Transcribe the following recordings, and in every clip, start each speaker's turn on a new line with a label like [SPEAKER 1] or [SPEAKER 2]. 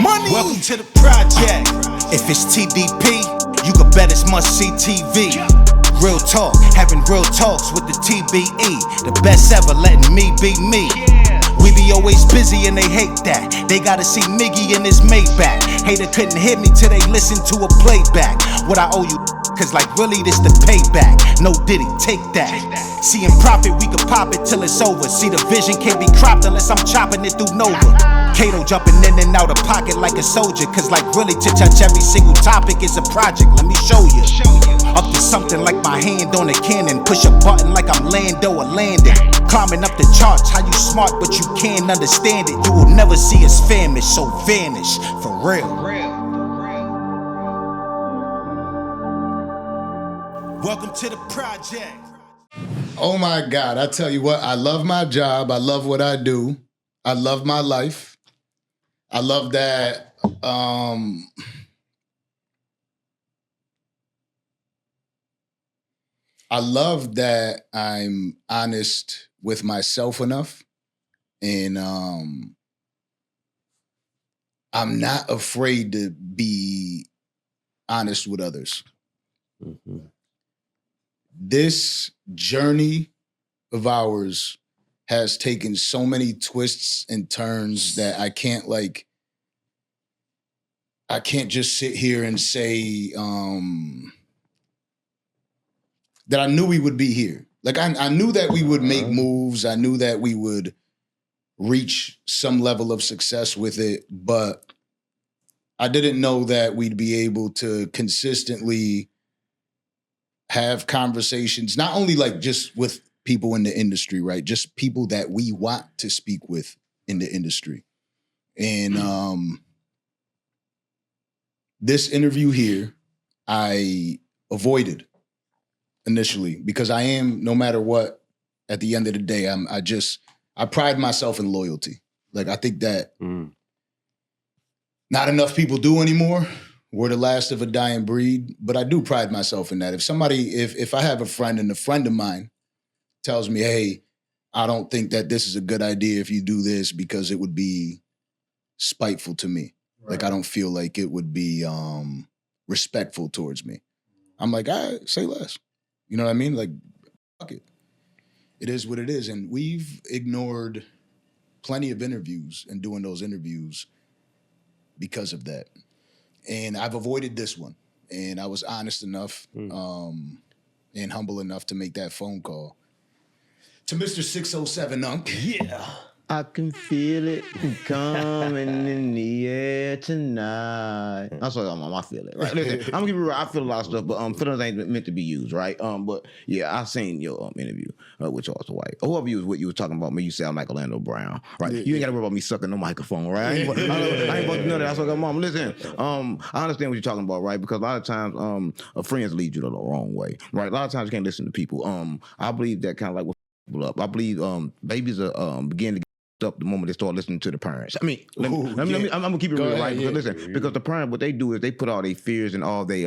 [SPEAKER 1] Money. Welcome to the project. If it's TDP, you can bet it's must-see TV. Real talk, having real talks with the TBE. The best ever, letting me be me. We be always busy and they hate that. They gotta see Miggy in his Maybach. Hater couldn't hit me till they listen to a playback. What I owe you, cause like really this the payback. No Diddy, take that. See in profit, we could pop it till it's over. See the vision can't be cropped unless I'm chopping it through Nova. Kato jumping in and out of pocket like a soldier. Cause like really to touch every single topic is a project. Let me show you. Up to something like my hand on a cannon. Push a button like I'm Lando or Landon. Climbing up the charts, how you smart but you can't understand it. You will never see us famished, so vanish, for real. Welcome to the project.
[SPEAKER 2] Oh my God, I tell you what, I love my job. I love what I do. I love my life. I love that I love that I'm honest with myself enough, and I'm not afraid to be honest with others. Mm-hmm. This journey of ours has taken so many twists and turns that I can't just sit here and say that I knew we would be here. Like I knew that we would make moves. I knew that we would reach some level of success with it, but I didn't know that we'd be able to consistently have conversations, not only like just with people in the industry, right? Just people that we want to speak with in the industry. And this interview here, I avoided initially because I am, no matter what, at the end of the day, I pride myself in loyalty. Like I think that not enough people do anymore. We're the last of a dying breed, but I do pride myself in that. If I have a friend and a friend of mine tells me, hey, I don't think that this is a good idea if you do this because it would be spiteful to me. Right. Like I don't feel like it would be respectful towards me. I'm like, all right, say less. You know what I mean? Like, fuck it. It is what it is. And we've ignored plenty of interviews and doing those interviews because of that. And I've avoided this one. And I was honest enough and humble enough to make that phone call to Mr. 607 Unc.
[SPEAKER 3] Yeah. I can feel it coming in the air tonight. That's what I feel it, right? Listen, I'm gonna give you real. I feel a lot of stuff, but feelings ain't meant to be used, right? But yeah, I seen your interview with Charles White. Whoever you was what you was talking about me, you sound like Orlando Brown, right? You ain't gotta worry about me sucking the microphone, right? I ain't about to know that. That's what I'm mom. Listen, I understand what you're talking about, right? Because a lot of times, friends lead you the wrong way, right? A lot of times you can't listen to people. I believe that kind of like what people up. I believe babies are begin to get up the moment they start listening to the parents. I mean, I'm gonna keep it real, right? Because listen, because the parent, what they do is they put all their fears and all they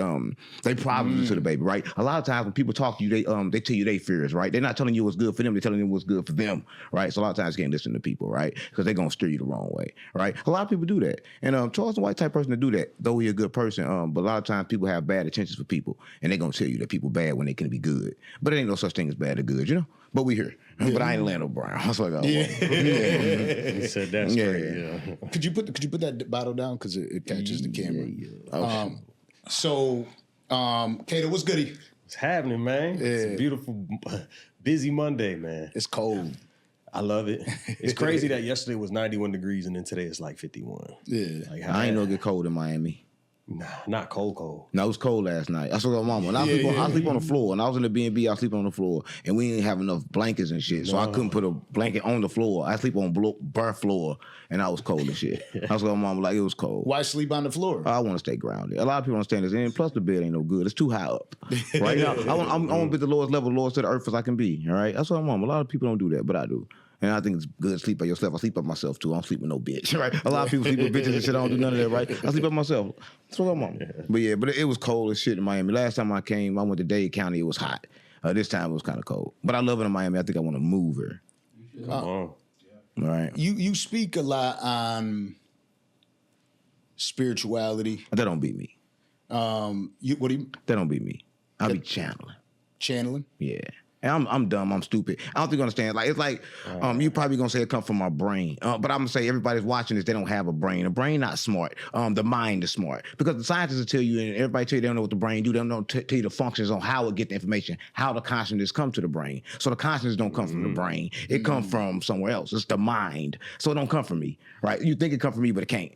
[SPEAKER 3] problems into the baby, right? A lot of times when people talk to you, they tell you their fears, right? They're not telling you what's good for them, they're telling you what's good for them, right? So a lot of times you can't listen to people, right? Because they're gonna steer you the wrong way, right? A lot of people do that. And Charleston White type person to do that, though he's a good person, but a lot of times people have bad intentions for people, and they're gonna tell you that people bad when they can be good. But there ain't no such thing as bad or good, you know? But we here. Yeah. But I ain't Orlando Brown. I was like,
[SPEAKER 4] He said that's great. Yeah.
[SPEAKER 2] Could you put that bottle down because it catches the camera? Kato, what's goody?
[SPEAKER 4] What's happening, man? Yeah. It's a beautiful, busy Monday, man.
[SPEAKER 2] It's cold.
[SPEAKER 4] I love it. It's crazy that yesterday was 91 degrees and then today it's like 51.
[SPEAKER 2] Yeah.
[SPEAKER 3] Like, I ain't know it get cold in Miami.
[SPEAKER 4] Nah, not cold.
[SPEAKER 3] No, it was cold last night. I saw my mama. And I sleep on the floor. And I was in the B&B, I sleep on the floor. And we didn't have enough blankets and shit. So I couldn't put a blanket on the floor. I sleep on bare floor. And I was cold and shit. I was my mama like, it was cold.
[SPEAKER 2] Why sleep on the floor?
[SPEAKER 3] I want to stay grounded. A lot of people don't understand this. And plus the bed ain't no good. It's too high up. Right now, I want to be the lowest level, lowest to the earth as I can be. All right? That's what I'm on. A lot of people don't do that, but I do. And I think it's good to sleep by yourself. I sleep by myself too. I don't sleep with no bitch, right? A lot of people sleep with bitches and shit. I don't do none of that, right? I sleep by myself. That's what I'm on. Yeah. But it was cold as shit in Miami. Last time I came, I went to Dade County. It was hot. This time it was kind of cold. But I love it in Miami. I think I want to move here.
[SPEAKER 2] Right. You speak a lot on spirituality.
[SPEAKER 3] That don't beat me.
[SPEAKER 2] What do you
[SPEAKER 3] That don't beat me. I'll be channeling.
[SPEAKER 2] channeling?
[SPEAKER 3] Yeah. And I'm dumb. I'm stupid. I don't think you understand. Like, it's like, you probably gonna say it come from my brain. But I'm gonna say everybody's watching this, they don't have a brain. The brain not smart. The mind is smart. Because the scientists will tell you, and everybody tell you they don't know what the brain do. They don't know tell you the functions on how it get the information, how the consciousness come to the brain. So the consciousness don't come from the brain. It come from somewhere else. It's the mind. So it don't come from me, right? You think it come from me, but it can't.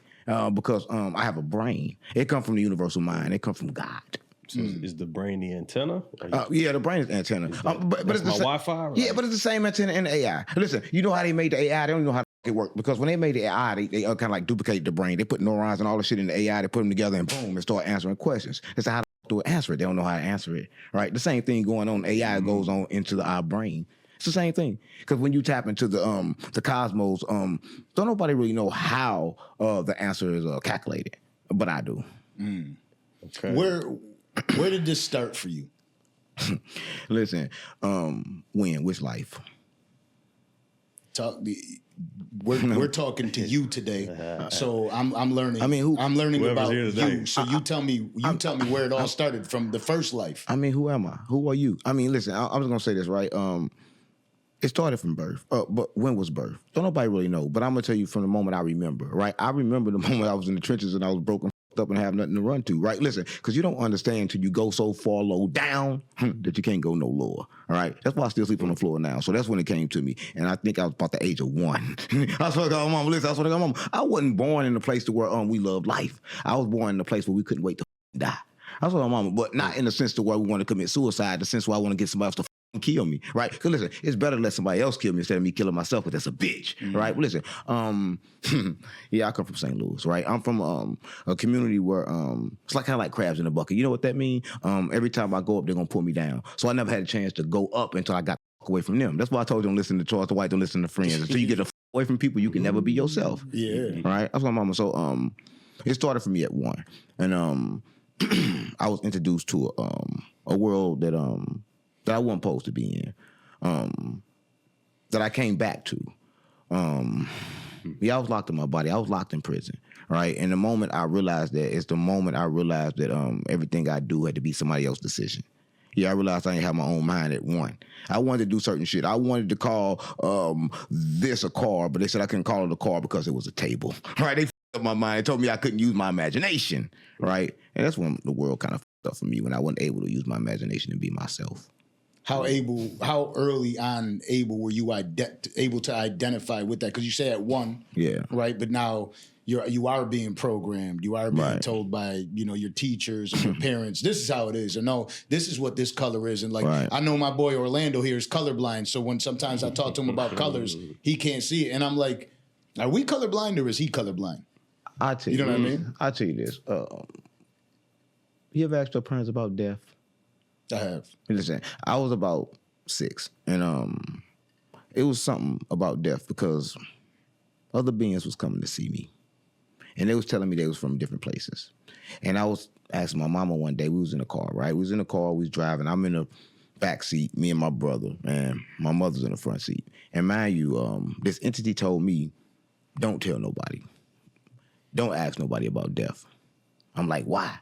[SPEAKER 3] Because I have a brain. It come from the universal mind. It come from God.
[SPEAKER 4] So is the brain the antenna?
[SPEAKER 3] Yeah, the brain is the antenna. But it's
[SPEAKER 4] my
[SPEAKER 3] the
[SPEAKER 4] Wi-Fi? Right?
[SPEAKER 3] Yeah, but it's the same antenna in the AI. Listen, you know how they made the AI? They don't know how it works. Because when they made the AI, they kind of like duplicate the brain. They put neurons and all the shit in the AI. They put them together and boom, and start answering questions. That's how to answer it. They don't know how to answer it, right? The same thing going on. AI goes on into our brain. It's the same thing. Because when you tap into the cosmos, don't nobody really know how the answer is calculated. But I do.
[SPEAKER 2] Okay. Where did this start for you?
[SPEAKER 3] Listen, which life?
[SPEAKER 2] We're talking to you today, so I'm learning.
[SPEAKER 3] I mean,
[SPEAKER 2] I'm learning about
[SPEAKER 4] here today.
[SPEAKER 2] you. So you tell me where it all started from the first life.
[SPEAKER 3] I mean, who am I? Who are you? I mean, listen, I'm just gonna say this, right? It started from birth, but when was birth? Don't nobody really know. But I'm gonna tell you from the moment I remember, right? I remember the moment I was in the trenches and I was broken up and have nothing to run to, right? Listen, because you don't understand until you go so far low down that you can't go no lower, all right? That's why I still sleep on the floor now. So that's when it came to me. And I think I was about the age of 1. I swear to God, Mama, listen, I swear to God, Mama, I wasn't born in a place to where we loved life. I was born in a place where we couldn't wait to die. That's what my mama, but not in the sense to where we want to commit suicide, the sense where I want to get somebody else to kill me, right? Because listen, it's better to let somebody else kill me instead of me killing myself, because that's a bitch, right? But listen, yeah, I come from St. Louis, right? I'm from a community where it's like kind of like crabs in a bucket. You know what that means? Every time I go up, they're gonna pull me down. So I never had a chance to go up until I got away from them. That's why I told you don't listen to Charles the White, don't listen to friends. Until you get away from people, you can never be yourself.
[SPEAKER 2] Yeah,
[SPEAKER 3] right. That's my mama. So it started for me at 1, and I was introduced to a world that I wasn't supposed to be in, that I came back to. Yeah, I was locked in my body. I was locked in prison, right? And the moment I realized that, it's the moment I realized that everything I do had to be somebody else's decision. Yeah, I realized I didn't have my own mind at 1. I wanted to do certain shit. I wanted to call this a car, but they said I couldn't call it a car because it was a table, right? They f***ed up my mind. They told me I couldn't use my imagination, right? And that's when the world kind of f***ed up for me, when I wasn't able to use my imagination and be myself.
[SPEAKER 2] How early on were you able to identify with that? Because you say at 1,
[SPEAKER 3] yeah, right.
[SPEAKER 2] But now you are being programmed. You are being told by your teachers and your parents, this is how it is, or no, this is what this color is. And I know my boy Orlando here is colorblind, so when sometimes I talk to him about colors, he can't see it, and I'm like, are we colorblind or is he colorblind?
[SPEAKER 3] I tell you,
[SPEAKER 2] know what I mean?
[SPEAKER 3] I tell you this. You ever asked your parents about death?
[SPEAKER 2] I have.
[SPEAKER 3] Listen, I was about 6, and it was something about death because other beings was coming to see me, and they was telling me they was from different places. And I was asking my mama one day, we was in the car, right? We was in the car, we was driving. I'm in the back seat, me and my brother, and my mother's in the front seat. And mind you, this entity told me, don't tell nobody. Don't ask nobody about death. I'm like, why?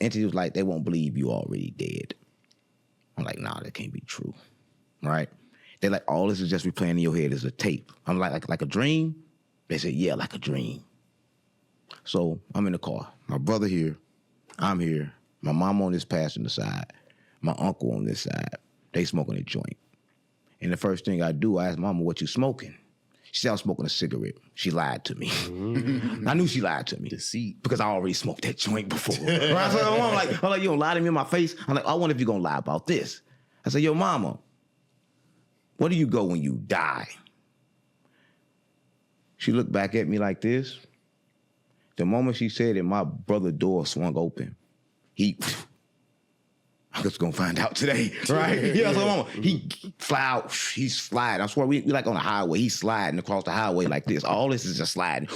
[SPEAKER 3] Entity was like, they won't believe you already dead. I'm like, nah, that can't be true, right? They're like, all this is just replaying in your head is a tape. I'm like a dream? They said, yeah, like a dream. So I'm in the car. My brother here, I'm here. My mom on this passenger side. My uncle on this side. They smoking a joint. And the first thing I do, I ask Mama, what you smoking? She said, I'm smoking a cigarette. She lied to me. I knew she lied to me.
[SPEAKER 4] Deceit.
[SPEAKER 3] Because I already smoked that joint before. Right? So I'm like, you don't lie to me in my face? I'm like, I wonder if you're going to lie about this. I said, yo, Mama, where do you go when you die? She looked back at me like this. The moment she said it, my brother's door swung open. I'm just gonna find out today, right? Yeah, so Mama, he's sliding. I swear, we like on the highway. He's sliding across the highway like this. All this is just sliding.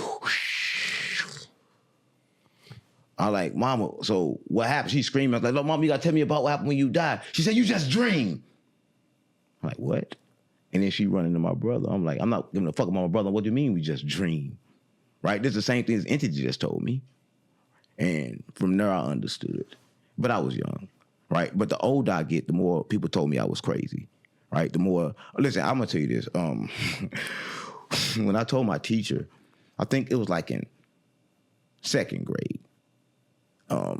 [SPEAKER 3] I'm like, Mama, so what happened? She's screaming. I was like, look, Mama, you gotta tell me about what happened when you died. She said, you just dreamed. I'm like, what? And then she run into my brother. I'm like, I'm not giving a fuck about my brother. What do you mean we just dreamed? Right? This is the same thing as Entity just told me. And from there, I understood it. But I was young, right? But the older I get, the more people told me I was crazy, right? The more, listen, I'm going to tell you this. When I told my teacher, I think it was like in 2nd grade,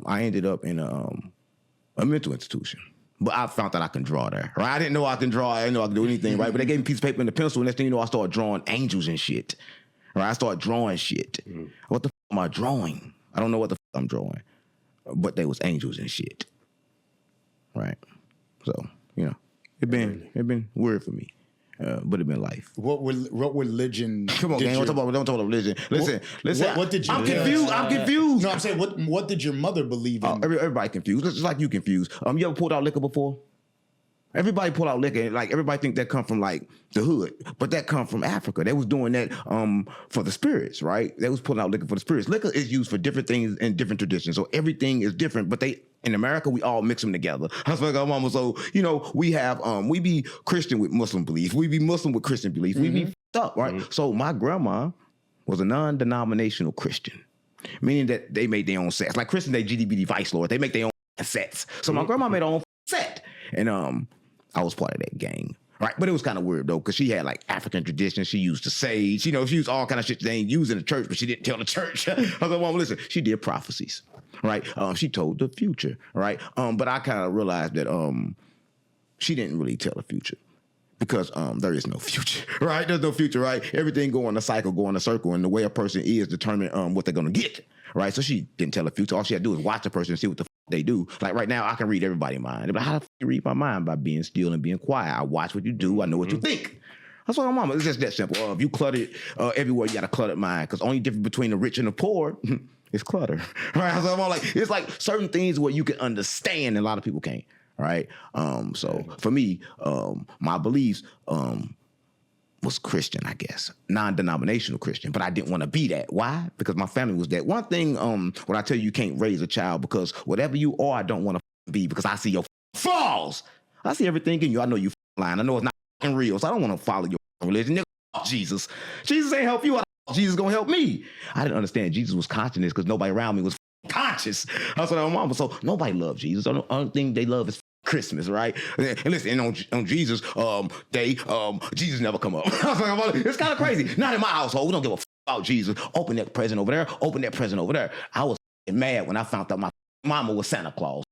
[SPEAKER 3] I ended up in a mental institution. But I found that I can draw there, right? I didn't know I can draw. I didn't know I could do anything, right? But they gave me a piece of paper and a pencil, and next thing you know, I started drawing angels and shit, right? I started drawing shit. What the f*** am I drawing? I don't know what the f*** I'm drawing. But they was angels and shit, right? So, you know, it been weird for me. But it been life.
[SPEAKER 2] What religion?
[SPEAKER 3] Come on, gang. Don't talk about religion. Listen.
[SPEAKER 2] What did you?
[SPEAKER 3] I'm confused.
[SPEAKER 2] No, I'm saying what did your mother believe in?
[SPEAKER 3] Everybody confused. Just like you confused. You ever pulled out liquor before? Everybody pull out liquor. Like everybody think that come from like the hood, but that come from Africa. They was doing that for the spirits, right? They was pulling out liquor for the spirits. Liquor is used for different things in different traditions, so everything is different. But in America, we all mix them together. That's like our mama. So, you know, we have, we be Christian with Muslim belief. We be Muslim with Christian belief. We be f***ed up, right? So my grandma was a non-denominational Christian, meaning that they made their own sets. Like Christian, they GDBD Vice Lord. They make their own sets. So my grandma made her own set. And I was part of that gang. Right, but it was kind of weird though, because she had like African traditions. She used to sage, you know, she used all kind of shit they ain't used in the church, but she didn't tell the church. I was like, Mom, listen, she did prophecies, right? She told the future, right? But I kind of realized that she didn't really tell the future because there is no future, right? There's no future, right? Everything go in a cycle, go in a circle, and the way a person is determine what they're gonna get, right? So she didn't tell the future. All she had to do is watch the person and see what the they do. Like right now, I can read everybody's mind. But how do you read my mind? By being still and being quiet. I watch what you do. I know what you think. That's what my mama. It's just that simple. If you cluttered everywhere, you got a cluttered mind. Because only difference between the rich and the poor is clutter. Right? So I'm like, it's like certain things where you can understand and a lot of people can't. Right? So for me, my beliefs was Christian, I guess. Non-denominational Christian. But I didn't want to be that. Why? Because my family was that. One thing, when I tell you can't raise a child because whatever you are, I don't want to be because I see your flaws. I see everything in you. I know you lying. I know it's not real. So I don't want to follow your religion. Nigga, Jesus. Jesus ain't help you. Jesus gonna help me. I didn't understand Jesus was consciousness because nobody around me was conscious. That's what my mama. So nobody loves Jesus. The only thing they love is Christmas, right? And listen, on Jesus, Jesus never come up. It's kind of crazy. Not in my household. We don't give a about Jesus. Open that present over there. Open that present over there. I was mad when I found out my mama was Santa Claus.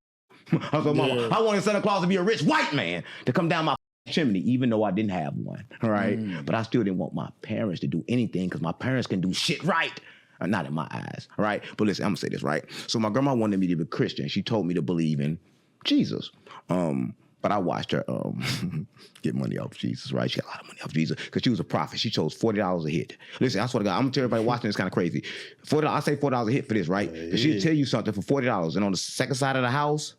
[SPEAKER 3] I was like, Mama, I wanted Santa Claus to be a rich white man to come down my chimney, even though I didn't have one, right? But I still didn't want my parents to do anything because my parents can do shit right. Not in my eyes, right? But listen, I'm gonna say this, right? So my grandma wanted me to be Christian. She told me to believe in Jesus. But I watched her get money off Jesus, right? She had a lot of money off Jesus because she was a prophet. She chose $40 a hit. Listen, I swear to God, I'm gonna tell everybody watching this kind of crazy. I say $40 a hit for this, right? Because she'll tell you something for $40. And on the second side of the house,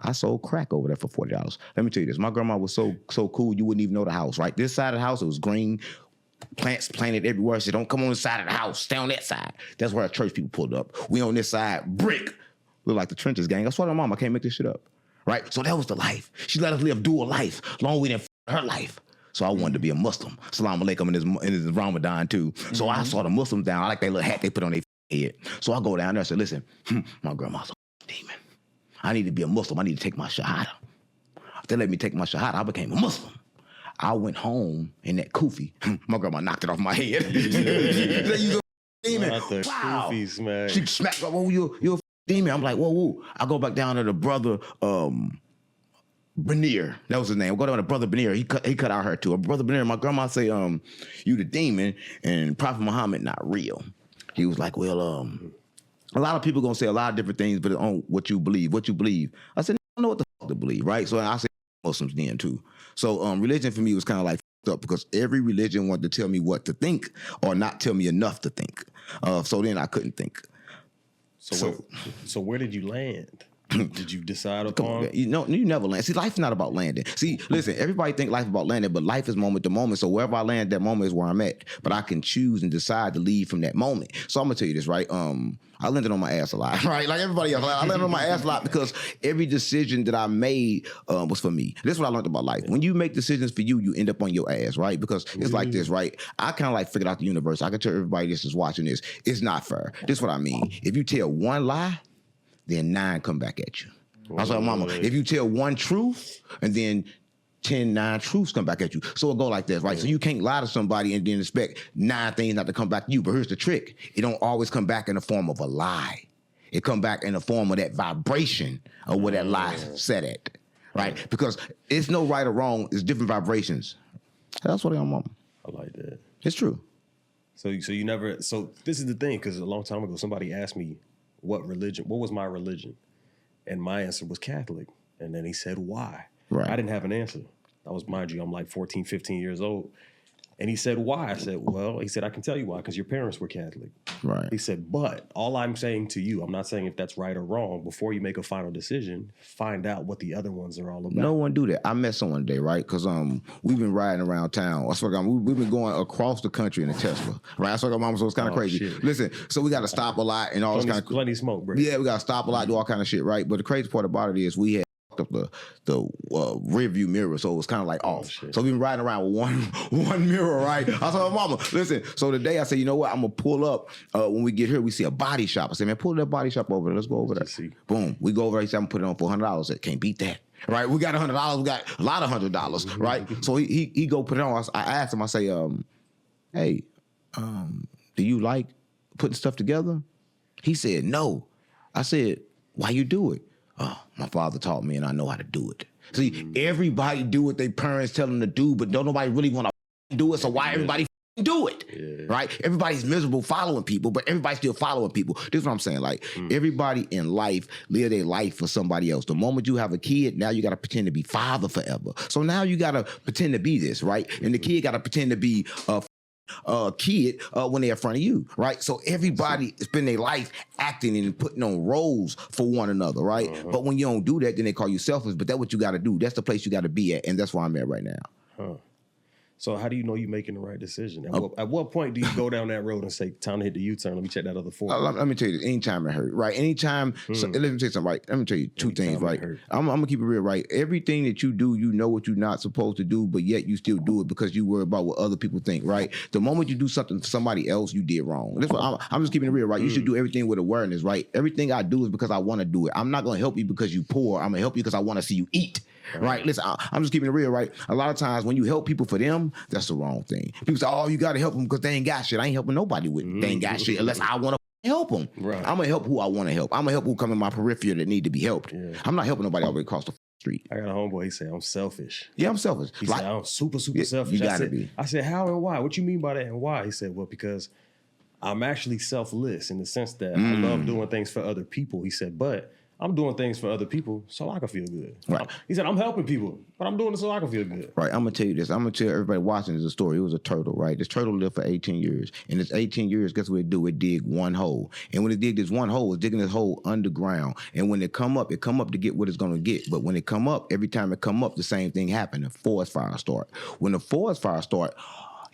[SPEAKER 3] I sold crack over there for $40. Let me tell you this. My grandma was so cool, you wouldn't even know the house, right? This side of the house, it was green, plants planted everywhere. She don't come on the side of the house, stay on that side. That's where our church people pulled up. We on this side, brick. Look like the trenches, gang. I swear to my mom, I can't make this shit up. Right? So that was the life. She let us live dual life, long we didn't her life. So I wanted to be a Muslim. Salam alaikum in his Ramadan too. So I saw the Muslims down. I like that little hat they put on their head. So I go down there and say, listen, my grandma's a demon. I need to be a Muslim. I need to take my shahada. They let me take my shahada. I became a Muslim. I went home in that kufi. My grandma knocked it off my head. You a demon. Wow. Kufis, man. She smacked up, oh, you're a demon. I'm like, whoa. I go back down to the brother, Benir. That was his name. I go down to brother Benir. He cut out her too. Brother Benir, my grandma say, you the demon and Prophet Muhammad not real. He was like, well, a lot of people gonna say a lot of different things, but on what you believe. I said, I don't know what the fuck to believe, right? So I said Muslims then too. So religion for me was kind of like fucked up because every religion wanted to tell me what to think or not tell me enough to think. So then I couldn't think.
[SPEAKER 4] So where did you land? Did you decide upon?
[SPEAKER 3] You know, you never land. See, life's not about landing. See, listen, everybody think life is about landing, but life is moment to moment. So wherever I land, that moment is where I'm at. But I can choose and decide to leave from that moment. So I'm gonna tell you this, right? I landed on my ass a lot, right? Like everybody else, I landed on my ass a lot because every decision that I made was for me. This is what I learned about life. When you make decisions for you, you end up on your ass, right? Because it's like this, right? I kind of like figured out the universe. I can tell everybody this is watching this. It's not fair. This is what I mean. If you tell one lie, then 9 come back at you. I was like, mama, if you tell one truth and then 10 9 truths come back at you. So it go like this, right? So you can't lie to somebody and then expect 9 things not to come back to you. But here's the trick. It don't always come back in the form of a lie. It come back in the form of that vibration of where that lie set at, right? Because it's no right or wrong. It's different vibrations. That's what I'm on.
[SPEAKER 4] I like that.
[SPEAKER 3] It's true.
[SPEAKER 4] So you never, so this is the thing, because a long time ago, somebody asked me what was my religion? And my answer was Catholic. And then he said, why?
[SPEAKER 3] Right.
[SPEAKER 4] I didn't have an answer. I was, mind you, I'm like 14, 15 years old. And he said, why? I said, well, he said, I can tell you why, because your parents were Catholic.
[SPEAKER 3] Right.
[SPEAKER 4] He said, but all I'm saying to you, I'm not saying if that's right or wrong, before you make a final decision, find out what the other ones are all about.
[SPEAKER 3] No one do that. I met someone today, right? Because we've been riding around town. I swear to God, we've been going across the country in a Tesla, right? I swear to God, mama, so it's kind of crazy.
[SPEAKER 4] Shit.
[SPEAKER 3] Listen, so we got to stop a lot and all this kind of...
[SPEAKER 4] Plenty of smoke, bro.
[SPEAKER 3] Yeah, we got to stop a lot, do all kind of shit, right? But the crazy part about it is we had up the rear view mirror, so it was kind of like off. So we've been riding around with one mirror, right? I told my mama, listen, so today I said, you know what, I'm gonna pull up when we get here, we see a body shop. I said, man, pull that body shop over there, let's go over there. Boom, we go over there, he said, I'm gonna put it on for $100. I said, can't beat that. Right, we got $100, we got a lot of $100, right? So he go put it on. I asked him, I say, hey, do you like putting stuff together? He said, no. I said, why you do it? Oh, my father taught me and I know how to do it. See, everybody do what their parents tell them to do, but don't nobody really want to do it, so why everybody do it, right? Everybody's miserable following people, but everybody's still following people. This is what I'm saying. Like, everybody in life live their life for somebody else. The moment you have a kid, now you got to pretend to be father forever. So now you got to pretend to be this, right? And the kid got to pretend to be kid when they're in front of you, right? So everybody spend their life acting and putting on roles for one another, right? But when you don't do that, then they call you selfish. But that's what you got to do. That's the place you got to be at, and that's where I'm at right now.
[SPEAKER 4] So how do you know you're making the right decision? At what point do you go down that road and say, time to hit the U-turn, let me check that other four?
[SPEAKER 3] Let me tell you this, anytime it hurt, right? Anytime, so, let me tell you something, right? Let me tell you two things, right? I'm going to keep it real, right? Everything that you do, you know what you're not supposed to do, but yet you still do it because you worry about what other people think, right? The moment you do something for somebody else, you did wrong. That's what I'm just keeping it real, right? You should do everything with awareness, right? Everything I do is because I want to do it. I'm not going to help you because you poor. I'm going to help you because I want to see you eat. Right? Listen, I'm just keeping it real, right? A lot of times when you help people for them, that's the wrong thing. People say, oh, you got to help them because they ain't got shit. I ain't helping nobody with they ain't got shit unless I want to help them. Right. I'm going to help who I want to help. I'm going to help who come in my periphery that need to be helped. I'm not helping nobody all the way across the street.
[SPEAKER 4] I got a homeboy, he said, I'm selfish.
[SPEAKER 3] Yeah, I'm selfish.
[SPEAKER 4] He said, I'm super selfish.
[SPEAKER 3] You got to be.
[SPEAKER 4] I said, how and why? What you mean by that and why? He said, well, because I'm actually selfless in the sense that I love doing things for other people. He said, but I'm doing things for other people so I can feel good.
[SPEAKER 3] Right.
[SPEAKER 4] He said, I'm helping people, but I'm doing it so I can feel good.
[SPEAKER 3] Right. I'm going to tell you this. I'm going to tell everybody watching this a story. It was a turtle, right? This turtle lived for 18 years. In this 18 years, guess what it do? It dig one hole. And when it dig this one hole, it's digging this hole underground. And when it come up to get what it's going to get. But when it come up, every time it come up, the same thing happened. A forest fire start. When the forest fire start,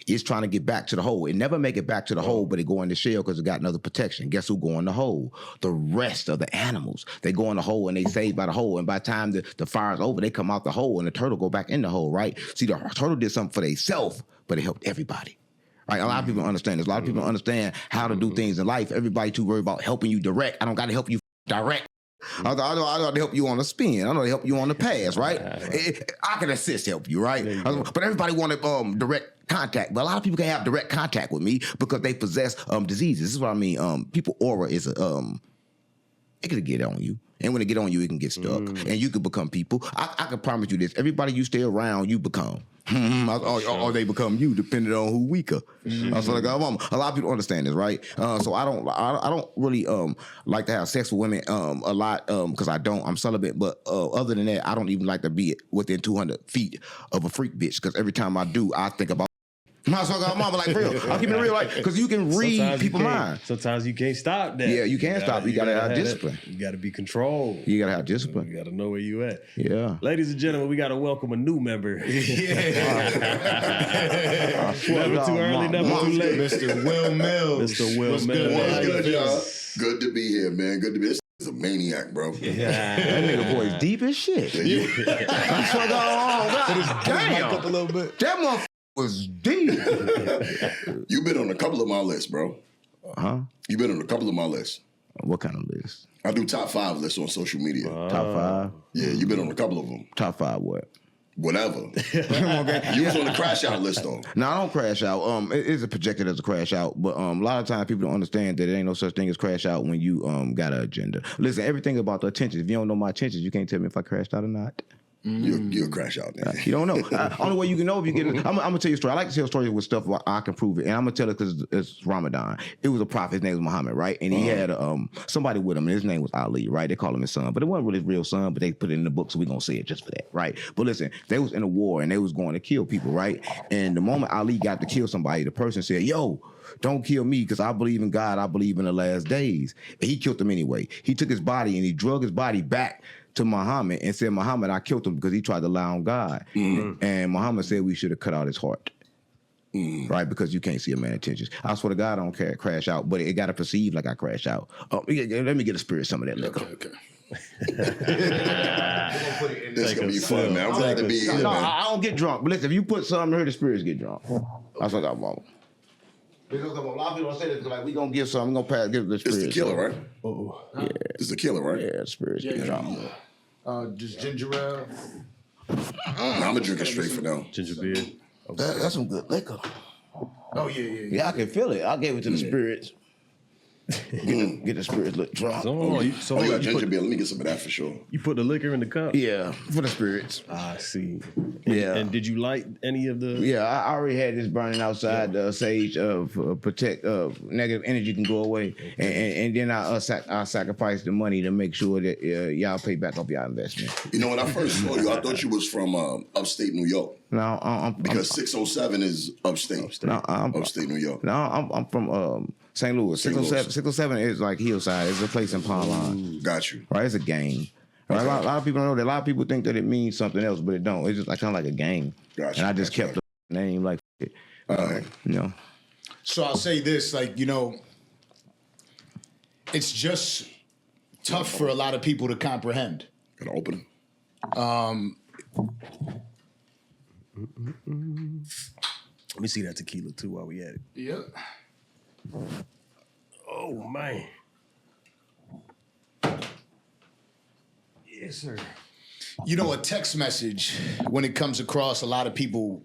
[SPEAKER 3] it's trying to get back to the hole. It never make it back to the hole, but it go in the shell because it got another protection. Guess who go in the hole? The rest of the animals. They go in the hole and they saved by the hole. And by the time the fire's over, they come out the hole and the turtle go back in the hole, right? See, the turtle did something for themselves, but it helped everybody. Right? A lot of people understand this. A lot of people understand how to do things in life. Everybody too worried about helping you direct. I don't got to help you direct. I know to help you on the spin. I know to help you on the pass, right? I can assist help you, right? But everybody wanted direct contact. But a lot of people can't have direct contact with me because they possess diseases. This is what I mean. People aura is it can get on you. And when it get on you, it can get stuck. And you can become people. I can promise you this. Everybody you stay around, you become. Or they become you, depending on who weaker. So like, a lot of people understand this, right? So I don't really like to have sex with women a lot because I'm celibate. But other than that, I don't even like to be within 200 feet of a freak bitch because every time I do, I think about My son got mama like real. I'm keeping it real, like because you can read people's mind.
[SPEAKER 4] Sometimes you can't stop that.
[SPEAKER 3] Yeah, you can't stop. You gotta have discipline.
[SPEAKER 4] You gotta be controlled.
[SPEAKER 3] You gotta have discipline.
[SPEAKER 4] You gotta know where you at.
[SPEAKER 3] Yeah.
[SPEAKER 4] Ladies and gentlemen, we gotta welcome a new member.
[SPEAKER 2] Yeah.
[SPEAKER 4] Never too early, never too late.
[SPEAKER 2] Mr. Wil Milz.
[SPEAKER 4] Mr. Wil
[SPEAKER 2] What's
[SPEAKER 4] Milz.
[SPEAKER 2] good,
[SPEAKER 5] What's
[SPEAKER 2] man?
[SPEAKER 5] good, y'all? Good to be here, man. Good to be. This is a maniac, bro.
[SPEAKER 3] That nigga voice deep as shit. That's what
[SPEAKER 2] Damn. Up a little bit.
[SPEAKER 3] That motherfucker was deep.
[SPEAKER 5] You've been on a couple of my lists, bro.
[SPEAKER 3] Huh?
[SPEAKER 5] You've been on a couple of my lists.
[SPEAKER 3] What kind of list?
[SPEAKER 5] I do top 5 lists on social media.
[SPEAKER 3] Top 5?
[SPEAKER 5] Yeah, you've been on a couple of them.
[SPEAKER 3] Top 5 what?
[SPEAKER 5] Whatever. You was on the crash out list, though.
[SPEAKER 3] No, I don't crash out. It is projected as a crash out, but a lot of times people don't understand that there ain't no such thing as crash out when you got an agenda. Listen, everything about the attention. If you don't know my intentions, you can't tell me if I crashed out or not.
[SPEAKER 5] You'll crash out, man.
[SPEAKER 3] You don't know. Only way you can know if you get. I'm gonna tell you a story. I like to tell stories with stuff where I can prove it, and I'm gonna tell it because it's Ramadan. It was a prophet. His name was Muhammad, right? And he had somebody with him, and his name was Ali, right? They call him his son, but it wasn't really his real son. But they put it in the book, so we're gonna say it just for that, right? But listen, they was in a war, and they was going to kill people, right? And the moment Ali got to kill somebody, the person said, "Yo, don't kill me because I believe in God. I believe in the last days." And he killed him anyway. He took his body and he drug his body back to Muhammad and said, "Muhammad, I killed him because he tried to lie on God." And Muhammad said we should have cut out his heart. Right? Because you can't see a man's intentions. I swear to God, I don't crash out, but it got to perceive like I crash out. Let me get a spirit some of that liquor.
[SPEAKER 5] Okay. This is going to be fun, man. I'm glad to be here,
[SPEAKER 3] No,
[SPEAKER 5] man.
[SPEAKER 3] I don't get drunk. But listen, if you put something here, the spirits get drunk. That's what I'm about. Because a lot of people don't say this because like we gonna give something, we gonna give the spirits.
[SPEAKER 5] It's the killer, right?
[SPEAKER 3] Yeah.
[SPEAKER 5] It's the killer, right?
[SPEAKER 3] Yeah, the spirits get drunk.
[SPEAKER 2] Just ginger ale.
[SPEAKER 5] I'm going to drink it straight for now.
[SPEAKER 4] Ginger beer.
[SPEAKER 3] That's some good liquor.
[SPEAKER 2] Oh, yeah.
[SPEAKER 3] Yeah, I can feel it. I gave it to the spirits. Get the spirits look drunk.
[SPEAKER 5] Oh, you got ginger beer. Let me get some of that for sure.
[SPEAKER 4] You put the liquor in the cup?
[SPEAKER 3] Yeah, for the spirits.
[SPEAKER 4] I see.
[SPEAKER 3] Yeah.
[SPEAKER 4] And did you light any of the...
[SPEAKER 3] Yeah, I already had this burning outside the sage of protect negative energy can go away, and then I sacrifice the money to make sure that y'all pay back off y'all investment.
[SPEAKER 5] You know, when I first saw you, I thought you was from upstate New York.
[SPEAKER 3] No,
[SPEAKER 5] Because 607 is upstate.
[SPEAKER 3] No,
[SPEAKER 5] Upstate New York.
[SPEAKER 3] No, I'm from St. Louis. 607 is like hillside. It's a place in Palm Line.
[SPEAKER 5] Got you.
[SPEAKER 3] Right, it's a game. Right? A lot of people don't know that. A lot of people think that it means something else, but it don't. It's just like kind of like a game.
[SPEAKER 5] Gotcha.
[SPEAKER 3] And I just kept the name like it. You know.
[SPEAKER 2] So I'll say this, like, you know, it's just tough for a lot of people to comprehend.
[SPEAKER 5] Gonna open.
[SPEAKER 4] Let me see that tequila too while we at it.
[SPEAKER 2] Yep.
[SPEAKER 4] Oh, man. Yes, sir.
[SPEAKER 2] You know, a text message, when it comes across, a lot of people,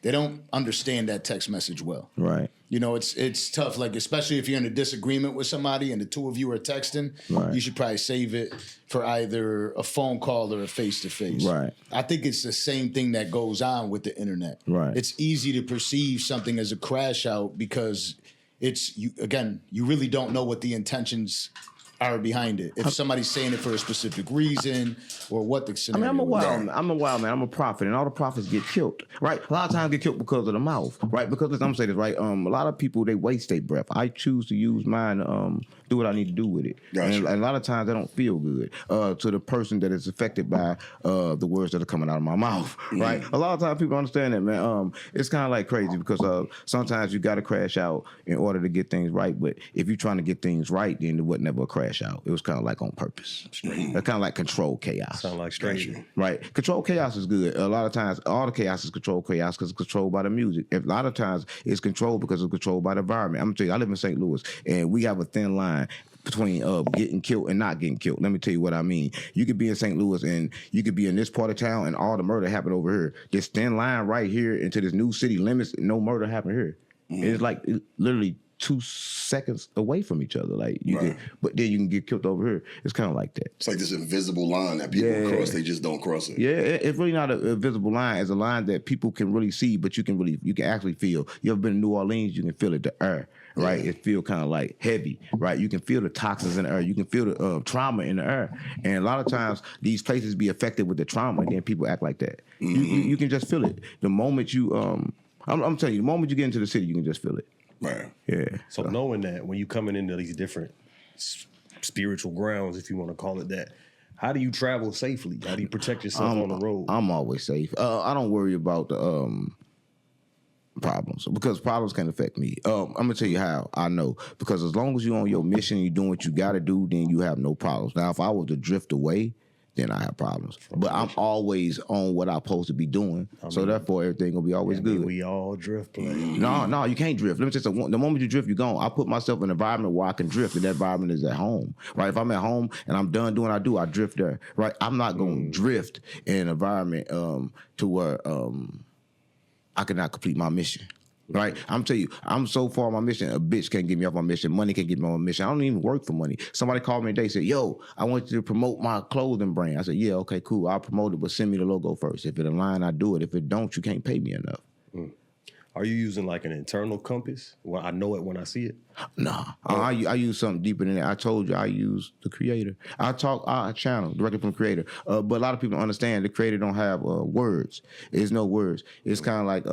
[SPEAKER 2] they don't understand that text message well.
[SPEAKER 3] Right.
[SPEAKER 2] You know, it's tough, like, especially if you're in a disagreement with somebody and the two of you are texting,
[SPEAKER 3] Right.
[SPEAKER 2] you should probably save it for either a phone call or a face-to-face.
[SPEAKER 3] Right.
[SPEAKER 2] I think it's the same thing that goes on with the internet.
[SPEAKER 3] Right.
[SPEAKER 2] It's easy to perceive something as a crash out because you really don't know what the intentions are behind it. If somebody's saying it for a specific reason or what the scenario
[SPEAKER 3] I'm a wild
[SPEAKER 2] is.
[SPEAKER 3] man. I'm a wild man. I'm a prophet, and all the prophets get killed. Right? A lot of times get killed because of the mouth. Right? Because listen, I'm gonna say this, right? A lot of people they waste their breath. I choose to use mine to do what I need to do with it.
[SPEAKER 5] Gotcha.
[SPEAKER 3] And a lot of times I don't feel good to the person that is affected by the words that are coming out of my mouth. Right? A lot of times people don't understand that, man. It's kind of like crazy because sometimes you got to crash out in order to get things right. But if you're trying to get things right, then it was never a crash out. It was kind of like on purpose. It's kind of like control chaos.
[SPEAKER 4] Sound like straight.
[SPEAKER 3] Right. Control chaos is good. A lot of times, all the chaos is controlled chaos because it's controlled by the music. A lot of times, it's controlled because it's controlled by the environment. I'm going to tell you, I live in St. Louis, and we have a thin line between getting killed and not getting killed. Let me tell you what I mean. You could be in St. Louis, and you could be in this part of town, and all the murder happened over here. This thin line right here into this new city limits, no murder happened here. It's like literally 2 seconds away from each other. Like you
[SPEAKER 5] Right.
[SPEAKER 3] but then you can get killed over here. It's kind of like that.
[SPEAKER 5] It's like this invisible line that people cross. They just don't cross it.
[SPEAKER 3] Yeah, it's really not a visible line. It's a line that people can really see, but you can actually feel. You ever been to New Orleans? You can feel it, the air, right? It feel kind of like heavy, right? You can feel the toxins in the air. You can feel the trauma in the air. And a lot of times these places be affected with the trauma, and then people act like that. You can just feel it. The moment you I'm telling you, the moment you get into the city, you can just feel it.
[SPEAKER 5] Right.
[SPEAKER 3] Yeah.
[SPEAKER 4] So knowing that when you coming into these different spiritual grounds, if you want to call it that, how do you travel safely? How do you protect yourself on the road?
[SPEAKER 3] I'm always safe. I don't worry about the problems because problems can affect me. I'm gonna tell you how I know, because as long as you're on your mission and you're doing what you got to do, then you have no problems. Now, if I was to drift away, then I have problems. But I'm always on what I'm supposed to be doing, so therefore everything gonna be always good.
[SPEAKER 4] We all drift, player.
[SPEAKER 3] No, you can't drift. Let me just say, the moment you drift, you're gone. I put myself in an environment where I can drift, and that environment is at home, right? If I'm at home and I'm done doing what I do, I drift there, right? I'm not going to drift in an environment to where I cannot complete my mission. Right, I'm telling you, I'm so far on my mission. A bitch can't get me off my mission. Money can't get me off my mission. I don't even work for money. Somebody called me today, said, "Yo, I want you to promote my clothing brand." I said, "Yeah, okay, cool. I'll promote it, but send me the logo first. If it align, I do it. If it don't, you can't pay me enough."
[SPEAKER 4] Are you using like an internal compass? Well, I know it when I see it.
[SPEAKER 3] Nah, I use something deeper than that. I told you I use the creator. I channel directly from the creator. But a lot of people don't understand the creator don't have words. There's no words. It's kind of like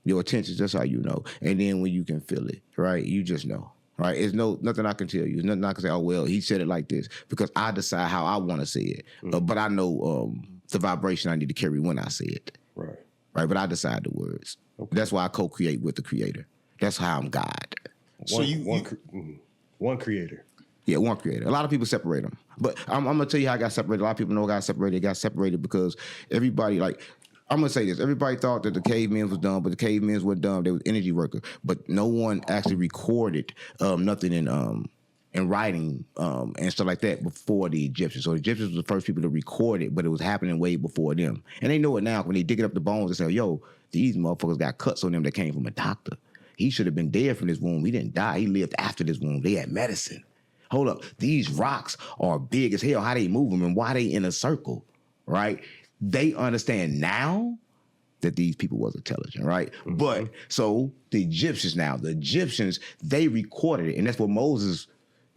[SPEAKER 3] your attention. That's how you know. And then when you can feel it, right? You just know. Right? It's nothing I can tell you. It's nothing I can say, oh, well, he said it like this, because I decide how I want to say it. But I know the vibration I need to carry when I say it.
[SPEAKER 4] Right.
[SPEAKER 3] Right? But I decide the words. Okay. That's why I co-create with the creator. That's how I'm God.
[SPEAKER 4] One creator.
[SPEAKER 3] Yeah, one creator. A lot of people separate them. But I'm going to tell you how I got separated. A lot of people know I got separated. It got separated because everybody, like, I'm going to say this. Everybody thought that the cavemen was dumb, but the cavemen weren't dumb. They was energy worker. But no one actually recorded nothing in writing and stuff like that before the Egyptians. So the Egyptians were the first people to record it, but it was happening way before them. And they know it now when they digging up the bones and say, yo, these motherfuckers got cuts on them that came from a doctor. He should have been dead from this wound. He didn't die. He lived after this wound. They had medicine. Hold up. These rocks are big as hell. How they move them and why they in a circle, right? They understand now that these people was intelligent, right? Mm-hmm. But so the Egyptians, they recorded it. And that's what Moses,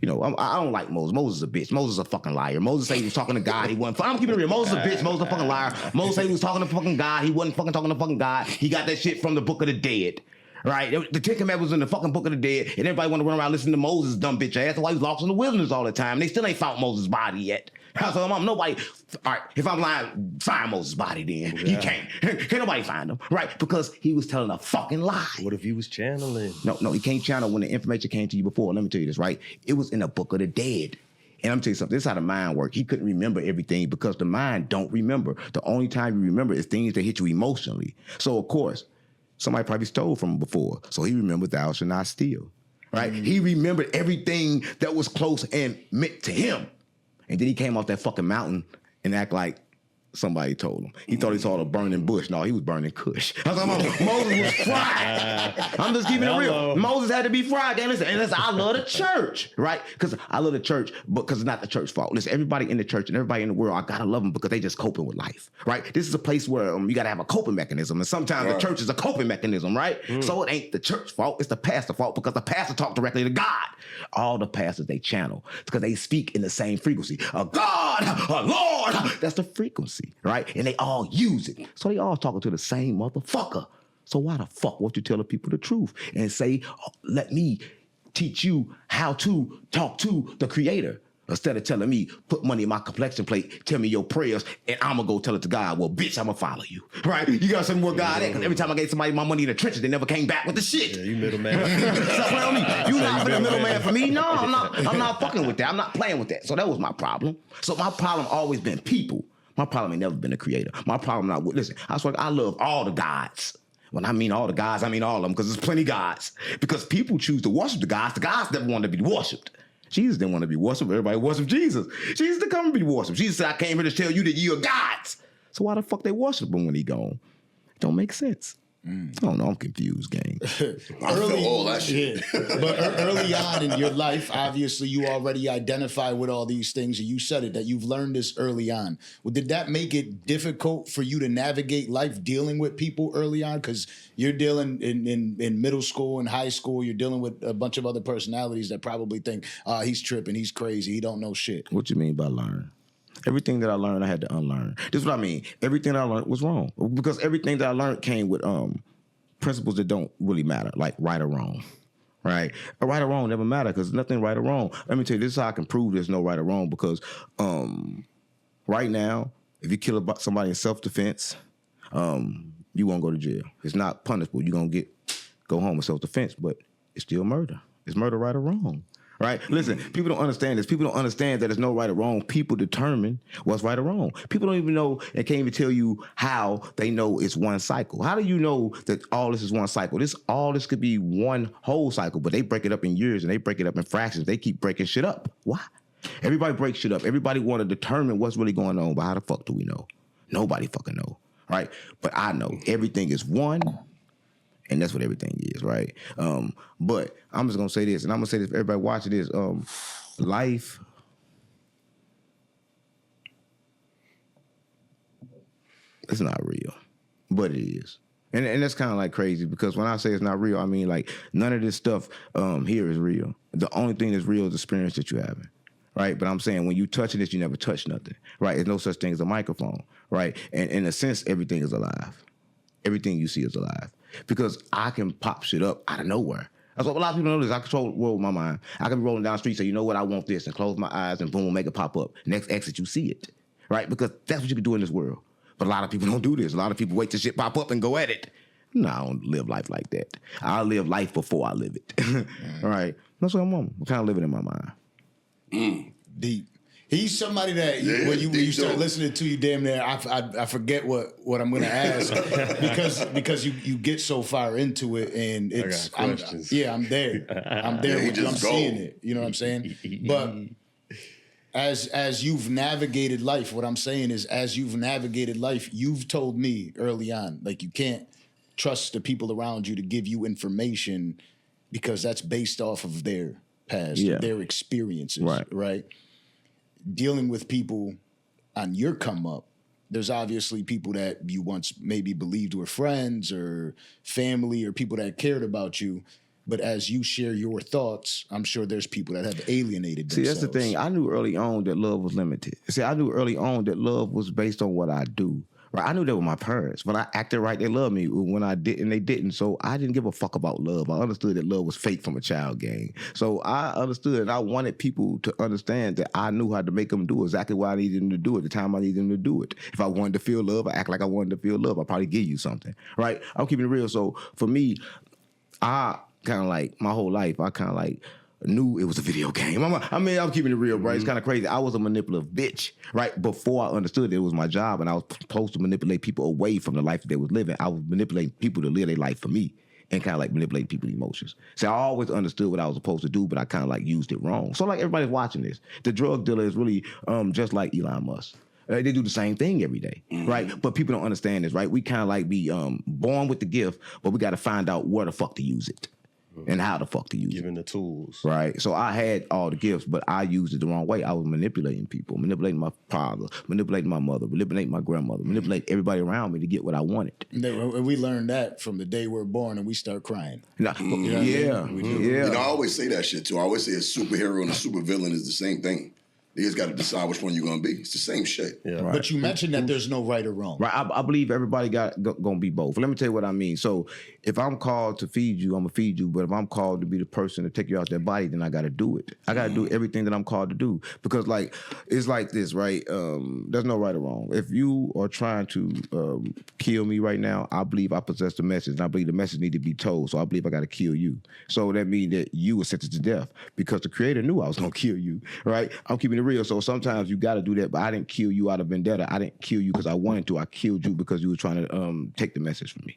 [SPEAKER 3] you know, I don't like Moses. Moses is a bitch. Moses is a fucking liar. Moses said he was talking to God. He wasn't. I'm keeping it real. Moses is a bitch. Moses is a fucking liar. Moses said he was talking to fucking God. He wasn't fucking talking to fucking God. He got that shit from the Book of the Dead. Right? The Ten Commandments was in the fucking Book of the Dead, and everybody want to run around listening to Moses' dumb bitch ass. That's why he's lost in the wilderness all the time. They still ain't found Moses' body yet. So nobody, all right, if I'm lying, find Moses' body then. Yeah. He can't. Can't nobody find him, right? Because he was telling a fucking lie.
[SPEAKER 4] What if he was channeling?
[SPEAKER 3] No, he can't channel when the information came to you before. Let me tell you this, right? It was in the Book of the Dead. And I'm telling you something, this is how the mind works. He couldn't remember everything because the mind don't remember. The only time you remember is things that hit you emotionally. So, of course, somebody probably stole from him before. So he remembered thou shalt not steal, right? Mm-hmm. He remembered everything that was close and meant to him. And then he came off that fucking mountain and act like somebody told him. He thought he saw a burning bush. No, he was burning Kush. I was like, Moses was fried. I'm just keeping it real. Moses had to be fried. And listen, I love the church, right? Because I love the church, but because it's not the church's fault. Listen, everybody in the church and everybody in the world, I gotta love them because they just coping with life, right? This is a place where you gotta have a coping mechanism, and sometimes the church is a coping mechanism, right? So it ain't the church's fault, it's the pastor's fault because the pastor talked directly to God. All the pastors, they channel because they speak in the same frequency. A God, a Lord, that's the frequency. Right? And they all use it. So they all talking to the same motherfucker. So why the fuck won't you tell the people the truth and say, oh, let me teach you how to talk to the creator instead of telling me, put money in my complexion plate, tell me your prayers, and I'm going to go tell it to God. Well, bitch, I'm going to follow you. Right? You got some more God at, because every time I gave somebody my money in the trenches, they never came back with the shit.
[SPEAKER 4] Yeah, you middleman.
[SPEAKER 3] Stop playing with me. You not for the middleman for me? No, I'm not fucking with that. I'm not playing with that. So that was my problem. So my problem always been people. My problem ain't never been the creator. My problem not with, listen, I swear I love all the gods. When I mean all the gods, I mean all of them, because there's plenty of gods. Because people choose to worship the gods never want to be worshipped. Jesus didn't want to be worshipped. Everybody worshiped Jesus. Jesus didn't come to be worshipped. Jesus said, I came here to tell you that you're gods. So why the fuck they worship him when he gone? It don't make sense. I don't know. I'm confused, gang.
[SPEAKER 5] I feel all that shit.
[SPEAKER 2] Yeah. But early on in your life, obviously, you already identify with all these things, and you said it, that you've learned this early on. Well, did that make it difficult for you to navigate life dealing with people early on? Because you're dealing in middle school and high school, you're dealing with a bunch of other personalities that probably think, he's tripping, he's crazy, he don't know shit.
[SPEAKER 3] What you mean by learn? Everything that I learned, I had to unlearn. This is what I mean. Everything that I learned was wrong because everything that I learned came with principles that don't really matter, like right or wrong. Right? A right or wrong never matter because nothing right or wrong. Let me tell you, this is how I can prove there's no right or wrong because right now, if you kill somebody in self-defense, you won't go to jail. It's not punishable. You're going to go home in self-defense, but it's still murder. Is murder right or wrong? Right? Listen, people don't understand this. People don't understand that there's no right or wrong. People determine what's right or wrong. People don't even know and can't even tell you how they know it's one cycle. How do you know that all this is one cycle? All this could be one whole cycle, but they break it up in years and they break it up in fractions. They keep breaking shit up. Why? Everybody breaks shit up. Everybody want to determine what's really going on, but how the fuck do we know? Nobody fucking know. Right? But I know everything is one. And that's what everything is, right? But I'm just gonna say this, and I'm gonna say this for everybody watching this. Life, it's not real, but it is. And that's kind of like crazy because when I say it's not real, I mean like none of this stuff here is real. The only thing that's real is the experience that you're having. Right, but I'm saying when you touching this, you never touch nothing. Right, there's no such thing as a microphone. Right, and in a sense, everything is alive. Everything you see is alive. Because I can pop shit up out of nowhere. That's what a lot of people don't know this. I control the world with my mind. I can be rolling down the street, say, you know what, I want this, and close my eyes, and boom, make it pop up. Next exit, you see it. Right? Because that's what you can do in this world. But a lot of people don't do this. A lot of people wait till shit pop up and go at it. No, I don't live life like that. I live life before I live it. All right? That's what I'm on. I'm kind of living in my mind.
[SPEAKER 2] Deep. He's somebody that when you start listening to you, damn near I forget what I'm gonna ask because you get so far into it and it's I'm there. I'm seeing it. You know what I'm saying? But as you've navigated life, what I'm saying is as you've navigated life, you've told me early on like you can't trust the people around you to give you information because that's based off of their past, their experiences, right? Dealing with people on your come up, there's obviously people that you once maybe believed were friends or family or people that cared about you. But as you share your thoughts, I'm sure there's people that have alienated themselves.
[SPEAKER 3] See, that's the thing. I knew early on that love was limited. See, I knew early on that love was based on what I do. Right? I knew they were my parents. When I acted right, they loved me. When I didn't, they didn't. So I didn't give a fuck about love. I understood that love was fake from a child game. So I understood and I wanted people to understand that I knew how to make them do exactly what I needed them to do at the time I needed them to do it. If I wanted to feel love, I act like I wanted to feel love. I'd probably give you something. Right? I'm keeping it real. So for me, I kind of like my whole life, I kind of like knew it was a video game. I'm keeping it real, bro. It's kind of crazy. I was a manipulative bitch, right? Before I understood it was my job and I was supposed to manipulate people away from the life that they was living. I was manipulating people to live their life for me and kind of like manipulating people's emotions. So I always understood what I was supposed to do, but I kind of like used it wrong. So like everybody's watching this. The drug dealer is really just like Elon Musk. They do the same thing every day, right? But people don't understand this, right? We kind of like be born with the gift, but we got to find out where the fuck to use it. And how the fuck to use it.
[SPEAKER 4] Given the tools.
[SPEAKER 3] Right. So I had all the gifts, but I used it the wrong way. I was manipulating people, manipulating my father, manipulating my mother, manipulating my grandmother, manipulating everybody around me to get what I wanted.
[SPEAKER 2] And we learned that from the day we're born and we start crying.
[SPEAKER 3] Yeah.
[SPEAKER 5] You know, I always say that shit too. I always say a superhero and a supervillain is the same thing. You just got to decide which one you're going to be. It's the same shit.
[SPEAKER 2] Yeah. Right. But you mentioned that there's no right or wrong.
[SPEAKER 3] Right. I believe everybody going to be both. Let me tell you what I mean. So if I'm called to feed you, I'm going to feed you. But if I'm called to be the person to take you out that body, then I got to do it. I got to do everything that I'm called to do. Because like, it's like this, right? There's no right or wrong. If you are trying to kill me right now, I believe I possess the message. And I believe the message need to be told. So I believe I got to kill you. So that means that you were sentenced to death because the creator knew I was going to kill you, right? I'm keeping it real. So sometimes you got to do that, but I didn't kill you out of vendetta. I didn't kill you because I wanted to. I killed you because you were trying to take the message from me.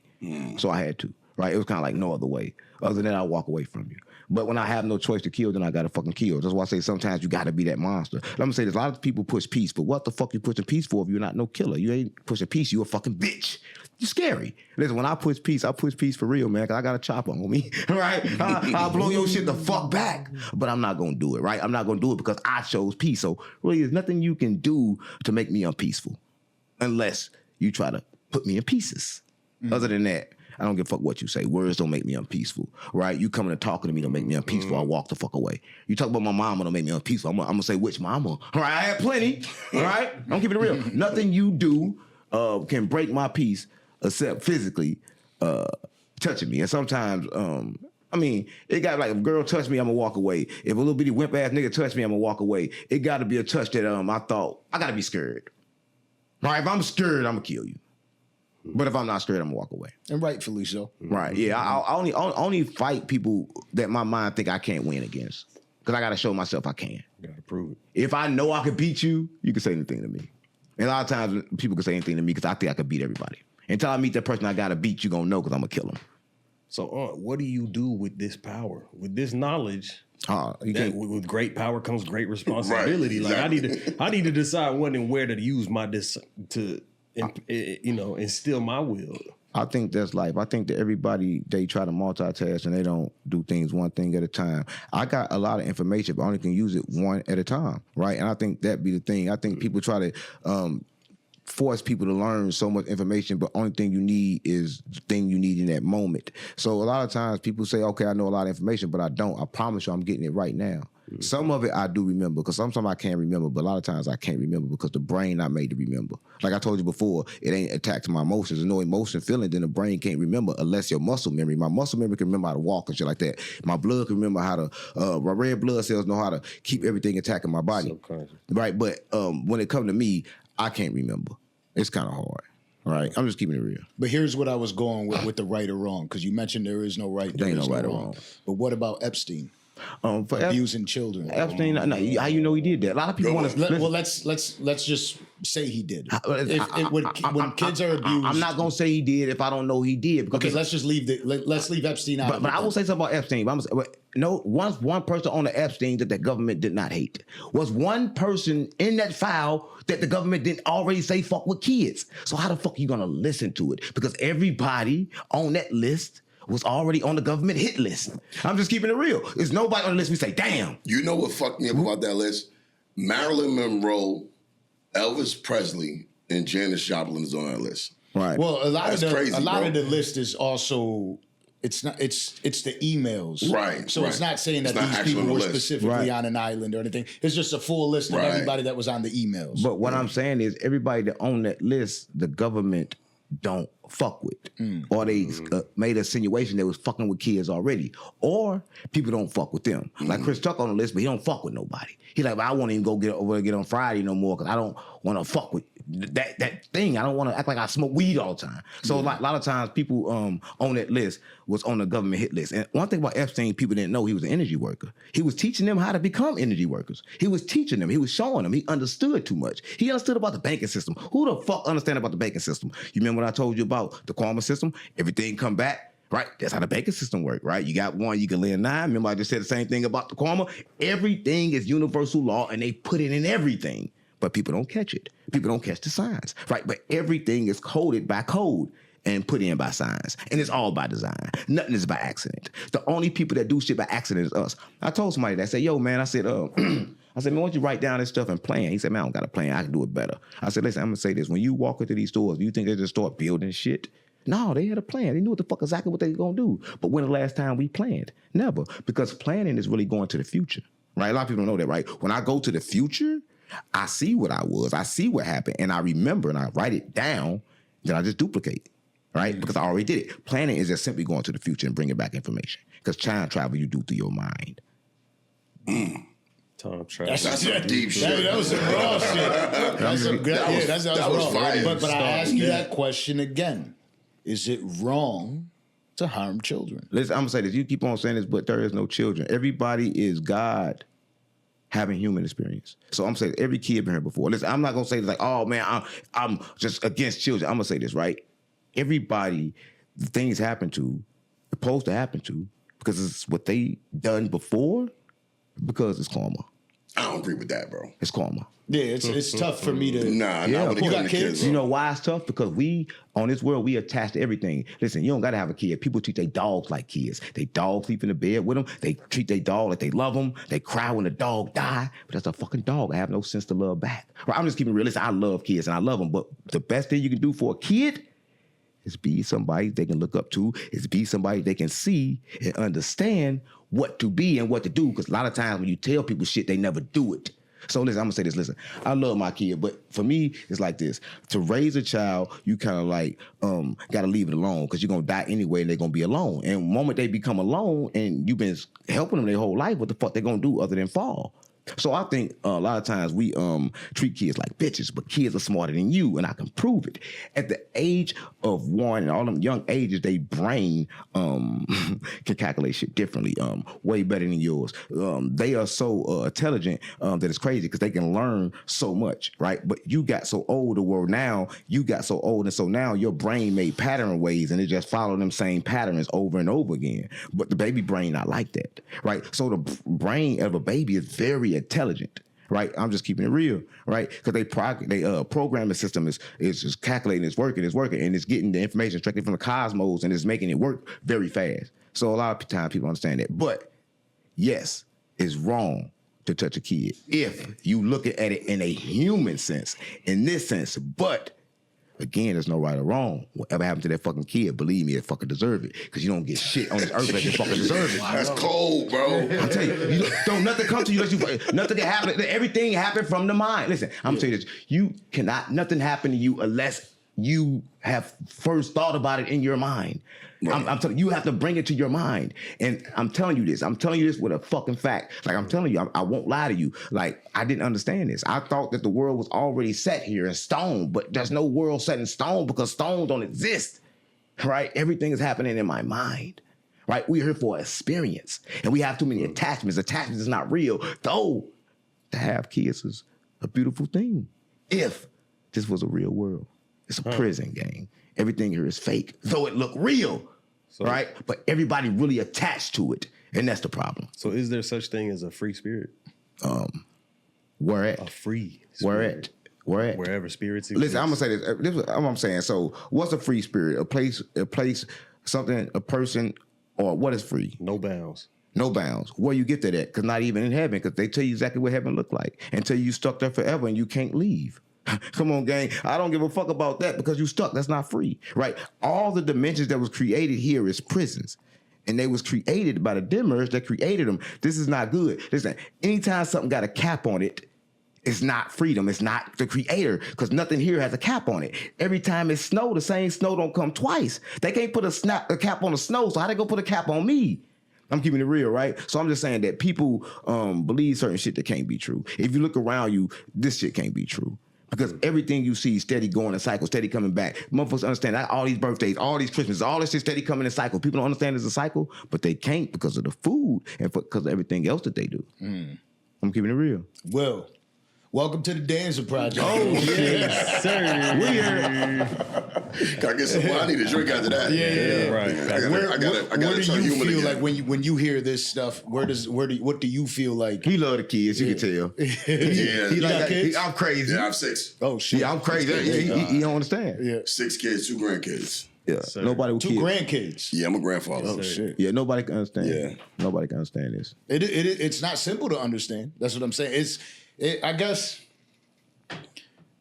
[SPEAKER 3] So I had to, right? It was kind of like no other way. Other than that, I'll walk away from you. But when I have no choice to kill, then I got to fucking kill. That's why I say sometimes you got to be that monster. Let me say this. A lot of people push peace, but what the fuck you pushing peace for if you're not no killer? You ain't pushing peace. You a fucking bitch. You're scary. Listen, when I push peace for real, man, because I got a chopper on me, right? I'll blow your shit the fuck back. But I'm not going to do it, right? I'm not going to do it because I chose peace. So really, there's nothing you can do to make me unpeaceful unless you try to put me in pieces. Other than that, I don't give a fuck what you say. Words don't make me unpeaceful, right? You coming and talking to me don't make me unpeaceful. I walk the fuck away. You talk about my mama don't make me unpeaceful. I'm going to say which mama. All right, I have plenty, all right? I'm keeping it real. Nothing you do can break my peace except physically touching me. And sometimes, I mean, it got like, if a girl touch me, I'm gonna walk away. If a little bitty wimp ass nigga touch me, I'm gonna walk away. It got to be a touch that I thought, I gotta be scared. Right? If I'm scared, I'm gonna kill you. But if I'm not scared, I'm gonna walk away.
[SPEAKER 2] And rightfully so.
[SPEAKER 3] Right? Yeah. I only fight people that my mind think I can't win against. Because I gotta show myself I can.
[SPEAKER 4] You gotta prove it.
[SPEAKER 3] If I know I can beat you, you can say anything to me. And a lot of times people can say anything to me because I think I could beat everybody. Until I meet that person I gotta beat, you gonna know because I'm gonna kill him.
[SPEAKER 4] So, what do you do with this power, with this knowledge? With great power comes great responsibility.
[SPEAKER 5] Right, exactly.
[SPEAKER 4] Like I need to decide when and where to use my instill my will.
[SPEAKER 3] I think that's life. I think that everybody, they try to multitask and they don't do things one thing at a time. I got a lot of information, but I only can use it one at a time, right? And I think that be the thing. I think people try to force people to learn so much information, but only thing you need is the thing you need in that moment. So a lot of times people say, okay, I know a lot of information, but I don't. I promise you I'm getting it right now. Mm-hmm. Some of it I do remember, because sometimes I can't remember, but a lot of times I can't remember because the brain not made to remember. Like I told you before, it ain't attached to my emotions. There's no emotion feeling, then the brain can't remember unless your muscle memory. My muscle memory can remember how to walk and shit like that. My blood can remember how to, my red blood cells know how to keep everything intact in my body. Right, but when it comes to me, I can't remember. It's kind of hard. All right, I'm just keeping it real.
[SPEAKER 2] But here's what I was going with the right or wrong, because you mentioned there is no right,
[SPEAKER 3] there ain't no right or wrong.
[SPEAKER 2] But what about Epstein?
[SPEAKER 3] For
[SPEAKER 2] abusing children.
[SPEAKER 3] Epstein, how you know he did that? A lot of people want to.
[SPEAKER 2] Well, let's just say he did. When kids are abused,
[SPEAKER 3] I'm not gonna say he did if I don't know he did.
[SPEAKER 2] Okay, let's just leave let's leave Epstein out.
[SPEAKER 3] But I will say something about Epstein. Once one person on the Epstein that the government did not hate was one person in that file that the government didn't already say fuck with kids. So how the fuck are you gonna listen to it? Because everybody on that list was already on the government hit list. I'm just keeping it real. There's nobody on the list we say, damn.
[SPEAKER 5] You know what fucked me up about that list? Marilyn Monroe, Elvis Presley, and Janis Joplin is on that list.
[SPEAKER 3] Right.
[SPEAKER 2] Well, a lot of the list is also it's the emails.
[SPEAKER 5] Right.
[SPEAKER 2] So it's not saying that these people were specifically on an island or anything. It's just a full list of everybody that was on the emails.
[SPEAKER 3] But what I'm saying is everybody that on that list, the government don't fuck with. Or they made a insinuation they was fucking with kids already. Or people don't fuck with them. Like Chris Tucker on the list, but he don't fuck with nobody. He like, well, I won't even go get on Friday no more because I don't want to fuck with that thing. I don't want to act like I smoke weed all the time. So a lot of times people on that list was on the government hit list. And one thing about Epstein, people didn't know he was an energy worker. He was teaching them how to become energy workers. He was teaching them. He was showing them. He understood too much. He understood about the banking system. Who the fuck understand about the banking system? You remember when I told you about the Kwame system? Everything come back. Right? That's how the banking system works, right? You got one, you can lend 9. Remember I just said the same thing about the Kwame? Everything is universal law and they put it in everything. But people don't catch it. People don't catch the signs, right? But everything is coded by code and put in by signs. And it's all by design. Nothing is by accident. The only people that do shit by accident is us. I told somebody that, I said, yo, man, I said, man, why don't you write down this stuff and plan? He said, man, I don't got a plan. I can do it better. I said, listen, I'm going to say this. When you walk into these stores, do you think they just start building shit? No, they had a plan. They knew what the fuck exactly what they were going to do. But when the last time we planned? Never. Because planning is really going to the future, right? A lot of people don't know that, right? When I go to the future, I see what I was. I see what happened. And I remember and I write it down. Then I just duplicate, right? Because I already did it. Planning is just simply going to the future and bringing back information. Because time travel you do through your mind.
[SPEAKER 4] Time travel.
[SPEAKER 5] That's some deep shit.
[SPEAKER 2] That was some raw shit. That was fire. But I ask you that question again. Is it wrong to harm children?
[SPEAKER 3] Listen, I'm going to say this. You keep on saying this, but there is no children. Everybody is God having human experience. So I'm saying every kid been here before. Listen, I'm not going to say like, oh, man, I'm just against children. I'm going to say this, right? Everybody, the things happen to, supposed to happen to, because it's what they done before, because it's karma.
[SPEAKER 5] I don't agree with that, bro.
[SPEAKER 3] It's karma.
[SPEAKER 2] Yeah, it's tough for me to...
[SPEAKER 5] Not when it comes to kids.
[SPEAKER 3] You know why it's tough? Because we, on this world, we attach to everything. Listen, you don't got to have a kid. People treat their dogs like kids. They dog sleep in the bed with them. They treat their dog like they love them. They cry when the dog die. But that's a fucking dog. I have no sense to love back. Right, I'm just keeping it real. Listen, I love kids and I love them. But the best thing you can do for a kid is be somebody they can look up to, is be somebody they can see and understand what to be and what to do. Because a lot of times when you tell people shit, they never do it. So listen, I'm gonna say this. Listen, I love my kid, but for me, it's like this: to raise a child, you kind of like gotta leave it alone because you're gonna die anyway, and they're gonna be alone. And the moment they become alone, and you've been helping them their whole life, what the fuck they gonna do other than fall? So I think a lot of times we treat kids like bitches, but kids are smarter than you, and I can prove it. At the age of 1 and all them young ages, they brain can calculate shit differently, way better than yours. They are so intelligent that it's crazy because they can learn so much, right? But you got so old, now you got so old, and so now your brain made pattern ways, and it just follow them same patterns over and over again. But the baby brain not like that, right? So the brain of a baby is very intelligent, right? I'm just keeping it real, right? Because they programming system is just calculating, it's working, and it's getting the information straight from the cosmos, and it's making it work very fast. So a lot of times people understand that. But yes, it's wrong to touch a kid if you look at it in a human sense, in this sense. But again, there's no right or wrong. Whatever happened to that fucking kid, believe me, they fucking deserve it. Because you don't get shit on this earth that you fucking deserve it.
[SPEAKER 5] That's cold, bro.
[SPEAKER 3] I'm telling you, don't nothing come to you unless you, nothing can happen. Everything happened from the mind. Listen, I'm telling you this. Nothing happen to you unless you have first thought about it in your mind. Right. I'm telling you, you have to bring it to your mind. And I'm telling you this. I'm telling you this with a fucking fact. Like, I'm telling you, I won't lie to you. Like, I didn't understand this. I thought that the world was already set here in stone, but there's no world set in stone because stone don't exist, right? Everything is happening in my mind, right? We're here for experience, and we have too many attachments. Attachments is not real, though to have kids is a beautiful thing. If this was a real world. It's a prison game. Everything here is fake, though it look real, right? But everybody really attached to it, and that's the problem.
[SPEAKER 4] So is there such thing as a free spirit?
[SPEAKER 3] Where at?
[SPEAKER 4] A free spirit.
[SPEAKER 3] Where at?
[SPEAKER 4] Wherever spirits exist.
[SPEAKER 3] Listen, I'm gonna say this. This is what I'm saying. So what's a free spirit? A place, something, a person, or what is free?
[SPEAKER 4] No bounds.
[SPEAKER 3] No bounds. Where you get that at? Because not even in heaven, because they tell you exactly what heaven look like until you stuck there forever and you can't leave. Come on, gang. I don't give a fuck about that because you stuck. That's not free, right? All the dimensions that was created here is prisons. And they was created by the dimmers that created them. This is not good. Listen, anytime something got a cap on it, it's not freedom. It's not the creator because nothing here has a cap on it. Every time it snow, the same snow don't come twice. They can't put a cap on the snow, so how they go put a cap on me? I'm keeping it real, right? So I'm just saying that people believe certain shit that can't be true. If you look around you, this shit can't be true. Because everything you see steady going in cycles, steady coming back. Motherfuckers understand that all these birthdays, all these Christmases, all this shit steady coming in cycles. People don't understand it's a cycle, but they can't because of the food and because of everything else that they do. I'm keeping it real.
[SPEAKER 2] Well, welcome to the Danza Project.
[SPEAKER 3] Oh, yes, sir. We here.
[SPEAKER 5] Can I get some? Well, I need a drink after that.
[SPEAKER 2] Yeah.
[SPEAKER 5] Right. I gotta
[SPEAKER 2] Where do
[SPEAKER 5] turn
[SPEAKER 2] you
[SPEAKER 5] human
[SPEAKER 2] feel
[SPEAKER 5] again.
[SPEAKER 2] like when you hear this stuff? What do you feel like?
[SPEAKER 3] He love the kids, you can tell.
[SPEAKER 5] Yeah.
[SPEAKER 3] He
[SPEAKER 2] got
[SPEAKER 3] like
[SPEAKER 2] kids?
[SPEAKER 3] I'm crazy.
[SPEAKER 5] Yeah, I have 6.
[SPEAKER 2] Oh shit!
[SPEAKER 3] Yeah, I'm crazy. He don't understand.
[SPEAKER 2] Yeah.
[SPEAKER 5] 6 kids, 2 grandkids.
[SPEAKER 3] Yeah,
[SPEAKER 4] Sir.
[SPEAKER 3] nobody with
[SPEAKER 2] 2
[SPEAKER 3] kids.
[SPEAKER 2] grandkids.
[SPEAKER 5] Yeah, I'm a grandfather.
[SPEAKER 2] Oh shit!
[SPEAKER 3] Yeah, nobody can understand.
[SPEAKER 5] Yeah.
[SPEAKER 3] Nobody can understand this.
[SPEAKER 2] It's not simple to understand. That's what I'm saying. I guess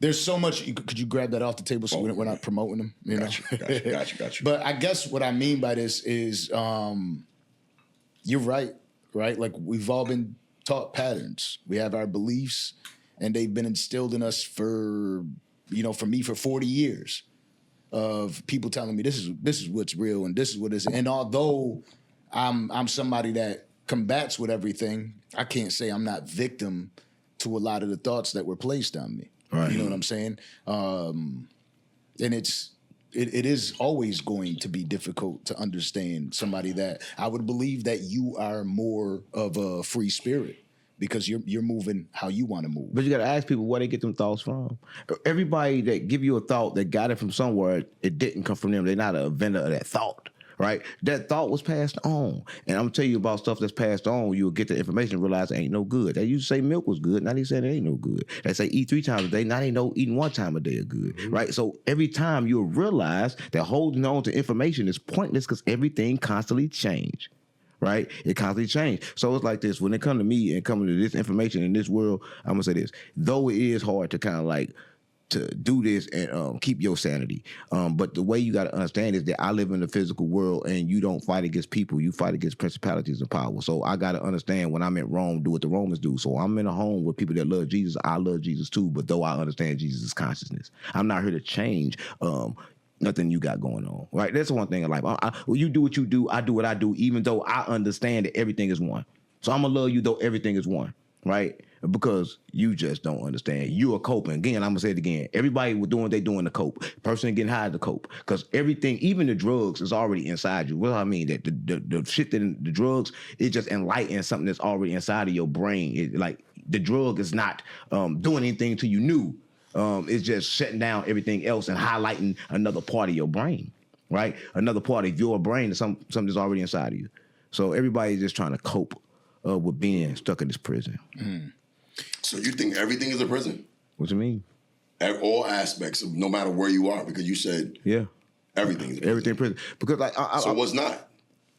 [SPEAKER 2] there's so much. Could you grab that off the table so we're not promoting them? You know?
[SPEAKER 5] Got you.
[SPEAKER 2] But I guess what I mean by this is you're right? Like we've all been taught patterns. We have our beliefs, and they've been instilled in us for me for 40 years of people telling me this is what's real and this is what is. And although I'm somebody that combats with everything, I can't say I'm not victim to a lot of the thoughts that were placed on me.
[SPEAKER 3] Right.
[SPEAKER 2] You know what I'm saying? And it is always going to be difficult to understand somebody that I would believe that you are more of a free spirit because you're moving how you want to move.
[SPEAKER 3] But you got to ask people where they get them thoughts from. Everybody that give you a thought that got it from somewhere, it didn't come from them. They're not a inventor of that thought. Right? That thought was passed on. And I'm telling you about stuff that's passed on, you'll get the information and realize it ain't no good. They used to say milk was good, now they say it ain't no good. They say eat 3 times a day, now they know eating 1 time a day is good. Right? So every time you'll realize that holding on to information is pointless because everything constantly change. Right? It constantly change. So it's like this. When it come to me and coming to this information in this world, I'm going to say this. Though it is hard to kind of like do this and keep your sanity. But the way you got to understand is that I live in the physical world, and you don't fight against people. You fight against principalities and power. So I got to understand when I'm in Rome, do what the Romans do. So I'm in a home with people that love Jesus. I love Jesus too, but though I understand Jesus' consciousness, I'm not here to change nothing you got going on, right? That's the one thing in life. Well, you do what you do, I do what I do, even though I understand that everything is one. So I'm going to love you though everything is one, right? Because you just don't understand. You are coping. Again, I'm going to say it again. Everybody was doing what they doing to cope. Person getting high to cope. Because everything, even the drugs, is already inside you. What do I mean? That the shit that the drugs, it just enlightens something that's already inside of your brain. It, like, the drug is not doing anything to you new. It's just shutting down everything else and highlighting another part of your brain, right? Another part of your brain is something that's already inside of you. So everybody's just trying to cope with being stuck in this prison.
[SPEAKER 5] So you think everything is a prison?
[SPEAKER 3] What you mean?
[SPEAKER 5] At all aspects of no matter where you are, because you said everything is a prison.
[SPEAKER 3] Everything prison. Because like
[SPEAKER 5] so what's not?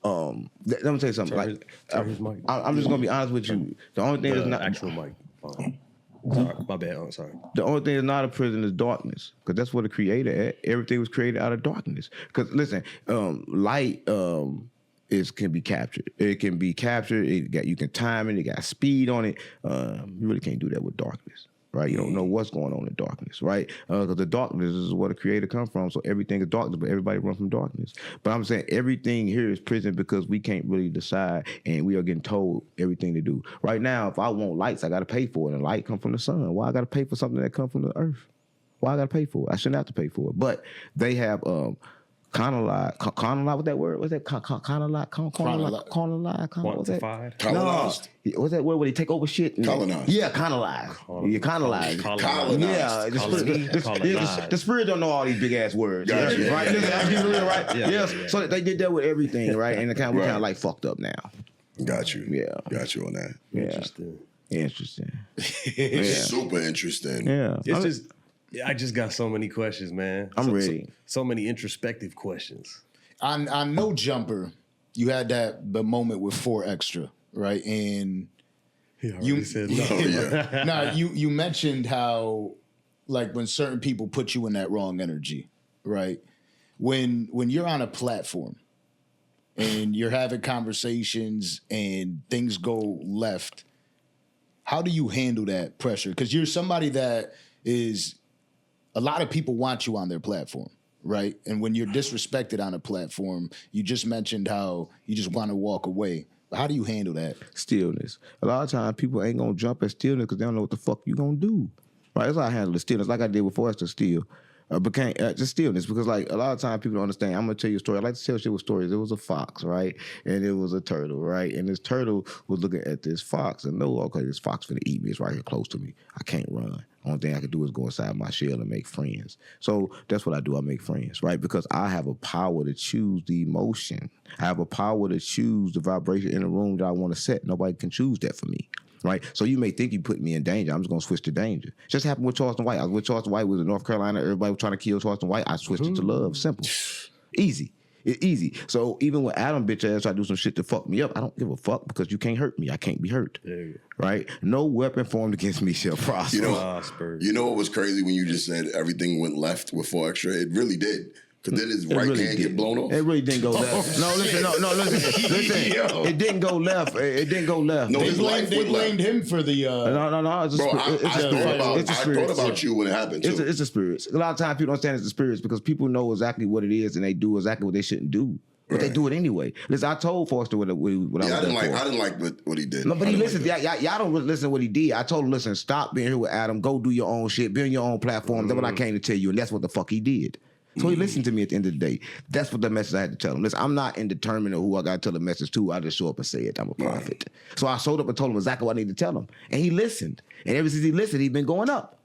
[SPEAKER 3] Let me tell you something. I'm just gonna be honest with you. The only thing that's not
[SPEAKER 4] actual mic. Sorry, my bad. Sorry.
[SPEAKER 3] The only thing that's not a prison is darkness, because that's what the creator at. Everything was created out of darkness. Because listen, light can be captured. It can be captured. You can time it. It got speed on it. You really can't do that with darkness, right? You don't know what's going on in darkness, right? Because the darkness is where the creator comes from. So everything is darkness, but everybody runs from darkness. But I'm saying everything here is prison because we can't really decide, and we are getting told everything to do. Right now, if I want lights, I got to pay for it, and light come from the sun. Why I got to pay for something that come from the earth? Why I got to pay for it? I shouldn't have to pay for it. But they have colonized. What that word? What's that? Colonized.
[SPEAKER 5] Colonized.
[SPEAKER 3] No. What's that word where they take over shit?
[SPEAKER 5] Colonized.
[SPEAKER 3] Yeah, colonized. Yeah, colonized.
[SPEAKER 5] Colonized.
[SPEAKER 3] Yeah, the spirit don't know all these big ass words.
[SPEAKER 5] Gotcha.
[SPEAKER 3] Yeah, right? Listen, I'm getting real, right?
[SPEAKER 4] Yeah.
[SPEAKER 3] Yes. So they did that with everything, right? And we kind of like fucked up now.
[SPEAKER 5] Got you.
[SPEAKER 3] Yeah.
[SPEAKER 5] Got you on that.
[SPEAKER 3] Yeah. Interesting. Yeah.
[SPEAKER 5] Super interesting.
[SPEAKER 3] Yeah.
[SPEAKER 4] I just got so many questions, man.
[SPEAKER 3] I'm ready.
[SPEAKER 4] So many introspective questions.
[SPEAKER 2] On No Jumper, you had the moment with 4 Extra, right? And
[SPEAKER 4] you said no.
[SPEAKER 2] Now you mentioned how, like, when certain people put you in that wrong energy, right? When you're on a platform and you're having conversations and things go left, how do you handle that pressure? Because you're somebody that is, a lot of people want you on their platform, right? And when you're disrespected on a platform, you just mentioned how you just want to walk away. But how do you handle that?
[SPEAKER 3] Stillness. A lot of times people ain't gonna jump at stillness because they don't know what the fuck you gonna do. Right? That's how I handle the stillness, like I did before us to still. Became just stillness, because like a lot of times people don't understand. I'm gonna tell you a story. I like to tell shit with stories. There was a fox, right? And it was a turtle, right? And this turtle was looking at this fox and okay, this fox finna eat me. It's right here close to me. I can't run. Only thing I can do is go inside my shell and make friends. So that's what I do. I make friends, right? Because I have a power to choose the emotion. I have a power to choose the vibration in the room that I want to set. Nobody can choose that for me. Right, so you may think you put me in danger. I'm just gonna switch to danger. Just happened with Charleston White. I was with Charleston White. Was in North Carolina. Everybody was trying to kill Charleston White. I switched it to love. Simple, easy. It's easy. So even when Adam bitch ass try to do some shit to fuck me up, I don't give a fuck because you can't hurt me. I can't be hurt. Right? No weapon formed against me shall prosper.
[SPEAKER 5] You know what was crazy when you just said everything went left with 4 Extra? It really did. Because then his right hand get blown off.
[SPEAKER 3] It really didn't go left. No, listen. It didn't go left. It didn't go left.
[SPEAKER 5] No,
[SPEAKER 2] they blamed him for the.
[SPEAKER 3] No. It's a spirit.
[SPEAKER 5] I thought about you when it happened too.
[SPEAKER 3] It's a spirit. A lot of times people don't understand it's the spirits because people know exactly what it is and they do exactly what they shouldn't do. But they do it anyway. Listen, I told Forster what I was
[SPEAKER 5] I didn't like what he did.
[SPEAKER 3] No, but he listened. Y'all don't listen to what he did. I told him, listen, stop being here with Adam. Go do your own shit. Be on your own platform. That's what I came to tell you, and that's what the fuck he did. So he listened to me at the end of the day. That's what the message I had to tell him. Listen, I'm not indeterminate who I got to tell the message to. I just show up and say it. I'm a prophet. So I showed up and told him exactly what I need to tell him. And he listened. And ever since he listened, he's been going up.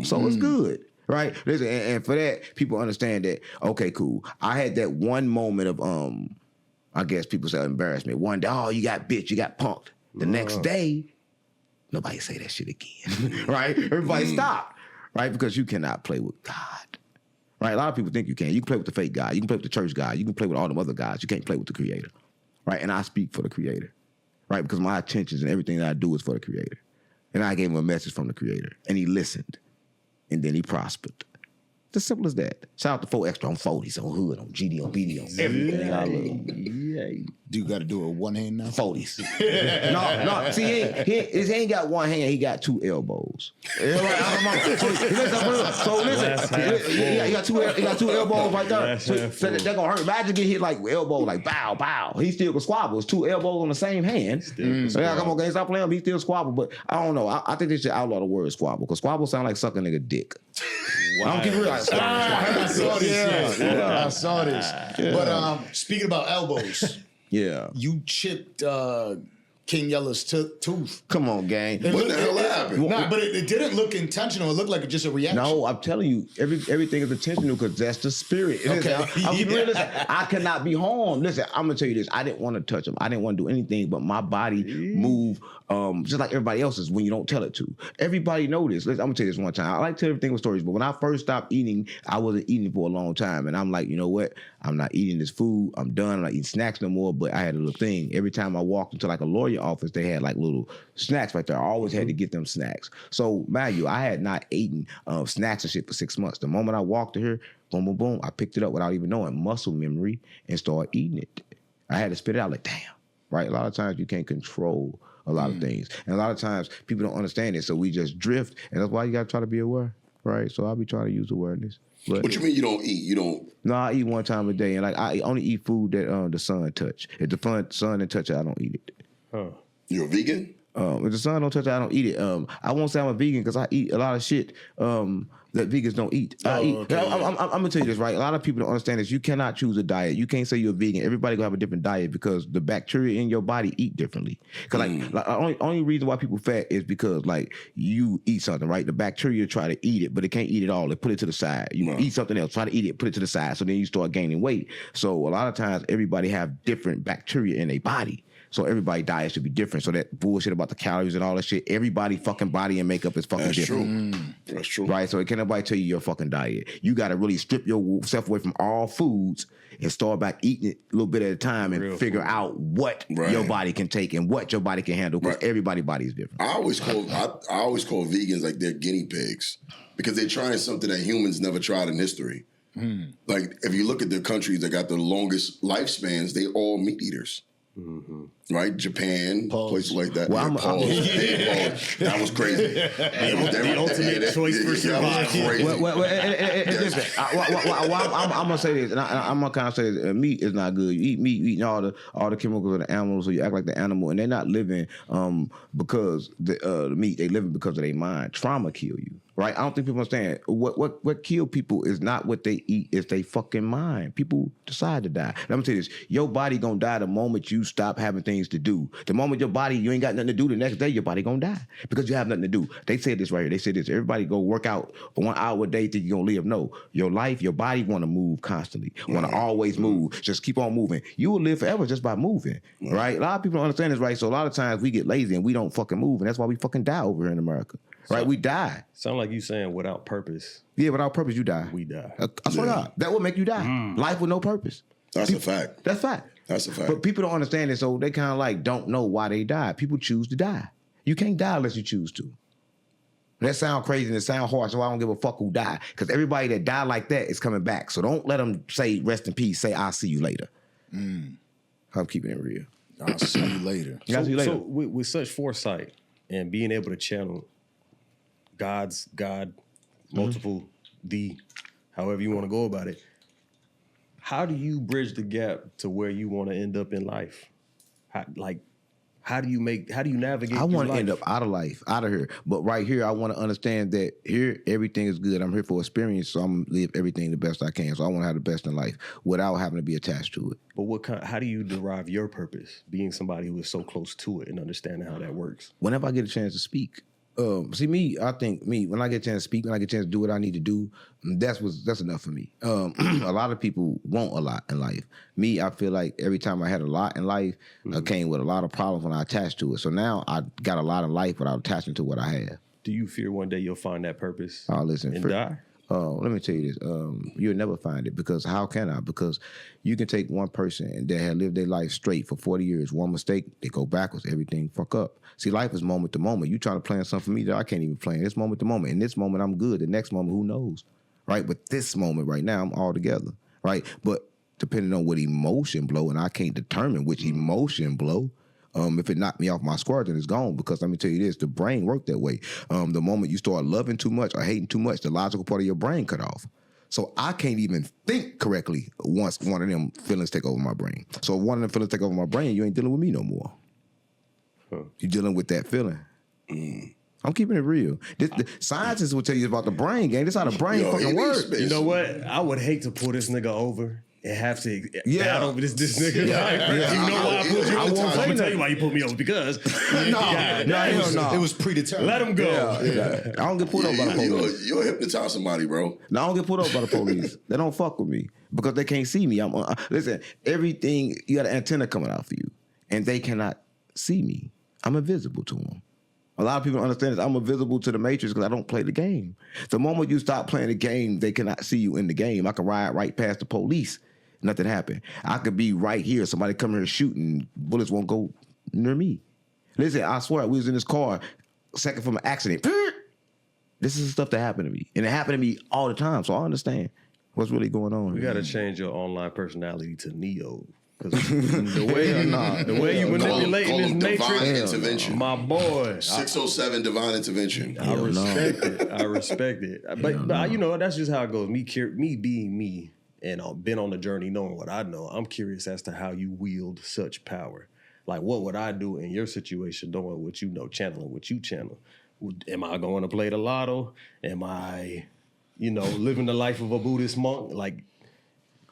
[SPEAKER 3] So it's good. Right? Listen, and for that, people understand that, okay, cool. I had that one moment of, I guess people say embarrassment. One day, oh, you got bitch, you got punked. The next day, nobody say that shit again. Right? Everybody stop. Right? Because you cannot play with God. Right? A lot of people think you can. You can play with the fake God. You can play with the church God. You can play with all them other gods. You can't play with the Creator. Right? And I speak for the Creator. Right? Because my intentions and everything that I do is for the Creator. And I gave him a message from the Creator. And he listened. and then he prospered. It's as simple as that. Shout out to 4 Extra on 40s, on Hood, on GD, on BD, on everything. I love.
[SPEAKER 4] Yeah.
[SPEAKER 2] Do you got to do it with one hand now?
[SPEAKER 3] 40s. no. See, he ain't got one hand. He got 2 elbows. So listen. He got two elbows right there. So they're gonna hurt. Imagine get hit like elbow, like bow, bow. He still can squabble. It's 2 elbows on the same hand. So come on, guys, stop playing him. He still squabble. But I don't know. I think they should outlaw the word squabble because squabble sound like sucking nigga dick. Wow. I don't keep real.
[SPEAKER 2] I saw this. I saw this. But speaking about elbows, you chipped King Yella's tooth.
[SPEAKER 3] Come on, gang.
[SPEAKER 5] What the hell happened?
[SPEAKER 2] Nah, but it didn't look intentional. It looked like just a reaction.
[SPEAKER 3] No, I'm telling you, everything is intentional because that's the spirit.
[SPEAKER 2] Okay.
[SPEAKER 3] I cannot be harmed. Listen, I'm gonna tell you this. I didn't want to touch him. I didn't want to do anything, but my body moved just like everybody else's when you don't tell it to. Everybody know this. Listen, I'm gonna tell you this one time. I like to tell everything with stories, but when I first stopped eating, I wasn't eating for a long time, and I'm like, you know what? I'm not eating this food. I'm done. I'm not eating snacks no more. But I had a little thing. Every time I walked into like a lawyer office, they had like little snacks right there. I always had to get them snacks. So, mind you, I had not eaten snacks and shit for 6 months. The moment I walked to here, boom, boom, boom, I picked it up without even knowing, muscle memory, and started eating it. I had to spit it out like, damn, right? A lot of times you can't control a lot of things. And a lot of times people don't understand it. So we just drift. And that's why you got to try to be aware, right? So I'll be trying to use awareness. But
[SPEAKER 5] what you mean you don't eat? You don't?
[SPEAKER 3] No, I eat one time a day. And like I only eat food that the sun touch. If the sun didn't touch it, I don't eat it.
[SPEAKER 4] Huh.
[SPEAKER 5] You're a vegan?
[SPEAKER 3] If the sun don't touch it, I don't eat it. I won't say I'm a vegan because I eat a lot of shit that vegans don't eat. I'm gonna tell you this, right? A lot of people don't understand this. You cannot choose a diet. You can't say you're a vegan. Everybody gonna have a different diet because the bacteria in your body eat differently. Because only reason why people fat is because like you eat something, right? The bacteria try to eat it, but it can't eat it all. They put it to the side. You eat something else, try to eat it, put it to the side. So then you start gaining weight. So a lot of times everybody have different bacteria in their body. So everybody's diet should be different. So that bullshit about the calories and all that shit, everybody fucking body and makeup is fucking different.
[SPEAKER 5] That's true.
[SPEAKER 3] Right? So can't nobody tell you your fucking diet. You got to really strip yourself away from all foods and start back eating it a little bit at a time and figure out what your body can take and what your body can handle because everybody's body is different.
[SPEAKER 5] I always call vegans like they're guinea pigs because they're trying something that humans never tried in history. Like if you look at the countries that got the longest lifespans, they all meat eaters. Right? Japan, places like that.
[SPEAKER 3] Well,
[SPEAKER 5] that was crazy.
[SPEAKER 4] The ultimate choice for survival.
[SPEAKER 3] I'm gonna say this, and I'm gonna kind of say this. Meat is not good. You eat meat, you eating all the chemicals of the animals, so you act like the animal, and they're not living because the meat. They living because of their mind. Trauma kill you. Right? I don't think people understand. What kill people is not what they eat, it's they fucking mind. People decide to die. Let me tell you this. Your body gonna die the moment you stop having things to do. The moment you ain't got nothing to do, the next day your body gonna die. Because you have nothing to do. They said this right here. They said this. Everybody go work out for 1 hour a day, think you're gonna live. No. Your life, your body wanna move constantly. Wanna always move. Just keep on moving. You will live forever just by moving. Right? A lot of people don't understand this, right? So a lot of times we get lazy and we don't fucking move. And that's why we fucking die over here in America. Right, we die.
[SPEAKER 4] Sound like you saying without purpose.
[SPEAKER 3] Yeah, without purpose, you die.
[SPEAKER 4] We die.
[SPEAKER 3] I swear to God, that will make you die. Life with no purpose.
[SPEAKER 5] That's a fact.
[SPEAKER 3] That's fact.
[SPEAKER 5] That's a fact.
[SPEAKER 3] But people don't understand it, so they kind of like don't know why they die. People choose to die. You can't die unless you choose to. That sound crazy and it sound hard, so I don't give a fuck who die. Because everybody that die like that is coming back. So don't let them say rest in peace. Say I'll see you later. I'm keeping it real.
[SPEAKER 2] I'll see you later.
[SPEAKER 3] I'll see you later.
[SPEAKER 4] So with such foresight and being able to channel God, multiple, however you want to go about it. How do you bridge the gap to where you want to end up in life? How do you navigate?
[SPEAKER 3] I want to end up out of life, out of here. But right here, I want to understand that here, everything is good. I'm here for experience, so I'm going to live everything the best I can. So I want to have the best in life without having to be attached to it.
[SPEAKER 4] But how do you derive your purpose, being somebody who is so close to it and understanding how that works?
[SPEAKER 3] Whenever I get a chance to speak, I think when I get a chance to speak, when I get a chance to do what I need to do, that's enough for me. A lot of people want a lot in life. Me, I feel like every time I had a lot in life, I came with a lot of problems when I attached to it. So now I got a lot in life without attaching to what I have.
[SPEAKER 4] Do you fear one day you'll find that purpose
[SPEAKER 3] and
[SPEAKER 4] die?
[SPEAKER 3] let me tell you this. You'll never find it because how can I? Because you can take one person that had lived their life straight for 40 years, one mistake, they go backwards, everything fuck up. See, life is moment to moment. You trying to plan something for me that I can't even plan. It's moment to moment. In this moment, I'm good. The next moment, who knows? Right? But this moment right now, I'm all together. Right? But depending on what emotion blow, and I can't determine which emotion blow, if it knocked me off my square, then it's gone. Because let me tell you this, the brain worked that way. The moment you start loving too much or hating too much, the logical part of your brain cut off. So I can't even think correctly once one of them feelings take over my brain. So if one of them feelings take over my brain, you ain't dealing with me no more. You're dealing with that feeling. I'm keeping it real. Scientists will tell you about the brain game. This is how the brain fucking works.
[SPEAKER 4] You know what? I would hate to pull this nigga over and have to battle over this nigga. You know why I pulled you over? I'm gonna tell you why you pulled me over because
[SPEAKER 2] it was predetermined.
[SPEAKER 4] Let him go.
[SPEAKER 3] I don't get pulled over by the police.
[SPEAKER 5] You'll hypnotize somebody, bro.
[SPEAKER 3] No, I don't get pulled over by the police. They don't fuck with me because they can't see me. Listen, everything, you got an antenna coming out for you, and they cannot see me. I'm invisible to them. A lot of people don't understand this. I'm invisible to the Matrix because I don't play the game. The moment you stop playing the game, they cannot see you in the game. I can ride right past the police. Nothing happened. I could be right here. Somebody come here shooting. Bullets won't go near me. Listen, I swear, we was in this car, second from an accident. This is the stuff that happened to me. And it happened to me all the time. So I understand what's really going on.
[SPEAKER 4] We got to change your online personality to Neo. The way you manipulating this Matrix,
[SPEAKER 5] divine intervention.
[SPEAKER 4] My boy.
[SPEAKER 5] 607 divine intervention.
[SPEAKER 4] I respect it. I respect it. But you know, that's just how it goes. Me being me and been on the journey knowing what I know, I'm curious as to how you wield such power. Like, what would I do in your situation knowing what you know, channeling what you channel? Am I going to play the lotto? Am I, living the life of a Buddhist monk? Like,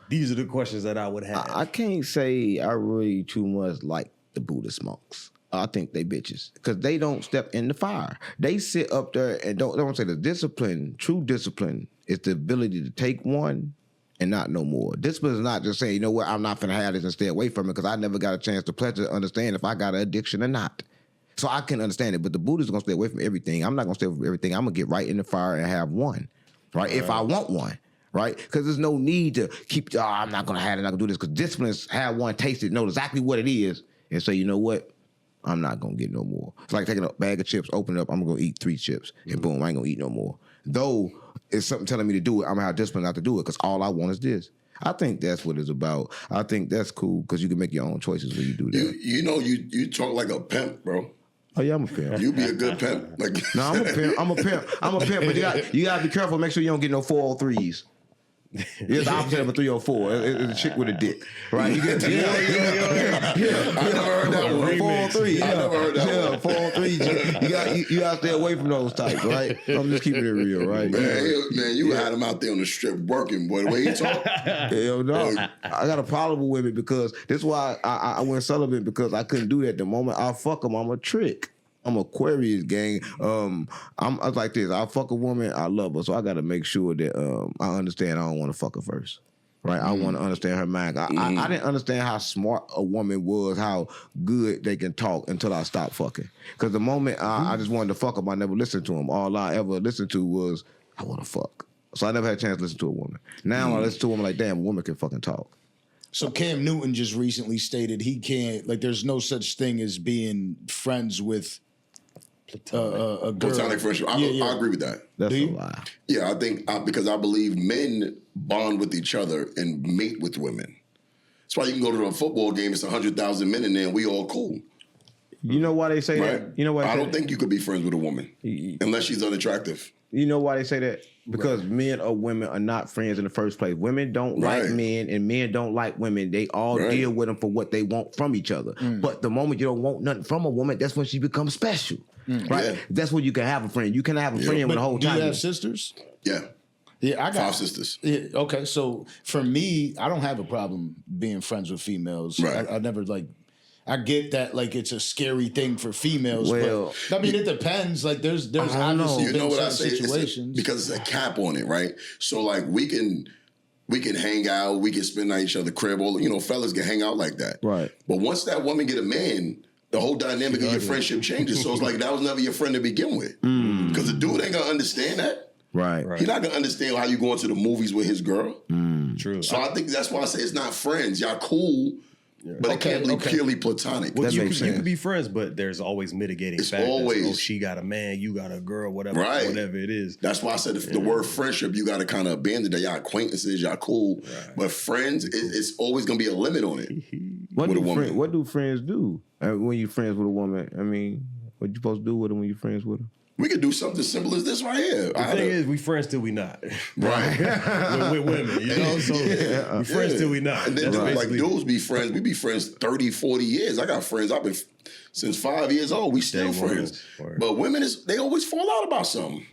[SPEAKER 4] these are the questions that I would have.
[SPEAKER 3] I can't say I really too much like the Buddhist monks. I think they bitches because they don't step in the fire. They sit up there and don't say the discipline. True discipline is the ability to take one and not no more. Discipline is not just saying, you know what, I'm not finna have this and stay away from it because I never got a chance to pleasure understand if I got an addiction or not. So I can understand it, but the Buddhists are gonna stay away from everything. I'm not gonna stay away from everything. I'm gonna get right in the fire and have one, right? If I want one. Right? Because there's no need to keep, I'm not going to have it, I'm not going to do this. Because discipline is have one taste it, know exactly what it is, and say, you know what? I'm not going to get no more. It's like taking a bag of chips, open it up, I'm going to eat 3 chips, and boom, I ain't going to eat no more. Though it's something telling me to do it, I'm going to have discipline not to do it because all I want is this. I think that's what it's about. I think that's cool because you can make your own choices when you do that.
[SPEAKER 5] You talk like a pimp, bro.
[SPEAKER 3] Oh yeah, I'm a pimp.
[SPEAKER 5] You be a good pimp. Like
[SPEAKER 3] no, I'm a pimp. But you gotta be careful. Make sure you don't get no 403s. It's the opposite of a 304. It's a chick with a dick, right? You get
[SPEAKER 5] I never heard that one.
[SPEAKER 3] 403.
[SPEAKER 5] I never heard that one.
[SPEAKER 3] 403. You gotta stay away from those types, right? I'm just keeping it real, right?
[SPEAKER 5] Man, you had him out there on the strip working, boy. The way he talk.
[SPEAKER 3] Hell no. I got a problem with women because this is why I went celibate because I couldn't do that. The moment I fuck them, I'm a trick. I'm Aquarius gang. I was like this. I fuck a woman, I love her, so I got to make sure that I understand I don't want to fuck her first, right? I want to understand her mind. I didn't understand how smart a woman was, how good they can talk until I stopped fucking. Because the moment I just wanted to fuck them, I never listened to them. All I ever listened to was I want to fuck. So I never had a chance to listen to a woman. Now I listen to a woman like, damn, a woman can fucking talk.
[SPEAKER 2] So Cam Newton just recently stated he can't, like, there's no such thing as being friends with a girl.
[SPEAKER 5] Platonic friendship. I agree with that.
[SPEAKER 3] That's a lie.
[SPEAKER 5] Yeah, I think because I believe men bond with each other and mate with women. That's why you can go to a football game. It's 100,000 men in there, and we all cool.
[SPEAKER 3] You know why they say
[SPEAKER 5] right?
[SPEAKER 3] that? You know why?
[SPEAKER 5] I don't think you could be friends with a woman unless she's unattractive.
[SPEAKER 3] You know why they say that? Because men or women are not friends in the first place. Women don't like men, and men don't like women. They all deal with them for what they want from each other. But the moment you don't want nothing from a woman, that's when she becomes special. Right? Yeah. That's when you can have a friend. You can have a friend with the whole time.
[SPEAKER 2] Do you have sisters?
[SPEAKER 5] Yeah.
[SPEAKER 2] Yeah, I got
[SPEAKER 5] 5 sisters.
[SPEAKER 2] Yeah, okay, so for me, I don't have a problem being friends with females.
[SPEAKER 5] Right.
[SPEAKER 2] I never I get that it's a scary thing for females.
[SPEAKER 3] Well,
[SPEAKER 2] but, I mean, it depends. Like there's obviously
[SPEAKER 5] you know what I say?
[SPEAKER 2] situations
[SPEAKER 5] Because it's a cap on it, right? So we can hang out, we can spend at each other's crib. All fellas can hang out like that.
[SPEAKER 3] Right.
[SPEAKER 5] But once that woman get a man, the whole dynamic of your friendship changes. So it's like that was never your friend to begin with. Because the dude ain't gonna understand that.
[SPEAKER 3] Right.
[SPEAKER 5] He's not gonna understand how you going to the movies with his girl.
[SPEAKER 4] True.
[SPEAKER 5] So I think that's why I say it's not friends. Y'all cool, but it can't be purely platonic.
[SPEAKER 4] Well,
[SPEAKER 3] That
[SPEAKER 4] you
[SPEAKER 3] makes
[SPEAKER 4] can
[SPEAKER 3] sense.
[SPEAKER 4] be friends, but there's always mitigating
[SPEAKER 5] It's
[SPEAKER 4] factors.
[SPEAKER 5] always-
[SPEAKER 4] Oh, she got a man, you got a girl, whatever,
[SPEAKER 5] Right.
[SPEAKER 4] whatever it is.
[SPEAKER 5] That's why I said the word friendship, you got to kind of abandon that. Y'all acquaintances, y'all cool. But friends, it's always going to be a limit on it.
[SPEAKER 3] What
[SPEAKER 5] with
[SPEAKER 3] do
[SPEAKER 5] a woman.
[SPEAKER 3] what do friends do when you're friends with a woman? I mean, what you supposed to do with them when you're friends with them?
[SPEAKER 5] We could do something simple as this right here.
[SPEAKER 4] The thing is, we friends till we not.
[SPEAKER 5] Right.
[SPEAKER 4] with women, you know? So we friends till we not.
[SPEAKER 5] And then
[SPEAKER 4] That's
[SPEAKER 5] like
[SPEAKER 4] basically-
[SPEAKER 5] dudes be friends. We be friends 30, 40 years. I got friends. I've been since 5 years old. We still
[SPEAKER 4] Day one.
[SPEAKER 5] friends.
[SPEAKER 4] Word.
[SPEAKER 5] But women they always fall out about something.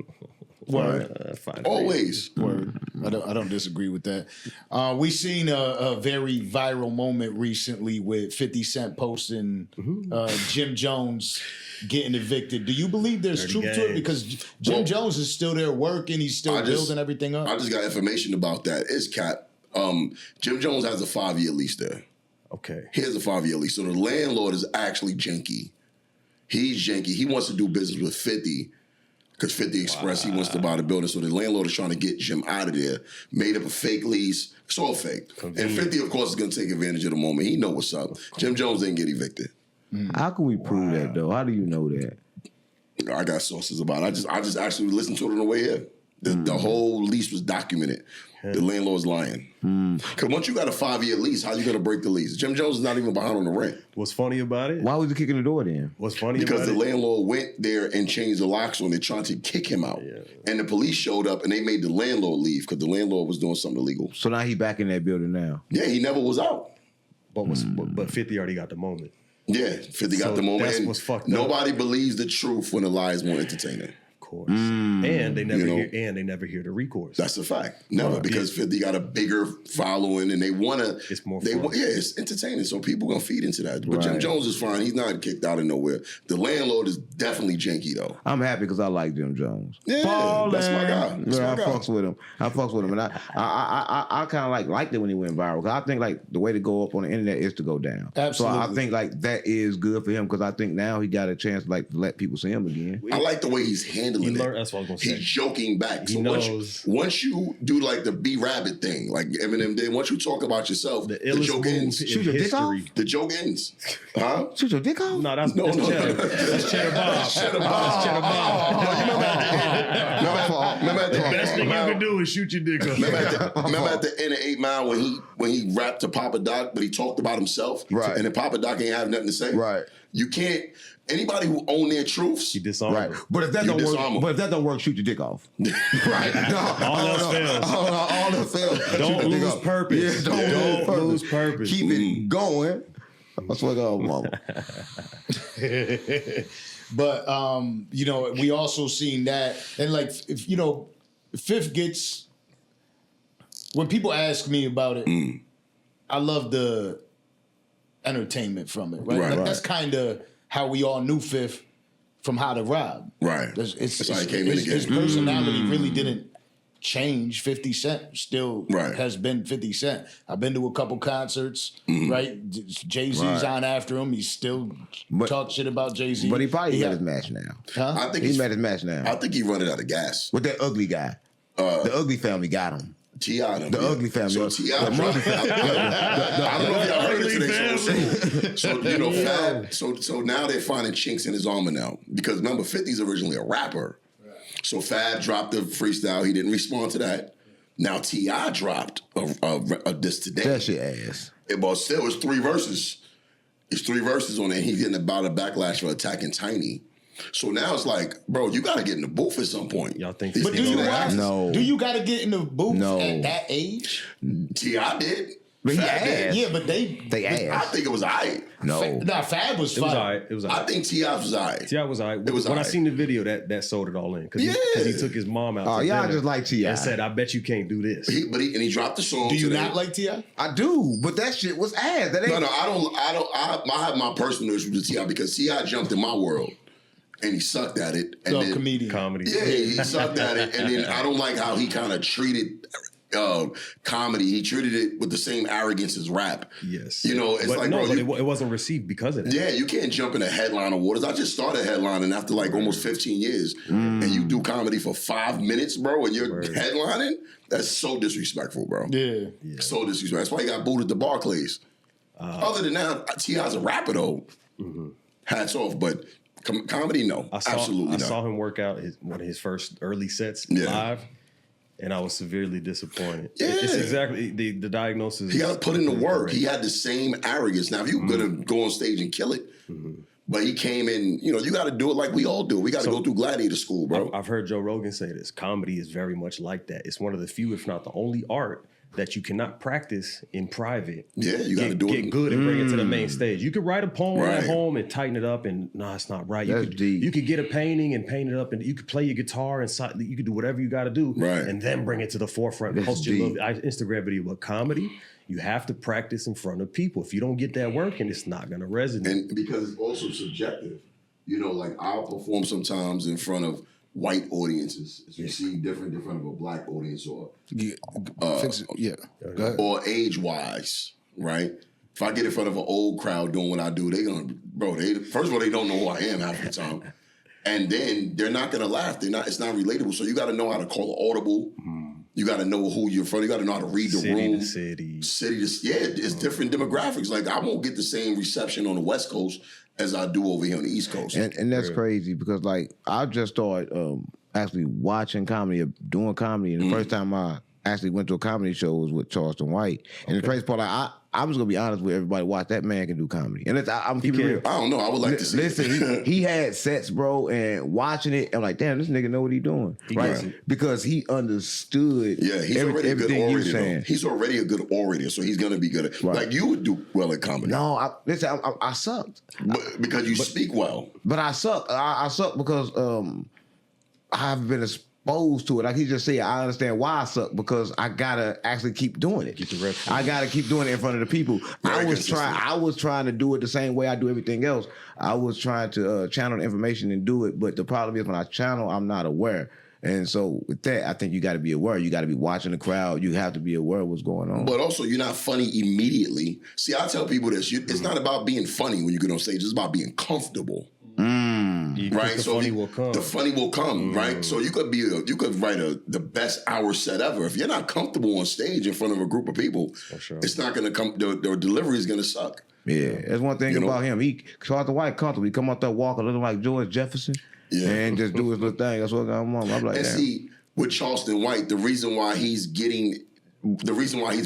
[SPEAKER 4] fine.
[SPEAKER 5] Always.
[SPEAKER 2] Word. I don't disagree with that. We seen a very viral moment recently with 50 Cent posting Jim Jones getting evicted. Do you believe there's
[SPEAKER 4] Dirty
[SPEAKER 2] truth to it?
[SPEAKER 4] games.
[SPEAKER 2] Because Jim Jones is still there working. He's still building everything up.
[SPEAKER 5] I just got information about that. It's cap. Jim Jones has a 5-year lease there.
[SPEAKER 4] Okay.
[SPEAKER 5] He has a 5-year lease. So the landlord is actually janky. He's janky. He wants to do business with 50 because 50 expressed he wants to buy the building. So the landlord is trying to get Jim out of there. Made up a fake lease. It's all fake. And 50, of course, is going to take advantage of the moment. He know what's up. Jim Jones didn't get evicted.
[SPEAKER 3] How can we prove that though? How do you know that?
[SPEAKER 5] I got sources about it. I just actually listened to it on the way here. The whole lease was documented. The landlord's lying. Because once you got a 5-year lease, how you going to break the lease? Jim Jones is not even behind on the rent.
[SPEAKER 4] What's funny about it?
[SPEAKER 3] Why was he kicking the door then?
[SPEAKER 4] What's funny
[SPEAKER 5] Because
[SPEAKER 4] about
[SPEAKER 5] the
[SPEAKER 4] it?
[SPEAKER 5] landlord went there and changed the locks on it, trying to kick him out. And the police showed up and they made the landlord leave because the landlord was doing something illegal.
[SPEAKER 3] So now he back in that building now.
[SPEAKER 5] Yeah, he never was out.
[SPEAKER 4] But 50 already got the moment.
[SPEAKER 5] Yeah, 50 got
[SPEAKER 4] So
[SPEAKER 5] the moment.
[SPEAKER 4] that's
[SPEAKER 5] And
[SPEAKER 4] what's fucked up.
[SPEAKER 5] nobody believes the truth when the lie is more entertaining.
[SPEAKER 4] Of course. And they never
[SPEAKER 5] You know?
[SPEAKER 4] hear the recourse.
[SPEAKER 5] That's a fact. Never, because 50 got a bigger following and they want to.
[SPEAKER 4] It's more
[SPEAKER 5] They,
[SPEAKER 4] fun.
[SPEAKER 5] yeah, it's entertaining. So people going to feed into that. But Jim
[SPEAKER 3] Right.
[SPEAKER 5] Jones is fine. He's not kicked out of nowhere. The landlord is definitely janky, though.
[SPEAKER 3] I'm happy because I like Jim Jones.
[SPEAKER 5] Yeah, that's my guy. That's
[SPEAKER 3] Yeah,
[SPEAKER 5] my
[SPEAKER 3] I
[SPEAKER 5] guy.
[SPEAKER 3] fucks with him. And I kind of liked it when he went viral. Cause I think like the way to go up on the internet is to go down.
[SPEAKER 2] Absolutely.
[SPEAKER 3] So I think like that is good for him because I think now he got a chance like to let people see him again.
[SPEAKER 5] I like the way he's handling
[SPEAKER 4] He
[SPEAKER 5] it.
[SPEAKER 4] learned- that's what I was gonna
[SPEAKER 5] He's
[SPEAKER 4] say.
[SPEAKER 5] joking back.
[SPEAKER 4] He
[SPEAKER 5] So
[SPEAKER 4] knows.
[SPEAKER 5] once you do like the B Rabbit thing, like Eminem did, once you talk about yourself,
[SPEAKER 4] The
[SPEAKER 5] the
[SPEAKER 4] illest
[SPEAKER 5] joke
[SPEAKER 4] move
[SPEAKER 5] ends.
[SPEAKER 4] in
[SPEAKER 3] Shoot your dick off?
[SPEAKER 4] history.
[SPEAKER 5] The joke ends. Huh?
[SPEAKER 3] Shoot your dick off?
[SPEAKER 4] No, that's
[SPEAKER 5] No,
[SPEAKER 4] that's
[SPEAKER 5] no,
[SPEAKER 4] Cheddar.
[SPEAKER 5] no.
[SPEAKER 4] That's Cheddar Bob.
[SPEAKER 5] Cheddar Bob.
[SPEAKER 4] That's Cheddar Bob.
[SPEAKER 5] Remember at the
[SPEAKER 4] Best thing you can do is shoot your dick off.
[SPEAKER 5] Remember at the end of 8 Mile when he rapped to Papa Doc, but he talked about himself,
[SPEAKER 3] Right.
[SPEAKER 5] And then Papa Doc ain't have nothing to say,
[SPEAKER 3] Right.
[SPEAKER 5] You can't. Anybody who own their truths,
[SPEAKER 4] He disarmed
[SPEAKER 3] Right.
[SPEAKER 4] her.
[SPEAKER 3] But if that
[SPEAKER 5] You
[SPEAKER 3] don't
[SPEAKER 5] disarm him.
[SPEAKER 3] work, shoot your dick off. Right. No,
[SPEAKER 4] All else fails.
[SPEAKER 3] All else fails. Shoot
[SPEAKER 4] Don't
[SPEAKER 3] your dick
[SPEAKER 4] lose
[SPEAKER 3] off.
[SPEAKER 4] purpose.
[SPEAKER 3] Yeah,
[SPEAKER 4] Don't lose purpose.
[SPEAKER 3] Keep it going. That's what I got, mama.
[SPEAKER 2] But we also seen that, and like if Fifth gets, when people ask me about it, I love the entertainment from it. Right,
[SPEAKER 5] Right.
[SPEAKER 2] That's kind of how we all knew Fifth from How to Rob.
[SPEAKER 5] right?
[SPEAKER 2] It's
[SPEAKER 5] how he came in
[SPEAKER 2] his
[SPEAKER 5] again.
[SPEAKER 2] personality really didn't change. 50 Cent still
[SPEAKER 5] Right.
[SPEAKER 2] has been 50 Cent. I've been to a couple concerts, right? Jay-Z's
[SPEAKER 3] Right.
[SPEAKER 2] on after him. He's still talk shit about Jay-Z.
[SPEAKER 3] But he probably met
[SPEAKER 2] had-
[SPEAKER 3] his match now.
[SPEAKER 2] Huh?
[SPEAKER 5] I think
[SPEAKER 3] He met his match now.
[SPEAKER 5] I think he running out of gas.
[SPEAKER 3] With that ugly guy. The ugly family got him.
[SPEAKER 5] T.I.
[SPEAKER 3] The ugly family.
[SPEAKER 5] So T.I.
[SPEAKER 3] The
[SPEAKER 5] dropped.
[SPEAKER 3] ugly
[SPEAKER 5] I don't know if y'all heard it today. So Fab. So now they're finding chinks in his armor now because remember 50's originally a rapper. So Fab dropped the freestyle. He didn't respond to that. Now T.I. dropped a diss today.
[SPEAKER 3] That shit ass.
[SPEAKER 5] But still, it's 3 verses. It's 3 verses on it. And he's getting about a backlash for attacking Tiny. So now it's like, bro, you got to get in the booth at some point.
[SPEAKER 4] Y'all think
[SPEAKER 5] These
[SPEAKER 2] But do
[SPEAKER 5] niggas
[SPEAKER 2] you
[SPEAKER 5] are
[SPEAKER 2] have,
[SPEAKER 3] No.
[SPEAKER 2] Do you got to get in the booth
[SPEAKER 3] No.
[SPEAKER 2] at that age?
[SPEAKER 5] T.I. did.
[SPEAKER 3] But he
[SPEAKER 5] Fab did.
[SPEAKER 3] asked.
[SPEAKER 2] Yeah, but they
[SPEAKER 3] They
[SPEAKER 5] I
[SPEAKER 3] ass.
[SPEAKER 5] think it was aight.
[SPEAKER 3] No.
[SPEAKER 2] Fab was
[SPEAKER 4] It was
[SPEAKER 2] fine.
[SPEAKER 4] all right. It was all
[SPEAKER 5] I
[SPEAKER 4] right.
[SPEAKER 5] think T.I. was aight.
[SPEAKER 4] T.I. was all right.
[SPEAKER 5] It was
[SPEAKER 4] when
[SPEAKER 5] all
[SPEAKER 4] I
[SPEAKER 5] right.
[SPEAKER 4] seen the video, that sold it all in. Because
[SPEAKER 5] Yeah.
[SPEAKER 4] he took his mom out
[SPEAKER 3] Oh,
[SPEAKER 4] to
[SPEAKER 3] y'all
[SPEAKER 4] dinner
[SPEAKER 3] just like T.I.
[SPEAKER 4] and said, I bet you can't do this.
[SPEAKER 5] He dropped the song.
[SPEAKER 2] Do you
[SPEAKER 5] today.
[SPEAKER 2] not like T.I.?
[SPEAKER 3] I do, but that shit was ass. That ain't.
[SPEAKER 5] No, I have my personal issue with T.I. because T.I. jumped in my world and he sucked at it. And
[SPEAKER 2] No,
[SPEAKER 5] then,
[SPEAKER 2] comedian.
[SPEAKER 4] Comedy.
[SPEAKER 5] Yeah, he sucked at it. And then I don't like how he kind of treated comedy. He treated it with the same arrogance as rap.
[SPEAKER 4] Yes.
[SPEAKER 5] You know, it's like, bro,
[SPEAKER 4] it wasn't received because of that.
[SPEAKER 5] yeah, you can't jump in a headline awards. I just started headlining after like almost 15 years. And you do comedy for 5 minutes, bro, and you're headlining? That's so disrespectful, bro.
[SPEAKER 2] Yeah.
[SPEAKER 5] So disrespectful. That's why he got booed at the Barclays. Other than that, T.I.'s a rapper, though. Hats off. But comedy, no. Absolutely not.
[SPEAKER 4] I saw him work out one of his first early sets
[SPEAKER 5] Yeah.
[SPEAKER 4] live, and I was severely disappointed.
[SPEAKER 5] Yeah.
[SPEAKER 4] It's exactly the diagnosis.
[SPEAKER 5] He got to put in the work.
[SPEAKER 4] correct.
[SPEAKER 5] He had the same arrogance. Now, if you're going to go on stage and kill it, but he came in, you know, you got to do it like we all do. We got to go through gladiator school, bro.
[SPEAKER 4] I've heard Joe Rogan say this. Comedy is very much like that. It's one of the few, if not the only art that you cannot practice in private.
[SPEAKER 5] Yeah, you got to do it.
[SPEAKER 4] Get good and bring it to the main stage. You could write a poem
[SPEAKER 5] Right.
[SPEAKER 4] at home and tighten it up, and no, it's not right.
[SPEAKER 3] That's deep.
[SPEAKER 4] You could get a painting and paint it up, and you could play your guitar and you could do whatever you got to do,
[SPEAKER 5] Right.
[SPEAKER 4] and then bring it to the forefront.
[SPEAKER 3] That's
[SPEAKER 4] Post your
[SPEAKER 3] deep.
[SPEAKER 4] little Instagram video. But comedy, you have to practice in front of people. If you don't get that work, and it's not going to resonate.
[SPEAKER 5] And because it's also subjective. You know, like I'll perform sometimes in front of white audiences. You see different in front of a black audience or
[SPEAKER 2] Fix it. Yeah. Go ahead.
[SPEAKER 5] or age-wise, right? If I get in front of an old crowd doing what I do, they gonna, bro, first of all, they don't know who I am half the time. And then they're not gonna laugh. It's not relatable. So you gotta know how to call an audible. You gotta know who you're in front of. You gotta know how to read the room.
[SPEAKER 4] City.
[SPEAKER 5] It's different demographics. Like I won't get the same reception on the West Coast as I do over here on the East Coast.
[SPEAKER 3] And that's crazy because like I just started actually watching comedy or doing comedy, and the first time I actually went to a comedy show was with Charleston White. And the crazy part, like I was gonna be honest with everybody, watch that man can do comedy. And I'm keeping it real.
[SPEAKER 5] I don't know. I would like to see
[SPEAKER 3] Listen, he had sets, bro, and watching it, I'm like, damn, this nigga know what he doing, right? Because he understood.
[SPEAKER 5] Yeah, he's already a good
[SPEAKER 3] everything you
[SPEAKER 5] orator.
[SPEAKER 3] saying.
[SPEAKER 5] He's already a good orator, so he's gonna be good at.
[SPEAKER 3] Right.
[SPEAKER 5] Like you would do well at comedy.
[SPEAKER 3] No, listen, I sucked,
[SPEAKER 5] because you speak well.
[SPEAKER 3] but I suck. I suck because I've been exposed to it. Like he just said, I understand why I suck because I gotta actually keep doing it.
[SPEAKER 4] Get the reps.
[SPEAKER 3] I gotta keep doing it in front of the people. I was trying to do it the same way I do everything else. I was trying to channel the information and do it, but the problem is when I channel, I'm not aware. And so with that, I think you got to be aware. You got to be watching the crowd. You have to be aware of what's going on.
[SPEAKER 5] But also, you're not funny immediately. See, I tell people this. It's not about being funny when you get on stage. It's about being comfortable. Right,
[SPEAKER 4] The funny will come.
[SPEAKER 5] The funny will come, right? So you could write the best hour set ever. If you're not comfortable on stage in front of a group of people,
[SPEAKER 4] sure.
[SPEAKER 5] it's not going to come. The delivery is going to suck.
[SPEAKER 3] Yeah, that's one thing about him. He Charleston White comfortable. He come out there walking looking like George Jefferson, and just do his little thing. That's what I'm on. I'm like,
[SPEAKER 5] and
[SPEAKER 3] damn.
[SPEAKER 5] see, with Charleston White, the reason why he's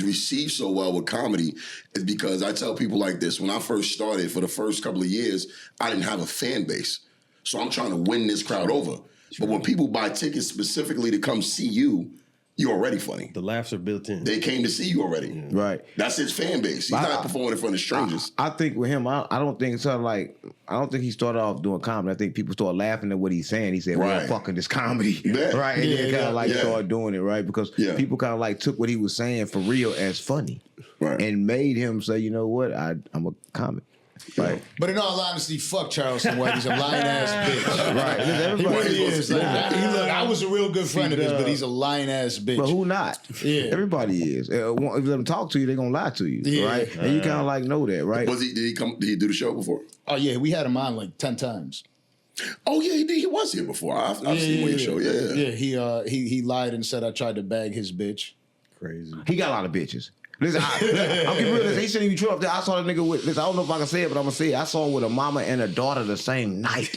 [SPEAKER 5] received so well with comedy is because I tell people like this. When I first started, for the first couple of years, I didn't have a fan base. So I'm trying to win this crowd over. But when people buy tickets specifically to come see you, you're already funny.
[SPEAKER 4] The laughs are built in.
[SPEAKER 5] They came to see you already.
[SPEAKER 3] Right.
[SPEAKER 5] That's his fan base. He's not performing in front of strangers.
[SPEAKER 3] I think with him, I don't think it's sort of like, I don't think he started off doing comedy. I think people started laughing at what he's saying. He said, well,
[SPEAKER 5] Right.
[SPEAKER 3] fucking this comedy.
[SPEAKER 5] Yeah.
[SPEAKER 3] Right. And then kind of like
[SPEAKER 5] Yeah.
[SPEAKER 3] started doing it, right? Because people kind of like took what he was saying for real as funny.
[SPEAKER 5] Right.
[SPEAKER 3] And made him say, you know what, I'm a comic. Right.
[SPEAKER 2] But in all honesty, fuck Charleston White. He's a lying ass bitch.
[SPEAKER 3] Right.
[SPEAKER 2] He really is. Like,
[SPEAKER 3] Listen,
[SPEAKER 2] I was a real good friend of his, but he's a lying ass bitch.
[SPEAKER 3] But who not?
[SPEAKER 2] Yeah.
[SPEAKER 3] Everybody is. If you let them talk to you, they're going to lie to you.
[SPEAKER 2] Yeah.
[SPEAKER 3] Right. And you kind of like know that, right?
[SPEAKER 5] Did he do the show before?
[SPEAKER 2] Oh yeah, we had him on like 10 times.
[SPEAKER 5] Oh yeah, he did. He was here before. I've seen him on your show. Yeah.
[SPEAKER 2] He lied and said I tried to bag his bitch.
[SPEAKER 4] Crazy.
[SPEAKER 3] He got a lot of bitches. Listen, I'm keeping real. Listen, he shouldn't even true up there. I saw that nigga with. Listen, I don't know if I can say it, but I'm gonna say it. I saw him with a mama and a daughter the same night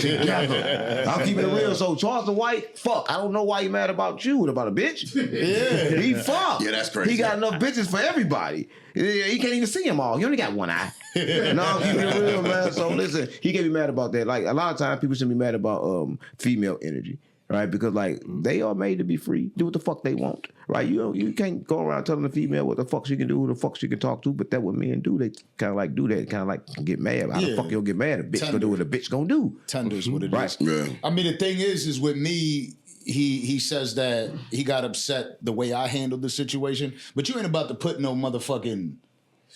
[SPEAKER 3] together. I'm keeping it real. So Charleston White, fuck. I don't know why he mad about you. About a bitch? Yeah, he fucked.
[SPEAKER 5] Yeah, that's crazy.
[SPEAKER 3] He got enough bitches for everybody. He can't even see them all. He only got one eye. No, I'm keeping it real, man. So listen, he can't be mad about that. Like a lot of times, people shouldn't be mad about female energy. Right, because like they are made to be free, do what the fuck they want. Right, you can't go around telling the female what the fuck she can do, who the fuck she can talk to. But that what men do, they kind of like do that, kind of like get mad. How the fuck you gonna get mad? A bitch gonna do what a bitch gonna do.
[SPEAKER 2] Tender's what it is.
[SPEAKER 5] Yeah.
[SPEAKER 2] I mean, the thing is with me, he says that he got upset the way I handled the situation, but you ain't about to put no motherfucking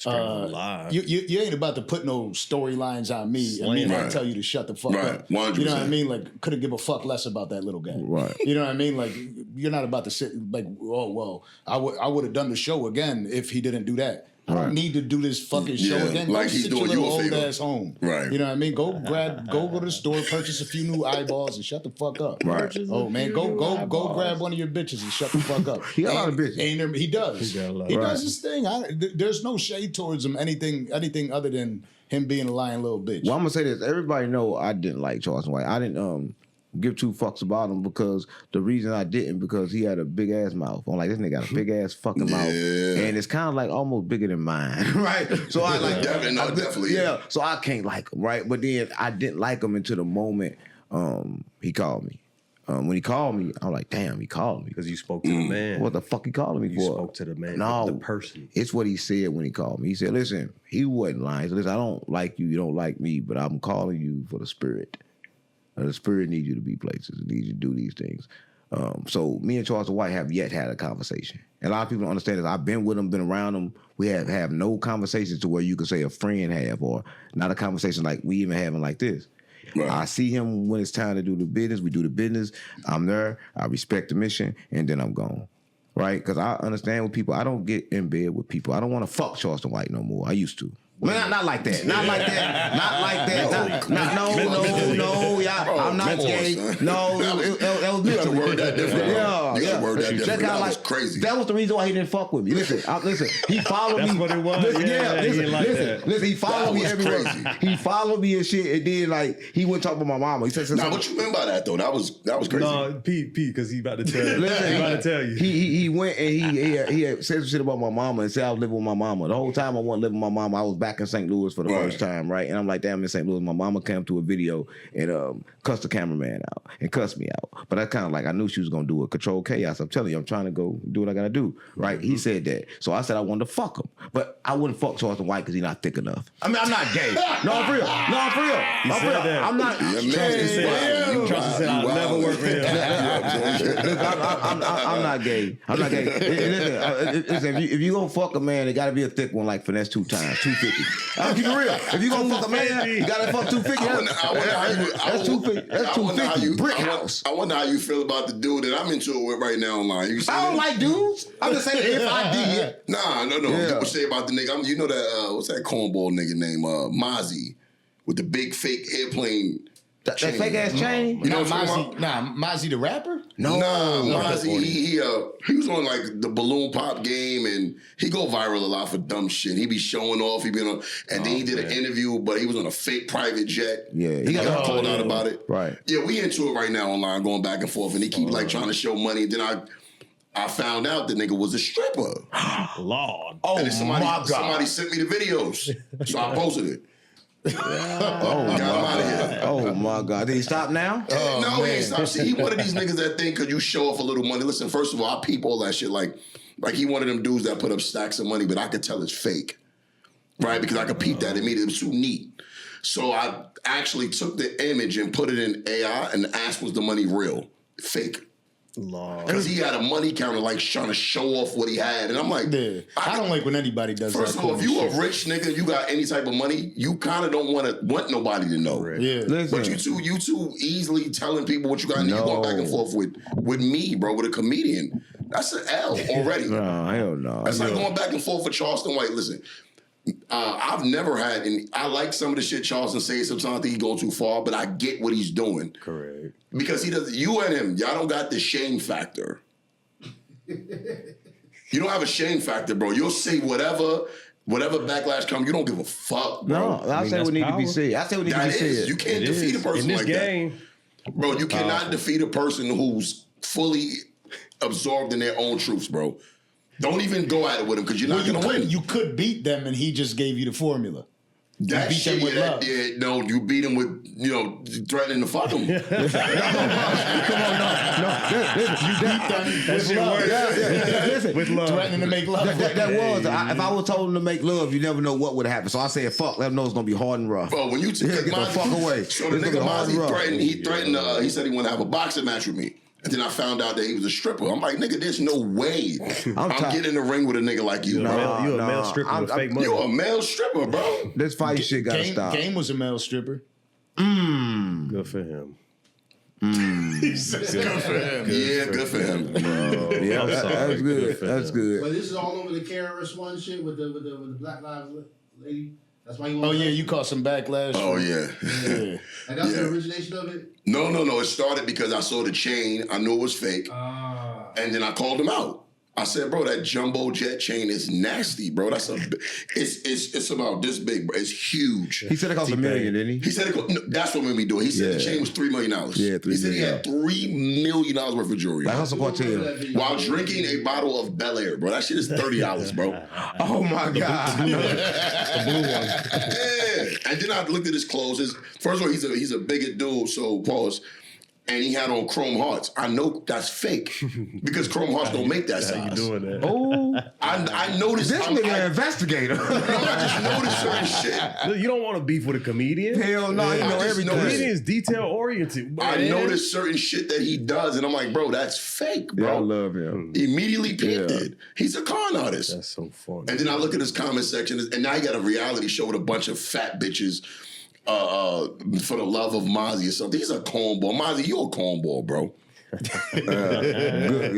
[SPEAKER 4] Live.
[SPEAKER 2] You ain't about to put no storylines on me and me not tell you to shut the fuck up.
[SPEAKER 5] 100%.
[SPEAKER 2] You know what I mean? Like, couldn't give a fuck less about that little guy.
[SPEAKER 3] Right.
[SPEAKER 2] You know what I mean? Like, you're not about to sit like, oh well, I would have done the show again if he didn't do that. I don't need to do this fucking show again.
[SPEAKER 5] Like he's
[SPEAKER 2] sit
[SPEAKER 5] doing
[SPEAKER 2] your
[SPEAKER 5] you
[SPEAKER 2] little
[SPEAKER 5] a
[SPEAKER 2] old
[SPEAKER 5] favor.
[SPEAKER 2] ass home.
[SPEAKER 5] Right.
[SPEAKER 2] You know what I mean? Go to the store, purchase a few new eyeballs, and shut the fuck up.
[SPEAKER 3] Right.
[SPEAKER 2] Oh man, go grab one of your bitches and shut the fuck up.
[SPEAKER 3] He got a lot of bitches.
[SPEAKER 2] He does.
[SPEAKER 4] He got a lot.
[SPEAKER 2] He
[SPEAKER 3] Right.
[SPEAKER 2] does his thing. There's no shade towards him. Anything other than him being a lying little bitch.
[SPEAKER 3] Well, I'm gonna say this. Everybody know I didn't like Charleston White. I didn't give two fucks about him because the reason I didn't because he had a big ass mouth. I'm like, this nigga got a big ass fucking mouth, and it's kind of like almost bigger than mine, right? So I like
[SPEAKER 5] definitely.
[SPEAKER 3] yeah. So I can't like him, right? But then I didn't like him until the moment he called me. When he called me, I'm like, damn, he called me.
[SPEAKER 4] Because you spoke to the man.
[SPEAKER 3] What the fuck he calling me
[SPEAKER 4] You
[SPEAKER 3] for?
[SPEAKER 4] spoke to the man,
[SPEAKER 3] No,
[SPEAKER 4] the person.
[SPEAKER 3] It's what he said when he called me. He said, listen, he wasn't lying. He said, listen, I don't like you, you don't like me, but I'm calling you for the spirit. The spirit needs you to be places. It needs you to do these things. So me and Charleston White have yet had a conversation. And a lot of people don't understand this. I've been with him, been around him. We have no conversations to where you could say a friend have, or not a conversation like we even having like this. Right. I see him when it's time to do the business. We do the business. I'm there. I respect the mission, and then I'm gone. Right? Because I understand with people. I don't get in bed with people. I don't want to fuck Charleston White no more. I used to. Well, not like that. Not like that. Not like that. No. Yeah, I'm not gay. No, that was
[SPEAKER 5] That's a word that different.
[SPEAKER 3] Yeah.
[SPEAKER 5] Word that different. That was
[SPEAKER 3] like,
[SPEAKER 5] crazy.
[SPEAKER 3] That was the reason why he didn't fuck with me. Listen. He followed me.
[SPEAKER 4] That's what it was.
[SPEAKER 3] Listen. He followed me everywhere.
[SPEAKER 5] Crazy.
[SPEAKER 3] He followed me and shit. And then like he wouldn't talk about my mama. He said something.
[SPEAKER 5] Now, what you meant by that though? That was crazy.
[SPEAKER 4] No, Pete, because he about to tell you.
[SPEAKER 3] Listen,
[SPEAKER 4] He about to tell you.
[SPEAKER 3] He went and he had said some shit about my mama and said I was living with my mama. The whole time I wasn't living with my mama. I was back in St. Louis for the first time, right? And I'm like, damn, in St. Louis. My mama came to a video and cussed the cameraman out and cussed me out. But I kind of like, I knew she was going to do a control chaos. I'm telling you, I'm trying to go do what I got to do, right? He said that. So I said I wanted to fuck him. But I wouldn't fuck Charleston White because he's not thick enough. I mean, I'm not gay. No, I'm for real. I'm not.
[SPEAKER 4] Charleston said I'll never work for him.
[SPEAKER 3] I'm not gay. I'm not gay. Listen, if you gonna fuck a man, it gotta be a thick one like finesse 2 times, 250. I'll keep it real. If you gonna fuck a man, you gotta fuck 250. That's 250. That's 250. Brick house.
[SPEAKER 5] I wonder how you feel about the dude that I'm into it with right now online.
[SPEAKER 3] I don't like dudes. I'm just saying if I did.
[SPEAKER 5] Nah, no.
[SPEAKER 3] Yeah.
[SPEAKER 5] People say about the nigga. You know that what's that cornball nigga name? Mazi with the big fake airplane.
[SPEAKER 3] That fake ass chain?
[SPEAKER 5] You know what I'm
[SPEAKER 2] Mazi, Mazi the rapper?
[SPEAKER 5] Mazi, he was on like the balloon pop game and he go viral a lot for dumb shit. He be showing off. He been on, and then he did an interview, but he was on a fake private jet.
[SPEAKER 3] Yeah,
[SPEAKER 5] he got called out about it.
[SPEAKER 3] Right.
[SPEAKER 5] Yeah, we into it right now online, going back and forth, and he keep like trying to show money. Then I found out the nigga was a stripper.
[SPEAKER 4] Lord.
[SPEAKER 3] Oh
[SPEAKER 5] and then somebody sent me the videos, so I posted it.
[SPEAKER 3] Oh my God! Did he stop now?
[SPEAKER 5] No, he ain't stopped. See, he one of these niggas that think because you show off a little money. Listen, first of all, I peep all that shit. Like he one of them dudes that put up stacks of money, but I could tell it's fake, right? Because I could peep that immediately. It was too neat. So I actually took the image and put it in AI and asked, was the money real? Fake. Because he had a money counter, like trying to show off what he had, and I'm like,
[SPEAKER 2] I don't like when anybody does that.
[SPEAKER 5] First of all, if you a rich nigga, you got any type of money, you kind of don't want nobody to know.
[SPEAKER 4] Right.
[SPEAKER 2] Yeah,
[SPEAKER 5] but you too easily telling people what you got, and you going back and forth with me, bro, with a comedian. That's an L already.
[SPEAKER 3] No, hell no.
[SPEAKER 5] That's like going back and forth with Charleston White. Listen, I've never had, and I like some of the shit Charleston says. Sometimes I think he going too far, but I get what he's doing.
[SPEAKER 4] Correct.
[SPEAKER 5] Because he does. You and him, y'all don't got the shame factor. You don't have a shame factor, bro. You'll say whatever backlash comes. You don't give a fuck, bro.
[SPEAKER 3] No, I say what need to be said. I say what need to be said.
[SPEAKER 5] You can't defeat a person
[SPEAKER 4] in this
[SPEAKER 5] like
[SPEAKER 4] game,
[SPEAKER 5] that, bro. You cannot defeat a person who's fully absorbed in their own truths, bro. Don't even go at it with him because you're not going to win.
[SPEAKER 2] You could beat them, and he just gave you the formula.
[SPEAKER 5] That
[SPEAKER 2] beat
[SPEAKER 5] shit,
[SPEAKER 2] them with love.
[SPEAKER 5] No, you beat him with, threatening to fuck him.
[SPEAKER 2] You beat them with love.
[SPEAKER 4] with love.
[SPEAKER 2] Threatening to make love.
[SPEAKER 3] That was. If I was told him to make love, you never know what would happen. So I said, fuck, let him know it's going to be hard and rough.
[SPEAKER 5] Bro, when you
[SPEAKER 3] get the fuck away.
[SPEAKER 5] So the nigga Mazi threatened, he said he wanted to have a boxing match with me. And then I found out that he was a stripper. I'm like, nigga, there's no way I'm getting in the ring with a nigga like you.
[SPEAKER 4] You a male stripper with fake money.
[SPEAKER 5] You a male stripper, bro.
[SPEAKER 3] This fight shit gotta stop.
[SPEAKER 2] Game was a male stripper.
[SPEAKER 4] Good for him.
[SPEAKER 2] He said good for him.
[SPEAKER 5] Yeah, good for him.
[SPEAKER 3] Yeah, that's good. That's good.
[SPEAKER 6] But this is all over the KRS-One shit with the Black Lives lady. That's why you want.
[SPEAKER 2] Oh yeah, you caught some backlash.
[SPEAKER 5] Oh yeah.
[SPEAKER 6] And that's the origination of it.
[SPEAKER 5] No. It started because I saw the chain. I knew it was fake, and then I called him out. I said, bro, that jumbo jet chain is nasty, bro. It's about this big, bro. It's huge.
[SPEAKER 3] He said it cost $1 million, didn't he?
[SPEAKER 5] He said that's what made me do it. He said the chain was $3 million.
[SPEAKER 3] Yeah, $3
[SPEAKER 5] He said he
[SPEAKER 3] million.
[SPEAKER 5] had $3 million worth of jewelry.
[SPEAKER 3] Like Hustle Cartel.
[SPEAKER 5] While drinking a bottle of Bel Air, bro. That shit is $30, bro.
[SPEAKER 3] Oh my God.
[SPEAKER 4] The blue one.
[SPEAKER 5] Yeah. And then I looked at his clothes. First of all, he's a bigger dude, so pause. And he had on chrome hearts. I know that's fake because chrome hearts don't make that size.
[SPEAKER 4] How you doing that?
[SPEAKER 3] Oh,
[SPEAKER 5] I noticed.
[SPEAKER 3] this nigga an investigator.
[SPEAKER 5] I just noticed certain shit.
[SPEAKER 4] Look, you don't want to beef with a comedian.
[SPEAKER 3] Hell no, you
[SPEAKER 5] I
[SPEAKER 3] know
[SPEAKER 5] just
[SPEAKER 3] everything.
[SPEAKER 5] noticed-
[SPEAKER 4] Comedian is detail oriented.
[SPEAKER 5] I noticed certain shit that he does, and I'm like, bro, that's fake, bro.
[SPEAKER 3] Yeah, I love him.
[SPEAKER 5] Immediately peeped it. He's a con artist.
[SPEAKER 4] That's so funny.
[SPEAKER 5] And then I look at his comment section, and now he got a reality show with a bunch of fat bitches for the love of Mazi or something. He's a cornball. Mazi, you a cornball, bro.
[SPEAKER 3] Good,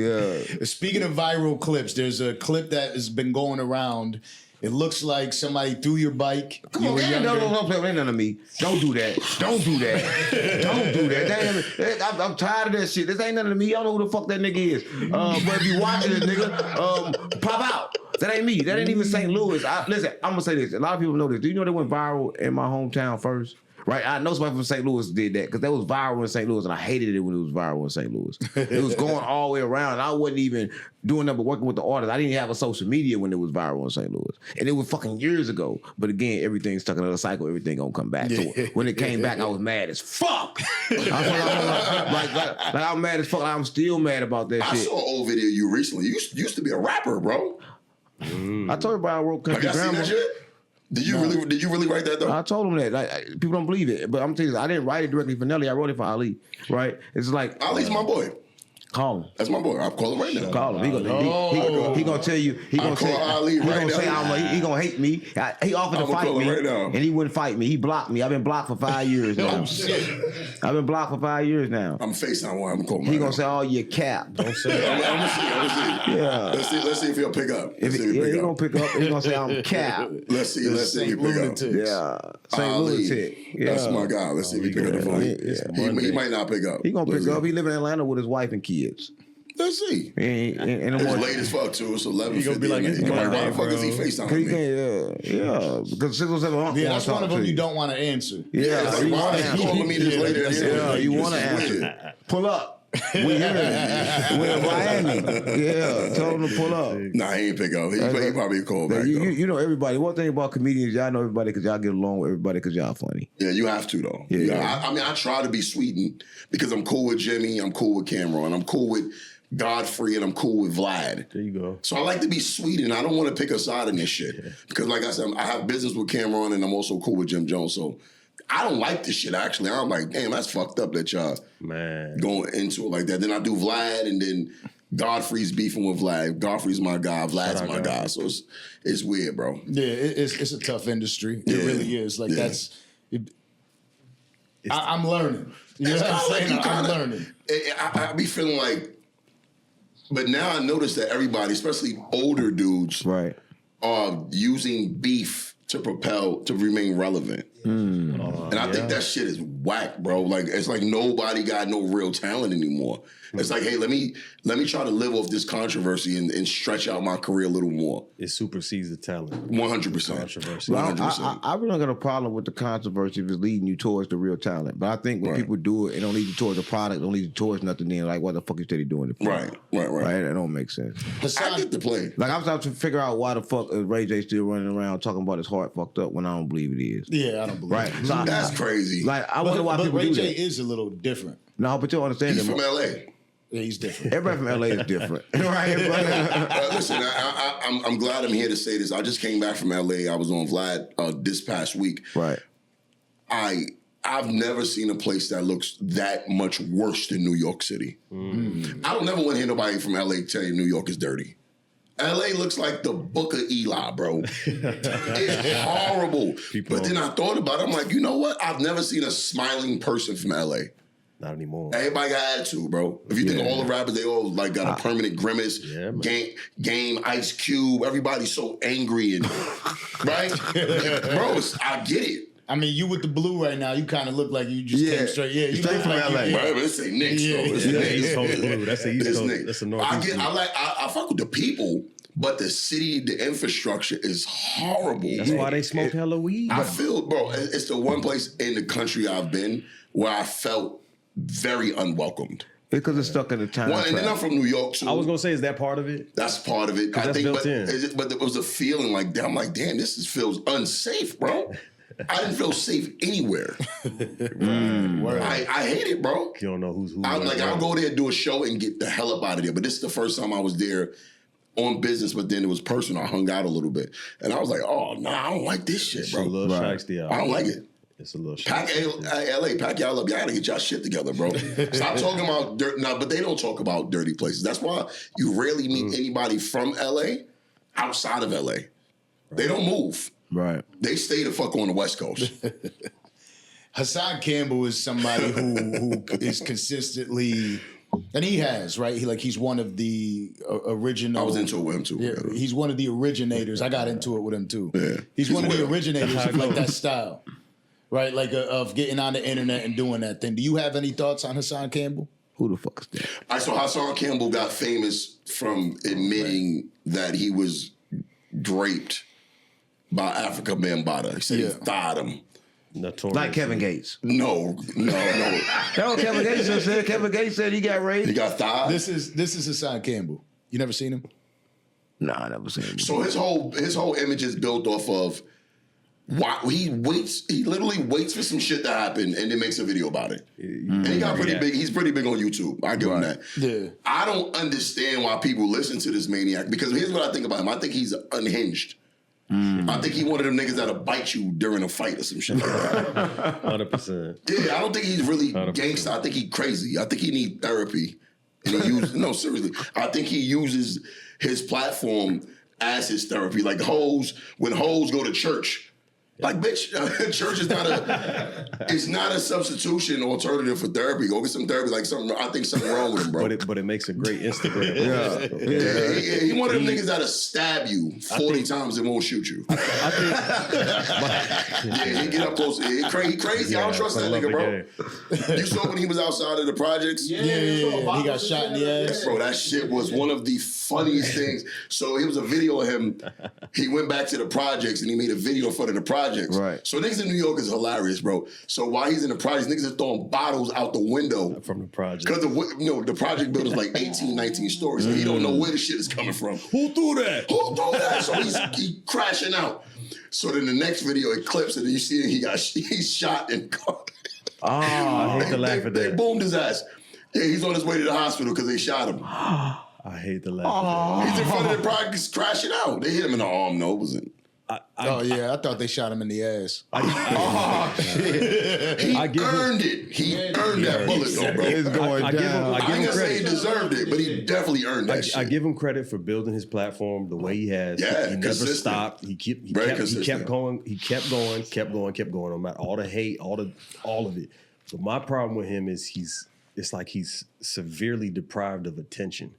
[SPEAKER 3] yeah.
[SPEAKER 2] Speaking of viral clips, there's a clip that has been going around. It looks like somebody threw your bike.
[SPEAKER 3] Come on, man, don't play with none of me. Don't do that. Don't do that. Don't do that. I'm tired of that shit. This ain't nothing to me. I don't know who the fuck that nigga is. But if you watching this nigga, pop out. That ain't me. That ain't even St. Louis. Listen, I'm gonna say this. A lot of people know this. Do you know they went viral in my hometown first? Right, I know somebody from St. Louis did that because that was viral in St. Louis, and I hated it when it was viral in St. Louis. It was going all the way around. And I wasn't even doing nothing but working with the artists. I didn't have a social media when it was viral in St. Louis, and it was fucking years ago. But again, everything's stuck in another cycle. Everything gonna come back. So when it came back, I was mad as fuck. Like I'm mad as fuck. I'm still mad about that
[SPEAKER 5] I
[SPEAKER 3] shit.
[SPEAKER 5] saw an old video of you recently. You used to be a rapper, bro.
[SPEAKER 3] I told everybody I wrote
[SPEAKER 5] Have
[SPEAKER 3] Country
[SPEAKER 5] y'all seen
[SPEAKER 3] Grammar.
[SPEAKER 5] that shit? Did you really write that though?
[SPEAKER 3] I told him that. People don't believe it, but I'm telling you, I didn't write it directly for Nelly. I wrote it for Ali. Right? It's like
[SPEAKER 5] Ali's my boy.
[SPEAKER 3] call him.
[SPEAKER 5] That's my boy. I'll call him right now.
[SPEAKER 3] Call him. He gonna tell you. He gonna say.
[SPEAKER 5] Ali
[SPEAKER 3] He
[SPEAKER 5] right
[SPEAKER 3] gonna say
[SPEAKER 5] now.
[SPEAKER 3] he gonna hate me. He offered to
[SPEAKER 5] I'ma
[SPEAKER 3] fight
[SPEAKER 5] call him
[SPEAKER 3] me,
[SPEAKER 5] right now.
[SPEAKER 3] and he wouldn't fight me. He blocked me. I've been blocked for 5 years now. I've been blocked for 5 years now.
[SPEAKER 5] I'm FaceTime one. I'm calling him
[SPEAKER 3] He
[SPEAKER 5] right
[SPEAKER 3] gonna
[SPEAKER 5] now.
[SPEAKER 3] say, "Oh, you cap."
[SPEAKER 4] Don't say that.
[SPEAKER 5] I'm gonna see.
[SPEAKER 3] Yeah.
[SPEAKER 5] Let's see if he'll pick up.
[SPEAKER 3] If he gonna pick up, he gonna say, "I'm cap."
[SPEAKER 5] Let's see if he pick up.
[SPEAKER 3] Yeah, St.
[SPEAKER 5] Ali.
[SPEAKER 3] Lunatic. Yeah,
[SPEAKER 5] That's my guy. Let's see if he pick up the phone. He might not pick up.
[SPEAKER 3] He gonna
[SPEAKER 5] Let's
[SPEAKER 3] pick
[SPEAKER 5] see.
[SPEAKER 3] up. He live in Atlanta with his wife and kids.
[SPEAKER 5] Let's see.
[SPEAKER 3] And
[SPEAKER 5] It's late as fuck too. It's 11:50.
[SPEAKER 4] He gonna be like, it's
[SPEAKER 5] why the
[SPEAKER 4] Monday,
[SPEAKER 5] fuck is he
[SPEAKER 4] bro.
[SPEAKER 5] FaceTiming me?
[SPEAKER 3] Yeah, because 607 Unc
[SPEAKER 2] Yeah,
[SPEAKER 3] wanna
[SPEAKER 2] that's
[SPEAKER 3] talk
[SPEAKER 2] one of
[SPEAKER 3] to
[SPEAKER 2] them you
[SPEAKER 3] you.
[SPEAKER 2] don't want to answer.
[SPEAKER 3] Yeah,
[SPEAKER 5] It's like,
[SPEAKER 3] you
[SPEAKER 5] why
[SPEAKER 3] wanna
[SPEAKER 5] is he
[SPEAKER 3] answer.
[SPEAKER 5] calling me this later?
[SPEAKER 3] Yeah, you want to
[SPEAKER 5] This is weird.
[SPEAKER 3] answer. Pull up. We here. We're in Miami. Yeah, tell him to pull up.
[SPEAKER 5] Nah, he ain't pick up. He probably call back though.
[SPEAKER 3] You know everybody. One thing about comedians, y'all know everybody because y'all get along with everybody because y'all funny.
[SPEAKER 5] Yeah, you have to though.
[SPEAKER 3] Yeah.
[SPEAKER 5] I mean, I try to be sweetened because I'm cool with Jimmy, I'm cool with Cameron, I'm cool with Godfrey, and I'm cool with Vlad.
[SPEAKER 4] There you go.
[SPEAKER 5] So I like to be sweet, and I don't want to pick a side in this shit. Because like I said, I have business with Cameron, and I'm also cool with Jim Jones. So I don't like this shit, actually. I'm like, damn, that's fucked up that y'all going into it like that. Then I do Vlad, and then Godfrey's beefing with Vlad. Godfrey's my guy. Vlad's my guy. So it's weird, bro.
[SPEAKER 2] Yeah, it's a tough industry. It really is. Like I'm learning. You know what I'm saying? I'm learning.
[SPEAKER 5] I be feeling like, but now I notice that everybody, especially older dudes,
[SPEAKER 3] Right.
[SPEAKER 5] are using beef to remain relevant. And I think that shit is whack, bro. Like, it's like nobody got no real talent anymore. It's like, hey, let me try to live off this controversy and stretch out my career a little more.
[SPEAKER 4] It supersedes the talent.
[SPEAKER 5] 100%.
[SPEAKER 4] Controversy.
[SPEAKER 3] Well,
[SPEAKER 5] 100%.
[SPEAKER 3] I really don't got a problem with the controversy if it's leading you towards the real talent. But I think when people do it, it don't lead you towards the product, it don't lead you towards nothing. Then like, what the fuck is Diddy doing it for?
[SPEAKER 5] Right.
[SPEAKER 3] That don't make sense.
[SPEAKER 5] I get the play.
[SPEAKER 3] Like I'm trying to figure out why the fuck is Ray J still running around talking about his heart fucked up when I don't believe it is.
[SPEAKER 2] Yeah, I don't believe
[SPEAKER 3] Right.
[SPEAKER 2] it.
[SPEAKER 3] So
[SPEAKER 5] That's crazy.
[SPEAKER 3] Like I wonder why
[SPEAKER 2] But
[SPEAKER 3] people
[SPEAKER 2] Ray
[SPEAKER 3] do
[SPEAKER 2] J
[SPEAKER 3] that.
[SPEAKER 2] is a little different.
[SPEAKER 3] No, but you understand
[SPEAKER 5] He's
[SPEAKER 3] that.
[SPEAKER 5] from L.A.
[SPEAKER 2] Yeah, he's different.
[SPEAKER 3] Everybody from LA is different. Right?
[SPEAKER 5] Listen, I'm glad I'm here to say this. I just came back from L.A. I was on Vlad this past week.
[SPEAKER 3] Right.
[SPEAKER 5] I I've never seen a place that looks that much worse than New York City. I don't never want to hear nobody from LA tell you New York is dirty. LA looks like the Book of Eli, bro. It's horrible. But then I thought about it. I'm like, you know what? I've never seen a smiling person from LA.
[SPEAKER 4] Not anymore.
[SPEAKER 5] Everybody got attitude, bro. If you think all the rappers, they all like got a permanent grimace.
[SPEAKER 4] Yeah,
[SPEAKER 5] Game, Ice Cube. Everybody's so angry and right, bro. I get it.
[SPEAKER 2] I mean, you with the blue right now, you kind of look like you just came straight. Yeah, you
[SPEAKER 3] straight
[SPEAKER 2] look
[SPEAKER 3] from
[SPEAKER 2] like
[SPEAKER 3] LA.
[SPEAKER 5] Right, but it's a Knicks, though. It's Knicks.
[SPEAKER 4] Coast blue. That's the East
[SPEAKER 5] It's
[SPEAKER 4] Coast.
[SPEAKER 5] Knicks.
[SPEAKER 4] That's the Northeast.
[SPEAKER 5] I fuck with the people, but the city, the infrastructure is horrible.
[SPEAKER 4] That's why they smoke hella weed.
[SPEAKER 5] I feel, bro, it's the one place in the country I've been where I felt very unwelcomed.
[SPEAKER 3] Because it's stuck in the time.
[SPEAKER 5] Well, and then I'm from New York, too.
[SPEAKER 4] I was gonna say, is that part of it?
[SPEAKER 5] That's part of it. I
[SPEAKER 4] that's
[SPEAKER 5] think,
[SPEAKER 4] built in.
[SPEAKER 5] but it was a feeling like that. I'm like, damn, feels unsafe, bro. I didn't feel safe anywhere. I hate it, bro.
[SPEAKER 4] You don't know who's who.
[SPEAKER 5] I'll go there, do a show, and get the hell up out of there. But this is the first time I was there on business, but then it was personal. I hung out a little bit. And I was like, oh, nah, I don't like this shit, bro.
[SPEAKER 4] It's a little shiesty out.
[SPEAKER 5] I don't like it.
[SPEAKER 4] It's a little
[SPEAKER 5] Pack LA, pack y'all up. Y'all gotta get y'all shit together, bro. Stop talking about dirt. Now, but they don't talk about dirty places. That's why you rarely meet anybody from LA outside of LA. They don't move.
[SPEAKER 3] Right.
[SPEAKER 5] They stay the fuck on the West Coast.
[SPEAKER 2] Hasaan Campbell is somebody who is consistently, and he has, right? He's one of the original.
[SPEAKER 5] I was into it with him too.
[SPEAKER 2] Yeah, he's one of the originators. I got into it with him too.
[SPEAKER 5] Yeah.
[SPEAKER 2] He's one of the
[SPEAKER 5] Will.
[SPEAKER 2] originators of like that style, right? Like of getting on the internet and doing that thing. Do you have any thoughts on Hasaan Campbell?
[SPEAKER 3] Who the fuck is that?
[SPEAKER 5] I saw Hasaan Campbell got famous from admitting that he was draped by Africa Bambaataa. He said he thought him.
[SPEAKER 4] Notorious.
[SPEAKER 3] Like Kevin Gates.
[SPEAKER 5] No.
[SPEAKER 3] That's what Kevin Gates just said. Kevin Gates said he got raped.
[SPEAKER 5] He got thought.
[SPEAKER 2] This is Hasaan Campbell. You never seen him?
[SPEAKER 3] Nah, I never seen him.
[SPEAKER 5] So his whole image is built off of why he literally waits for some shit to happen and then makes a video about it. And he got pretty big. He's pretty big on YouTube. I give him that.
[SPEAKER 2] Yeah.
[SPEAKER 5] I don't understand why people listen to this maniac because here's what I think about him. I think he's unhinged. I think he one of them niggas that'll bite you during a fight or some shit like that.
[SPEAKER 4] 100%.
[SPEAKER 5] Yeah, I don't think he's really
[SPEAKER 4] 100%.
[SPEAKER 5] gangster. I think he crazy. I think he need therapy. And he no, seriously. I think he uses his platform as his therapy. Like when hoes go to church. Like, bitch, church is not a substitution alternative for therapy. Go get some therapy. Like I think something wrong with him, bro.
[SPEAKER 4] But it makes a great Instagram.
[SPEAKER 5] He one of them niggas that'll stab you 40 times and won't shoot you. He get up close. He crazy. I don't trust that nigga, bro. You saw when he was outside of the projects?
[SPEAKER 2] Yeah. He got shot in the ass.
[SPEAKER 5] Bro, that shit was one of the funniest things. So it was a video of him. He went back to the projects and he made a video in front of the projects.
[SPEAKER 3] Right.
[SPEAKER 5] So niggas in New York is hilarious, bro. So while he's in the projects, niggas are throwing bottles out the window.
[SPEAKER 4] From the project.
[SPEAKER 5] Because the project building's like 18, 19 stories. So he don't know where the shit is coming from.
[SPEAKER 4] Who threw that?
[SPEAKER 5] So he's crashing out. So then the next video, it clips and then you see he's shot and caught.
[SPEAKER 4] I hate to laugh at
[SPEAKER 5] They
[SPEAKER 4] that.
[SPEAKER 5] boomed his ass. Yeah, he's on his way to the hospital because they shot him.
[SPEAKER 4] I hate to laugh at
[SPEAKER 5] He's in front of the project crashing out. They hit him in the arm. No, it wasn't.
[SPEAKER 4] that.
[SPEAKER 2] I thought they shot him in the ass.
[SPEAKER 5] He earned it. He earned that bullet, though, bro.
[SPEAKER 3] It's going
[SPEAKER 4] I give him-
[SPEAKER 3] down.
[SPEAKER 4] I
[SPEAKER 5] I
[SPEAKER 4] give
[SPEAKER 5] ain't
[SPEAKER 4] him
[SPEAKER 5] gonna say he
[SPEAKER 4] credit.
[SPEAKER 5] deserved it, but he definitely earned that shit.
[SPEAKER 4] I give him credit for building his platform the way he has.
[SPEAKER 5] Yeah,
[SPEAKER 4] he never
[SPEAKER 5] consistent.
[SPEAKER 4] stopped. He
[SPEAKER 5] Very
[SPEAKER 4] kept
[SPEAKER 5] consistent.
[SPEAKER 4] going. He kept going. No matter all the hate, all of it. But my problem with him is it's like he's severely deprived of attention.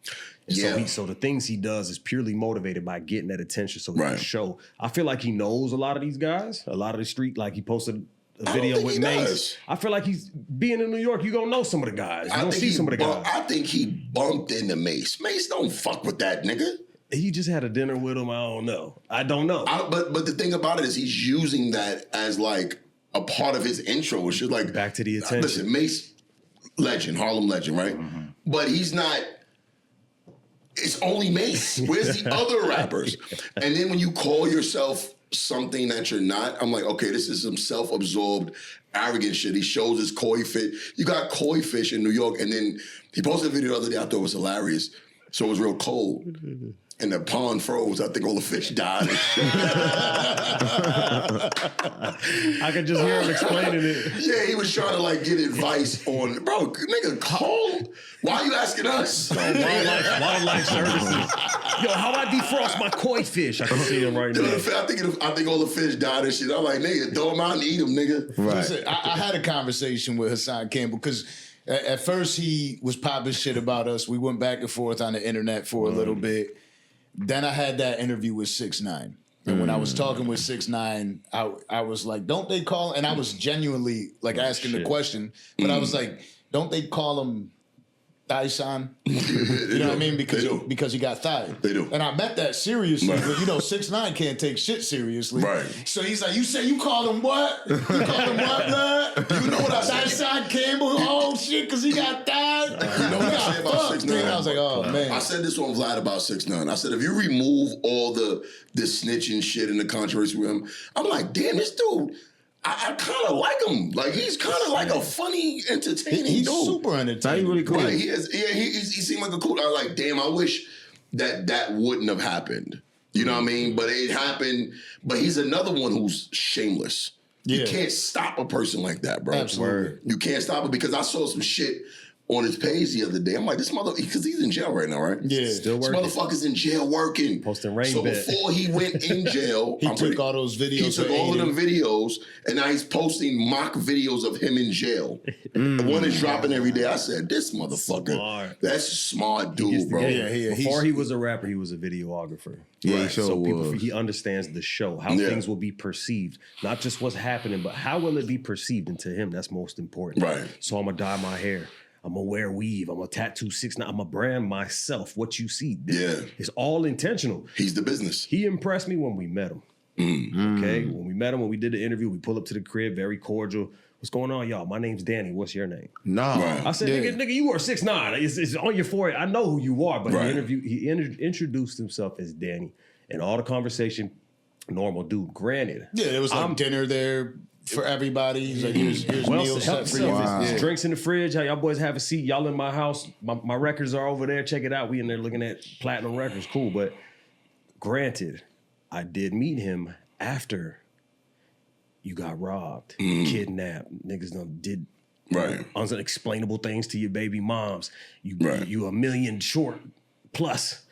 [SPEAKER 4] And
[SPEAKER 5] Yeah.
[SPEAKER 4] so the things he does is purely motivated by getting that attention so he can
[SPEAKER 5] Right.
[SPEAKER 4] show. I feel like he knows a lot of these guys, a lot of the street. Like he posted a
[SPEAKER 5] don't
[SPEAKER 4] video
[SPEAKER 5] think
[SPEAKER 4] with
[SPEAKER 5] he
[SPEAKER 4] Mace.
[SPEAKER 5] does.
[SPEAKER 4] I feel like he's being in New York. You gonna know some of the guys. You gonna see some of the guys.
[SPEAKER 5] I think he bumped into Mace. Mace don't fuck with that nigga.
[SPEAKER 4] He just had a dinner with him. I don't know.
[SPEAKER 5] But the thing about it is he's using that as like a part of his intro. It's just like
[SPEAKER 4] Back to the attention.
[SPEAKER 5] Listen, Mace, legend, Harlem legend, right? But he's not. It's only Mace. Where's the other rappers? And then when you call yourself something that you're not, I'm like, okay, this is some self-absorbed, arrogant shit. He shows his koi fish. You got koi fish in New York, and then he posted a video the other day I thought was hilarious. So it was real cold. and the pond froze. I think all the fish died.
[SPEAKER 4] I could just hear him explaining it.
[SPEAKER 5] Yeah, he was trying to like get advice on, bro, nigga, call. Why are you asking us?
[SPEAKER 4] Wildlife services. Yo, how I defrost my koi fish? I can see him right now.
[SPEAKER 5] I think all the fish died and shit. I'm like, nigga, throw them out and eat them, nigga.
[SPEAKER 2] Right. Listen, I had a conversation with Hasaan Campbell because at first he was popping shit about us. We went back and forth on the internet for a little bit. Then I had that interview with 6ix9ine. And when I was talking with 6ix9ine, I was like, don't they call, and I was genuinely like asking the question, but I was like, don't they call him Dyson? You know what I mean? Because he got thied.
[SPEAKER 5] They do.
[SPEAKER 2] And I meant that seriously, but 6ix9ine can't take shit seriously.
[SPEAKER 5] Right.
[SPEAKER 2] So he's like, you say you called him what? You called him what, blood?
[SPEAKER 5] You know what I said?
[SPEAKER 2] Hasaan Campbell, oh shit, because he got thied.
[SPEAKER 5] You know what I said about 6ix9ine?
[SPEAKER 2] I was like, oh man.
[SPEAKER 5] I said this on Vlad about 6ix9ine. I said, if you remove all the snitching shit and the controversy with him, I'm like, damn, this dude, I kind of like him. Like, he's kind of like a funny, entertaining
[SPEAKER 2] He's
[SPEAKER 5] dude.
[SPEAKER 2] super entertaining.
[SPEAKER 3] He's really cool.
[SPEAKER 5] Right, he is. Yeah, he seemed like a cool. I was like, damn, I wish that wouldn't have happened. You know what I mean? But it happened. But he's another one who's shameless.
[SPEAKER 2] Yeah.
[SPEAKER 5] You can't stop a person like that, bro.
[SPEAKER 2] Absolutely.
[SPEAKER 5] You can't stop it because I saw some shit on his page the other day. I'm like, this mother, because he's in jail right now, right?
[SPEAKER 2] Yeah.
[SPEAKER 4] Still working.
[SPEAKER 5] This motherfucker's in jail working.
[SPEAKER 4] Posting rain
[SPEAKER 5] So
[SPEAKER 4] bet.
[SPEAKER 5] before he went in jail,
[SPEAKER 2] He took all those videos.
[SPEAKER 5] he took
[SPEAKER 2] for
[SPEAKER 5] all of
[SPEAKER 2] Aiden.
[SPEAKER 5] them videos, and now he's posting mock videos of him in jail. The one is dropping every day. I said, this motherfucker,
[SPEAKER 4] Smart.
[SPEAKER 5] that's a smart dude, bro.
[SPEAKER 2] Yeah.
[SPEAKER 4] Before he was a rapper, he was a videographer.
[SPEAKER 3] Yeah, he
[SPEAKER 5] Right.
[SPEAKER 3] sure
[SPEAKER 4] So
[SPEAKER 3] was.
[SPEAKER 4] he understands the show, how
[SPEAKER 5] Yeah.
[SPEAKER 4] things will be perceived, not just what's happening, but how will it be perceived? And to him, that's most important.
[SPEAKER 5] Right.
[SPEAKER 4] So I'm gonna dye my hair. I'm gonna wear weave. I'm gonna tattoo 6ix9ine. I'm gonna brand myself. What you see,
[SPEAKER 5] Yeah.
[SPEAKER 4] it's all intentional.
[SPEAKER 5] He's the business.
[SPEAKER 4] He impressed me when we met him. Okay, when we met him, when we did the interview, we pull up to the crib, very cordial. What's going on, y'all? My name's Danny. What's your name?
[SPEAKER 3] Nah.
[SPEAKER 5] Right.
[SPEAKER 4] I said, nigga, you are 6ix9ine. It's on your forehead. I know who you are, but
[SPEAKER 5] Right.
[SPEAKER 4] he introduced himself as Danny, and all the conversation, normal dude. Granted,
[SPEAKER 2] Yeah, there was like dinner there for everybody. He's like, here's
[SPEAKER 4] well,
[SPEAKER 2] meals
[SPEAKER 4] help
[SPEAKER 2] set for you.
[SPEAKER 4] yourself. There's
[SPEAKER 2] Yeah.
[SPEAKER 4] drinks in the fridge. How y'all boys have a seat. Y'all in my house. My records are over there. Check it out. We in there looking at platinum records. Cool. But granted, I did meet him after you got robbed, kidnapped. Niggas done did
[SPEAKER 5] Right.
[SPEAKER 4] unexplainable things to your baby moms.
[SPEAKER 5] Right.
[SPEAKER 4] You $1 million short plus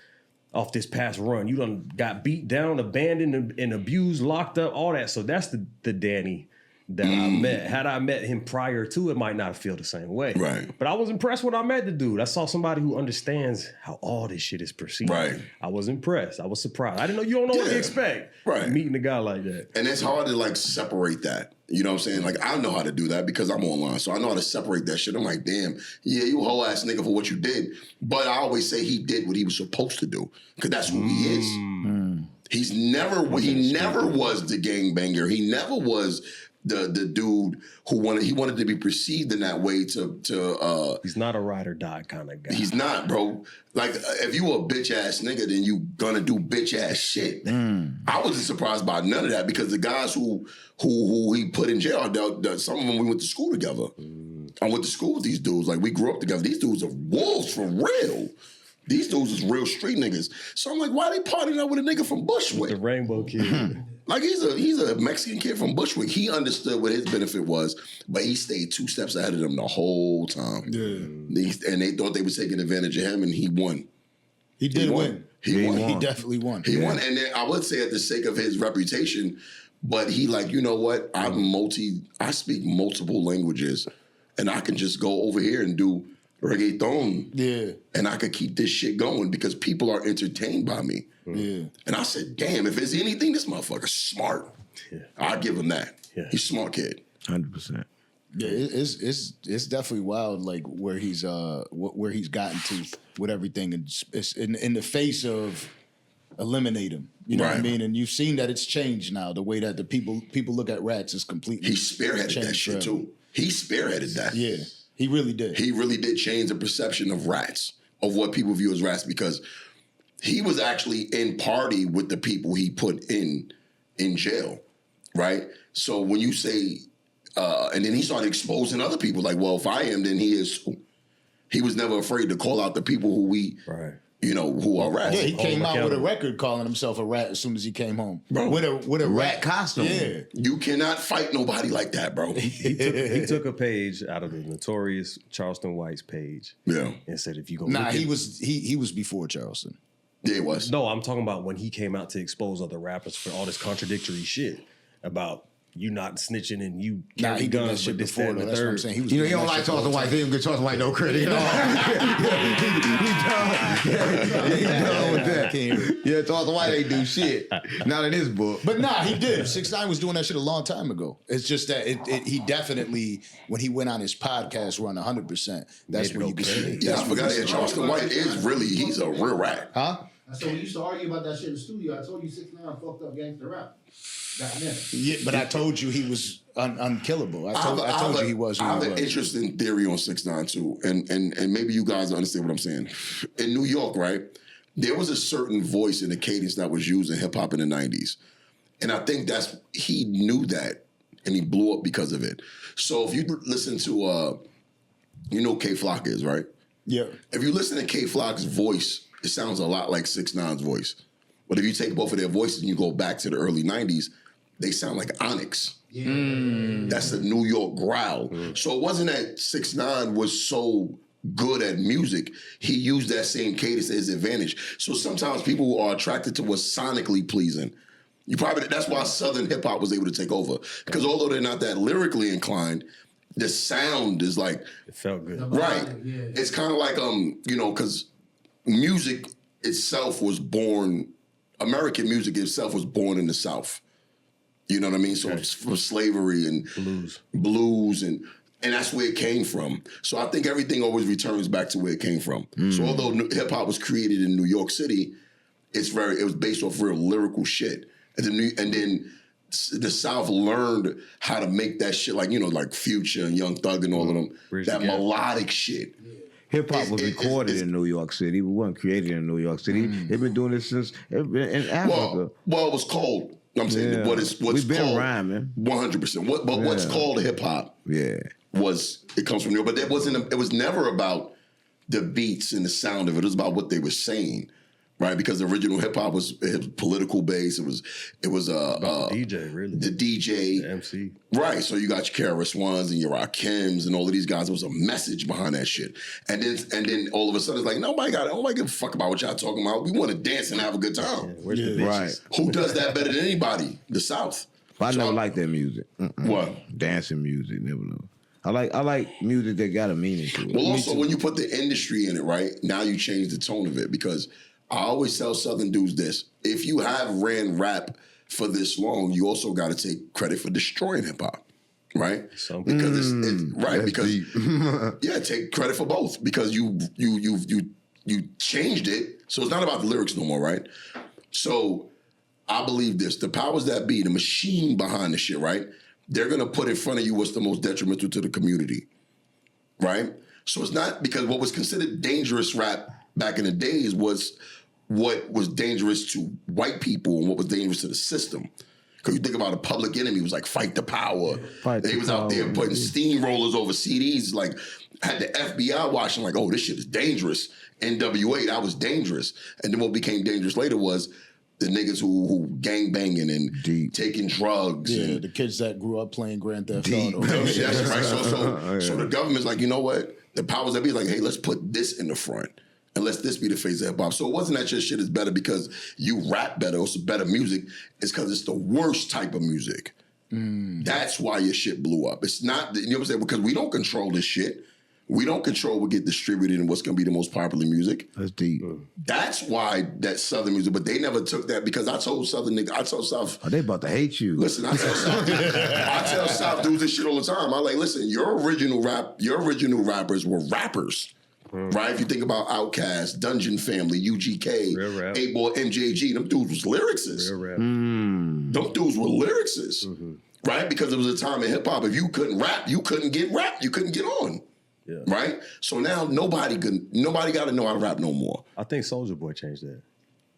[SPEAKER 4] off this past run. You done got beat down, abandoned, and abused, locked up, all that. So that's the Danny that I met. Had I met him prior to, it might not feel the same way.
[SPEAKER 5] Right.
[SPEAKER 4] But I was impressed when I met the dude. I saw somebody who understands how all this shit is perceived.
[SPEAKER 5] Right.
[SPEAKER 4] I was impressed. I was surprised. I didn't know, you don't know what to
[SPEAKER 5] Yeah.
[SPEAKER 4] expect.
[SPEAKER 5] Right.
[SPEAKER 4] Meeting a guy like that.
[SPEAKER 5] And it's hard to like separate that. You know what I'm saying? Like, I know how to do that because I'm online. So I know how to separate that shit. I'm like, damn, yeah, you a whole ass nigga for what you did. But I always say he did what he was supposed to do. Because that's who he is. He never was the gangbanger. He never was the dude who wanted to be perceived in that way to
[SPEAKER 4] He's not a ride or die kind of guy.
[SPEAKER 5] he's not, bro. Like, if you a bitch ass nigga, then you gonna do bitch ass shit. I wasn't surprised by none of that because the guys who he put in jail, some of them we went to school together. I went to school with these dudes. Like, we grew up together. These dudes are wolves for real. These dudes is real street niggas. So I'm like, why they partying up with a nigga from Bushwick?
[SPEAKER 4] The Rainbow Kid.
[SPEAKER 5] Like, he's a Mexican kid from Bushwick. He understood what his benefit was, but he stayed 2 steps ahead of them the whole time.
[SPEAKER 2] Yeah.
[SPEAKER 5] And they thought they were taking advantage of him, and he won.
[SPEAKER 2] He did win.
[SPEAKER 5] He won.
[SPEAKER 2] He definitely won.
[SPEAKER 5] He won. And then I would say at the sake of his reputation, but he like, you know what? I speak multiple languages, and I can just go over here and do reggaeton.
[SPEAKER 2] Yeah.
[SPEAKER 5] And I could keep this shit going because people are entertained by me.
[SPEAKER 2] Yeah.
[SPEAKER 5] And I said, damn, if it's anything, this motherfucker's smart.
[SPEAKER 4] Yeah.
[SPEAKER 5] I'll give him that.
[SPEAKER 4] Yeah.
[SPEAKER 5] He's a smart kid.
[SPEAKER 3] 100%.
[SPEAKER 2] Yeah, it's definitely wild, like where he's gotten to with everything, and it's in the face of eliminate him. You know what I
[SPEAKER 5] Right.
[SPEAKER 2] mean? And you've seen that it's changed now. The way that the people look at rats is completely.
[SPEAKER 5] He spearheaded that
[SPEAKER 2] changed
[SPEAKER 5] shit
[SPEAKER 2] forever.
[SPEAKER 5] too. He spearheaded that.
[SPEAKER 2] Yeah, he really did.
[SPEAKER 5] He really did change the perception of rats, of what people view as rats, because he was actually in party with the people he put in jail, right? So when you say, and then he started exposing other people, like, well, if I am, then he is too. He was never afraid to call out the people who we,
[SPEAKER 4] Right.
[SPEAKER 5] who are rats.
[SPEAKER 2] Yeah, he came out with a
[SPEAKER 4] accountable.
[SPEAKER 2] record calling himself a rat as soon as he came home.
[SPEAKER 5] Bro.
[SPEAKER 2] With a
[SPEAKER 3] Rat costume.
[SPEAKER 2] Yeah.
[SPEAKER 5] You cannot fight nobody like that, bro.
[SPEAKER 4] He took a page out of the notorious Charleston White's page
[SPEAKER 5] Yeah.
[SPEAKER 4] and said, if you go
[SPEAKER 2] Nah, he was before Charleston.
[SPEAKER 5] Yeah, it was.
[SPEAKER 4] No, I'm talking about when he came out to expose other rappers for all this contradictory shit about you not snitching and you
[SPEAKER 2] Nah,
[SPEAKER 4] carry
[SPEAKER 2] he did that
[SPEAKER 4] guns,
[SPEAKER 2] shit
[SPEAKER 4] but this,
[SPEAKER 2] before,
[SPEAKER 4] that, and
[SPEAKER 2] though.
[SPEAKER 4] the
[SPEAKER 2] That's what I'm
[SPEAKER 4] third.
[SPEAKER 2] saying. He was
[SPEAKER 3] You
[SPEAKER 2] doing
[SPEAKER 3] don't
[SPEAKER 2] that
[SPEAKER 3] like
[SPEAKER 2] shit
[SPEAKER 3] Charleston
[SPEAKER 2] all the
[SPEAKER 3] White.
[SPEAKER 2] time.
[SPEAKER 3] They don't give Charleston White no credit. He done with that. Yeah, Charleston White ain't do shit. Not in his book.
[SPEAKER 2] But nah, he did. 6ix9ine was doing that shit a long time ago. It's just that he definitely, when he went on his podcast run 100%, that's
[SPEAKER 4] Made it
[SPEAKER 2] when you could
[SPEAKER 4] okay.
[SPEAKER 2] see it.
[SPEAKER 5] Yeah, I forgot that Charleston White he's a real rat.
[SPEAKER 2] Huh?
[SPEAKER 6] So we used to argue about that shit in the studio. I told you 6ix9ine fucked up gangster rap. Back then.
[SPEAKER 2] Yeah, but I told you he was unkillable. I told you he was.
[SPEAKER 5] I
[SPEAKER 2] who
[SPEAKER 5] have
[SPEAKER 2] he
[SPEAKER 5] an
[SPEAKER 2] was.
[SPEAKER 5] interesting theory on 6ix9ine too, and maybe you guys understand what I'm saying. In New York, right, there was a certain voice and a cadence that was used in hip hop in the '90s, and I think he knew that, and he blew up because of it. So if you listen to, K Flock is right.
[SPEAKER 2] Yeah.
[SPEAKER 5] If you listen to K Flock's voice, it sounds a lot like 6ix9ine's voice. But if you take both of their voices and you go back to the early '90s, they sound like Onyx.
[SPEAKER 6] Yeah.
[SPEAKER 5] That's the New York growl. So it wasn't that 6ix9ine was so good at music. He used that same cadence to his advantage. So sometimes people are attracted to what's sonically pleasing. That's why Southern hip hop was able to take over. Because although they're not that lyrically inclined, the sound is like
[SPEAKER 4] It felt good.
[SPEAKER 5] right.
[SPEAKER 6] Yeah.
[SPEAKER 5] It's kind of like because music itself was born. American music itself was born in the South. You know what I mean? So it's from slavery and blues and that's where it came from. So I think everything always returns back to where it came from. So although hip hop was created in New York City, it was based off real lyrical shit. And then the South learned how to make that shit like Future and Young Thug and all of them.
[SPEAKER 4] Bridge
[SPEAKER 5] That
[SPEAKER 4] the gap.
[SPEAKER 5] melodic shit.
[SPEAKER 3] Hip hop was recorded in New York City. We wasn't created in New York City. They've been doing this since in Africa.
[SPEAKER 5] Well, it was called. I'm saying
[SPEAKER 3] Yeah.
[SPEAKER 5] what's
[SPEAKER 3] We've been
[SPEAKER 5] called
[SPEAKER 3] rhyming.
[SPEAKER 5] 100%. What's called hip hop?
[SPEAKER 3] Yeah.
[SPEAKER 5] It comes from New York, but it was never about the beats and the sound of it. It was about what they were saying, right? Because the original hip hop was political based. It was
[SPEAKER 4] About the DJ, really.
[SPEAKER 5] the DJ,
[SPEAKER 4] The MC.
[SPEAKER 5] right? So you got your KRS Ones and your Rakims and all of these guys. There was a message behind that shit, and then all of a sudden it's like nobody give a fuck about what y'all talking about. We want to dance and have a good time.
[SPEAKER 4] Where's the bitches?
[SPEAKER 3] Right.
[SPEAKER 5] Who does that better than anybody? The South.
[SPEAKER 3] But I
[SPEAKER 5] So
[SPEAKER 3] never liked that music.
[SPEAKER 5] What?
[SPEAKER 3] Dancing music, never know. I like music that got a meaning to it.
[SPEAKER 5] Well, also when you put the industry in it, right? Now you change the tone of it because I always tell Southern dudes this: if you have ran rap for this long, you also got to take credit for destroying hip hop, right? Because it's right
[SPEAKER 3] That's
[SPEAKER 5] because
[SPEAKER 3] deep.
[SPEAKER 5] yeah, take credit for both because you changed it, so it's not about the lyrics no more, right? So I believe this: the powers that be, the machine behind the shit, right? They're gonna put in front of you what's the most detrimental to the community, right? So it's not because what was considered dangerous rap back in the days was what was dangerous to white people and what was dangerous to the system. Because you think about a Public Enemy, it was like Fight the Power. They was out there putting steamrollers over CDs, like had the FBI watching, like, oh, this shit is dangerous. NWA, that was dangerous. And then what became dangerous later was the niggas who gang banging and taking drugs.
[SPEAKER 2] Yeah,
[SPEAKER 5] and
[SPEAKER 2] the kids that grew up playing Grand Theft
[SPEAKER 3] Deep.
[SPEAKER 2] Auto.
[SPEAKER 5] that's right. So the government's like, you know what? The powers that be like, hey, let's put this in the front and let this be the face of hip hop. So it wasn't that your shit is better because you rap better or it's better music. It's because it's the worst type of music. That's why your shit blew up. It's not, you know what I'm saying? Because we don't control this shit. We don't control what get distributed and what's going to be the most popular music.
[SPEAKER 3] That's deep.
[SPEAKER 5] That's why that Southern music, but they never took that because I told South.
[SPEAKER 3] Oh, they about to hate you.
[SPEAKER 5] Listen, I tell South dudes this shit all the time. I'm like, listen, your original rappers were rappers. Right? If you think about Outkast, Dungeon Family, UGK,
[SPEAKER 4] Real rap.
[SPEAKER 5] 8-Ball, MJG, them dudes was lyricists.
[SPEAKER 4] Real rap.
[SPEAKER 5] Them dudes were lyricists. Right? Because it was a time in hip hop, if you couldn't rap, you couldn't get rap. You couldn't get on.
[SPEAKER 4] Yeah.
[SPEAKER 5] Right? So now nobody got to know how to rap no more.
[SPEAKER 4] I think Solja Boy changed that.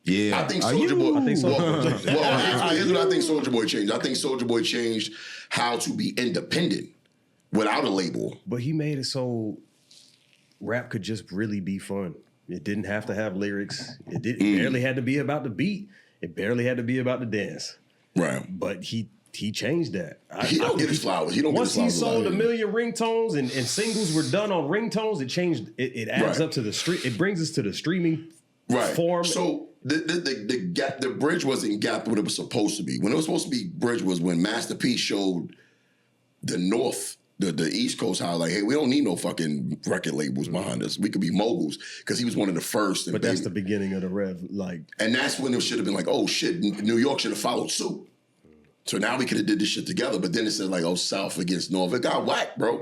[SPEAKER 3] Yeah.
[SPEAKER 5] I think Solja Boy.
[SPEAKER 4] I think Soulja Boy changed that.
[SPEAKER 5] Well, here's what I think Solja Boy changed. I think Solja Boy changed how to be independent without a label.
[SPEAKER 4] But he made it so rap could just really be fun. It didn't have to have lyrics. It barely had to be about the beat. It barely had to be about the dance.
[SPEAKER 5] Right.
[SPEAKER 4] But he changed that.
[SPEAKER 5] He don't get his flowers. He don't
[SPEAKER 4] Once
[SPEAKER 5] get his
[SPEAKER 4] he
[SPEAKER 5] flowers.
[SPEAKER 4] sold 1 million ringtones and singles were done on ringtones, it changed. It adds
[SPEAKER 5] Right.
[SPEAKER 4] up to the street. It brings us to the streaming form.
[SPEAKER 5] So the gap, the bridge wasn't gapped what it was supposed to be. When it was supposed to be bridge was when Master P showed the North, the East Coast how like, hey, we don't need no fucking record labels behind us. We could be moguls because he was one of the first.
[SPEAKER 4] But that's the beginning of the rev.
[SPEAKER 5] And that's when it should have been like, oh shit, New York should have followed suit. So now we could have did this shit together. But then it said like, oh, South against North. It got whacked, bro.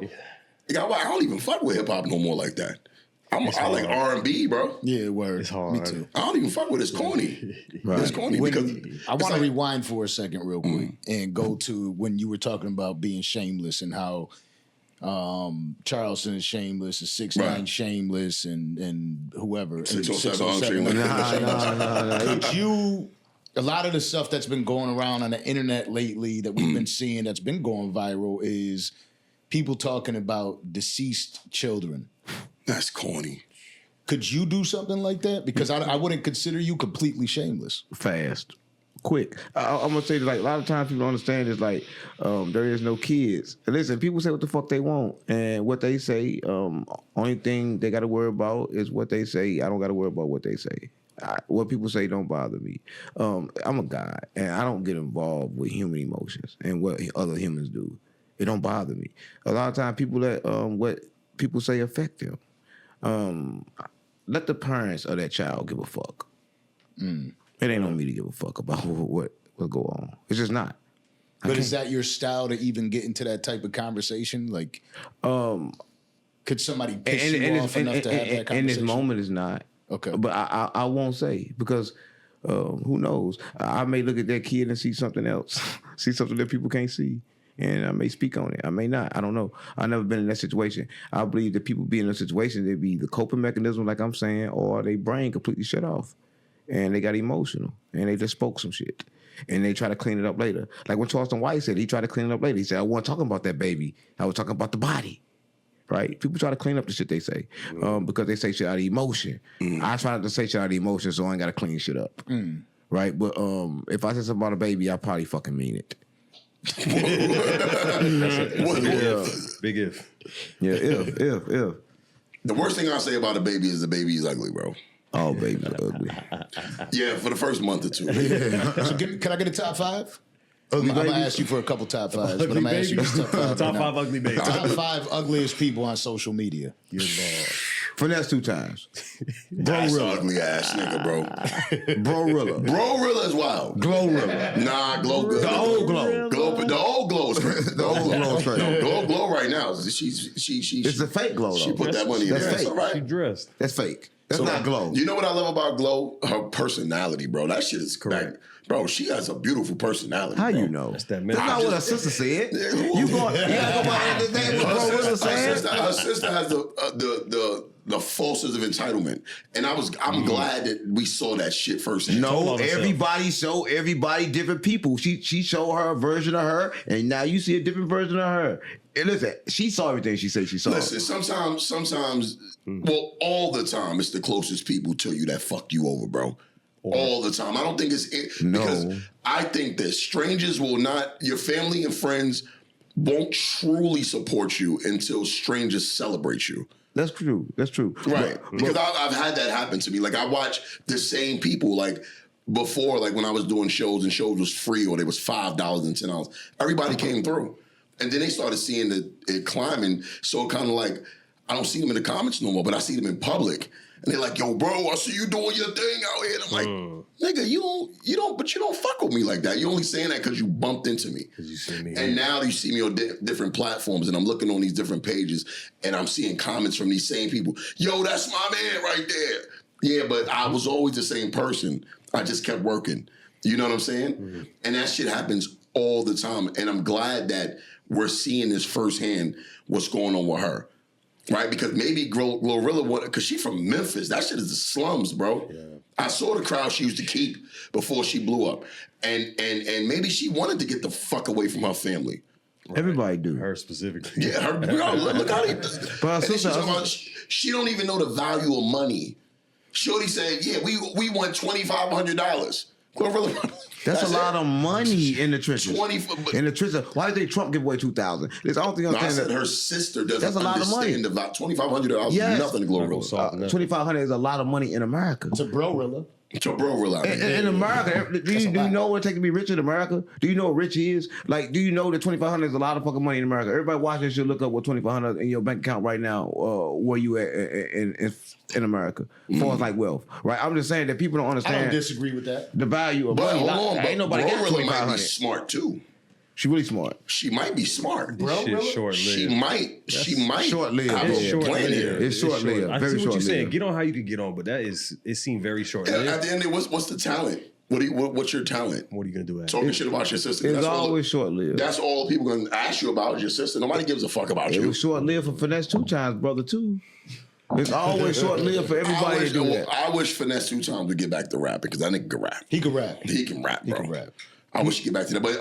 [SPEAKER 5] It got whacked. I don't even fuck with hip hop no more like that. I like R&B, bro.
[SPEAKER 2] Yeah, word.
[SPEAKER 3] It's hard.
[SPEAKER 2] Me too.
[SPEAKER 5] I don't even fuck with it. It's corny.
[SPEAKER 2] Right.
[SPEAKER 5] It's corny because
[SPEAKER 2] I want to
[SPEAKER 5] like,
[SPEAKER 2] rewind for a second real quick and go to when you were talking about being shameless and how Charleston is shameless, and 6ix9ine
[SPEAKER 5] Right.
[SPEAKER 2] shameless, and whoever.
[SPEAKER 5] 607
[SPEAKER 2] 607.
[SPEAKER 5] shameless.
[SPEAKER 2] Could you, a lot of the stuff that's been going around on the internet lately that we've been seeing that's been going viral is people talking about deceased children.
[SPEAKER 5] That's corny.
[SPEAKER 2] Could you do something like that? Because I wouldn't consider you completely shameless.
[SPEAKER 3] Fast, quick. I'm gonna say that, like, a lot of times people don't understand is like there is no kids. And listen, people say what the fuck they want, and what they say. Only thing they got to worry about is what they say. I don't got to worry about what they say. What people say don't bother me. I'm a guy, and I don't get involved with human emotions and what other humans do. It don't bother me. A lot of times people let what people say affect them. Let the parents of that child give a fuck. It ain't on me to give a fuck about what go on. It's just not.
[SPEAKER 2] But is that your style to even get into that type of conversation? Like, could somebody piss you off enough to have that conversation?
[SPEAKER 3] In this moment, it's not.
[SPEAKER 2] Okay.
[SPEAKER 3] But I won't say because who knows? I may look at that kid and see something else, see something that people can't see. And I may speak on it. I may not. I don't know. I've never been in that situation. I believe that people be in a situation, they be the coping mechanism, like I'm saying, or they brain completely shut off. And they got emotional. And they just spoke some shit. And they try to clean it up later. Like when Charleston White said, he tried to clean it up later. He said, I wasn't talking about that baby. I was talking about the body. Right? People try to clean up the shit they say because they say shit out of emotion. I try not to say shit out of emotion, so I ain't got to clean shit up. Right? But if I say something about a baby, I probably fucking mean it.
[SPEAKER 4] Big if.
[SPEAKER 3] Yeah, if.
[SPEAKER 5] The worst thing I say about a baby is the baby is ugly, bro.
[SPEAKER 3] Oh, baby's ugly.
[SPEAKER 5] Yeah, for the first month or two.
[SPEAKER 2] So can I get a top 5? I'm going to ask you for a couple top 5s, but I'm going to ask you this top 5.
[SPEAKER 4] Top 5 ugly babies.
[SPEAKER 2] Top 5 ugliest people on social media.
[SPEAKER 4] You're bald.
[SPEAKER 3] Finesse 2 times.
[SPEAKER 5] That's an ugly ass nigga, bro.
[SPEAKER 3] Bro-rilla.
[SPEAKER 5] Bro-rilla is wild.
[SPEAKER 3] Glow-rilla.
[SPEAKER 5] Nah, glow good.
[SPEAKER 3] The old glow.
[SPEAKER 5] The old glow is great. The old glow.
[SPEAKER 3] Glow's great.
[SPEAKER 5] No, glow right now. She
[SPEAKER 3] It's a fake glow, though.
[SPEAKER 5] She put that money in
[SPEAKER 3] That's
[SPEAKER 5] there. That's
[SPEAKER 3] fake.
[SPEAKER 5] all right.
[SPEAKER 4] She dressed.
[SPEAKER 3] That's fake. That's not glow.
[SPEAKER 5] You know what I love about Glow? Her personality, bro. That shit is correct. Like, bro, she has a beautiful personality.
[SPEAKER 3] How
[SPEAKER 5] bro.
[SPEAKER 3] you know?
[SPEAKER 4] That's that
[SPEAKER 3] That's not what her sister said. You gotta go by understand what Bro-rilla said?
[SPEAKER 5] Her sister has the falseness of entitlement, and I'm glad that we saw that shit firsthand.
[SPEAKER 3] No, everybody show everybody different people. She showed her a version of her, and now you see a different version of her. And listen, she saw everything she said she saw.
[SPEAKER 5] Listen, sometimes, well, all the time, it's the closest people to you that fuck you over, bro. All the time. I don't think it's because I think that strangers will not, your family and friends won't truly support you until strangers celebrate you.
[SPEAKER 3] That's true. That's true.
[SPEAKER 5] Right. Because I've had that happen to me. Like, I watch the same people, like, before, like, when I was doing shows and shows was free or they was $5 and $10. Everybody came through. And then they started seeing it climbing. So kind of like, I don't see them in the comments no more, but I see them in public. And they're like, yo, bro, I see you doing your thing out here. And I'm like, nigga, you don't fuck with me like that. You only saying that because you bumped into me.
[SPEAKER 4] Because you see me.
[SPEAKER 5] And now you see me on different platforms, and I'm looking on these different pages, and I'm seeing comments from these same people. Yo, that's my man right there. Yeah, but I was always the same person. I just kept working. You know what I'm saying? And that shit happens all the time. And I'm glad that we're seeing this firsthand, what's going on with her. Right? Because maybe Glorilla, because she from Memphis. That shit is the slums, bro. Yeah. I saw the crowd she used to keep before she blew up. And maybe she wanted to get the fuck away from her family.
[SPEAKER 3] Right. Everybody do.
[SPEAKER 4] Her specifically.
[SPEAKER 5] Yeah, her, bro, look how they... But she don't even know the value of money. Shorty said, yeah, we won $2,500.
[SPEAKER 3] That's a lot of money in the trenches.
[SPEAKER 5] 20.
[SPEAKER 3] In the trenches. Why did Trump give away 2,000? It's all thing
[SPEAKER 5] I
[SPEAKER 3] understand
[SPEAKER 5] said
[SPEAKER 3] that.
[SPEAKER 5] her sister doesn't
[SPEAKER 3] That's a lot of money.
[SPEAKER 5] understand about $2,500
[SPEAKER 3] Yes.
[SPEAKER 5] nothing to Glorilla.
[SPEAKER 3] 2,500 is a lot of money in America.
[SPEAKER 2] It's a bro-rilla.
[SPEAKER 5] It's a bro
[SPEAKER 3] In America, do you know what it takes to be rich in America? Do you know what rich is? Like, do you know that 2,500 is a lot of fucking money in America? Everybody watching should look up what 2,500 in your bank account right now. Where you at in America, as far as like wealth, right? I'm just saying that people don't
[SPEAKER 2] I
[SPEAKER 3] understand.
[SPEAKER 2] don't disagree with that.
[SPEAKER 3] The value of
[SPEAKER 5] But
[SPEAKER 3] money.
[SPEAKER 5] hold on,
[SPEAKER 3] Ain't nobody got
[SPEAKER 5] Glorilla might be
[SPEAKER 3] 2,500.
[SPEAKER 5] smart too.
[SPEAKER 3] She really smart.
[SPEAKER 5] She might be smart.
[SPEAKER 4] Shit short-lived.
[SPEAKER 5] She might
[SPEAKER 3] short-lived.
[SPEAKER 5] have
[SPEAKER 3] It's
[SPEAKER 5] a
[SPEAKER 4] short-lived.
[SPEAKER 5] plan here.
[SPEAKER 3] It's short-lived.
[SPEAKER 4] I
[SPEAKER 3] Very
[SPEAKER 4] see what you're
[SPEAKER 3] short-lived.
[SPEAKER 4] saying. Get on how you could get on, but it seemed very short-lived.
[SPEAKER 5] At the end, what's the talent? What's your talent?
[SPEAKER 4] What are you gonna do?
[SPEAKER 5] Talking shit about your sister.
[SPEAKER 3] It's always short-lived.
[SPEAKER 5] That's all people gonna ask you about is your sister. Nobody gives a fuck about
[SPEAKER 3] It
[SPEAKER 5] you.
[SPEAKER 3] was short-lived for Finesse 2 times, brother, too. It's always short-lived for everybody to do that.
[SPEAKER 5] I wish Finesse 2 times would get back to rapping because that nigga can rap.
[SPEAKER 2] He can rap.
[SPEAKER 5] He can rap, bro.
[SPEAKER 2] He can rap.
[SPEAKER 5] I wish he get back to that. But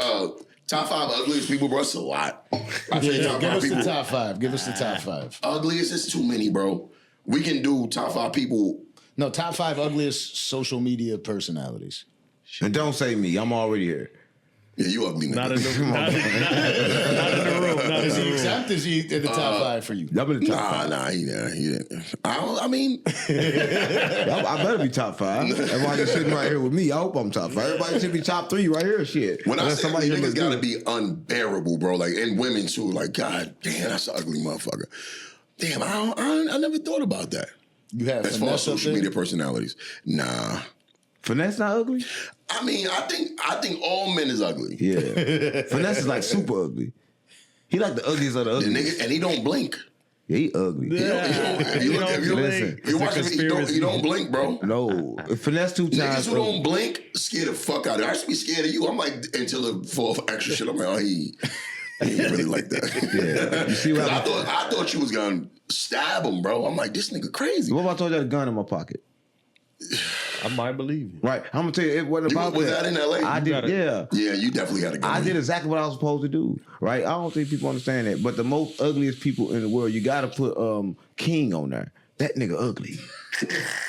[SPEAKER 5] top 5 ugliest people, bro, it's a lot. I think
[SPEAKER 2] Yeah,
[SPEAKER 5] top
[SPEAKER 2] give
[SPEAKER 5] 5
[SPEAKER 2] us the
[SPEAKER 5] people.
[SPEAKER 2] top 5. Give us the top 5.
[SPEAKER 5] Ugliest is too many, bro. We can do top 5 people.
[SPEAKER 2] No, top 5 ugliest social media personalities.
[SPEAKER 3] And don't say me. I'm already here.
[SPEAKER 5] Yeah, you ugly nigga.
[SPEAKER 4] Not in the room. Not in the room.
[SPEAKER 2] Is he exempt? Is he in the top 5 for you?
[SPEAKER 3] I'm in the top 5.
[SPEAKER 5] Nah, he didn't. I mean,
[SPEAKER 3] I better be top 5. Everybody sitting right here with me. I hope I'm top 5. Everybody should be top 3 right here. Shit.
[SPEAKER 5] when I
[SPEAKER 3] Unless
[SPEAKER 5] say ugly,
[SPEAKER 3] here
[SPEAKER 5] niggas
[SPEAKER 3] look
[SPEAKER 5] gotta
[SPEAKER 3] good.
[SPEAKER 5] be unbearable, bro. Like, and women too. Like, God damn, that's an ugly motherfucker. Damn, I never thought about that.
[SPEAKER 2] You have
[SPEAKER 5] As far as
[SPEAKER 2] Finesse up
[SPEAKER 5] social
[SPEAKER 2] there?
[SPEAKER 5] media personalities, nah.
[SPEAKER 3] Finesse not ugly?
[SPEAKER 5] I mean, I think all men is ugly.
[SPEAKER 3] Yeah. Finesse is like super ugly. He like the ugliest of the
[SPEAKER 5] The
[SPEAKER 3] ugly.
[SPEAKER 5] nigga, and he don't blink.
[SPEAKER 3] Yeah, he ugly. Listen.
[SPEAKER 5] You watch him, he don't blink, bro.
[SPEAKER 3] No. Finesse 2
[SPEAKER 5] Niggas
[SPEAKER 3] times.
[SPEAKER 5] who don't blink scare the fuck out of you. I used to be scared of you. I'm like, until it fall for extra shit. I'm like, oh, he ain't really like that.
[SPEAKER 3] Yeah. You see what
[SPEAKER 5] 'Cause I thought you was gonna stab him, bro. I'm like, this nigga crazy.
[SPEAKER 3] What if I told you I had a gun in my pocket?
[SPEAKER 4] I might believe you.
[SPEAKER 3] Right. I'm gonna tell you, it wasn't about
[SPEAKER 5] Was that in LA?
[SPEAKER 3] I
[SPEAKER 5] You
[SPEAKER 3] did,
[SPEAKER 4] gotta-
[SPEAKER 3] yeah.
[SPEAKER 5] Yeah, you definitely had a gun.
[SPEAKER 3] I did exactly what I was supposed to do, right? I don't think people understand that. But the most ugliest people in the world, you got to put King on there. That nigga ugly.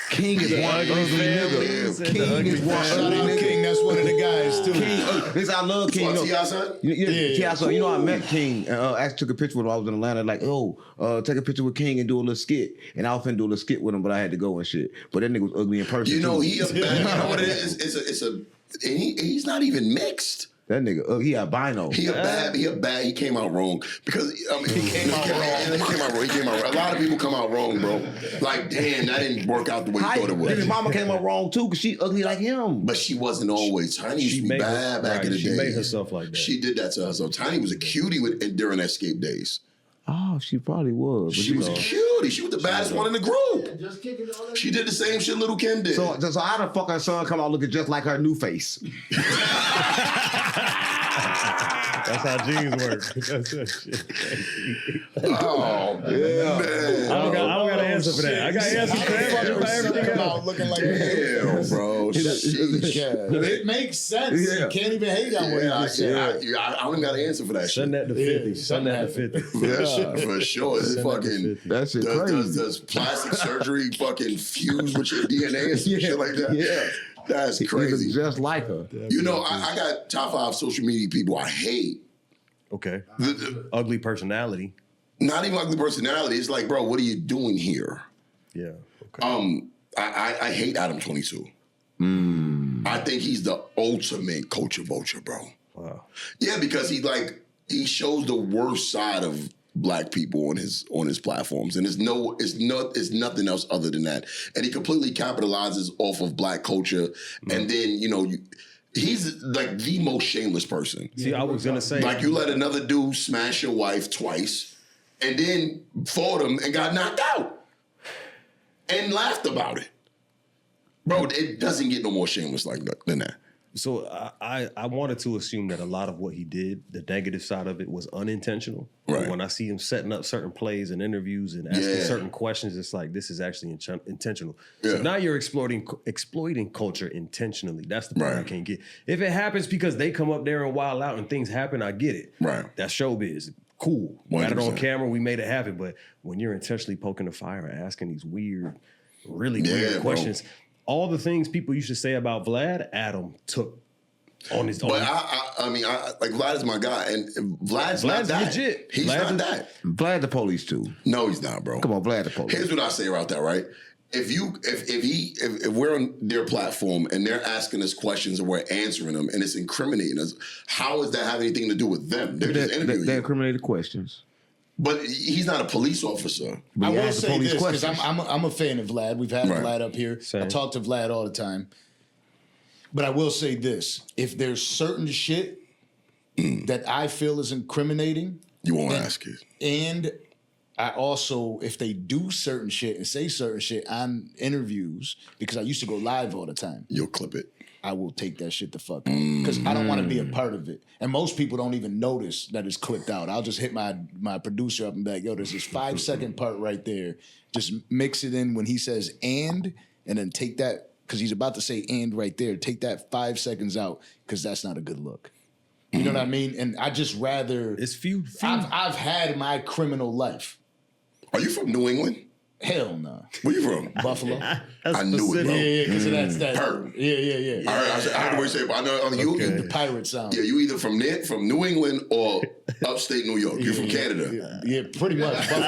[SPEAKER 3] King is one ugly nigga. King is one
[SPEAKER 2] Shout
[SPEAKER 3] ugly
[SPEAKER 2] out
[SPEAKER 3] nigga.
[SPEAKER 2] King. That's one of the guys, too.
[SPEAKER 3] King, listen, I love King.
[SPEAKER 5] What,
[SPEAKER 3] No,
[SPEAKER 5] T.I. son?
[SPEAKER 3] Yeah. So you know, I met King. Actually took a picture with him. I was in Atlanta. Like, take a picture with King and do a little skit. And I was finna do a little skit with him, but I had to go and shit. But that nigga was ugly in person.
[SPEAKER 5] You know,
[SPEAKER 3] too.
[SPEAKER 5] he a bad, you know what it is? And he's not even mixed.
[SPEAKER 3] That nigga, he albino.
[SPEAKER 5] He came out wrong because he came out wrong. A lot of people come out wrong, bro. Like, damn, that didn't work out the way you thought it
[SPEAKER 3] His
[SPEAKER 5] would.
[SPEAKER 3] mama came up wrong too, cause she ugly like him.
[SPEAKER 5] But she wasn't always. Tiny used to be bad back in the day.
[SPEAKER 4] She made herself like that.
[SPEAKER 5] She did that to herself. Tiny was a cutie during Escape days.
[SPEAKER 3] Oh, she probably was. But
[SPEAKER 5] She was a cutie. She was the baddest one in the group.
[SPEAKER 6] Just kicking all that.
[SPEAKER 5] She did the same shit Little Kim did.
[SPEAKER 3] So how the fuck her son come out looking just like her new face?
[SPEAKER 4] That's how jeans work. That's that shit.
[SPEAKER 5] Oh, man.
[SPEAKER 4] I don't got an answer for that. I got answers for everything else.
[SPEAKER 2] Looking like
[SPEAKER 5] Damn, bro. Sheesh.
[SPEAKER 2] It makes sense.
[SPEAKER 3] Yeah.
[SPEAKER 2] You can't even hate on what you just said.
[SPEAKER 5] I don't got an answer for that
[SPEAKER 4] Send
[SPEAKER 5] shit.
[SPEAKER 4] that to 50. Send that to 50.
[SPEAKER 5] For sure. It's fucking.
[SPEAKER 3] That shit crazy.
[SPEAKER 5] Does plastic surgery fucking fuse with your DNA and some shit like that?
[SPEAKER 3] Yeah.
[SPEAKER 5] That's
[SPEAKER 3] He
[SPEAKER 5] crazy.
[SPEAKER 3] was just like her.
[SPEAKER 5] You know, I got top 5 social media people I hate.
[SPEAKER 4] Okay. Ugly personality.
[SPEAKER 5] Not even ugly personality. It's like, bro, what are you doing here?
[SPEAKER 4] Yeah. Okay.
[SPEAKER 5] I hate Adam 22. I think he's the ultimate culture vulture, bro.
[SPEAKER 4] Wow.
[SPEAKER 5] Yeah, because he shows the worst side of Black people on his platforms, and it's nothing else other than that. And he completely capitalizes off of Black culture, and then he's like the most shameless person.
[SPEAKER 4] See, I was gonna say,
[SPEAKER 5] Like, you let another dude smash your wife twice, and then fought him and got knocked out, and laughed about it. Bro, it doesn't get no more shameless than that.
[SPEAKER 4] So I wanted to assume that a lot of what he did, the negative side of it, was unintentional.
[SPEAKER 5] Right.
[SPEAKER 4] But when I see him setting up certain plays and interviews and asking certain questions, it's like, this is actually intentional. So
[SPEAKER 5] Yeah.
[SPEAKER 4] now you're exploiting culture intentionally. That's the part I
[SPEAKER 5] Right.
[SPEAKER 4] can't get. If it happens because they come up there and wild out and things happen, I get it.
[SPEAKER 5] Right.
[SPEAKER 4] That's showbiz. Cool. We got it on
[SPEAKER 5] 100%.
[SPEAKER 4] camera. We made it happen. But when you're intentionally poking the fire and asking these weird really
[SPEAKER 5] Yeah,
[SPEAKER 4] weird
[SPEAKER 5] bro.
[SPEAKER 4] questions. All the things people used to say about Vlad, Adam took on his own.
[SPEAKER 5] But I mean, like Vlad is my guy, and Vlad's not that.
[SPEAKER 4] legit.
[SPEAKER 5] He's
[SPEAKER 4] Vlad
[SPEAKER 5] not
[SPEAKER 4] is-
[SPEAKER 5] that.
[SPEAKER 3] Vlad the police too.
[SPEAKER 5] No, he's not, bro.
[SPEAKER 3] Come on, Vlad the police.
[SPEAKER 5] Here's what I say about that, right? If we're on their platform and they're asking us questions and we're answering them and it's incriminating us, how does that have anything to do with them? They're just interviewing
[SPEAKER 3] They
[SPEAKER 5] you.
[SPEAKER 3] incriminated questions.
[SPEAKER 5] But he's not a police officer.
[SPEAKER 3] But
[SPEAKER 2] I
[SPEAKER 3] he
[SPEAKER 2] will
[SPEAKER 3] asked the
[SPEAKER 2] say
[SPEAKER 3] police
[SPEAKER 2] this because
[SPEAKER 3] questions.
[SPEAKER 2] I'm a fan of Vlad. We've had
[SPEAKER 5] Right.
[SPEAKER 2] Vlad up here.
[SPEAKER 4] Same.
[SPEAKER 2] I talk to Vlad all the time. But I will say this: if there's certain shit that I feel is incriminating,
[SPEAKER 5] You won't
[SPEAKER 2] then-
[SPEAKER 5] ask it.
[SPEAKER 2] and I also, if they do certain shit and say certain shit on interviews, because I used to go live all the time,
[SPEAKER 5] You'll clip it.
[SPEAKER 2] I will take that shit the fuck out because I don't want to be a part of it. And most people don't even notice that it's clipped out. I'll just hit my producer up and be like, yo, there's this 5-second part right there. Just mix it in when he says and then take that, because he's about to say and right there. Take that 5 seconds out because that's not a good look. You know what I mean? And I just rather,
[SPEAKER 4] It's few.
[SPEAKER 2] I've had my criminal life.
[SPEAKER 5] Are you from New England?
[SPEAKER 2] Hell no.
[SPEAKER 5] Where you from?
[SPEAKER 2] Buffalo.
[SPEAKER 5] I knew it, bro.
[SPEAKER 2] Yeah, because that's that.
[SPEAKER 5] Purr.
[SPEAKER 2] Yeah.
[SPEAKER 5] I heard the way you say it, but I know you.
[SPEAKER 4] Okay.
[SPEAKER 2] The pirate sound.
[SPEAKER 5] Yeah, you either from New England or upstate New York. You're from Canada.
[SPEAKER 2] Yeah, pretty much. Buffalo.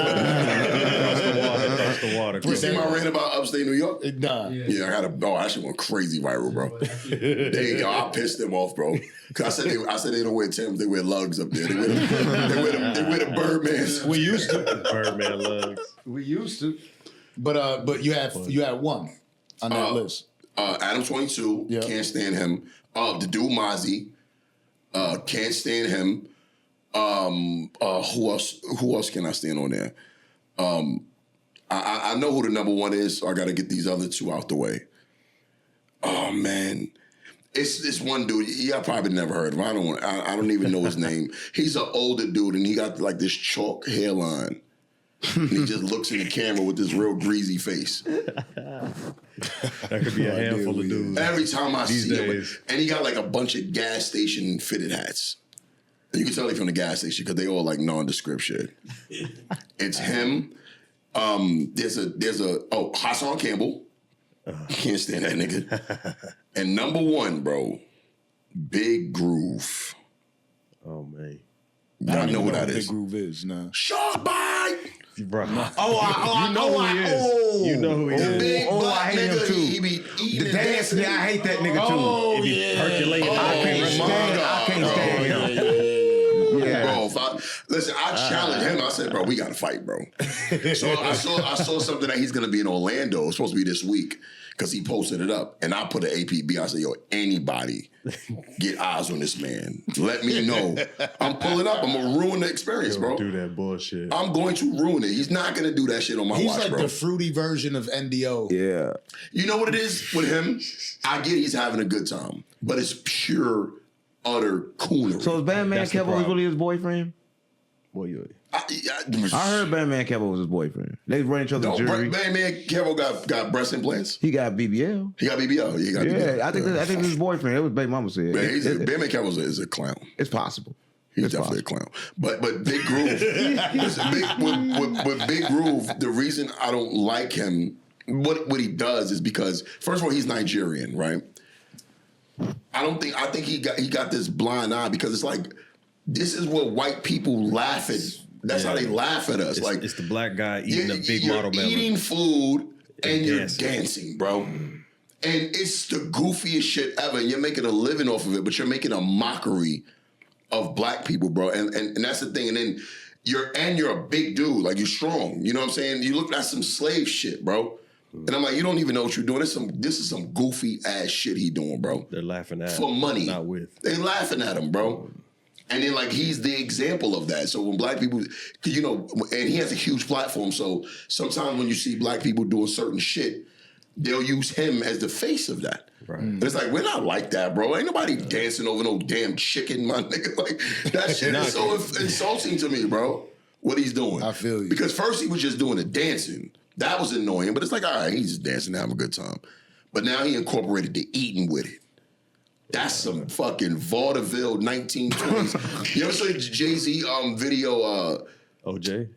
[SPEAKER 4] Across the water.
[SPEAKER 5] You see my rant about upstate New York?
[SPEAKER 2] Nah.
[SPEAKER 5] Yeah, I had that shit went crazy viral, bro. I pissed them off, bro. Cause I said they don't wear Timbs, they wear lugs up there. They wear the Birdmans.
[SPEAKER 2] We used to.
[SPEAKER 4] Birdman lugs.
[SPEAKER 2] We used to. But you had one on that list.
[SPEAKER 5] Adam 22,
[SPEAKER 2] Yeah.
[SPEAKER 5] can't stand him. The dude Mazi, can't stand him. Who else can I stand on there? I know who the number one is, so I gotta get these other two out the way. Oh man. It's this one dude. I probably never heard of him. I don't even know his name. He's an older dude, and he got like this chalk hairline. And he just looks in the camera with this real greasy face.
[SPEAKER 4] That could be a handful of dudes.
[SPEAKER 5] Every time I
[SPEAKER 4] These
[SPEAKER 5] see him,
[SPEAKER 4] days.
[SPEAKER 5] and he got like a bunch of gas station fitted hats. And you can tell he's from the gas station because they all like nondescript shit. It's him. There's a Hasaan Campbell. Can't stand that nigga. And number one, bro, Big Groove.
[SPEAKER 4] Oh man.
[SPEAKER 5] I know who that
[SPEAKER 2] Big
[SPEAKER 5] is.
[SPEAKER 2] Groove is, nah.
[SPEAKER 5] Shark bite.
[SPEAKER 4] Bro.
[SPEAKER 3] You know who he is.
[SPEAKER 4] You know who he is.
[SPEAKER 5] Big
[SPEAKER 3] I
[SPEAKER 5] black
[SPEAKER 3] hate him
[SPEAKER 5] nigga.
[SPEAKER 3] too.
[SPEAKER 5] He be eating
[SPEAKER 3] The
[SPEAKER 5] and
[SPEAKER 3] dance,
[SPEAKER 5] dancing.
[SPEAKER 3] yeah, I hate that nigga too.
[SPEAKER 2] Oh,
[SPEAKER 4] It be
[SPEAKER 2] yeah.
[SPEAKER 4] percolating.
[SPEAKER 5] Oh,
[SPEAKER 3] I can't
[SPEAKER 5] my
[SPEAKER 3] stand
[SPEAKER 5] God.
[SPEAKER 3] him. Yeah.
[SPEAKER 5] Bro, listen, I challenged him. I said, bro, we got to fight, bro. So I saw something that he's going to be in Orlando. It's supposed to be this week because he posted it up. And I put an APB. I said, yo, anybody get eyes on this man. Let me know. I'm pulling up. I'm going to ruin the experience, bro.
[SPEAKER 4] Do that bullshit.
[SPEAKER 5] I'm going to ruin it. He's not going to do that shit on my
[SPEAKER 2] He's
[SPEAKER 5] watch,
[SPEAKER 2] like
[SPEAKER 5] bro.
[SPEAKER 2] the fruity version of NDO.
[SPEAKER 3] Yeah.
[SPEAKER 5] You know what it is with him? I get he's having a good time, but it's pure, utter coonery.
[SPEAKER 3] So is Batman
[SPEAKER 4] That's the
[SPEAKER 3] Kevo
[SPEAKER 4] problem.
[SPEAKER 3] really his boyfriend?
[SPEAKER 4] Boy, you.
[SPEAKER 3] I heard Batman Kevo was his boyfriend. They run each other's
[SPEAKER 5] No,
[SPEAKER 3] jury.
[SPEAKER 5] man, Kevo got breast implants.
[SPEAKER 3] He got BBL.
[SPEAKER 5] He got BBL. He got BBL.
[SPEAKER 3] Yeah, I think that's his boyfriend. That was Baby Mama said.
[SPEAKER 5] Batman Kevo is a clown.
[SPEAKER 3] It's possible.
[SPEAKER 5] He's
[SPEAKER 3] It's
[SPEAKER 5] definitely
[SPEAKER 3] possible.
[SPEAKER 5] a clown. But Big Groove, listen, with Big Groove, the reason I don't like him, what he does is because first of all, he's Nigerian, right? I think he got this blind eye because it's like this is what white people laugh at. That's how they laugh at us.
[SPEAKER 4] It's the black guy eating a big
[SPEAKER 5] you're
[SPEAKER 4] model melon.
[SPEAKER 5] eating food and you're
[SPEAKER 4] dancing.
[SPEAKER 5] dancing, bro. And it's the goofiest shit ever. And you're making a living off of it, but you're making a mockery of black people, bro. And that's the thing. And then you're a big dude, like you're strong. You know what I'm saying? You look like some slave shit, bro. And I'm like, you don't even know what you're doing. This is some goofy ass shit he doing, bro.
[SPEAKER 4] They're laughing at
[SPEAKER 5] For money.
[SPEAKER 4] not with.
[SPEAKER 5] They laughing at him, bro. And then like he's the example of that. So when black people, cause you know, and he has a huge platform. So sometimes when you see black people doing certain shit, they'll use him as the face of that.
[SPEAKER 4] Right.
[SPEAKER 5] And it's like, we're not like that, bro. Ain't nobody dancing over no damn chicken, my nigga. Like that shit is so insulting to me, bro. What he's doing.
[SPEAKER 2] I feel you.
[SPEAKER 5] Because first he was just doing the dancing. That was annoying, but it's like, all right, he's just dancing and having a good time. But now he incorporated the eating with it. That's some fucking vaudeville 1920s. You ever saw Jay-Z video?
[SPEAKER 4] OJ?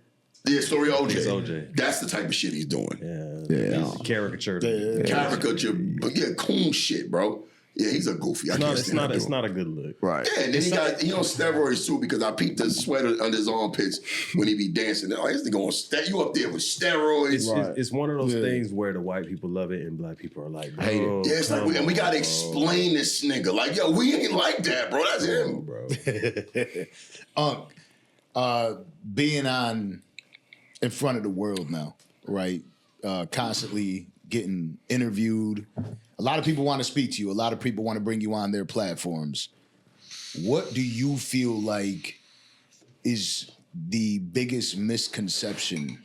[SPEAKER 5] Yeah, story OJ.
[SPEAKER 4] It's OJ.
[SPEAKER 5] That's the type of shit he's doing.
[SPEAKER 3] Yeah.
[SPEAKER 4] He's caricature.
[SPEAKER 5] Caricature, but yeah, coon shit, bro. Yeah, he's a goofy.
[SPEAKER 4] It's not a good look.
[SPEAKER 3] Right.
[SPEAKER 5] Yeah, and then he on steroids too, because I peeped the sweater under his armpits when he be dancing. They're like, this nigga on you up there with steroids.
[SPEAKER 4] It's one of those things where the white people love it and black people are like, bro.
[SPEAKER 5] Yeah, it's like, we gotta explain this nigga. Like, yo, we ain't like that, bro. That's him,
[SPEAKER 2] bro. Being in front of the world now, right? Constantly getting interviewed. A lot of people want to speak to you. A lot of people want to bring you on their platforms. What do you feel like is the biggest misconception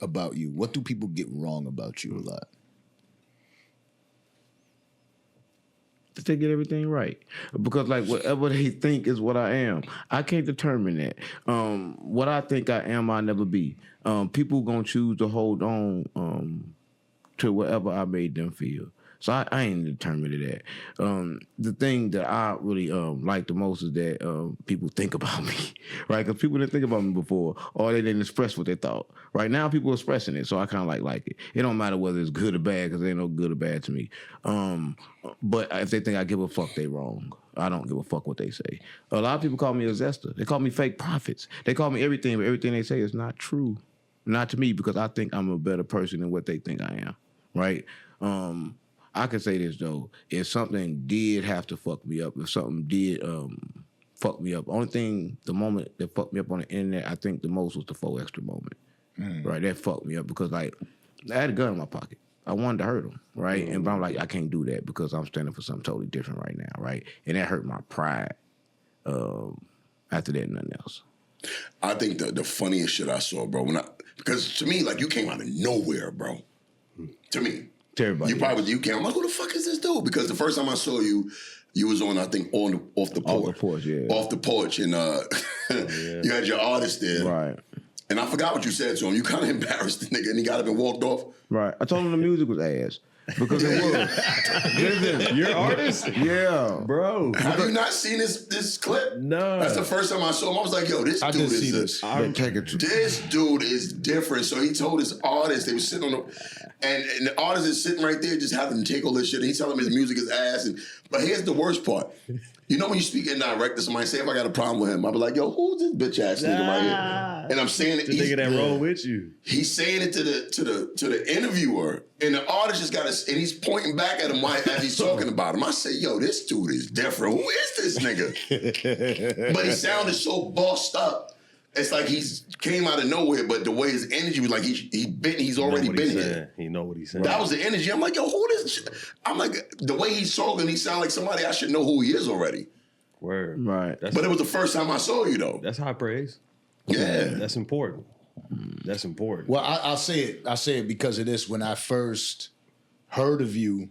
[SPEAKER 2] about you? What do people get wrong about you a lot?
[SPEAKER 3] That they get everything right. Because like whatever they think is what I am. I can't determine that. What I think I am, I'll never be. People gonna choose to hold on to whatever I made them feel. So I ain't determined to that. The thing that I really like the most is that people think about me, right? Because people didn't think about me before, or they didn't express what they thought. Right now, people are expressing it, so I kind of like it. It don't matter whether it's good or bad, because there ain't no good or bad to me. But if they think I give a fuck, they wrong. I don't give a fuck what they say. A lot of people call me a zester. They call me fake prophets. They call me everything, but everything they say is not true. Not to me, because I think I'm a better person than what they think I am, right? I can say this, though. If something did have to fuck me up, if something did fuck me up, the moment that fucked me up on the internet, I think the most was the 4 Extra moment. Right? That fucked me up because, like, I had a gun in my pocket. I wanted to hurt him, right? But I'm like, I can't do that because I'm standing for something totally different right now, right? And that hurt my pride after that, nothing else.
[SPEAKER 5] I think the funniest shit I saw, bro, because to me, like, you came out of nowhere, bro. To me.
[SPEAKER 3] To everybody.
[SPEAKER 5] You came. I'm like, who the fuck is this dude? Because the first time I saw you, you was on, I think, off the porch.
[SPEAKER 3] Off the porch, yeah.
[SPEAKER 5] Off the porch, and you had your artist there.
[SPEAKER 3] Right.
[SPEAKER 5] And I forgot what you said to him. You kind of embarrassed the nigga, and he got up and walked off.
[SPEAKER 3] Right. I told him the music was ass. Because it was. Listen,
[SPEAKER 4] You're an artist?
[SPEAKER 3] Yeah.
[SPEAKER 4] Bro.
[SPEAKER 5] Have you not seen this clip?
[SPEAKER 4] No.
[SPEAKER 5] That's the first time I saw him. I was like, yo, this dude is this dude is different. So he told his artist, they were sitting on and the artist is sitting right there just having to take all this shit. And he's telling him his music is ass. But here's the worst part. You know when you speak indirect to somebody, say if I got a problem with him, I'll be like, yo, who's this bitch ass nigga right here? And I'm saying it.
[SPEAKER 4] The nigga that roll with you.
[SPEAKER 5] He's saying it to the interviewer, and the artist just got and he's pointing back at him as he's talking about him. I say, yo, this dude is different. Who is this nigga? But he sounded so bossed up. It's like he's came out of nowhere, but the way his energy was like he's already been here.
[SPEAKER 4] He know what he's saying.
[SPEAKER 5] That was the energy. I'm like, yo, who this? I'm like, the way he's talking, he sound like somebody I should know who he is already.
[SPEAKER 4] Word.
[SPEAKER 3] Right.
[SPEAKER 5] But it was the first time I saw you though.
[SPEAKER 4] That's high praise.
[SPEAKER 5] Yeah.
[SPEAKER 4] That's important. That's important.
[SPEAKER 2] Well, I'll say it. I'll say it because of this. When I first heard of you,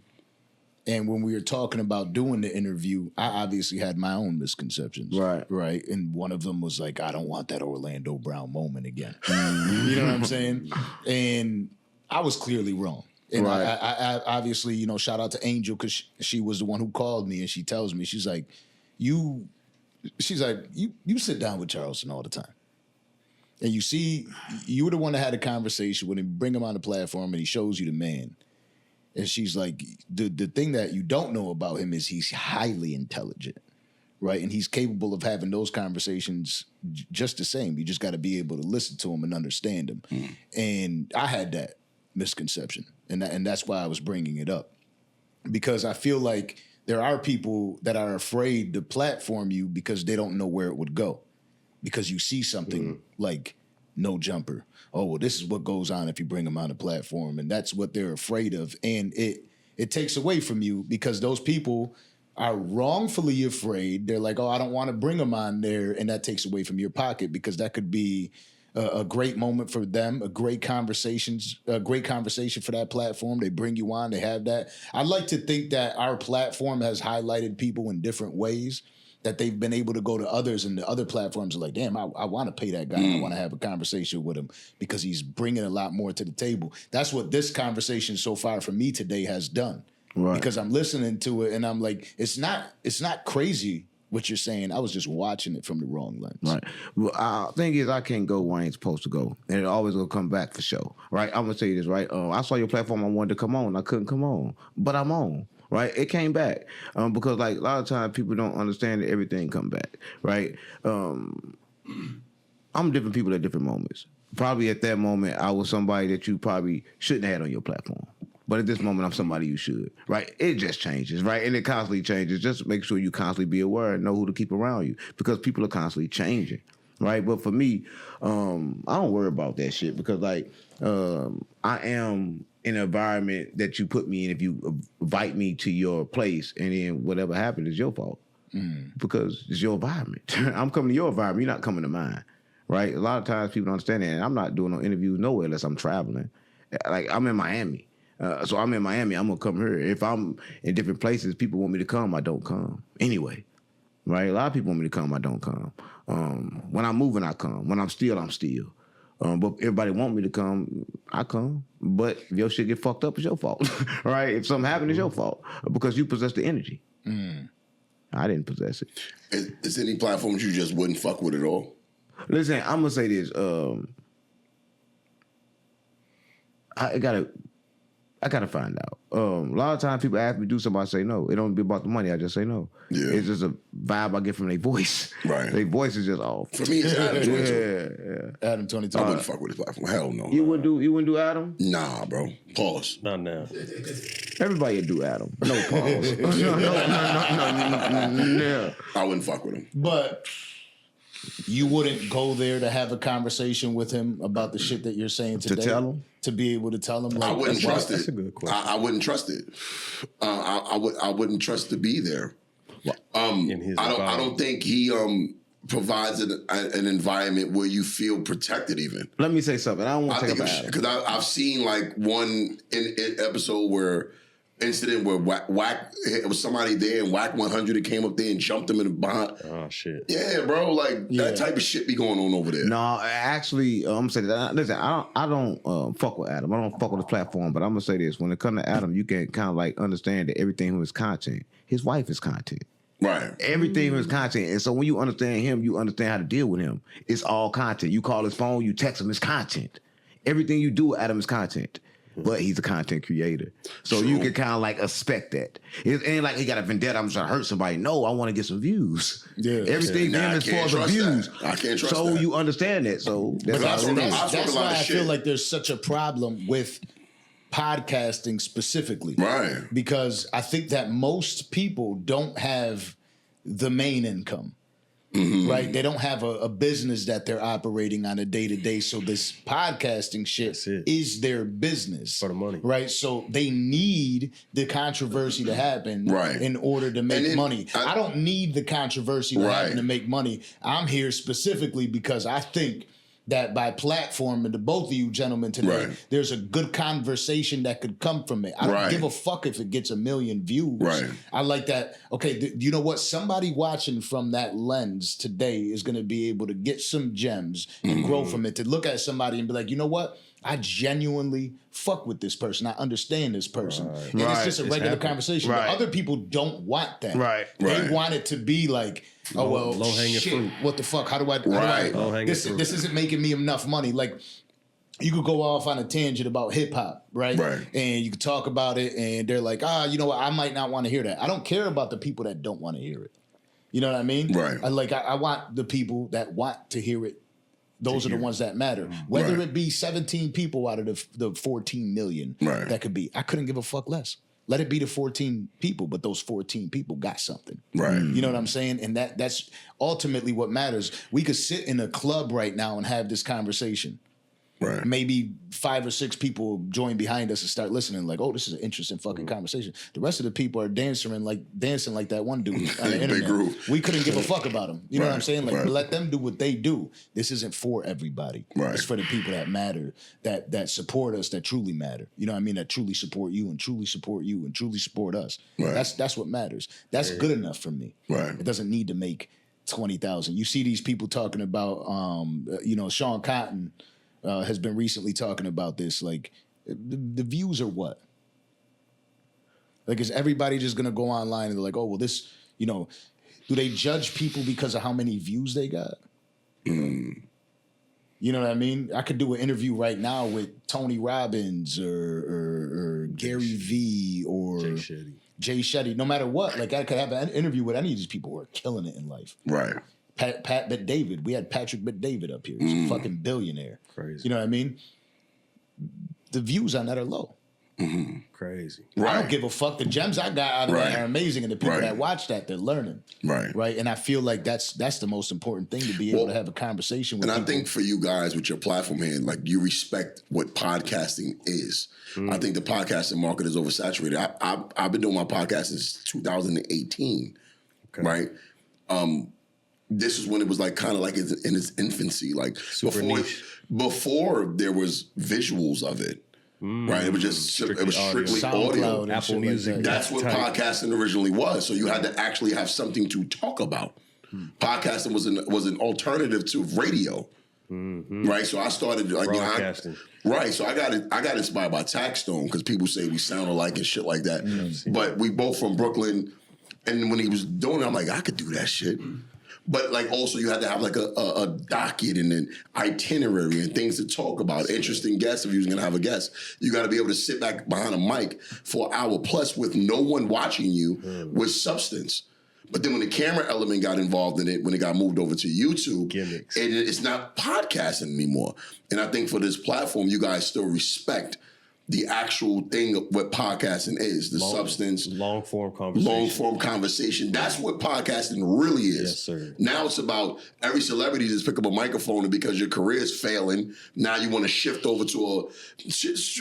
[SPEAKER 2] and when we were talking about doing the interview, I obviously had my own misconceptions. Right. And one of them was like, I don't want that Orlando Brown moment again. You know what I'm saying? And I was clearly wrong. And I obviously, you know, shout out to Angel because she was the one who called me, and she tells me, she's like, you sit down with Charleston all the time. And you see, you were the one that had a conversation with him, bring him on the platform, and he shows you the man. And she's like, the thing that you don't know about him is he's highly intelligent, right? And he's capable of having those conversations just the same. You just got to be able to listen to him and understand him. And I had that misconception, and that's why I was bringing it up. Because I feel like there are people that are afraid to platform you because they don't know where it would go. Because you see something like No Jumper. Oh, well, this is what goes on if you bring them on a platform. And that's what they're afraid of. And it takes away from you because those people are wrongfully afraid. They're like, oh, I don't want to bring them on there. And that takes away from your pocket because that could be a great moment for them, a great conversation for that platform. They bring you on, they have that. I'd like to think that our platform has highlighted people in different ways, that they've been able to go to others, and the other platforms are like, damn, I want to pay that guy. I want to have a conversation with him because he's bringing a lot more to the table. That's what this conversation so far for me today has done. Right. Because I'm listening to it and I'm like, it's not crazy what you're saying. I was just watching it from the wrong lens.
[SPEAKER 3] Right. Well, thing is, I can't go where I ain't supposed to go, and it always gonna come back for sure. Right. I'm gonna tell you this. Right. I saw your platform. I wanted to come on. I couldn't come on, but I'm on. Right. It came back because like a lot of times people don't understand that everything come back. Right. I'm different people at different moments. Probably at that moment, I was somebody that you probably shouldn't have had on your platform. But at this moment, I'm somebody you should, right? It just changes, right? And it constantly changes. Just make sure you constantly be aware and know who to keep around you because people are constantly changing, right? But for me, I don't worry about that shit because, like, I am in an environment that you put me in. If you invite me to your place and then whatever happened is your fault because it's your environment. I'm coming to your environment. You're not coming to mine, right? A lot of times people don't understand that. And I'm not doing no interviews nowhere unless I'm traveling. Like, I'm in Miami. So I'm in Miami, I'm gonna come here. If I'm in different places, people want me to come, I don't come. Anyway, right? A lot of people want me to come, I don't come. When I'm moving, I come. When I'm still, I'm still. But everybody want me to come, I come. But if your shit get fucked up, it's your fault, right? If something happened, it's your fault because you possess the energy. I didn't possess it.
[SPEAKER 5] Is there any platforms you just wouldn't fuck with at all?
[SPEAKER 3] Listen, I'm gonna say this. I gotta find out. A lot of times people ask me to do something, I say no. It don't be about the money, I just say no.
[SPEAKER 5] Yeah.
[SPEAKER 3] It's just a vibe I get from their voice.
[SPEAKER 5] Right.
[SPEAKER 3] Their voice is just off.
[SPEAKER 5] For me, it's Adam 22.
[SPEAKER 2] Adam 22.
[SPEAKER 5] I wouldn't fuck with his platform. Hell no.
[SPEAKER 3] You wouldn't do Adam?
[SPEAKER 5] Nah, bro. Pause.
[SPEAKER 4] Not now.
[SPEAKER 3] Everybody would do Adam. No pause. no.
[SPEAKER 5] I wouldn't fuck with him.
[SPEAKER 2] But you wouldn't go there to have a conversation with him about the shit that you're saying today?
[SPEAKER 3] To tell him?
[SPEAKER 2] To be able to tell him? Like,
[SPEAKER 5] I wouldn't trust it.
[SPEAKER 4] That's a good question.
[SPEAKER 5] I wouldn't trust it. I wouldn't trust to be there.
[SPEAKER 4] In his
[SPEAKER 5] I don't think he provides an environment where you feel protected even.
[SPEAKER 3] Let me say something. I don't want to take up Adam.
[SPEAKER 5] Because I've seen like one episode where incident where Wack it was somebody there and Wack 100 that came up there and jumped him in the behind.
[SPEAKER 4] Oh shit.
[SPEAKER 5] Yeah, bro. Like that type of shit be going on over there.
[SPEAKER 3] No, actually, I'm saying that. Listen, I don't fuck with Adam. I don't fuck with his platform. But I'm gonna say this: when it comes to Adam, you can kind of like understand that everything was content. His wife is content.
[SPEAKER 5] Right.
[SPEAKER 3] Everything was content. And so when you understand him, you understand how to deal with him. It's all content. You call his phone, you text him, it's content. Everything you do with Adam is content. But he's a content creator. So you can kind of like expect that. It ain't like he got a vendetta, I'm trying to hurt somebody. No, I want to get some views.
[SPEAKER 2] Yeah.
[SPEAKER 3] Everything
[SPEAKER 5] Nah,
[SPEAKER 3] him
[SPEAKER 5] I
[SPEAKER 3] is
[SPEAKER 5] can't
[SPEAKER 3] for the
[SPEAKER 5] trust
[SPEAKER 3] views.
[SPEAKER 5] that. I can't trust
[SPEAKER 3] so
[SPEAKER 5] that.
[SPEAKER 3] you understand that. So that's
[SPEAKER 5] But
[SPEAKER 3] how it is.
[SPEAKER 2] That's
[SPEAKER 5] a lot
[SPEAKER 2] why
[SPEAKER 5] of
[SPEAKER 2] I
[SPEAKER 5] shit.
[SPEAKER 2] feel like there's such a problem with podcasting specifically.
[SPEAKER 5] Right.
[SPEAKER 2] Because I think that most people don't have the main income. Right? They don't have a business that they're operating on a day-to-day. So this podcasting shit is their business.
[SPEAKER 4] For the money.
[SPEAKER 2] Right? So they need the controversy to happen in order to make money. I don't need the controversy to happen to make money. I'm here specifically because I think that by platforming to both of you gentlemen today, there's a good conversation that could come from it. I don't give a fuck if it gets 1 million views. I like that. Okay, you know what? Somebody watching from that lens today is going to be able to get some gems and grow from it. To look at somebody and be like, you know what? I genuinely fuck with this person. I understand this person. And it's just a regular conversation. But other people don't want that. They want it to be like, oh, well,
[SPEAKER 4] low-hanging
[SPEAKER 2] shit,
[SPEAKER 4] fruit.
[SPEAKER 2] what the fuck? How do I this isn't making me enough money. Like, you could go off on a tangent about hip-hop, right? And you could talk about it, and they're like, you know what? I might not want to hear that. I don't care about the people that don't want to hear it. You know what I mean? I want the people that want to hear it. Those are the ones that matter. Whether it be 17 people out of the 14 million, that could be. I couldn't give a fuck less. Let it be the 14 people, but those 14 people got something. You know what I'm saying? And that's ultimately what matters. We could sit in a club right now and have this conversation. Maybe 5 or 6 people join behind us and start listening like, oh, this is an interesting fucking conversation. The rest of the people are dancing like that one dude on the internet. We couldn't give a fuck about them. You know what I'm saying? Like, let them do what they do. This isn't for everybody. It's for the people that matter, that support us, that truly matter. You know what I mean? That truly support you and truly support you and truly support us. That's what matters. That's good enough for me. It doesn't need to make 20,000. You see these people talking about, Sean Cotton has been recently talking about this. Like, the views are what? Like, is everybody just gonna go online and they're like, oh, well, this, Do they judge people because of how many views they got? You know what I mean? I could do an interview right now with Tony Robbins or Gary Vee or Jay Shetty. No matter what, like I could have an interview with any of these people who are killing it in life.
[SPEAKER 5] Right.
[SPEAKER 2] Pat Bet-David. We had Patrick Bet-David up here. He's a fucking billionaire.
[SPEAKER 4] Crazy.
[SPEAKER 2] You know what I mean? The views on that are low.
[SPEAKER 4] Crazy.
[SPEAKER 2] I don't give a fuck. The gems I got out of that are amazing, and the people
[SPEAKER 5] Right.
[SPEAKER 2] that watch that, they're learning.
[SPEAKER 5] Right.
[SPEAKER 2] And I feel like that's the most important thing, to be able to have a conversation with
[SPEAKER 5] And
[SPEAKER 2] people.
[SPEAKER 5] I think for you guys with your platform here, like you respect what podcasting is. I think the podcasting market is oversaturated. I've been doing my podcast since 2018, right? This is when it was like kind of like in its infancy, like before there was visuals of it. Right, it was just strictly audio.
[SPEAKER 4] Apple Music.
[SPEAKER 2] Like
[SPEAKER 5] That's what podcasting originally was. So you had to actually have something to talk about. Podcasting was an alternative to radio, right? So I started like
[SPEAKER 4] broadcasting.
[SPEAKER 5] So I got inspired by Taxstone because people say we sound alike and shit like that. But we both from Brooklyn, and when he was doing it, I'm like, I could do that shit. But like also you had to have like a docket and an itinerary and things to talk about. Interesting guests if you was gonna have a guest. You gotta be able to sit back behind a mic for an hour plus with no one watching you with substance. But then when the camera element got involved in it, when it got moved over to YouTube, it's not podcasting anymore. And I think for this platform, you guys still respect the actual thing of what podcasting is, the substance.
[SPEAKER 4] Long form conversation.
[SPEAKER 5] That's what podcasting really is.
[SPEAKER 4] Yes, sir.
[SPEAKER 5] Now it's about every celebrity just pick up a microphone, and because your career is failing, now you want to shift over to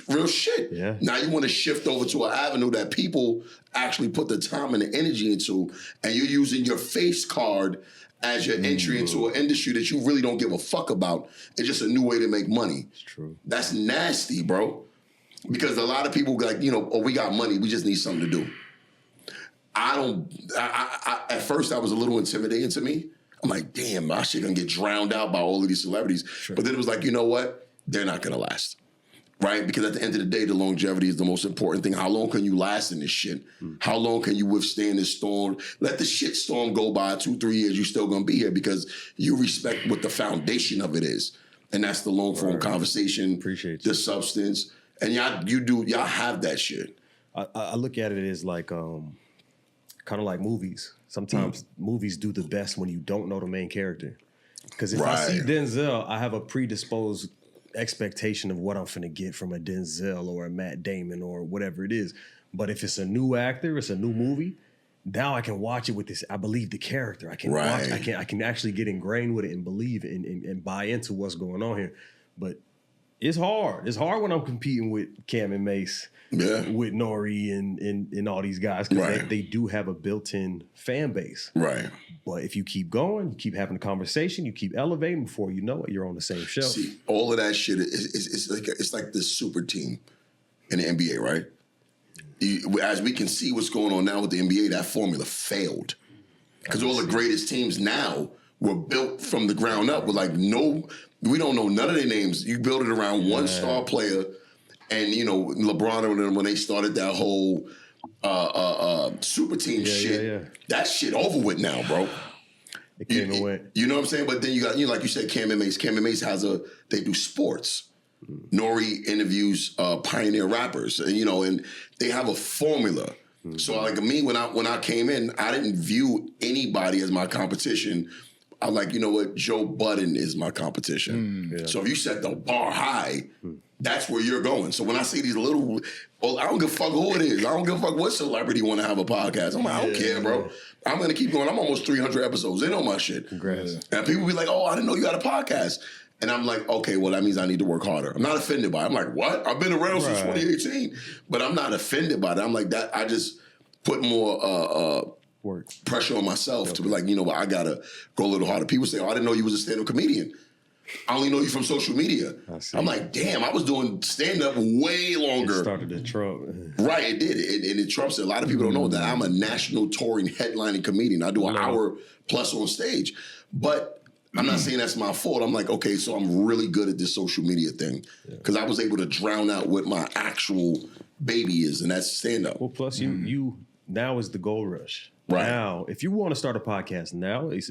[SPEAKER 5] real shit.
[SPEAKER 4] Yeah.
[SPEAKER 5] Now you want to shift over to an avenue that people actually put the time and the energy into, and you're using your face card as your entry into an industry that you really don't give a fuck about. It's just a new way to make money.
[SPEAKER 4] It's true.
[SPEAKER 5] That's nasty, bro. Because a lot of people like, oh, we got money, we just need something to do. At first I was a little intimidating to me. I'm like, damn, my shit gonna get drowned out by all of these celebrities. Sure. But then it was like, you know what? They're not gonna last. Right? Because at the end of the day, the longevity is the most important thing. How long can you last in this shit? How long can you withstand this storm? Let the shit storm go by 2-3 years, you're still gonna be here because you respect what the foundation of it is. And that's the long form conversation,
[SPEAKER 4] Appreciate
[SPEAKER 5] the
[SPEAKER 4] you.
[SPEAKER 5] substance. And y'all have that shit.
[SPEAKER 4] I look at it as like kind of like movies. Sometimes movies do the best when you don't know the main character. Because if I see Denzel, I have a predisposed expectation of what I'm finna get from a Denzel or a Matt Damon or whatever it is. But if it's a new actor, it's a new movie, now I can watch it with this. I believe the character. I can watch. I can actually get ingrained with it and believe and buy into what's going on here. But it's hard. It's hard when I'm competing with Cam and Mace, with Nori and all these guys because they do have a built-in fan base.
[SPEAKER 5] Right.
[SPEAKER 4] But if you keep going, you keep having a conversation, you keep elevating, before you know it, you're on the same shelf.
[SPEAKER 5] See, all of that shit it's like the super team in the NBA, right? As we can see what's going on now with the NBA, that formula failed. Because all the greatest teams now were built from the ground up with like we don't know none of their names. You build it around one star player, and LeBron when they started that whole super team shit. That shit over with now, bro.
[SPEAKER 4] It came and went.
[SPEAKER 5] You know what I'm saying? But then you got like you said, Cam and Mace. Cam and Mace they do sports. Nori interviews pioneer rappers, and they have a formula. So like me, when I came in, I didn't view anybody as my competition. I'm like, you know what? Joe Budden is my competition. So if you set the bar high, that's where you're going. So when I see these little, I don't give a fuck who it is. I don't give a fuck what celebrity want to have a podcast. I'm like, I don't care, bro. I'm going to keep going. I'm almost 300 episodes in on my shit.
[SPEAKER 4] Congrats.
[SPEAKER 5] And people be like, oh, I didn't know you had a podcast. And I'm like, okay, well, that means I need to work harder. I'm not offended by it. I'm like, what? I've been around since 2018. But I'm not offended by it. I'm like, that. I just put more pressure on myself to be like, you know what, I got to go a little harder. People say, oh, I didn't know you was a stand-up comedian. I only know you from social media. I'm like, damn, I was doing stand-up way longer.
[SPEAKER 4] It started to Trump.
[SPEAKER 5] Right, it did. And it trumps it. A lot of people don't know that I'm a national touring headlining comedian. I do an hour plus on stage. But I'm not saying that's my fault. I'm like, okay, so I'm really good at this social media thing because I was able to drown out what my actual baby is, and that's stand-up.
[SPEAKER 4] Well, plus you now is the gold rush.
[SPEAKER 5] Right.
[SPEAKER 4] Now, if you want to start a podcast now, it's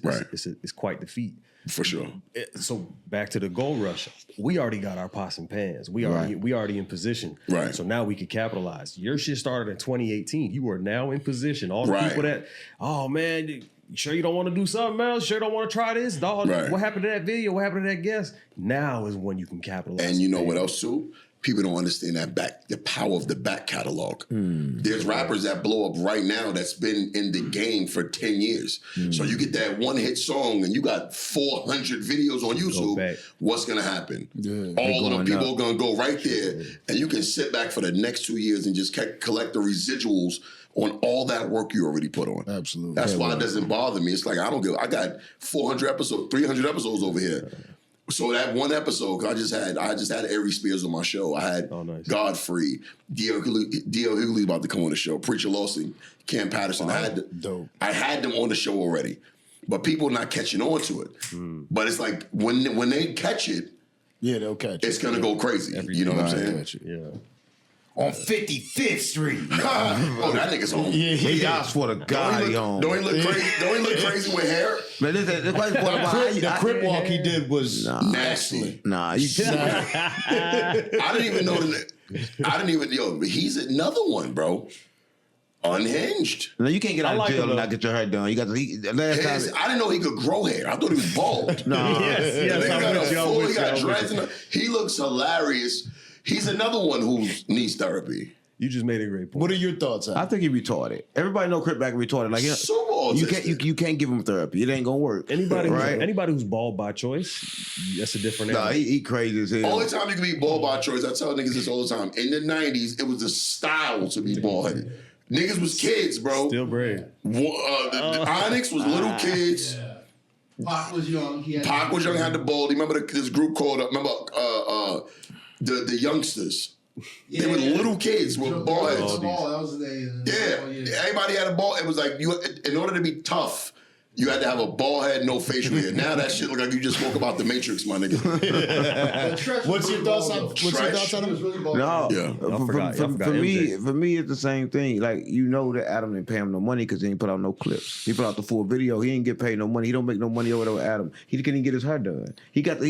[SPEAKER 4] quite the feat.
[SPEAKER 5] For sure.
[SPEAKER 4] So back to the gold rush. We already got our pots and pans. We already in position.
[SPEAKER 5] Right.
[SPEAKER 4] So now we can capitalize. Your shit started in 2018. You are now in position. All the people that, oh man, you sure you don't want to do something else? Sure don't want to try this? Dog, what happened to that video? What happened to that guest? Now is when you can capitalize.
[SPEAKER 5] And you know what else too? People don't understand the power of the back catalog. There's rappers that blow up right now that's been in the game for 10 years. So you get that one hit song and you got 400 videos on YouTube. What's going to happen? All of them people are going to go right there. And you can sit back for the next 2 years and just collect the residuals on all that work you already put on.
[SPEAKER 2] Absolutely.
[SPEAKER 5] That's why it doesn't bother me. It's like, I got 400 episodes, 300 episodes over here. So that one episode, I just had Ari Spears on my show. I had Godfrey, D.L. Hughley's about to come on the show, Preacher Lawson, Cam Patterson. I had them on the show already, but people are not catching on to it. But it's like when they catch it,
[SPEAKER 2] they'll catch it.
[SPEAKER 5] It's gonna go crazy. You know what I'm saying?
[SPEAKER 3] Yeah. On 55th Street.
[SPEAKER 5] Oh, that nigga's home.
[SPEAKER 3] I swear to God, he home.
[SPEAKER 5] Don't he look crazy? Don't he look crazy with hair?
[SPEAKER 3] Man,
[SPEAKER 2] the Crip walk he did was
[SPEAKER 5] nasty.
[SPEAKER 3] I
[SPEAKER 5] didn't even know he's another one, bro. Unhinged.
[SPEAKER 3] No, you can't get out of jail and not get your hair done. You got to.
[SPEAKER 5] I didn't know he could grow hair. I thought he was bald. He got dreads. He looks hilarious. He's another one who needs therapy.
[SPEAKER 4] You just made a great point.
[SPEAKER 2] What are your thoughts on it?
[SPEAKER 3] I think he retarded. Everybody know Crip Mac retarded. Like
[SPEAKER 5] super autistic.
[SPEAKER 3] You can't give him therapy. It ain't gonna work.
[SPEAKER 4] Anybody who's bald by choice, that's a different animal.
[SPEAKER 3] Nah, he crazy as hell.
[SPEAKER 5] Only time you can be bald by choice, I tell niggas this all the time. In the 90s, it was the style to be bald headed. Niggas was kids, bro.
[SPEAKER 4] Still brave.
[SPEAKER 5] The Onyx was little kids.
[SPEAKER 6] Yeah. Pac was young.
[SPEAKER 5] Pac was young, had the bald. Remember this group called, the youngsters.
[SPEAKER 6] Yeah,
[SPEAKER 5] they were little kids with bald heads.
[SPEAKER 6] That was the name.
[SPEAKER 5] Yeah, everybody had a bald. It was like in order to be tough, you had to have a bald head, no facial hair. Now that shit look like you just spoke about the Matrix, my nigga.
[SPEAKER 2] What's your thoughts on him?
[SPEAKER 3] For me, it's the same thing. Like, you know that Adam didn't pay him no money because he ain't put out no clips. He put out the full video. He ain't get paid no money. He don't make no money over there with Adam. He couldn't get his hair done.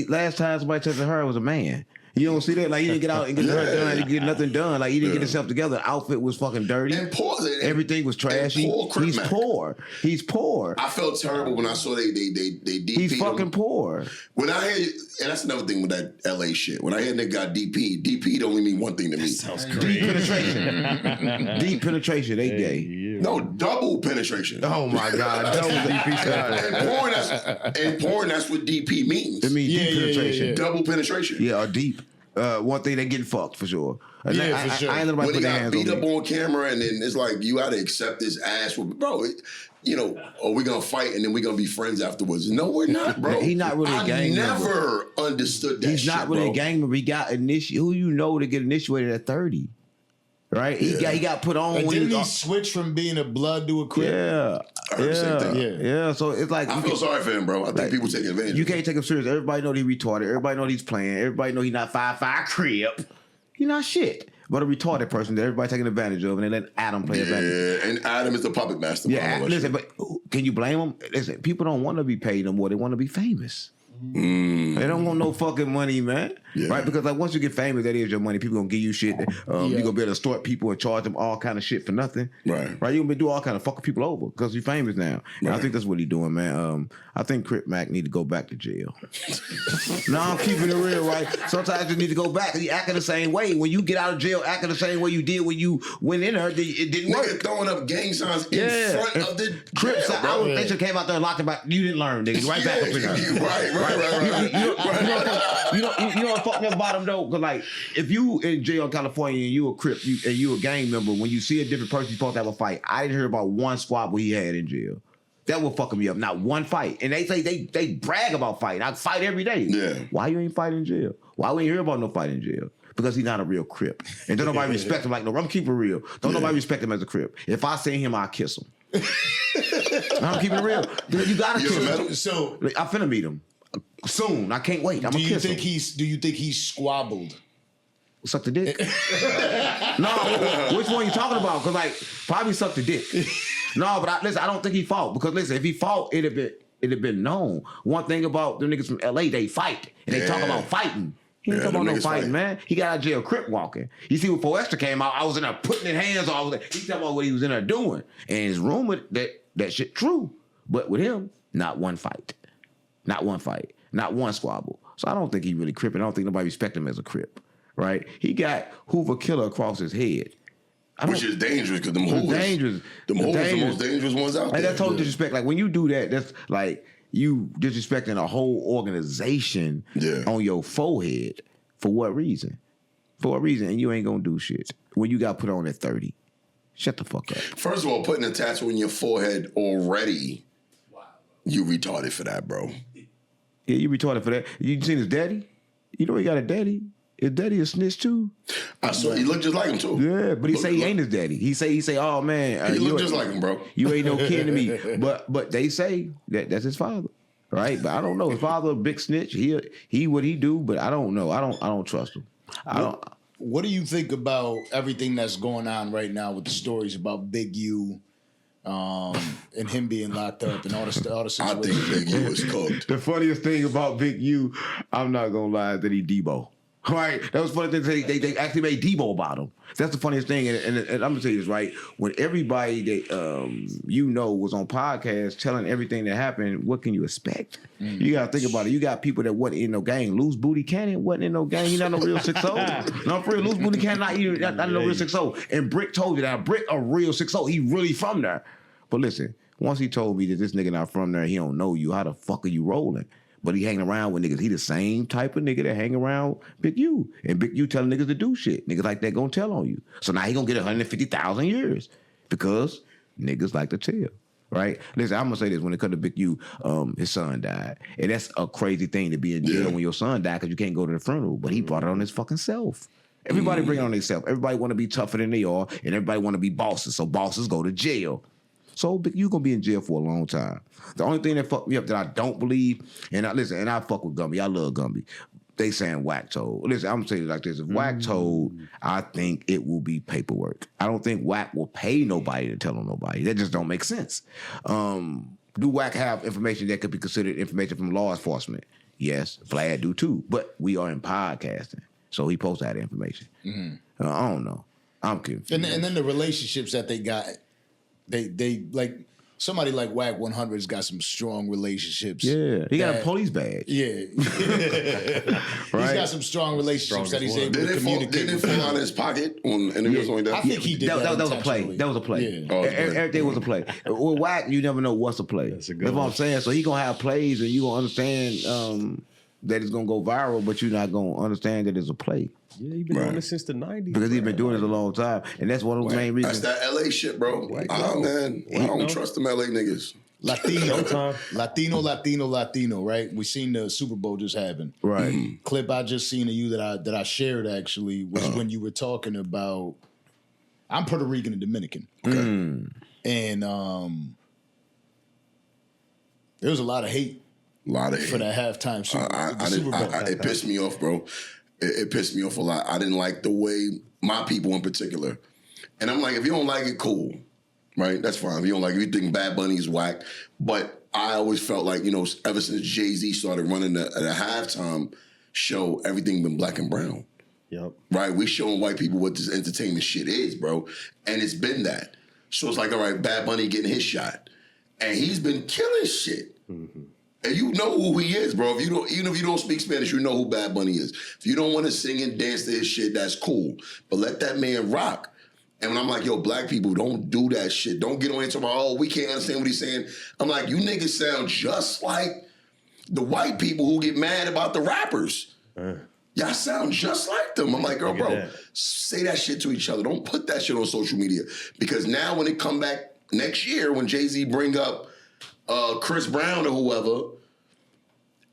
[SPEAKER 3] Last time somebody touched his hair was a man. You don't see that? Like, he didn't get out and get his hair done. He didn't get nothing done. Like, he didn't get himself together. The outfit was fucking dirty.
[SPEAKER 5] And poor.
[SPEAKER 3] Everything was trashy. He's poor. He's poor.
[SPEAKER 5] I felt terrible when I saw they DP'd
[SPEAKER 3] He's fucking
[SPEAKER 5] him.
[SPEAKER 3] Poor.
[SPEAKER 5] When I hear, and that's another thing with that LA shit. When I hear they got DP'd only mean one thing to me.
[SPEAKER 4] That sounds crazy.
[SPEAKER 3] Deep penetration. Deep penetration. They gay.
[SPEAKER 4] Yeah.
[SPEAKER 5] No, double penetration.
[SPEAKER 3] Oh my God. Double DP.
[SPEAKER 5] And porn, that's what DP means.
[SPEAKER 3] It means deep penetration.
[SPEAKER 5] Double penetration.
[SPEAKER 3] Yeah, or deep. One thing, they getting fucked for sure.
[SPEAKER 2] For sure.
[SPEAKER 3] I ain't nobody
[SPEAKER 5] When he
[SPEAKER 3] put their
[SPEAKER 5] got
[SPEAKER 3] hands
[SPEAKER 5] beat
[SPEAKER 3] on
[SPEAKER 5] up
[SPEAKER 3] me.
[SPEAKER 5] on camera, and then it's like you got to accept this ass. Bro, are we gonna fight and then we gonna be friends afterwards? No, we're not, bro.
[SPEAKER 3] He not really a gang member.
[SPEAKER 5] I never understood that.
[SPEAKER 3] He's not really a gang member. He got who you know to get initiated at 30. Right?
[SPEAKER 5] Yeah.
[SPEAKER 3] He got put on
[SPEAKER 2] And
[SPEAKER 3] when
[SPEAKER 2] didn't
[SPEAKER 3] he
[SPEAKER 2] he switch from being a blood to a Crip?
[SPEAKER 5] I heard the same thing.
[SPEAKER 3] Yeah. So it's like
[SPEAKER 5] I feel sorry for him, bro. I think people take advantage.
[SPEAKER 3] You can't take him serious. Everybody know he retarded. Everybody know he's playing. Everybody know he not 5'5" Crip. He not shit. But a retarded person that everybody taking advantage of, and they let Adam play advantage.
[SPEAKER 5] Yeah, and Adam is the puppet master.
[SPEAKER 3] Yeah, listen, but can you blame him? Listen, people don't want to be paid no more. They want to be famous. They don't want no fucking money, man. Yeah. Right? Because like once you get famous, that is your money. People gonna give you shit. You're gonna be able to extort people and charge them all kind of shit for nothing. Right? You're gonna do all kind of fucking people over because you're famous now. And I think that's what he's doing, man. I think Crip Mac need to go back to jail. No, I'm keeping it real, right? Sometimes you need to go back. You acting the same way. When you get out of jail, acting the same way you did when you went in there, it didn't work.
[SPEAKER 5] Throwing up gang signs in front of the
[SPEAKER 3] Crips. They should came out there and locked him out. You didn't learn, nigga. Right back up in there. Right. You know what fucked me up about him though? Because like, if you in jail in California and you a Crip and you a gang member, when you see a different person, you supposed to have a fight. I didn't hear about one squabble he had in jail. That will fuck me up. Not one fight. And they say they brag about fighting. I fight every day. Yeah. Why you ain't fighting in jail? Why we ain't hear about no fight in jail? Because he's not a real Crip. And don't nobody respect him like, no, I'm keeping it real. Don't nobody respect him as a Crip. If I see him, I'll kiss him. I'm keeping it real. You gotta kiss him.
[SPEAKER 2] So
[SPEAKER 3] I'm finna meet him. Soon. I can't wait. I'm gonna kiss him.
[SPEAKER 2] Do you think he's squabbled?
[SPEAKER 3] Suck the dick? No, which one you talking about? Because like, probably suck the dick. No, but listen, I don't think he fought because listen, if he fought, it'd have been known. One thing about the niggas from LA, they fight and they talk about fighting. He ain't talking about no fighting, man. He got out of jail crip walking. You see, when 4 Extra came out, I was in there putting his hands all over. He talking about what he was in there doing, and it's rumored that shit true. But with him, not one fight, not one squabble. So I don't think he really cripping. I don't think nobody respect him as a crip, right? He got Hoover Killer across his head.
[SPEAKER 5] Which is dangerous because them Hoovers,
[SPEAKER 3] dangerous.
[SPEAKER 5] Them Hoovers are the most dangerous ones out there.
[SPEAKER 3] And that's total disrespect. Like when you do that, that's like you disrespecting a whole organization on your forehead. For what reason? For a reason, and you ain't gonna do shit when you got put on at 30. Shut the fuck up.
[SPEAKER 5] First of all, putting a tattoo in your forehead already, you retarded for that, bro.
[SPEAKER 3] Yeah, you retarded for that. You seen his daddy? You know he got a daddy. His daddy a snitch too.
[SPEAKER 5] I saw he looked just like him too.
[SPEAKER 3] Yeah, but he say he ain't his daddy. He say, oh man,
[SPEAKER 5] he look just like him, bro.
[SPEAKER 3] You ain't no kin to me. But they say that's his father, right? But I don't know. His father a big snitch. He what he do, but I don't know. I don't trust him.
[SPEAKER 2] What do you think about everything that's going on right now with the stories about Big U? And him being locked up and all the situations.
[SPEAKER 5] I think Big U is cooked.
[SPEAKER 3] The funniest thing about Big U, I'm not gonna lie, is that he Debo. Right? That was funny. They actually made Debo about him. That's the funniest thing. And I'm gonna tell you this, right? When everybody that was on podcasts telling everything that happened, what can you expect? You gotta think about it. You got people that wasn't in no gang. Loose Booty Cannon wasn't in no gang. He not no real 6'0". No, for real, Loose Booty Cannon not no real 6'0". And Brick told you that. Brick a real 6'0". He really from there. But listen, once he told me that this nigga not from there, he don't know you. How the fuck are you rolling? But he hanging around with niggas. He the same type of nigga that hang around Big U. And Big U telling niggas to do shit. Niggas like that gonna tell on you. So now he gonna get 150,000 years because niggas like to tell. Right? Listen, I'm gonna say this. When it comes to Big U, his son died. And that's a crazy thing to be in jail when your son died because you can't go to the funeral. But he brought it on his fucking self. Everybody bring it on themselves. Everybody want to be tougher than they are. And everybody want to be bosses. So bosses go to jail. So you gonna be in jail for a long time. The only thing that fucked me up that I don't believe, and I fuck with Gumby. I love Gumby. They saying Wack told. Listen, I'm gonna say it like this: if Wack told, I think it will be paperwork. I don't think Wack will pay nobody to tell on nobody. That just don't make sense. Do Wack have information that could be considered information from law enforcement? Yes, Vlad do too. But we are in podcasting, so he supposed to have the information. I don't know. I'm confused.
[SPEAKER 2] And then the relationships that they got. They like somebody like Wack 100's got some strong relationships.
[SPEAKER 3] Yeah, he got a police badge.
[SPEAKER 2] Yeah, right. He's got some strong relationships that he's able to communicate.
[SPEAKER 5] Didn't it fall out of his pocket on interviews like that?
[SPEAKER 2] I think he did that.
[SPEAKER 3] That was a play. That was a play.
[SPEAKER 2] Yeah.
[SPEAKER 3] Everything was a play. With Wack, you never know what's a play. That's what I'm saying. So he gonna have plays, and you gonna understand that it's gonna go viral, but you're not gonna understand that it's a play.
[SPEAKER 4] Yeah, he's been doing this since the 90s.
[SPEAKER 3] Because he's been doing this a long time. And that's one of the main reasons.
[SPEAKER 5] That's that LA shit, bro. Man. I don't trust them LA niggas.
[SPEAKER 2] Latino, right? We seen the Super Bowl just happen.
[SPEAKER 3] Right.
[SPEAKER 2] Clip I just seen of you that I shared actually was when you were talking about I'm Puerto Rican and Dominican. Okay. And there was a lot of hate. For that halftime Super Bowl.
[SPEAKER 5] It pissed me off, bro. It pissed me off a lot. I didn't like the way my people in particular. And I'm like, if you don't like it, cool. Right? That's fine. If you don't like it, you think Bad Bunny is whack. But I always felt like, ever since Jay-Z started running at a halftime show, everything been black and brown.
[SPEAKER 4] Yep.
[SPEAKER 5] Right? We showing white people what this entertainment shit is, bro. And it's been that. So it's like, all right, Bad Bunny getting his shot. And he's been killing shit. Mm-hmm. And you know who he is, bro. Even if you don't speak Spanish, you know who Bad Bunny is. If you don't want to sing and dance to his shit, that's cool. But let that man rock. And when I'm like, yo, black people, don't do that shit. Don't get on into we can't understand what he's saying. I'm like, you niggas sound just like the white people who get mad about the rappers. Y'all sound just like them. I'm like, bro, say that shit to each other. Don't put that shit on social media. Because now when it come back next year, when Jay-Z bring up Chris Brown or whoever,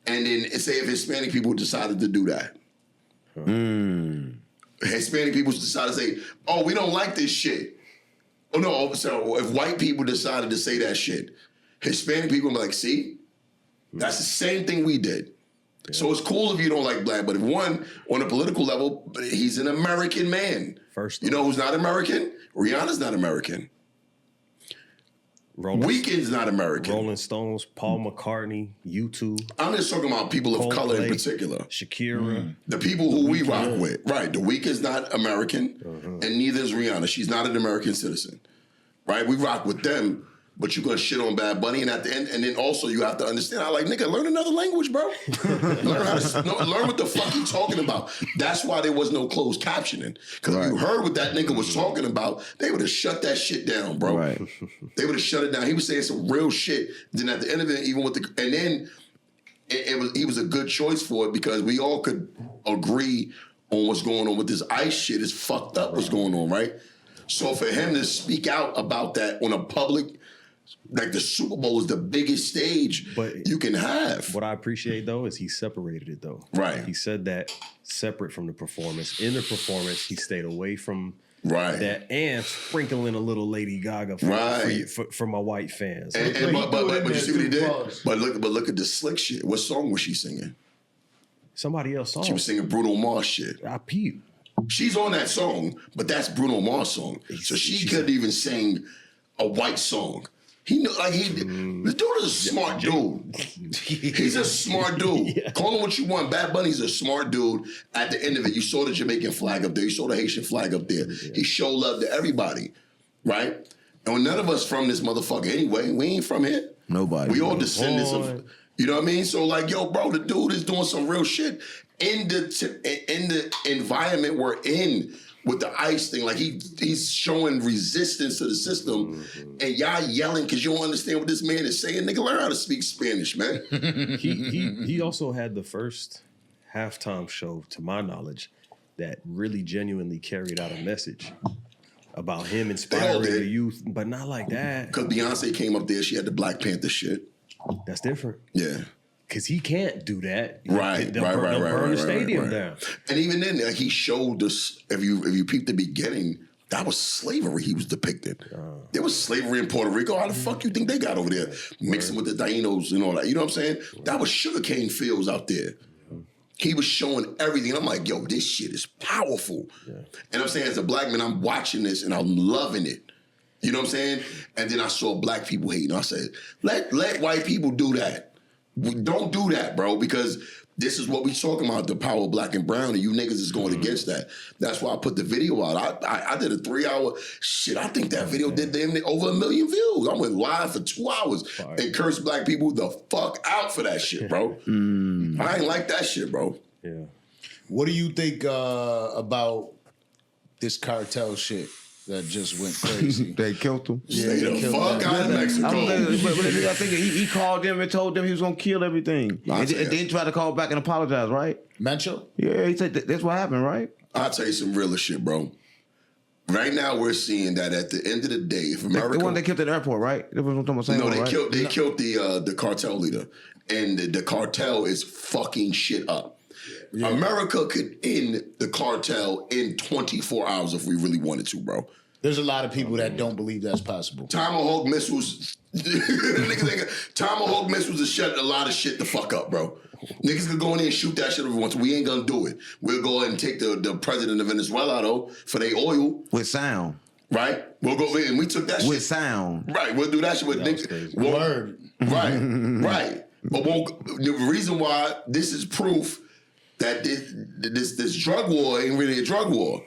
[SPEAKER 5] and then say if Hispanic people decided to do that. Hispanic people decided to say, oh, we don't like this shit. Oh, no, so if white people decided to say that shit, Hispanic people be like, see? That's the same thing we did. Yeah. So it's cool if you don't like black, but if one, on a political level, he's an American man. You know who's not American? Rihanna's not American. Weeknd's not American.
[SPEAKER 4] Rolling Stones, Paul McCartney, U2.
[SPEAKER 5] I'm just talking about people of color in particular.
[SPEAKER 4] Shakira.
[SPEAKER 5] The people who we rock with. Right. The Weeknd's not American, and neither is Rihanna. She's not an American citizen. Right? We rock with them, but you're going to shit on Bad Bunny, and at the end, and then also you have to understand, nigga, learn another language, bro. learn what the fuck you talking about. That's why there was no closed captioning. Because if you heard what that nigga was talking about, they would have shut that shit down, bro.
[SPEAKER 3] Right.
[SPEAKER 5] They would have shut it down. He was saying some real shit. Then at the end of it, even with and then he was a good choice for it because we all could agree on what's going on with this ICE shit. Is fucked up what's going on, right? So for him to speak out about that on a public, like the Super Bowl is the biggest stage you can have.
[SPEAKER 4] What I appreciate though is he separated it though.
[SPEAKER 5] Right.
[SPEAKER 4] He said that separate from the performance. In the performance, he stayed away from that and sprinkling a little Lady Gaga for my white fans.
[SPEAKER 5] But you see what he did? But look at the slick shit. What song was she singing?
[SPEAKER 4] Somebody else's song.
[SPEAKER 5] She was singing Bruno Mars shit.
[SPEAKER 4] I peeped.
[SPEAKER 5] She's on that song, but that's Bruno Mars song. So she couldn't even sing a white song. He knew, the dude is a smart dude. He's a smart dude. Yeah. Call him what you want. Bad Bunny's a smart dude. At the end of it, you saw the Jamaican flag up there. You saw the Haitian flag up there. Yeah. He showed love to everybody, right? And none of us from this motherfucker anyway. We ain't from here.
[SPEAKER 3] Nobody.
[SPEAKER 5] We all descendants of, you know what I mean? So yo, bro, the dude is doing some real shit in the environment we're in. With the ICE thing, he's showing resistance to the system, and y'all yelling because you don't understand what this man is saying. Nigga, learn how to speak Spanish, man.
[SPEAKER 4] he also had the first halftime show, to my knowledge, that really genuinely carried out a message about him inspiring the youth, but not like that.
[SPEAKER 5] Because Beyonce came up there, she had the Black Panther shit.
[SPEAKER 4] That's different.
[SPEAKER 5] Yeah.
[SPEAKER 4] Because he can't do that.
[SPEAKER 5] Right.
[SPEAKER 4] They'll burn the stadium down.
[SPEAKER 5] And even then, he showed us, if you peep the beginning, that was slavery he was depicting. There was slavery in Puerto Rico. How the fuck you think they got over there? Mixing with the Tainos and all that. You know what I'm saying? That was sugarcane fields out there. He was showing everything. I'm like, yo, this shit is powerful. Yeah. And I'm saying, as a black man, I'm watching this and I'm loving it. You know what I'm saying? And then I saw black people hating. I said, let white people do that. Don't do that, bro, because this is what we talking about, the power of black and brown, and you niggas is going against that. That's why I put the video out. I did a 3-hour, shit, I think that video did over 1 million views. I went live for 2 hours and cursed black people the fuck out for that shit, bro. I ain't like that shit, bro.
[SPEAKER 4] Yeah.
[SPEAKER 2] What do you think about this cartel shit that just went crazy?
[SPEAKER 3] They killed him.
[SPEAKER 5] Stay the fuck out of Mexico.
[SPEAKER 3] I think he called them and told them he was gonna kill everything. And then tried to call back and apologize, right?
[SPEAKER 2] Mencho?
[SPEAKER 3] Yeah, he said that's what happened, right?
[SPEAKER 5] I'll tell you some realer shit, bro. Right now, we're seeing that at the end of the day, if America,
[SPEAKER 3] the one they killed at the airport, right? That was what I'm saying.
[SPEAKER 5] No, they killed the cartel leader, and the cartel is fucking shit up. Yeah. America could end the cartel in 24 hours if we really wanted to, bro.
[SPEAKER 2] There's a lot of people that don't believe that's possible.
[SPEAKER 5] Tomahawk missiles, Tomahawk missiles have shut a lot of shit the fuck up, bro. Niggas could go in there and shoot that shit if we want to. We ain't gonna do it. We'll go ahead and take the president of Venezuela, though, for their oil.
[SPEAKER 3] With sound.
[SPEAKER 5] Right? We'll go in and we took that shit.
[SPEAKER 3] With sound.
[SPEAKER 5] Right, we'll do that shit with niggas.
[SPEAKER 2] Word.
[SPEAKER 5] Right. But the reason why this is proof that this drug war ain't really a drug war.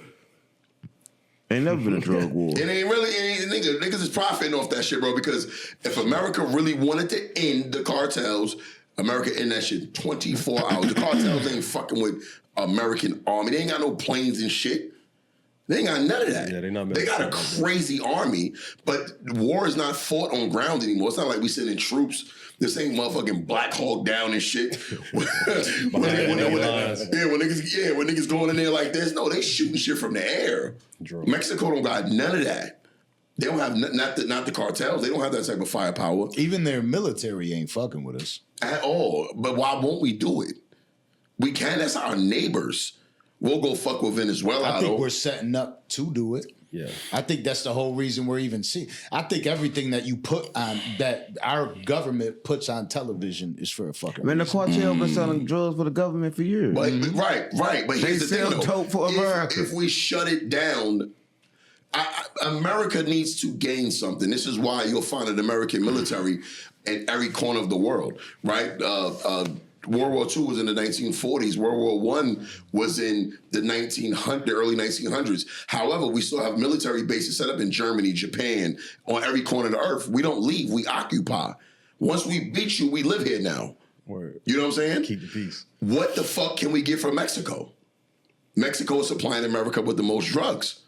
[SPEAKER 3] Ain't never been a drug war.
[SPEAKER 5] It ain't really, niggas is profiting off that shit, bro, because if America really wanted to end the cartels, America end that shit 24 hours. The cartels ain't fucking with American army. They ain't got no planes and shit. They ain't got none of that.
[SPEAKER 4] Yeah,
[SPEAKER 5] they got a crazy army, but war is not fought on ground anymore. It's not like we sending troops. This ain't motherfucking Black Hawk down and shit. when niggas going in there like this, no, they shooting shit from the air. Mexico don't got none of that. They don't have not the cartels. They don't have that type of firepower.
[SPEAKER 2] Even their military ain't fucking with us
[SPEAKER 5] at all. But why won't we do it? We can. That's our neighbors. We'll go fuck with Venezuela.
[SPEAKER 2] I think we're setting up to do it.
[SPEAKER 4] Yeah.
[SPEAKER 2] I think that's the whole reason we're even seeing. I think everything that you put on, that our government puts on television is for a fucking
[SPEAKER 3] Man, the cartel been selling drugs for the government for years.
[SPEAKER 5] But, right. But
[SPEAKER 3] they
[SPEAKER 5] here's the
[SPEAKER 3] sell
[SPEAKER 5] thing, though.
[SPEAKER 3] dope for America.
[SPEAKER 5] If we shut it down, America needs to gain something. This is why you'll find an American military in every corner of the world, right? World War II was in the 1940s. World War I was in the early 1900s. However, we still have military bases set up in Germany, Japan, on every corner of the earth. We don't leave, we occupy. Once we beat you, we live here now.
[SPEAKER 4] Word.
[SPEAKER 5] You know what I'm saying?
[SPEAKER 4] Keep the peace.
[SPEAKER 5] What the fuck can we get from Mexico? Mexico is supplying America with the most drugs.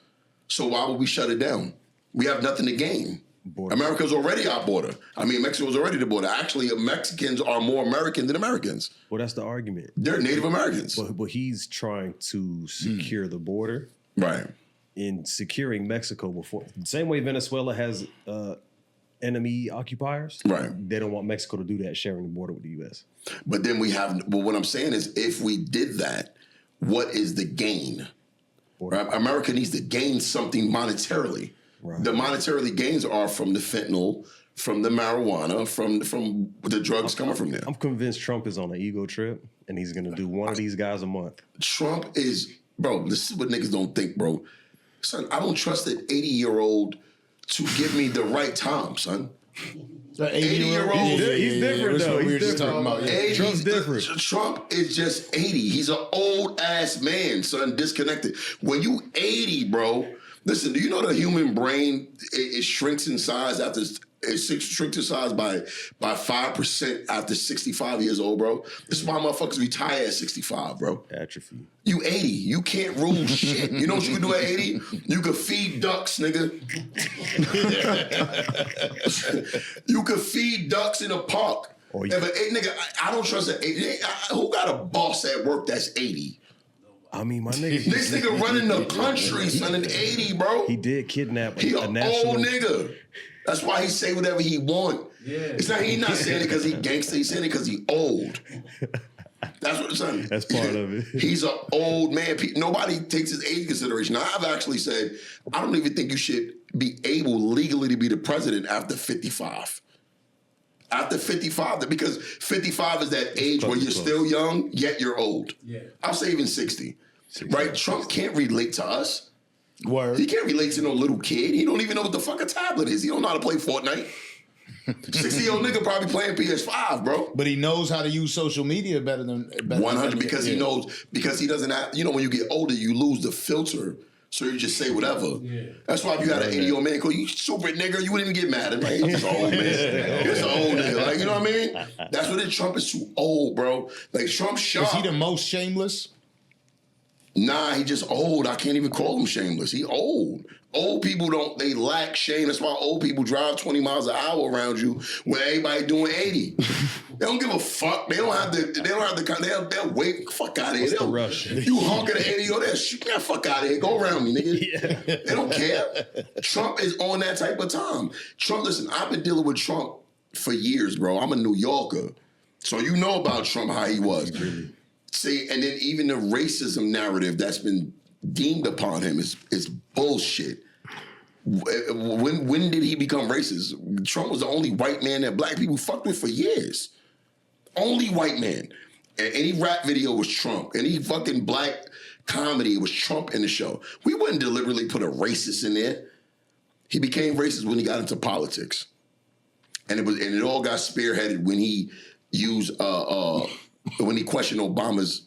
[SPEAKER 5] So why would we shut it down? We have nothing to gain. Border. America's already our border. I mean, Mexico's already the border. Actually, Mexicans are more American than Americans.
[SPEAKER 4] Well, that's the argument.
[SPEAKER 5] They're Native Americans.
[SPEAKER 4] But he's trying to secure the border.
[SPEAKER 5] Right.
[SPEAKER 4] In securing Mexico before. The same way Venezuela has enemy occupiers.
[SPEAKER 5] Right.
[SPEAKER 4] They don't want Mexico to do that, sharing the border with the U.S.
[SPEAKER 5] But then what I'm saying is, if we did that, what is the gain? Right? America needs to gain something monetarily. Right. The monetarily gains are from the fentanyl, from the marijuana, from the drugs coming from there.
[SPEAKER 4] I'm convinced Trump is on an ego trip, and he's going to do one of these guys a month.
[SPEAKER 5] Trump is, bro, this is what niggas don't think, bro. Son, I don't trust an 80-year-old to give me the right time, son. 80-year-old.
[SPEAKER 4] He's different, though.
[SPEAKER 2] We were just talking about. Yeah.
[SPEAKER 4] Trump's different.
[SPEAKER 5] Trump is just 80. He's an old-ass man, son, disconnected. When you 80, bro, listen, do you know the human brain, it shrinks in size after... It shrinks in size by 5% after 65 years old, bro. This is why motherfuckers retire at 65, bro.
[SPEAKER 4] Atrophy.
[SPEAKER 5] You 80. You can't rule shit. You know what you can do at 80? You can feed ducks, nigga. You can feed ducks in a park.
[SPEAKER 4] Oh,
[SPEAKER 5] yeah. Nigga, I don't trust an 80. Who got a boss at work that's 80?
[SPEAKER 4] I mean, my nigga.
[SPEAKER 5] This nigga running the country, son, in 80, bro.
[SPEAKER 4] He did kidnap
[SPEAKER 5] he
[SPEAKER 4] a national...
[SPEAKER 5] old nigga. That's why he say whatever he want. Yeah. He's not saying it because he gangster. He's saying it because he old. That's what it's saying.
[SPEAKER 4] That's part of it.
[SPEAKER 5] He's an old man. Nobody takes his age consideration. Now, I've actually said, I don't even think you should be able legally to be the president after 55. After 55, because 55 is that age where you're still young, yet you're old. Yeah. I'll say even 60. Right? Trump can't relate to us.
[SPEAKER 2] Word.
[SPEAKER 5] He can't relate to no little kid. He don't even know what the fuck a tablet is. He don't know how to play Fortnite. 60-year-old nigga probably playing PS5, bro.
[SPEAKER 2] But he knows how to use social media better than
[SPEAKER 5] 100 because he knows, because he doesn't have, you know, when you get older, you lose the filter. So you just say whatever. Yeah. That's why if you had an 80-year-old man call you stupid nigga, you wouldn't even get mad. Like, he's an old man. He's an old nigga. Like, you know what I mean? That's what it. Trump is too old, bro. Like, Trump's sharp.
[SPEAKER 2] Is he the most shameless?
[SPEAKER 5] Nah, he just old. I can't even call him shameless. He old. Old people they lack shame. That's why old people drive 20 miles an hour around you when everybody doing 80. They don't give a fuck. They'll wait. Fuck out of here.
[SPEAKER 4] The rush?
[SPEAKER 5] You honk at an 80, they'll shoot that fuck out of here. Go around me, nigga. Yeah. They don't care. Trump is on that type of time. Trump, listen, I've been dealing with Trump for years, bro. I'm a New Yorker. So you know about Trump, how he was. Really? See, and then even the racism narrative that's been deemed upon him is bullshit. When did he become racist? Trump was the only white man that black people fucked with for years. Only white man. And any rap video was Trump. Any fucking black comedy was Trump in the show. We wouldn't deliberately put a racist in there. He became racist when he got into politics. And it all got spearheaded when he used when he questioned Obama's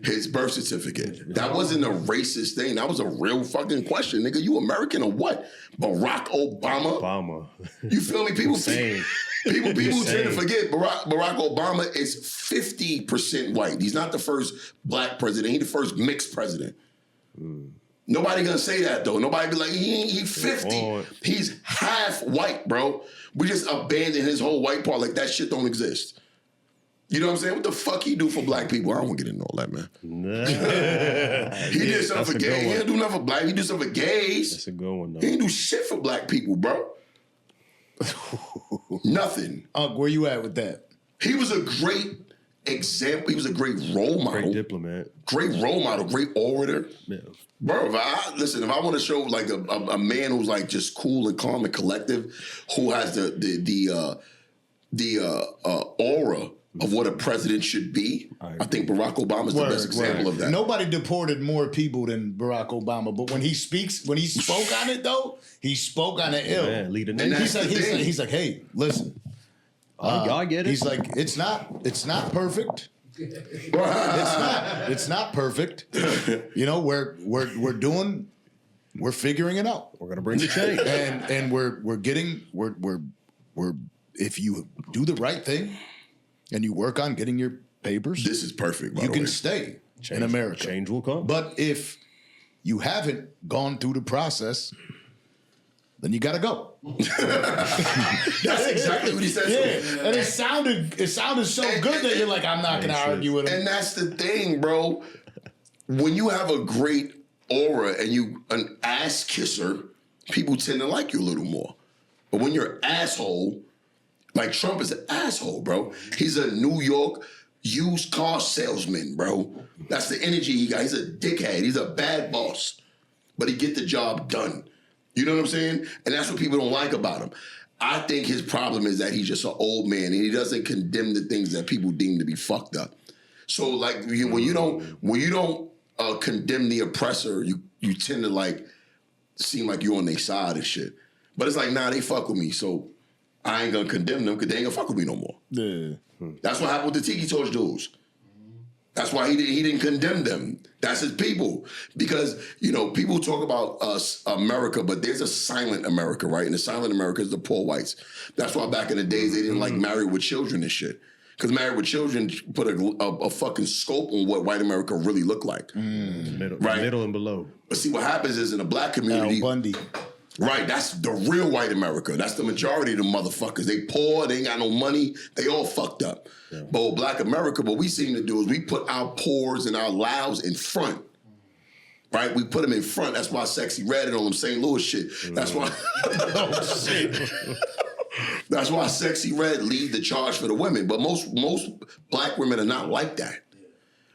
[SPEAKER 5] his birth certificate. That wasn't a racist thing. That was a real fucking question. Nigga, you American or what? Barack Obama? You feel me? People tend to forget Barack Obama is 50% white. He's not the first black president. He's the first mixed president. Nobody gonna say that though. Nobody be like, he's 50. He's half white, bro. We just abandoned his whole white part like that shit don't exist. You know what I'm saying? What the fuck he do for black people? I don't want to get into all that, man. Nah. He did something for gays. He didn't do nothing for black. He did something for gays.
[SPEAKER 4] That's a good one, though.
[SPEAKER 5] He didn't do shit for black people, bro. Nothing.
[SPEAKER 2] Unc, where you at with that?
[SPEAKER 5] He was a great example. He was a great role model.
[SPEAKER 4] Great diplomat.
[SPEAKER 5] Great role model. Great orator. Yeah. Bro, if I want to show like a man who's like just cool and calm and collective, who has the aura of what a president should be. I think Barack Obama is the best example of that.
[SPEAKER 2] Nobody deported more people than Barack Obama, but when he spoke on it though, he spoke on it ill.
[SPEAKER 4] Man, lead a
[SPEAKER 5] And
[SPEAKER 4] nation.
[SPEAKER 2] He's like, hey, listen.
[SPEAKER 4] I get it.
[SPEAKER 2] He's like, it's not perfect. It's not perfect. You know, we're figuring it out.
[SPEAKER 4] We're gonna bring the change.
[SPEAKER 2] And we're if you do the right thing and you work on getting your papers,
[SPEAKER 5] This is perfect, by
[SPEAKER 2] you
[SPEAKER 5] the
[SPEAKER 2] can
[SPEAKER 5] way.
[SPEAKER 2] stay in America.
[SPEAKER 4] Change will come.
[SPEAKER 2] But if you haven't gone through the process, then you got to go.
[SPEAKER 5] That's exactly what he said.
[SPEAKER 2] Yeah, and it sounded so good that you're like, I'm not going to argue with him.
[SPEAKER 5] And that's the thing, bro. When you have a great aura and you an ass kisser, people tend to like you a little more. But when you're an asshole, like Trump is an asshole, bro. He's a New York used car salesman, bro. That's the energy he got. He's a dickhead. He's a bad boss. But he get the job done. You know what I'm saying? And that's what people don't like about him. I think his problem is that he's just an old man and he doesn't condemn the things that people deem to be fucked up. So like when you don't condemn the oppressor, you tend to like seem like you're on their side and shit. But it's like, nah, they fuck with me, so I ain't gonna condemn them because they ain't gonna fuck with me no more.
[SPEAKER 2] Yeah.
[SPEAKER 5] That's what happened with the Tiki Torch dudes. That's why he didn't condemn them. That's his people. Because, you know, people talk about us, America, but there's a silent America, right? And the silent America is the poor whites. That's why back in the days they didn't like Married with Children and shit. Because Married with Children put a fucking scope on what white America really looked like.
[SPEAKER 4] Middle and below.
[SPEAKER 5] But see, what happens is in the black community...
[SPEAKER 2] Al Bundy.
[SPEAKER 5] Right, that's the real white America. That's the majority of the motherfuckers. They poor, they ain't got no money, they all fucked up. Yeah. But with black America, what we seem to do is we put our poors and our louds in front. Right? We put them in front. That's why Sexy Red and all them St. Louis shit. That's why oh, shit. That's why Sexy Red lead the charge for the women. But most black women are not like that.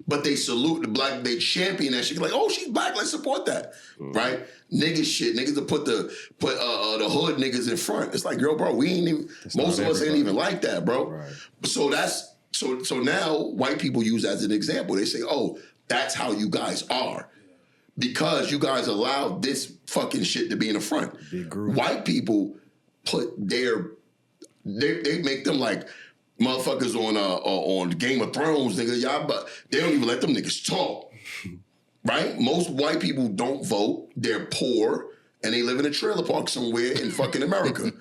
[SPEAKER 5] But they salute the black, they champion that shit. Like, oh, she's black, let's support that. Right? Niggas shit. Niggas will put the hood niggas in front. It's like, yo, bro, we ain't even, most of us ain't even like that, bro. Right. So so now white people use that as an example. They say, oh, that's how you guys are. Because you guys allow this fucking shit to be in the front. White people put they make them like motherfuckers on Game of Thrones, nigga. Y'all, but they don't even let them niggas talk. Right? Most white people don't vote. They're poor. And they live in a trailer park somewhere in fucking America.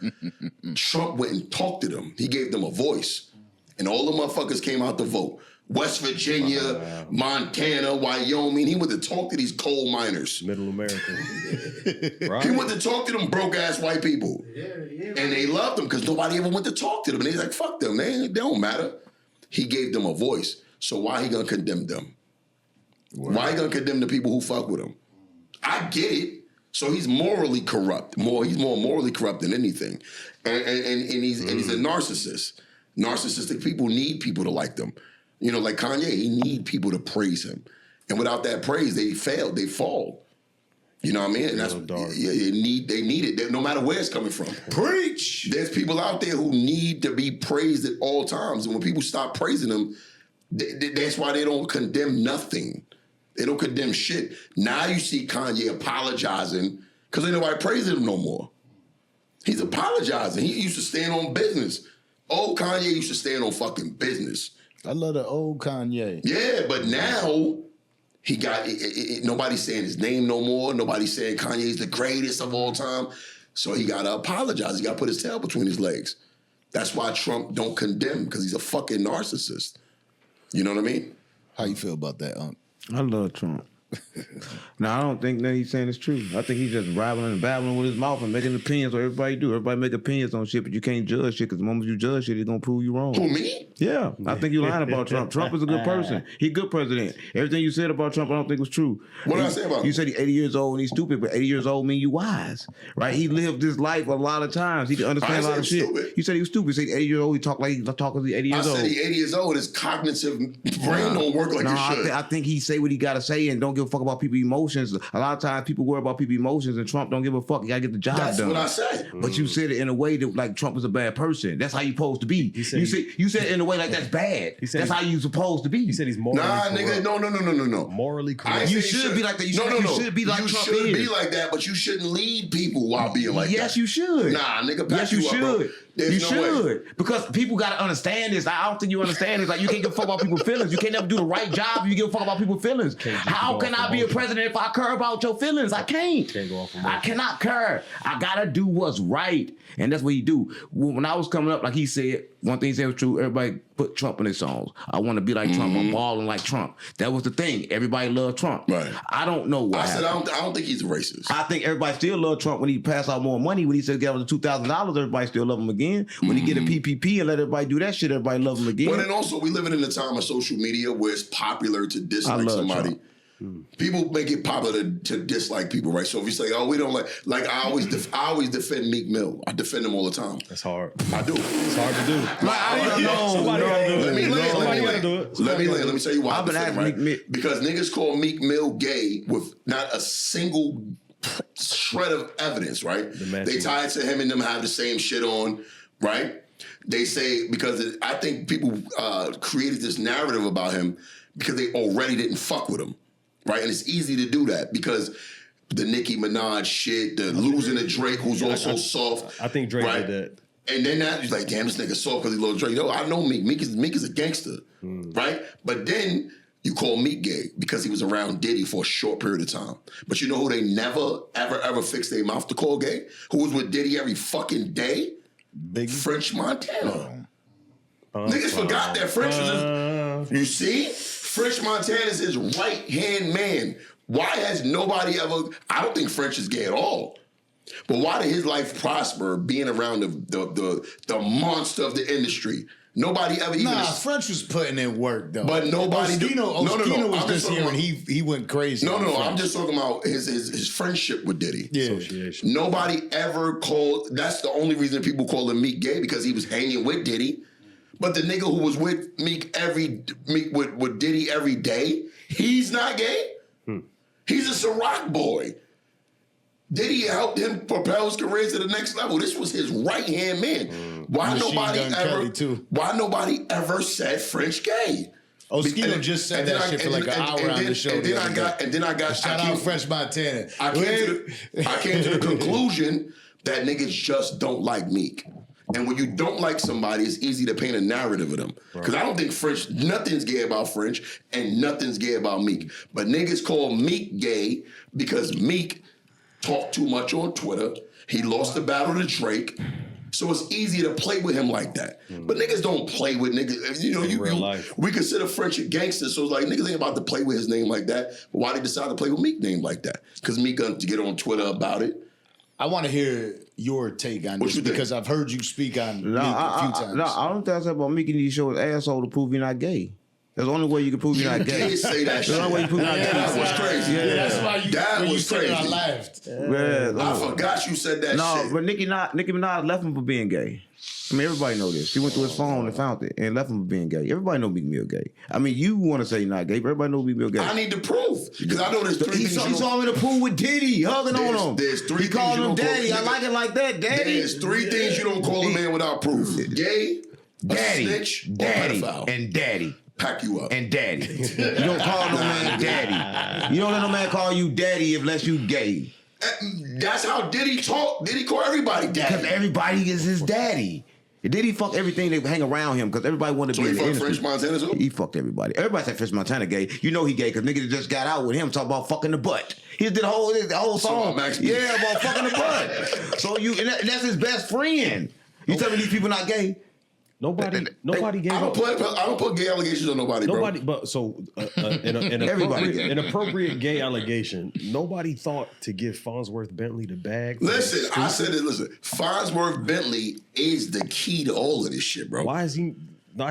[SPEAKER 5] Trump went and talked to them. He gave them a voice. And all the motherfuckers came out to vote. West Virginia, Montana, Wyoming. He went to talk to these coal miners.
[SPEAKER 4] Middle America. Right.
[SPEAKER 5] He went to talk to them broke-ass white people. And they loved them because nobody ever went to talk to them. And they're like, fuck them. They don't matter. He gave them a voice. So why he gonna condemn them? Why he gonna condemn the people who fuck with him? I get it. So he's morally corrupt. He's more morally corrupt than anything. And he's a narcissist. Narcissistic people need people to like them. You know, like Kanye, he need people to praise him. And without that praise, they fail, they fall. You know what I mean? And that's they need it. No matter where it's coming from.
[SPEAKER 2] Preach!
[SPEAKER 5] There's people out there who need to be praised at all times. And when people stop praising them, that's why they don't condemn nothing. They don't condemn shit. Now you see Kanye apologizing because ain't nobody praising him no more. He's apologizing. He used to stand on business. Old Kanye used to stand on fucking business.
[SPEAKER 2] I love the old Kanye.
[SPEAKER 5] Yeah, but now he got nobody's saying his name no more. Nobody's saying Kanye's the greatest of all time. So he got to apologize. He got to put his tail between his legs. That's why Trump don't condemn, because he's a fucking narcissist. You know what I mean?
[SPEAKER 2] How you feel about that, Unc?
[SPEAKER 3] I love Trump. No, I don't think that he's saying it's true. I think he's just babbling and babbling with his mouth and making opinions on everybody do. Everybody make opinions on shit, but you can't judge shit because the moment you judge shit, it's going to prove you wrong.
[SPEAKER 5] Who, me?
[SPEAKER 3] Yeah, I think you're lying about Trump. Trump is a good person. He's a good president. Everything you said about Trump, I don't think was true.
[SPEAKER 5] What did I say about him?
[SPEAKER 3] You said he's 80 years old and he's stupid, but 80 years old mean you wise, right? He lived this life a lot of times. He can understand a lot of shit.
[SPEAKER 5] Stupid.
[SPEAKER 3] You said he was stupid. You said he's 80 years old. He talk like he's 80 years old.
[SPEAKER 5] I said he's 80 years old. His cognitive brain don't work like it should.
[SPEAKER 3] I think he say what he got to say and don't give give a fuck about people's emotions. A lot of times people worry about people's emotions, and Trump don't give a fuck. You gotta get the job
[SPEAKER 5] That's
[SPEAKER 3] done.
[SPEAKER 5] what I said.
[SPEAKER 3] But you said it in a way that like Trump was a bad person. That's how you supposed to be. You said it in a way like that's bad. That's how you supposed to be.
[SPEAKER 4] He said he's morally corrupt.
[SPEAKER 5] Nigga, no.
[SPEAKER 4] Morally corrupt.
[SPEAKER 3] You should be like that. You should be like
[SPEAKER 5] you
[SPEAKER 3] Trump
[SPEAKER 5] should
[SPEAKER 3] is.
[SPEAKER 5] be like that, but you shouldn't lead people while being like that.
[SPEAKER 3] Yes, you should.
[SPEAKER 5] Nah, nigga,
[SPEAKER 3] Yes, you should.
[SPEAKER 5] Bro.
[SPEAKER 3] You
[SPEAKER 5] There's no way.
[SPEAKER 3] should. Because people gotta understand this. I don't think you understand this. Like you can't give a fuck about people's feelings. You can't never do the right job if you give a fuck about people's feelings. How can I be a president if I care about your feelings? I can't. I cannot care. I gotta do what's right. And that's what he do. When I was coming up, like he said, one thing he said was true, everybody put Trump in their songs. I want to be like Trump. I'm balling like Trump. That was the thing. Everybody loved Trump.
[SPEAKER 5] Right.
[SPEAKER 3] I don't know why.
[SPEAKER 5] I don't think he's a racist.
[SPEAKER 3] I think everybody still loved Trump when he passed out more money. When he said get out the $2,000, everybody still love him again. When he get a PPP and let everybody do that shit, everybody love him again.
[SPEAKER 5] But then also, we living in a time of social media where it's popular to dislike somebody.
[SPEAKER 3] Trump.
[SPEAKER 5] People make it popular to dislike people, right? So if you say, "Oh, we don't like," I always defend Meek Mill. I defend him all the time.
[SPEAKER 4] That's hard.
[SPEAKER 5] I do.
[SPEAKER 4] It's hard to do.
[SPEAKER 3] Somebody gotta do it.
[SPEAKER 5] Let me Let me tell you why.
[SPEAKER 3] I've been asking Meek.
[SPEAKER 5] Because niggas call Meek Mill gay with not a single shred of evidence, right? They tie it to him and them have the same shit on, right? They say because I think people created this narrative about him because they already didn't fuck with him. Right, and it's easy to do that because the Nicki Minaj shit, the losing to Drake, who's also soft.
[SPEAKER 4] I think Drake did that.
[SPEAKER 5] And then that he's like, damn, this nigga soft because he loves Drake. No, I know Meek. Meek is a gangster, right? But then you call Meek gay because he was around Diddy for a short period of time. But you know who they never, ever fixed their mouth to call gay? Who was with Diddy every fucking day? Biggie. French Montana. Niggas forgot that French was his, you see? French Montana is his right-hand man. Why has nobody ever, I don't think French is gay at all. But why did his life prosper being around the monster of the industry? Nobody ever even...
[SPEAKER 2] French was putting in work, though.
[SPEAKER 5] But nobody...
[SPEAKER 2] Oskino was just here and he went crazy.
[SPEAKER 5] No, I'm just talking about his friendship with Diddy.
[SPEAKER 2] Yeah.
[SPEAKER 5] Association. Nobody ever called... That's the only reason people call him Meek gay, because he was hanging with Diddy. But the nigga who was with Meek with Diddy every day, he's not gay. He's a Ciroc boy. Diddy helped him propel his career to the next level. This was his right-hand man. Why nobody ever said French gay?
[SPEAKER 2] Oskino just said that shit for like an hour on the show.
[SPEAKER 5] And then I got
[SPEAKER 2] shout out French Montana.
[SPEAKER 5] I came to the conclusion that niggas just don't like Meek. And when you don't like somebody, it's easy to paint a narrative of them. Because I don't think nothing's gay about French and nothing's gay about Meek. But niggas call Meek gay because Meek talked too much on Twitter. He lost the battle to Drake. So it's easy to play with him like that. But niggas don't play with niggas. You know, we consider French a gangster, so it's like niggas ain't about to play with his name like that. But why they decide to play with Meek name like that? Because Meek going to get on Twitter about it.
[SPEAKER 2] I want to hear your take on this because I've heard you speak on Meek a few times.
[SPEAKER 3] I don't think I said about Meek and he show his asshole to prove you're not gay. That's the only way you can prove you're not gay.
[SPEAKER 5] You can't say that shit.
[SPEAKER 3] That's the only way you prove you're not gay.
[SPEAKER 5] That was crazy.
[SPEAKER 2] Yeah, that's why when you said it, I laughed.
[SPEAKER 5] I forgot you said that shit.
[SPEAKER 3] No, but Nicki Minaj left him for being gay. I mean, everybody know this. He went through his phone and found it and left him for being gay. Everybody know Meek Mill gay. I mean, you want to say he's not gay, but everybody know Meek Mill gay.
[SPEAKER 5] I need the proof. Because I know there's three things.
[SPEAKER 3] He saw him in the pool with Diddy, hugging on him.
[SPEAKER 5] There's three
[SPEAKER 3] he called him daddy.
[SPEAKER 5] I
[SPEAKER 3] like it like that, daddy.
[SPEAKER 5] There's three things you don't call a man without proof. Gay,
[SPEAKER 3] daddy,
[SPEAKER 5] snitch,
[SPEAKER 3] daddy,
[SPEAKER 5] or pedophile.
[SPEAKER 3] and daddy.
[SPEAKER 5] Pack you up.
[SPEAKER 3] And daddy. You don't call no man daddy. You don't let no man call you daddy unless you gay.
[SPEAKER 5] That's how Diddy talk. Diddy call everybody daddy.
[SPEAKER 3] Because everybody is his daddy. Diddy fuck everything that hang around him because everybody wanted to be in the industry.
[SPEAKER 5] French Montana too?
[SPEAKER 3] He fucked everybody. Everybody said French Montana gay. You know he gay because niggas just got out with him talking about fucking the butt. He did the whole song. Yeah, about fucking the butt. So that's his best friend. You tell me these people not gay?
[SPEAKER 4] Nobody gave up.
[SPEAKER 5] I don't put gay allegations on nobody, bro.
[SPEAKER 4] But so an appropriate gay allegation. Nobody thought to give Fonzworth Bentley the bag.
[SPEAKER 5] Listen, I said it. Listen, Fonzworth Bentley is the key to all of this shit, bro.
[SPEAKER 4] Why is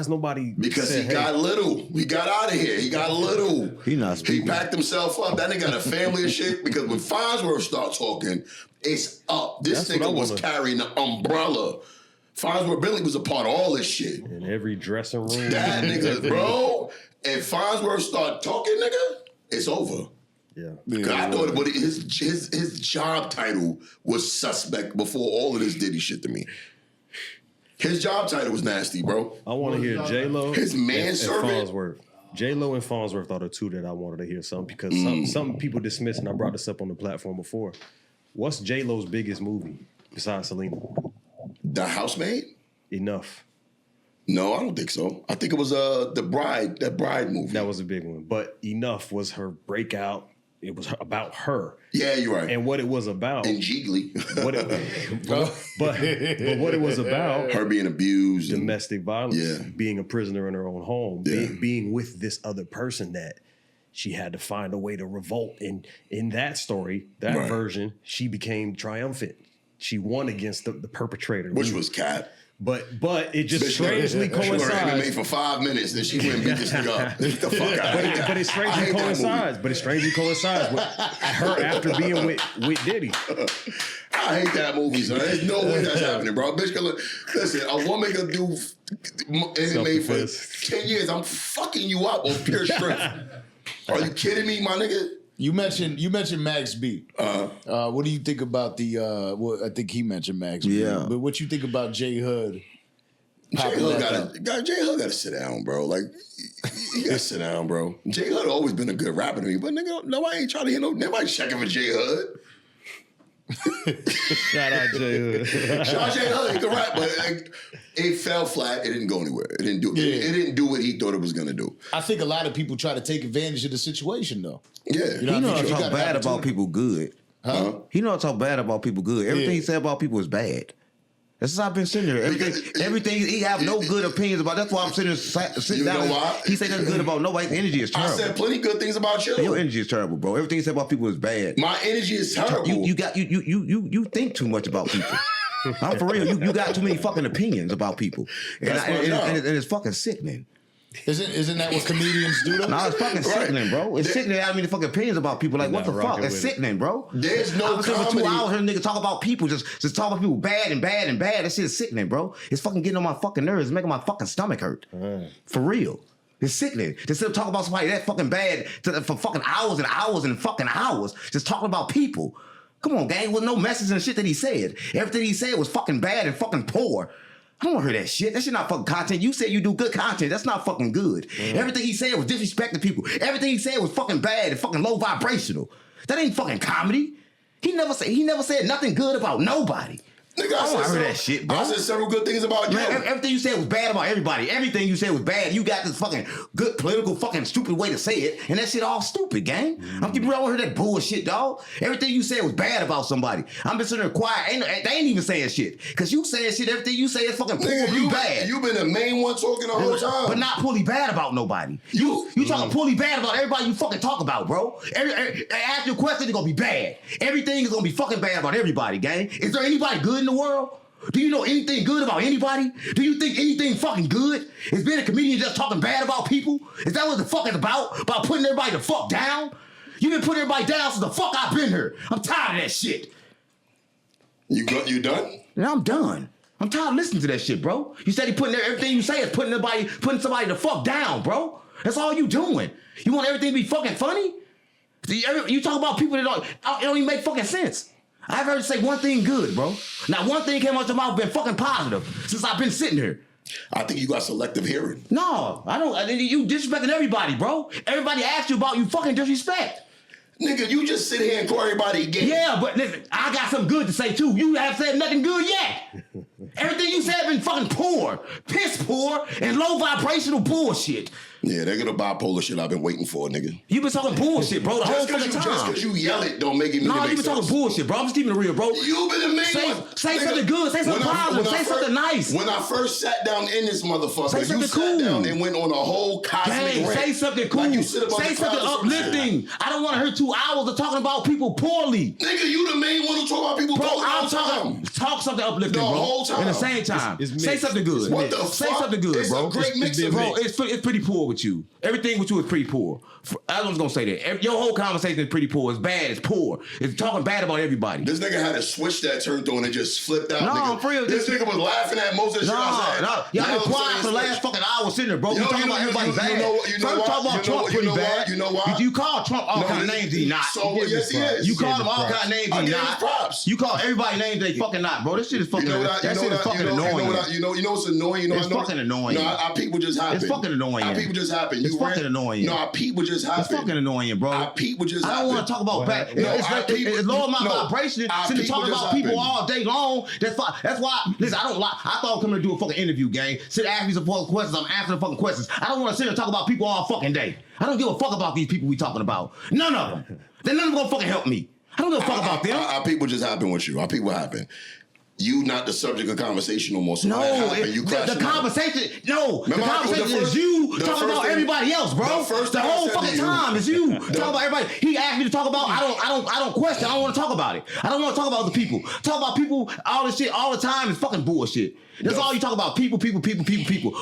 [SPEAKER 4] nobody?
[SPEAKER 5] Because he got little. He got out of here. He got little.
[SPEAKER 3] He not speaking.
[SPEAKER 5] He packed himself up. That nigga got a family and shit. Because when Fonzworth start talking, it's up. This nigga was carrying the umbrella. Fonzworth Bentley was a part of all this shit.
[SPEAKER 4] In every dressing room.
[SPEAKER 5] That nigga, bro. If Fonzworth start talking, nigga, it's over.
[SPEAKER 4] Yeah.
[SPEAKER 5] 'Cause I thought, but his job title was suspect before all of this Diddy shit to me. His job title was nasty, bro.
[SPEAKER 4] I want to hear J-Lo
[SPEAKER 5] His
[SPEAKER 4] and
[SPEAKER 5] manservant.
[SPEAKER 4] Fonzworth. J-Lo and Fonzworth are the two that I wanted to hear some because some people dismiss, and I brought this up on the platform before. What's J-Lo's biggest movie besides Selena?
[SPEAKER 5] The Housemaid?
[SPEAKER 4] Enough.
[SPEAKER 5] No, I don't think so. I think it was the Bride, that Bride movie.
[SPEAKER 4] That was a big one. But Enough was her breakout. It was about her.
[SPEAKER 5] Yeah, you're right.
[SPEAKER 4] And what it was about.
[SPEAKER 5] And Jiggly.
[SPEAKER 4] but what it was about.
[SPEAKER 5] Her being abused.
[SPEAKER 4] Domestic violence.
[SPEAKER 5] Yeah.
[SPEAKER 4] Being a prisoner in her own home.
[SPEAKER 5] Yeah.
[SPEAKER 4] Being with this other person that she had to find a way to revolt. And in that story, that version, she became triumphant. She won against the perpetrator.
[SPEAKER 5] Which was Cap.
[SPEAKER 4] But it just strangely coincides.
[SPEAKER 5] She were MMA for 5 minutes, then she went and beat this nigga up. Get the fuck out.
[SPEAKER 4] But it strangely coincides. But it strangely coincides with her after being with Diddy.
[SPEAKER 5] I hate that movie, son. There's no way that's happening, bro. Bitch, listen, a woman can do MMA for 10 years. I'm fucking you up on pure strength. Are you kidding me, my nigga?
[SPEAKER 2] You mentioned Max B. What do you think about the? I think he mentioned Max B.
[SPEAKER 3] Yeah.
[SPEAKER 2] But what you think about J Hood?
[SPEAKER 5] J Hood gotta sit down, bro. Like he gotta sit down, bro. J Hood always been a good rapper to me, but nigga, nobody ain't trying to hear nobody checking for J Hood.
[SPEAKER 4] Shout out J Hood.
[SPEAKER 5] Shout out J Hood, he can rap, but it fell flat. It didn't go anywhere. It didn't do. It didn't do what he thought it was gonna do.
[SPEAKER 2] I think a lot of people try to take advantage of the situation, though.
[SPEAKER 5] Yeah,
[SPEAKER 3] You know I talk bad about people good.
[SPEAKER 5] Huh?
[SPEAKER 3] He know I talk bad about people good. Everything he said about people is bad. That's why I've been sitting there. Everything he have no good opinions about. That's why I'm sitting down.
[SPEAKER 5] Know why?
[SPEAKER 3] He say nothing good about nobody. His energy is
[SPEAKER 5] I
[SPEAKER 3] terrible.
[SPEAKER 5] said plenty good things about you.
[SPEAKER 3] Your energy is terrible, bro. Everything he said about people is bad.
[SPEAKER 5] My energy is terrible.
[SPEAKER 3] You think too much about people. I'm for real. You got too many fucking opinions about people, and it's fucking sickening.
[SPEAKER 2] Isn't that what comedians do? Though?
[SPEAKER 3] No, it's fucking sickening, bro. It's sickening. I mean, the fucking opinions about people. Like, what the fuck? It's sickening, bro.
[SPEAKER 5] There's no
[SPEAKER 3] I'm sitting for 2
[SPEAKER 5] comedy.
[SPEAKER 3] hours hearing niggas talk about people, just talk about people bad and bad and bad. That shit is sickening, bro. It's fucking getting on my fucking nerves. It's making my fucking stomach hurt. For real. It's sickening. To sit and talk about somebody that fucking bad for fucking hours and hours and fucking hours, just talking about people. Come on, gang. With no message and shit that he said. Everything he said was fucking bad and fucking poor. I don't want to hear that shit. That shit not fucking content. You said you do good content. That's not fucking good. Everything he said was disrespecting people. Everything he said was fucking bad and fucking low vibrational. That ain't fucking comedy. He never said nothing good about nobody.
[SPEAKER 5] Nigga,
[SPEAKER 3] I don't want to hear that shit, bro.
[SPEAKER 5] I said several good things about you.
[SPEAKER 3] Man, everything you said was bad about everybody. Everything you said was bad. You got this fucking good political fucking stupid way to say it, and that shit all stupid, gang. I'm keeping real. I don't hear that bullshit, dog. Everything you said was bad about somebody. I'm just sitting there quiet. They ain't even saying shit. Cause you saying shit, everything you say is fucking poorly bad.
[SPEAKER 5] You been the main one talking the whole time.
[SPEAKER 3] But not poorly bad about nobody. You talking poorly bad about everybody you fucking talk about, bro. Ask your question, it's gonna be bad. Everything is gonna be fucking bad about everybody, gang. Is there anybody good in the world? Do you know anything good about anybody? Do you think anything fucking good is being a comedian just talking bad about people? Is that what the fuck it's about? About putting everybody the fuck down? You've been putting everybody down since the fuck I've been here. I'm tired of that shit.
[SPEAKER 5] You done?
[SPEAKER 3] And I'm done. I'm tired of listening to that shit, bro. You said everything you say is putting somebody the fuck down, bro. That's all you doing. You want everything to be fucking funny? You talk about people that don't even make fucking sense. I've heard you say one thing good, bro. Now, one thing came out your mouth been fucking positive since I've been sitting here.
[SPEAKER 5] I think you got selective hearing.
[SPEAKER 3] No, I don't. You disrespecting everybody, bro. Everybody asks you about you fucking disrespect.
[SPEAKER 5] Nigga, you just sit here and call everybody gay.
[SPEAKER 3] Yeah, but listen, I got something good to say too. You haven't said nothing good yet. Everything you said been fucking poor, piss poor, and low vibrational bullshit.
[SPEAKER 5] Yeah, they get a bipolar shit I've been waiting for, nigga.
[SPEAKER 3] You been talking bullshit, bro, the whole fucking time.
[SPEAKER 5] Just because you yell it don't make it
[SPEAKER 3] No, you been talking bullshit, bro. I'm just keeping it real, bro.
[SPEAKER 5] You been the main one.
[SPEAKER 3] Say something good. Say something positive. Say something nice.
[SPEAKER 5] When I first sat down in this motherfucker,
[SPEAKER 3] say something
[SPEAKER 5] you
[SPEAKER 3] cool.
[SPEAKER 5] Sat down and went on a whole cosmic rant.
[SPEAKER 3] Say something cool.
[SPEAKER 5] Like you sit up on
[SPEAKER 3] say
[SPEAKER 5] the
[SPEAKER 3] something
[SPEAKER 5] clouds or some
[SPEAKER 3] uplifting.
[SPEAKER 5] shit.
[SPEAKER 3] I don't want to hear 2 hours of talking about people poorly.
[SPEAKER 5] Nigga, you the main one who talk about people poorly all the time.
[SPEAKER 3] talk something uplifting,
[SPEAKER 5] The
[SPEAKER 3] bro.
[SPEAKER 5] whole time.
[SPEAKER 3] At the same time,
[SPEAKER 4] It's
[SPEAKER 3] say
[SPEAKER 4] mixed.
[SPEAKER 3] something good.
[SPEAKER 5] What the
[SPEAKER 3] Say
[SPEAKER 5] fuck?
[SPEAKER 3] something good,
[SPEAKER 5] It's
[SPEAKER 3] bro.
[SPEAKER 5] a great mix of
[SPEAKER 3] Bro,
[SPEAKER 5] it.
[SPEAKER 3] it's pretty poor with you. Everything with you is pretty poor. I was gonna say that. Your whole conversation is pretty poor. It's bad. It's poor. It's talking bad about everybody.
[SPEAKER 5] This nigga had a switch that turned on and just flipped out.
[SPEAKER 3] No,
[SPEAKER 5] nigga.
[SPEAKER 3] for real.
[SPEAKER 5] This nigga was laughing at most of the shit I said.
[SPEAKER 3] Y'all
[SPEAKER 5] Now
[SPEAKER 3] been quiet for the
[SPEAKER 5] I'm saying
[SPEAKER 3] last fucking hour sitting there, bro.
[SPEAKER 5] Yo,
[SPEAKER 3] You talking about everybody bad.
[SPEAKER 5] You know
[SPEAKER 3] First talk about Trump pretty bad.
[SPEAKER 5] You know why?
[SPEAKER 3] You call Trump all kind of names he not.
[SPEAKER 5] So yes, he is.
[SPEAKER 3] You call him all kind of names
[SPEAKER 5] I
[SPEAKER 3] he
[SPEAKER 5] give him
[SPEAKER 3] not.
[SPEAKER 5] props.
[SPEAKER 3] You call everybody names they fucking not, bro. This shit is fucking. That shit is fucking annoying.
[SPEAKER 5] You know what's annoying?
[SPEAKER 3] It's fucking annoying.
[SPEAKER 5] No, our people just happen.
[SPEAKER 3] It's fucking annoying.
[SPEAKER 5] Our people just happen.
[SPEAKER 3] It's fucking annoying.
[SPEAKER 5] No, our people just happen.
[SPEAKER 3] It's fucking annoying, bro.
[SPEAKER 5] Our people just
[SPEAKER 3] I don't want to talk about back. It's lower my vibration. Sitting talking about people all day long. That's fine. That's why. Listen, I don't lie. I thought I was coming to do a fucking interview, gang. Sit ask me some fucking questions. I'm answering fucking questions. I don't want to sit and talk about people all fucking day. I don't give a fuck about these people we talking about. None of them. They're none of them gonna fucking help me. I don't give a fuck about them.
[SPEAKER 5] Our people just happen with you. Our people happen. You not the subject of conversation no more. So
[SPEAKER 3] No, the conversation. No, the conversation is you talking about everybody else, bro. The whole fucking time is you talking about everybody. He asked me to talk about. I don't question. I don't want to talk about it. I don't want to talk about the people. Talk about people. All this shit all the time is fucking bullshit. That's all you talk about. People.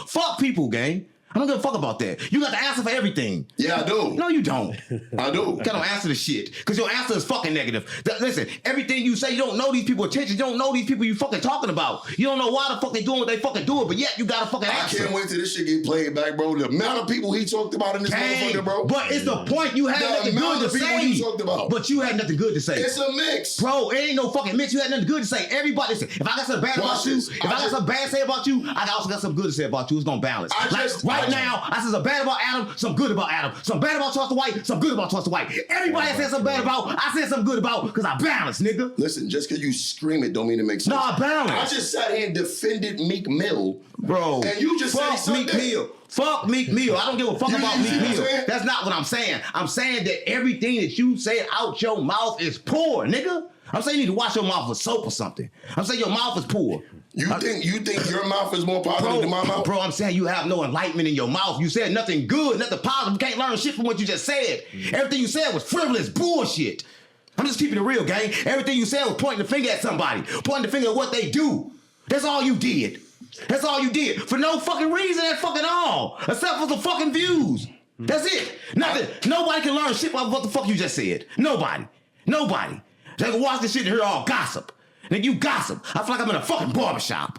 [SPEAKER 3] Fuck people, gang. I don't give a fuck about that. You got the answer for everything.
[SPEAKER 5] Yeah, I do.
[SPEAKER 3] No, you don't.
[SPEAKER 5] I do.
[SPEAKER 3] You don't answer the shit. Because your answer is fucking negative. Listen, everything you say, you don't know these people attention. You don't know these people you fucking talking about. You don't know why the fuck they doing what they fucking doing, but yet you got a fucking answer.
[SPEAKER 5] I can't wait till this shit get played back, bro. The amount of people he talked about in this motherfucker, bro.
[SPEAKER 3] But it's the point. You had nothing good to say.
[SPEAKER 5] You talked about.
[SPEAKER 3] But you had nothing good to say.
[SPEAKER 5] It's a mix.
[SPEAKER 3] Bro, it ain't no fucking mix. You had nothing good to say. Everybody, listen, if I got something bad about you, if I got something bad to say about you, I also got something good to say about you. It's gonna balance. Right now, I said some bad about Adam, some good about Adam. Some bad about Charleston White, some good about Charleston White. Everybody I said something bad about, I said something good about because I balance, nigga.
[SPEAKER 5] Listen, just because you scream it don't mean it makes sense.
[SPEAKER 3] No, I balance.
[SPEAKER 5] I just sat here and defended Meek Mill.
[SPEAKER 3] Bro.
[SPEAKER 5] And you just said something.
[SPEAKER 3] Meek Mill. Fuck Meek Mill. I don't give a fuck about Meek Mill. That's not what I'm saying. I'm saying that everything that you say out your mouth is poor, nigga. I'm saying you need to wash your mouth with soap or something. I'm saying your mouth is poor.
[SPEAKER 5] You think your mouth is more positive than my mouth?
[SPEAKER 3] Bro, I'm saying you have no enlightenment in your mouth. You said nothing good, nothing positive. You can't learn shit from what you just said. Everything you said was frivolous bullshit. I'm just keeping it real, gang. Everything you said was pointing the finger at somebody. Pointing the finger at what they do. That's all you did. That's all you did. For no fucking reason at fucking all. Except for some fucking views. That's it. Nothing. Nobody can learn shit about what the fuck you just said. Nobody. They can watch this shit and hear all gossip. Nigga, you gossip. I feel like I'm in a fucking barbershop.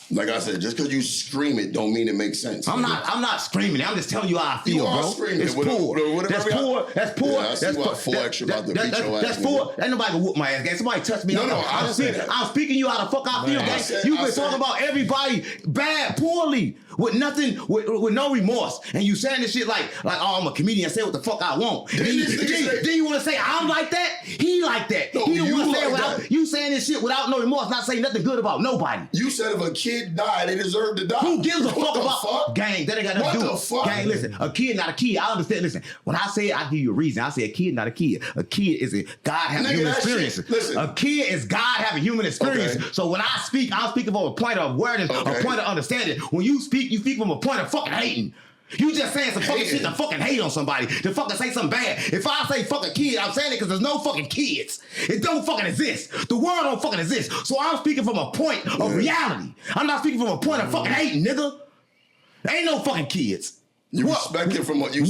[SPEAKER 5] Like I said, just because you scream it don't mean it makes sense.
[SPEAKER 3] I'm not screaming it. I'm just telling you how I feel,
[SPEAKER 5] You are
[SPEAKER 3] bro.
[SPEAKER 5] screaming
[SPEAKER 3] It's
[SPEAKER 5] it.
[SPEAKER 3] poor. That's poor. That's poor.
[SPEAKER 5] Yeah, I see
[SPEAKER 3] That's
[SPEAKER 5] why 4 extra about to beat your ass,
[SPEAKER 3] That's poor. Ain't nobody gonna whoop my ass, gang. Somebody touch me. I'm speaking you how the fuck I feel, gang. You've been talking about everybody bad, poorly, with nothing, with no remorse, and you saying this shit like oh, I'm a comedian. I say what the fuck I want. Then you want to say I'm like that? He like that.
[SPEAKER 5] No,
[SPEAKER 3] he don't want to say it
[SPEAKER 5] like
[SPEAKER 3] without
[SPEAKER 5] that.
[SPEAKER 3] you saying this shit without no remorse, not saying nothing good about nobody.
[SPEAKER 5] You said if a kid died, they deserve to die.
[SPEAKER 3] Who gives a
[SPEAKER 5] What
[SPEAKER 3] fuck
[SPEAKER 5] the
[SPEAKER 3] about
[SPEAKER 5] fuck?
[SPEAKER 3] gang? That ain't got nothing to do.
[SPEAKER 5] What the fuck?
[SPEAKER 3] Gang, listen, a kid, not a kid. I understand. Listen, when I say it, I give you a reason. I say a kid, not a kid. A kid is a God having human experience.
[SPEAKER 5] Listen.
[SPEAKER 3] A kid is God having human experience.
[SPEAKER 5] Okay.
[SPEAKER 3] So when I speak, I'm speaking from a point of awareness, a point of understanding. When you speak from a point of fucking hating. You just saying some fucking shit to fucking hate on somebody, to fucking say something bad. If I say fucking kid, I'm saying it because there's no fucking kids. It don't fucking exist. The world don't fucking exist. So I'm speaking from a point of reality. I'm not speaking from a point of fucking hating, nigga. There ain't no fucking kids.
[SPEAKER 5] You speaking from a you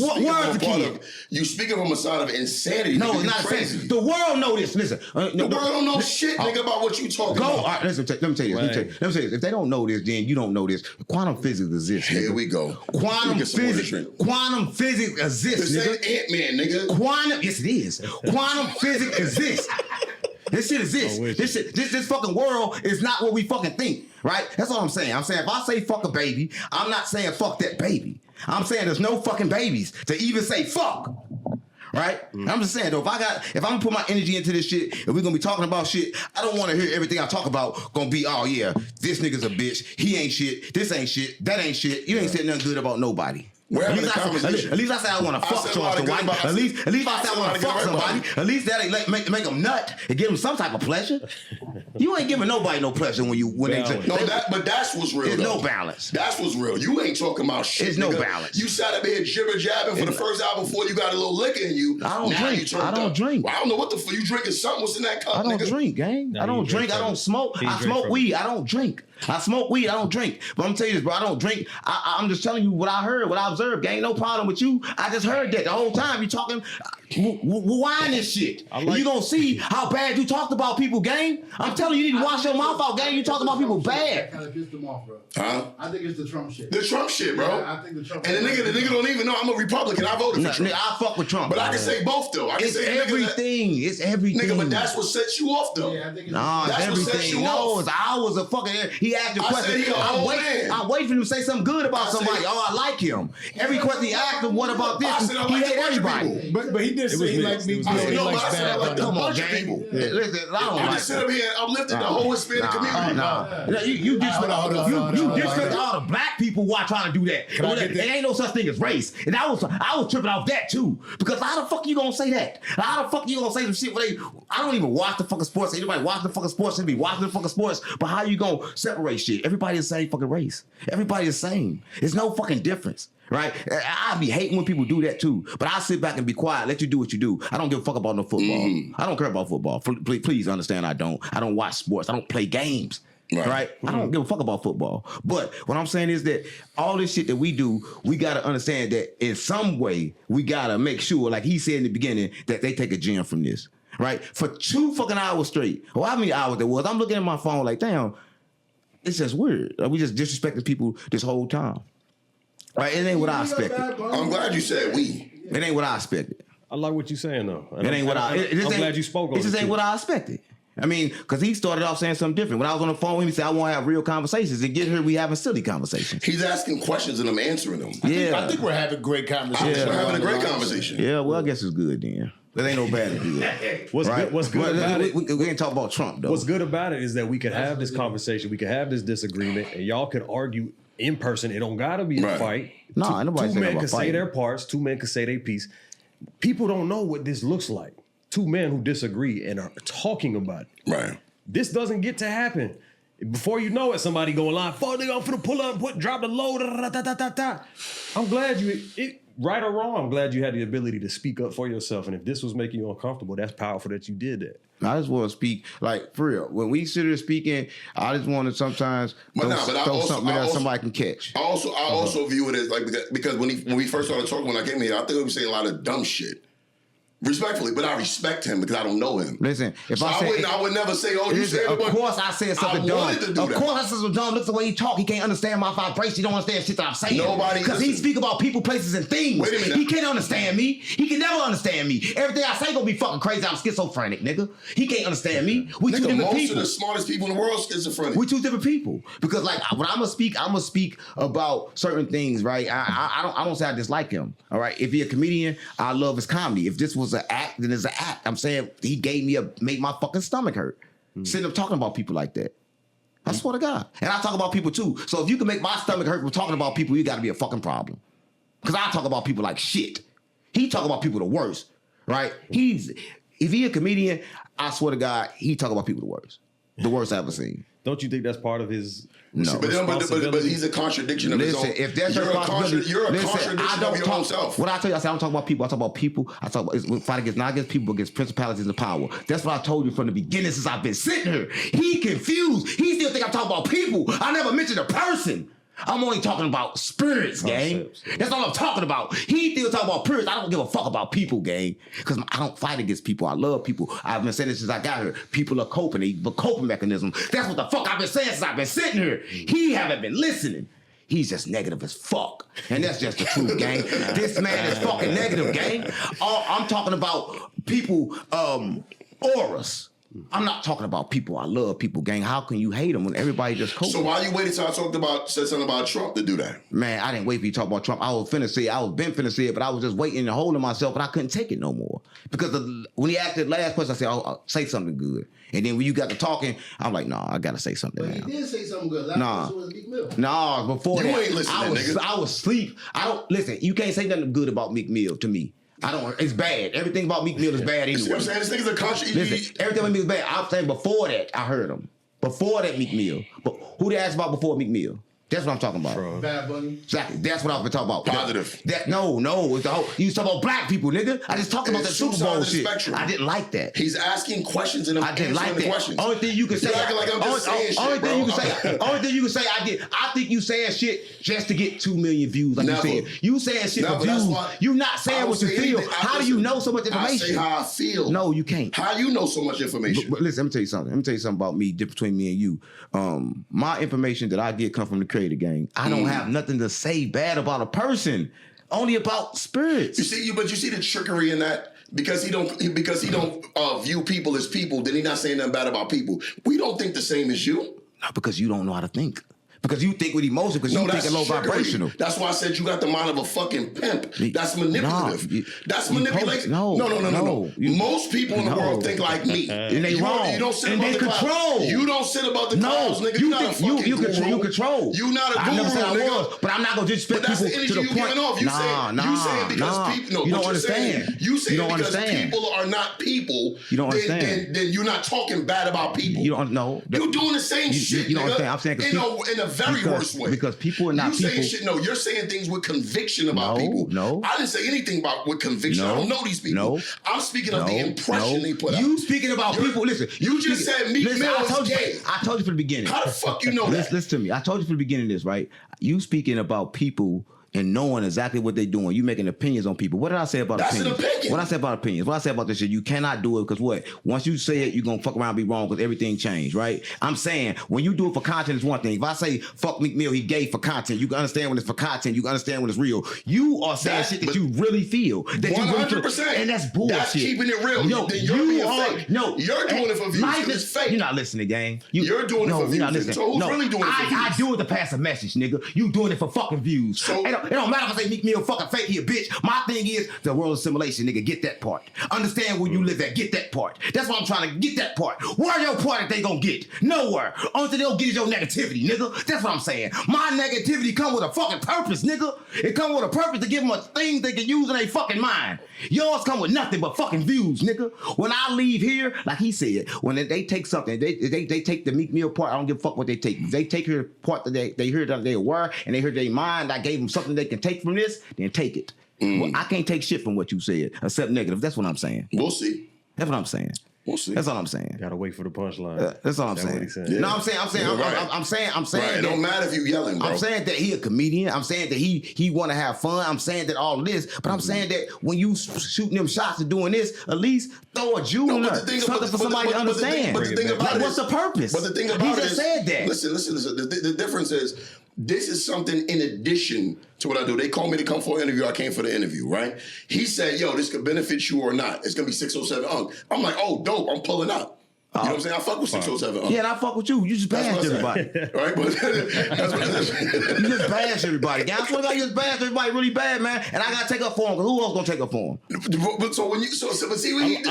[SPEAKER 5] speaking from a side of insanity.
[SPEAKER 3] No, it's not
[SPEAKER 5] crazy.
[SPEAKER 3] insanity. The world know this. Listen,
[SPEAKER 5] The world don't know shit, nigga, about what you talking about.
[SPEAKER 3] All right, listen. Let me tell you this. Let me tell you this. If they don't know this, then you don't know this. Quantum physics exists.
[SPEAKER 5] Here we go.
[SPEAKER 3] Quantum physics exists.
[SPEAKER 5] This
[SPEAKER 3] Nigga.
[SPEAKER 5] ain't Ant-Man, nigga.
[SPEAKER 3] Yes, it is. Quantum physics exists. This shit exists. This fucking world is not what we fucking think, right? That's all I'm saying. I'm saying if I say fuck a baby, I'm not saying fuck that baby. I'm saying there's no fucking babies to even say fuck. Right? I'm just saying though, if I'm gonna put my energy into this shit and we're gonna be talking about shit, I don't wanna hear everything I talk about gonna be, oh yeah, this nigga's a bitch, he ain't shit, this ain't shit, that ain't shit. You ain't said nothing good about nobody.
[SPEAKER 5] We're having a conversation.
[SPEAKER 3] At least I said I want to fuck Charleston White. At least I said I want to fuck somebody. At least that ain't make them nut and give them some type of pleasure. You ain't giving nobody no pleasure when they
[SPEAKER 5] but that's what's real.
[SPEAKER 3] There's no balance.
[SPEAKER 5] That's what's real. You ain't talking about shit.
[SPEAKER 3] There's no balance.
[SPEAKER 5] You sat up here jibber jabbing for the first hour before you got a little liquor in you.
[SPEAKER 3] I don't drink. I don't drink.
[SPEAKER 5] Well, I don't know what the fuck you drinking. Something was in that cup.
[SPEAKER 3] I don't drink, gang. I don't drink. I don't smoke. I smoke weed. I don't drink. I smoke weed. I don't drink. But I'm telling you this, bro. I don't drink. I'm just telling you what I heard, what I observed. Gang, no problem with you. I just heard that the whole time you talking. Why this shit? You gonna see how bad you talked about people, gang. I'm telling you, you need to wash your mouth out, gang. You talking about people bad.
[SPEAKER 6] That kind of pissed them off, bro.
[SPEAKER 5] Huh?
[SPEAKER 6] I think it's the Trump shit.
[SPEAKER 5] The Trump shit, bro.
[SPEAKER 6] Yeah, I think the Trump.
[SPEAKER 5] And the nigga don't even know I'm a Republican. I voted for Trump.
[SPEAKER 3] I fuck with Trump.
[SPEAKER 5] But I can say both though. I can say
[SPEAKER 3] everything. It's everything.
[SPEAKER 5] Nigga, but that's what sets you off though.
[SPEAKER 6] Yeah, I think it's
[SPEAKER 3] it's everything. No, it's hours of fucking. He asked a question. I'm waiting for him to say something good about somebody. I like him. Every question he asked him, what about this? He hate everybody.
[SPEAKER 2] But he did say he likes me.
[SPEAKER 3] Come on, gang. Listen, I don't like.
[SPEAKER 5] I just sit up here and uplifted the whole Hispanic community.
[SPEAKER 3] You disrespect all the black who trying to do that. It ain't no such thing as race. And I was tripping off that too. Because how the fuck you gonna say that? How the fuck you gonna say some shit where I don't even watch the fucking sports. Anybody watch the fucking sports should be watching the fucking sports. But how you gonna separate shit? Everybody is the same fucking race. Everybody is the same. There's no fucking difference. Right? I be hating when people do that too. But I sit back and be quiet, let you do what you do. I don't give a fuck about no football. I don't care about football. Please understand I don't. I don't watch sports. I don't play games. Right? I don't give a fuck about football. But what I'm saying is that all this shit that we do, we gotta understand that in some way, we gotta make sure, like he said in the beginning, that they take a gem from this. Right? For 2 fucking hours straight. Well, how many hours there was? I'm looking at my phone like, damn, it's just weird. We just disrespecting people this whole time. Right? It ain't what I expected.
[SPEAKER 5] I'm glad you said we.
[SPEAKER 3] It ain't what I expected.
[SPEAKER 4] I like what you're saying though.
[SPEAKER 3] It ain't what I'm
[SPEAKER 4] glad you spoke on it.
[SPEAKER 3] It just ain't what I expected. I mean, because he started off saying something different. When I was on the phone with him, he said, I want to have real conversations. And get here, we having silly conversations.
[SPEAKER 5] He's asking questions and I'm answering them.
[SPEAKER 2] I think we're having great conversations.
[SPEAKER 5] We're having a great conversation.
[SPEAKER 3] Yeah, well, I guess it's good then. There ain't no bad to do it.
[SPEAKER 4] What's good about it?
[SPEAKER 3] We ain't talk about Trump, though.
[SPEAKER 4] What's good about it is that we could have this conversation, we could have this disagreement, and y'all could argue in person. It don't gotta be a fight.
[SPEAKER 3] No, nobody
[SPEAKER 4] Two men
[SPEAKER 3] about
[SPEAKER 4] can say their parts. 2 men can say their piece. People don't know what this looks like. 2 men who disagree and are talking about it.
[SPEAKER 5] Right.
[SPEAKER 4] This doesn't get to happen. Before you know it, somebody going line, fuck nigga, I'm finna pull up, drop the load, I'm glad right or wrong, I'm glad you had the ability to speak up for yourself. And if this was making you uncomfortable, that's powerful that you did that.
[SPEAKER 3] I just want to speak, like, for real. When we sit here speaking, I just want to sometimes throw something that somebody can catch.
[SPEAKER 5] I also view it as, like, because when we first started talking, when I came here, I think we were saying a lot of dumb shit. Respectfully, but I respect him because I don't know him.
[SPEAKER 3] Listen,
[SPEAKER 5] I would never say, "Oh, you said it."
[SPEAKER 3] Of course, I said something dumb. Of course, I said something dumb. Look at the way he talk. He can't understand my vibration. He don't understand shit that I'm saying. Because he speak about people, places, and things.
[SPEAKER 5] Wait a minute.
[SPEAKER 3] He can't understand me. He can never understand me. Everything I say gonna be fucking crazy. I'm schizophrenic, nigga. He can't understand me. We two different people.
[SPEAKER 5] Most of the smartest people in the world schizophrenic.
[SPEAKER 3] We 2 different people. Because like when I'm gonna speak about certain things, right? I don't say I dislike him. All right. If he's a comedian, I love his comedy. If this was an act, then it's an act. I'm saying he made my fucking stomach hurt. Sitting up talking about people like that. I swear to God. And I talk about people too. So if you can make my stomach hurt from talking about people, you gotta be a fucking problem. Because I talk about people like shit. He talk about people the worst. Right? If he a comedian, I swear to God, he talk about people the worst. The worst I've ever seen.
[SPEAKER 4] Don't you think that's part of his
[SPEAKER 5] but he's a contradiction of his own.
[SPEAKER 3] If that's your responsibility,
[SPEAKER 5] you're a contradiction of your own self.
[SPEAKER 3] What I tell you, I don't talk about people. I talk about people. I talk about fight against, not against people, against principalities and power. That's what I told you from the beginning since I've been sitting here. He confused. He still think I'm talking about people. I never mentioned a person. I'm only talking about spirits, gang. That's all I'm talking about. He still talking about spirits. I don't give a fuck about people, gang. Because I don't fight against people. I love people. I've been saying this since I got here. People are coping. The coping mechanism. That's what the fuck I've been saying since I've been sitting here. He haven't been listening. He's just negative as fuck. And that's just the truth, gang. This man is fucking negative, gang. I'm talking about people, auras. I'm not talking about people. I love people, gang. How can you hate them when everybody just cool?
[SPEAKER 5] So why you waited till I said something about Trump to do that?
[SPEAKER 3] Man, I didn't wait for you to talk about Trump. I was been finna say it, but I was just waiting and holding myself, but I couldn't take it no more. Because when he asked the last question, I said, I'll say something good. And then when you got to talking, I'm like, nah, I gotta say something
[SPEAKER 6] But
[SPEAKER 3] now.
[SPEAKER 6] he did say something good. Last question was Meek Mill.
[SPEAKER 3] Nah, before
[SPEAKER 5] You
[SPEAKER 3] that,
[SPEAKER 5] ain't listening, nigga.
[SPEAKER 3] I was asleep. Listen, you can't say nothing good about Meek Mill to me. It's bad. Everything about Meek Mill is bad
[SPEAKER 5] You see what
[SPEAKER 3] anyway.
[SPEAKER 5] I'm saying? This nigga's a country.
[SPEAKER 3] Listen, everything about Meek is bad. I'm saying before that, I heard him. Before that, Meek Mill. But who they asked about before Meek Mill? That's what I'm talking about.
[SPEAKER 4] Bro.
[SPEAKER 6] Bad Bunny.
[SPEAKER 3] Exactly. That's what I was talking about.
[SPEAKER 5] Positive.
[SPEAKER 3] No. It's the whole. You talking about black people, nigga. I just talked about that
[SPEAKER 5] It's two
[SPEAKER 3] Super Bowl
[SPEAKER 5] sides of the
[SPEAKER 3] shit.
[SPEAKER 5] spectrum.
[SPEAKER 3] I didn't like that.
[SPEAKER 5] He's asking questions and I'm
[SPEAKER 3] I didn't like
[SPEAKER 5] answering the
[SPEAKER 3] that.
[SPEAKER 5] questions.
[SPEAKER 3] Only thing you can say.
[SPEAKER 5] You're acting like I'm just saying shit,
[SPEAKER 3] only thing
[SPEAKER 5] bro.
[SPEAKER 3] you can say. I think you saying shit just to get 2 million views. Like
[SPEAKER 5] Never.
[SPEAKER 3] you said. You saying shit
[SPEAKER 5] Never.
[SPEAKER 3] for
[SPEAKER 5] That's
[SPEAKER 3] views.
[SPEAKER 5] why
[SPEAKER 3] You not
[SPEAKER 5] I
[SPEAKER 3] saying
[SPEAKER 5] don't
[SPEAKER 3] what you
[SPEAKER 5] say
[SPEAKER 3] feel.
[SPEAKER 5] anything.
[SPEAKER 3] How do you know so much
[SPEAKER 5] I
[SPEAKER 3] information?
[SPEAKER 5] say how I feel.
[SPEAKER 3] No, you can't.
[SPEAKER 5] How you know so much information?
[SPEAKER 3] But listen, let me tell you something. Let me tell you something about me, different between me and you. My information that I get come from the creator gang. I don't have nothing to say bad about a person. Only about spirits.
[SPEAKER 5] You see the trickery in that? Because he don't view people as people, then he not saying nothing bad about people. We don't think the same as you.
[SPEAKER 3] No, because you don't know how to think. Because you think with emotion, because you think a low
[SPEAKER 5] trickery.
[SPEAKER 3] vibrational.
[SPEAKER 5] That's why I said you got the mind of a fucking pimp. That's manipulative. That's
[SPEAKER 3] you
[SPEAKER 5] manipulation.
[SPEAKER 3] No.
[SPEAKER 5] Most people in the world think like me.
[SPEAKER 3] And they wrong.
[SPEAKER 5] You don't sit
[SPEAKER 3] And
[SPEAKER 5] above
[SPEAKER 3] they
[SPEAKER 5] the clouds.
[SPEAKER 3] control.
[SPEAKER 5] You don't sit above the clouds, nigga.
[SPEAKER 3] You
[SPEAKER 5] You're not a
[SPEAKER 3] think
[SPEAKER 5] fucking
[SPEAKER 3] you
[SPEAKER 5] guru.
[SPEAKER 3] control.
[SPEAKER 5] You not a
[SPEAKER 3] I
[SPEAKER 5] guru,
[SPEAKER 3] never said I
[SPEAKER 5] nigga.
[SPEAKER 3] was, but I'm not gonna disrespect
[SPEAKER 5] But that's
[SPEAKER 3] people
[SPEAKER 5] the energy
[SPEAKER 3] to the
[SPEAKER 5] you
[SPEAKER 3] point.
[SPEAKER 5] giving off. You saying because people. No,
[SPEAKER 3] you
[SPEAKER 5] what
[SPEAKER 3] don't
[SPEAKER 5] you're saying.
[SPEAKER 3] understand.
[SPEAKER 5] You saying
[SPEAKER 3] don't
[SPEAKER 5] because
[SPEAKER 3] understand.
[SPEAKER 5] people are not people.
[SPEAKER 3] You don't understand.
[SPEAKER 5] Then you're not talking bad about people.
[SPEAKER 3] You don't know.
[SPEAKER 5] You're doing the same shit.
[SPEAKER 3] You don't
[SPEAKER 5] nigga,
[SPEAKER 3] understand. I'm saying
[SPEAKER 5] in a very worse way.
[SPEAKER 3] Because people are not
[SPEAKER 5] you saying
[SPEAKER 3] people.
[SPEAKER 5] shit. No, you're saying things with conviction about people.
[SPEAKER 3] No.
[SPEAKER 5] I didn't say anything about with conviction. I don't know these people.
[SPEAKER 3] No.
[SPEAKER 5] I'm speaking of the impression they put out.
[SPEAKER 3] You speaking about people. Listen.
[SPEAKER 5] You just said Meek Mill is gay.
[SPEAKER 3] I told you from the beginning.
[SPEAKER 5] How the fuck you know that?
[SPEAKER 3] Listen to me. I told you from the beginning of this, right? You speaking about people and knowing exactly what they're doing. You making opinions on people. What did I say about
[SPEAKER 5] That's
[SPEAKER 3] opinions?
[SPEAKER 5] an opinion.
[SPEAKER 3] What I say about opinions? What I say about this shit? You cannot do it because what? Once you say it, you're gonna fuck around and be wrong because everything changed, right? I'm saying when you do it for content, it's one thing. If I say fuck Meek Mill, he gay for content, you can understand when it's for content. You can understand when it's real. You are saying shit that you really feel. That
[SPEAKER 5] 100%.
[SPEAKER 3] and that's bullshit.
[SPEAKER 5] That's keeping it real.
[SPEAKER 3] No,
[SPEAKER 5] Then you're being fake.
[SPEAKER 3] No,
[SPEAKER 5] You're doing it for views because it's fake.
[SPEAKER 3] You're not listening, gang.
[SPEAKER 5] You're doing it for views.
[SPEAKER 3] You're not listening.
[SPEAKER 5] So who's really doing it for views?
[SPEAKER 3] I do it to pass a message, nigga. You doing it for fucking views.
[SPEAKER 5] So-
[SPEAKER 3] it don't matter if I say Meek Mill fucking fake, he a bitch. My thing is the world of simulation, nigga. Get that part. Understand where you live at. Get that part. That's what I'm trying to get that part. Where your part that they gonna get? Nowhere. Only thing they'll get is your negativity, nigga. That's what I'm saying. My negativity come with a fucking purpose, nigga. It come with a purpose to give them a thing they can use in their fucking mind. Yours come with nothing but fucking views, nigga. When I leave here, like he said, when they take something, they take the Meek Mill part. I don't give a fuck what they take. If they take her part that they heard that they were and they heard their mind. I gave them something they can take from this. Then take it. Well, I can't take shit from what you said, except negative. That's what I'm saying.
[SPEAKER 5] We'll see.
[SPEAKER 3] That's what I'm saying.
[SPEAKER 5] We'll see.
[SPEAKER 3] That's all I'm saying.
[SPEAKER 4] Gotta wait for the punchline.
[SPEAKER 3] That's all I'm
[SPEAKER 4] That's
[SPEAKER 3] saying.
[SPEAKER 4] what he said.
[SPEAKER 5] Yeah.
[SPEAKER 3] No, I'm saying.
[SPEAKER 5] Right.
[SPEAKER 3] I'm saying.
[SPEAKER 5] Right. It
[SPEAKER 3] that,
[SPEAKER 5] don't matter if you yelling, bro.
[SPEAKER 3] I'm saying that he a comedian. I'm saying that he want to have fun. I'm saying that all of this, but I'm saying that when you shooting them shots and doing this, at least throw a jewel in there, something for somebody to understand.
[SPEAKER 5] But the thing about
[SPEAKER 3] like,
[SPEAKER 5] it
[SPEAKER 3] what's the purpose?
[SPEAKER 5] But the thing about
[SPEAKER 3] he
[SPEAKER 5] it
[SPEAKER 3] just
[SPEAKER 5] is,
[SPEAKER 3] said that.
[SPEAKER 5] Listen. The difference is this is something in addition to what I do. They called me to come for an interview. I came for the interview, right? He said, yo, this could benefit you or not. It's going to be 607 Unc. I'm like, oh, dope. I'm pulling up. You know what I'm saying? I fuck with 607 Unc.
[SPEAKER 3] Yeah, and I fuck with you. You just bash everybody.
[SPEAKER 5] Right? But that's what it is.
[SPEAKER 3] You just bash everybody. Gang, I swear to God, you just bash everybody really bad, man. And I gotta take up for him, because who else gonna take up for him?
[SPEAKER 5] But so when you but see when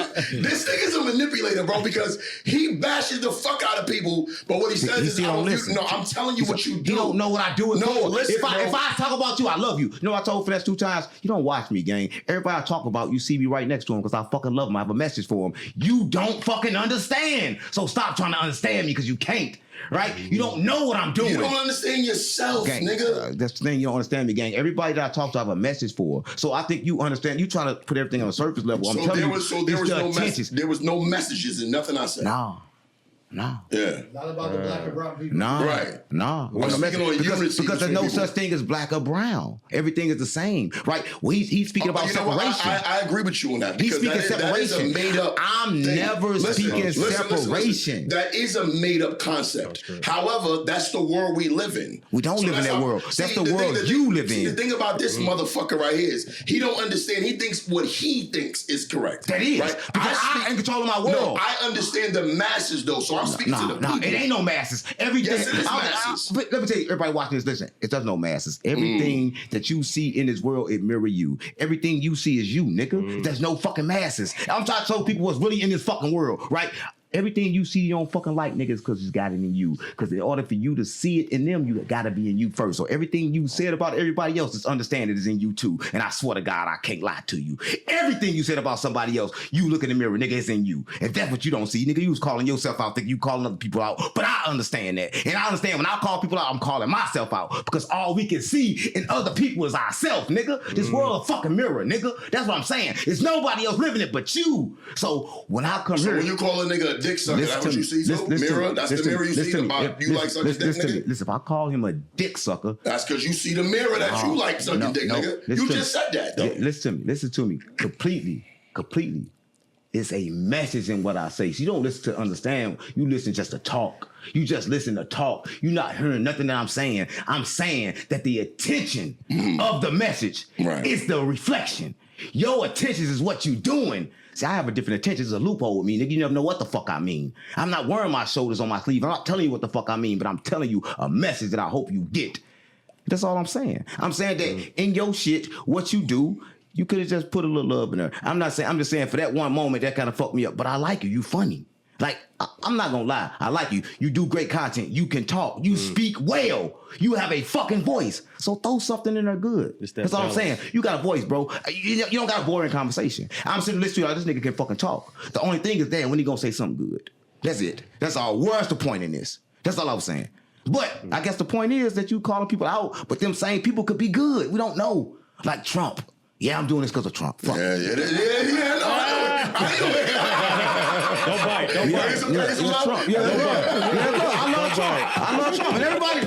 [SPEAKER 5] this nigga's a manipulator, bro, because he bashes the fuck out of people, but what he says is I'm telling you what you do.
[SPEAKER 3] You don't know what I do it for.
[SPEAKER 5] Listen,
[SPEAKER 3] if I talk about you, I love you. You know what I told Finesse 2 times? You don't watch me, gang. Everybody I talk about, you see me right next to him because I fucking love him. I have a message for him. You don't fucking understand. So stop trying to understand me because you can't. Right? You don't know what I'm doing.
[SPEAKER 5] You don't understand yourself,
[SPEAKER 3] gang,
[SPEAKER 5] nigga.
[SPEAKER 3] That's the thing. You don't understand me, gang. Everybody that I talk to, I have a message for. So I think you understand. You trying to put everything on a surface level. I'm telling you,
[SPEAKER 5] there was no messages and nothing I said.
[SPEAKER 3] No. Nah.
[SPEAKER 5] Yeah.
[SPEAKER 6] Not about the black and brown people.
[SPEAKER 3] Nah,
[SPEAKER 5] Right.
[SPEAKER 3] nah.
[SPEAKER 5] We're speaking on unity
[SPEAKER 3] because there's
[SPEAKER 5] between
[SPEAKER 3] no
[SPEAKER 5] people.
[SPEAKER 3] such thing as black or brown. Everything is the same, right? Well, he's speaking about
[SPEAKER 5] You know what?
[SPEAKER 3] separation.
[SPEAKER 5] I agree with you on that.
[SPEAKER 3] He's
[SPEAKER 5] Because
[SPEAKER 3] speaking
[SPEAKER 5] that is
[SPEAKER 3] separation.
[SPEAKER 5] a made up.
[SPEAKER 3] I'm
[SPEAKER 5] thing.
[SPEAKER 3] never speaking separation.
[SPEAKER 5] That is a made up concept. However, that's the world we live in.
[SPEAKER 3] We don't live in
[SPEAKER 5] that's
[SPEAKER 3] that world. That's the world you live in.
[SPEAKER 5] The thing about this motherfucker right here is he don't understand. He thinks what he thinks is correct.
[SPEAKER 3] That is.
[SPEAKER 5] right.
[SPEAKER 3] Because I ain't controlling my world.
[SPEAKER 5] No, I understand the masses though. So I'm speaking to the people.
[SPEAKER 3] It ain't no masses. Everything.
[SPEAKER 5] Yes, it is masses.
[SPEAKER 3] But let me tell you, everybody watching this, listen. It does no masses. Everything that you see in this world, it mirror you. Everything you see is you, nigga. There's no fucking masses. I'm trying to tell people what's really in this fucking world, right? Everything you see, you don't fucking like niggas because it's got it in you. Because in order for you to see it in them, you gotta be in you first. So everything you said about everybody else, just understand it is in you too. And I swear to God, I can't lie to you. Everything you said about somebody else, you look in the mirror, nigga, it's in you. And that's what you don't see. Nigga, you was calling yourself out, thinking you calling other people out. But I understand that. And I understand when I call people out, I'm calling myself out. Because all we can see in other people is ourselves, nigga. This world a fucking mirror, nigga. That's what I'm saying. It's nobody else living it but you. So when I come here.
[SPEAKER 5] So when you call a nigga a dick sucker, that's what you see? So mirror, that's the mirror you see about you like sucking dick, nigga?
[SPEAKER 3] Listen, if I call him a dick sucker.
[SPEAKER 5] That's because you see the mirror that you like sucking dick, nigga. You just said that, though.
[SPEAKER 3] Listen to me. Completely. It's a message in what I say. So you don't listen to understand. You listen just to talk. You just listen to talk. You're not hearing nothing that I'm saying. I'm saying that the attention of the message is the reflection. Your attention is what you doing. See, I have a different attention. It's a loophole with me, nigga. You never know what the fuck I mean. I'm not wearing my shoulders on my sleeve. I'm not telling you what the fuck I mean, but I'm telling you a message that I hope you get. That's all I'm saying. I'm saying that in your shit, what you do, you could have just put a little love in there. I'm just saying for that one moment, that kind of fucked me up. But I like you. You funny. Like, I'm not gonna lie. I like you. You do great content. You can talk. You speak well. You have a fucking voice. So throw something in there good. That's all I'm saying. You got a voice, bro. You don't got a boring conversation. I'm sitting listening to you. This nigga can fucking talk. The only thing is that when he gonna say something good. That's it. That's all. Where's the point in this? That's all I was saying. But I guess the point is that you calling people out, but them same people could be good. We don't know. Like Trump. Yeah, I'm doing this because of Trump. Fuck.
[SPEAKER 5] Yeah. No, I know it.
[SPEAKER 4] Don't bite.
[SPEAKER 5] It's Trump.
[SPEAKER 3] Yeah, I love Trump. And everybody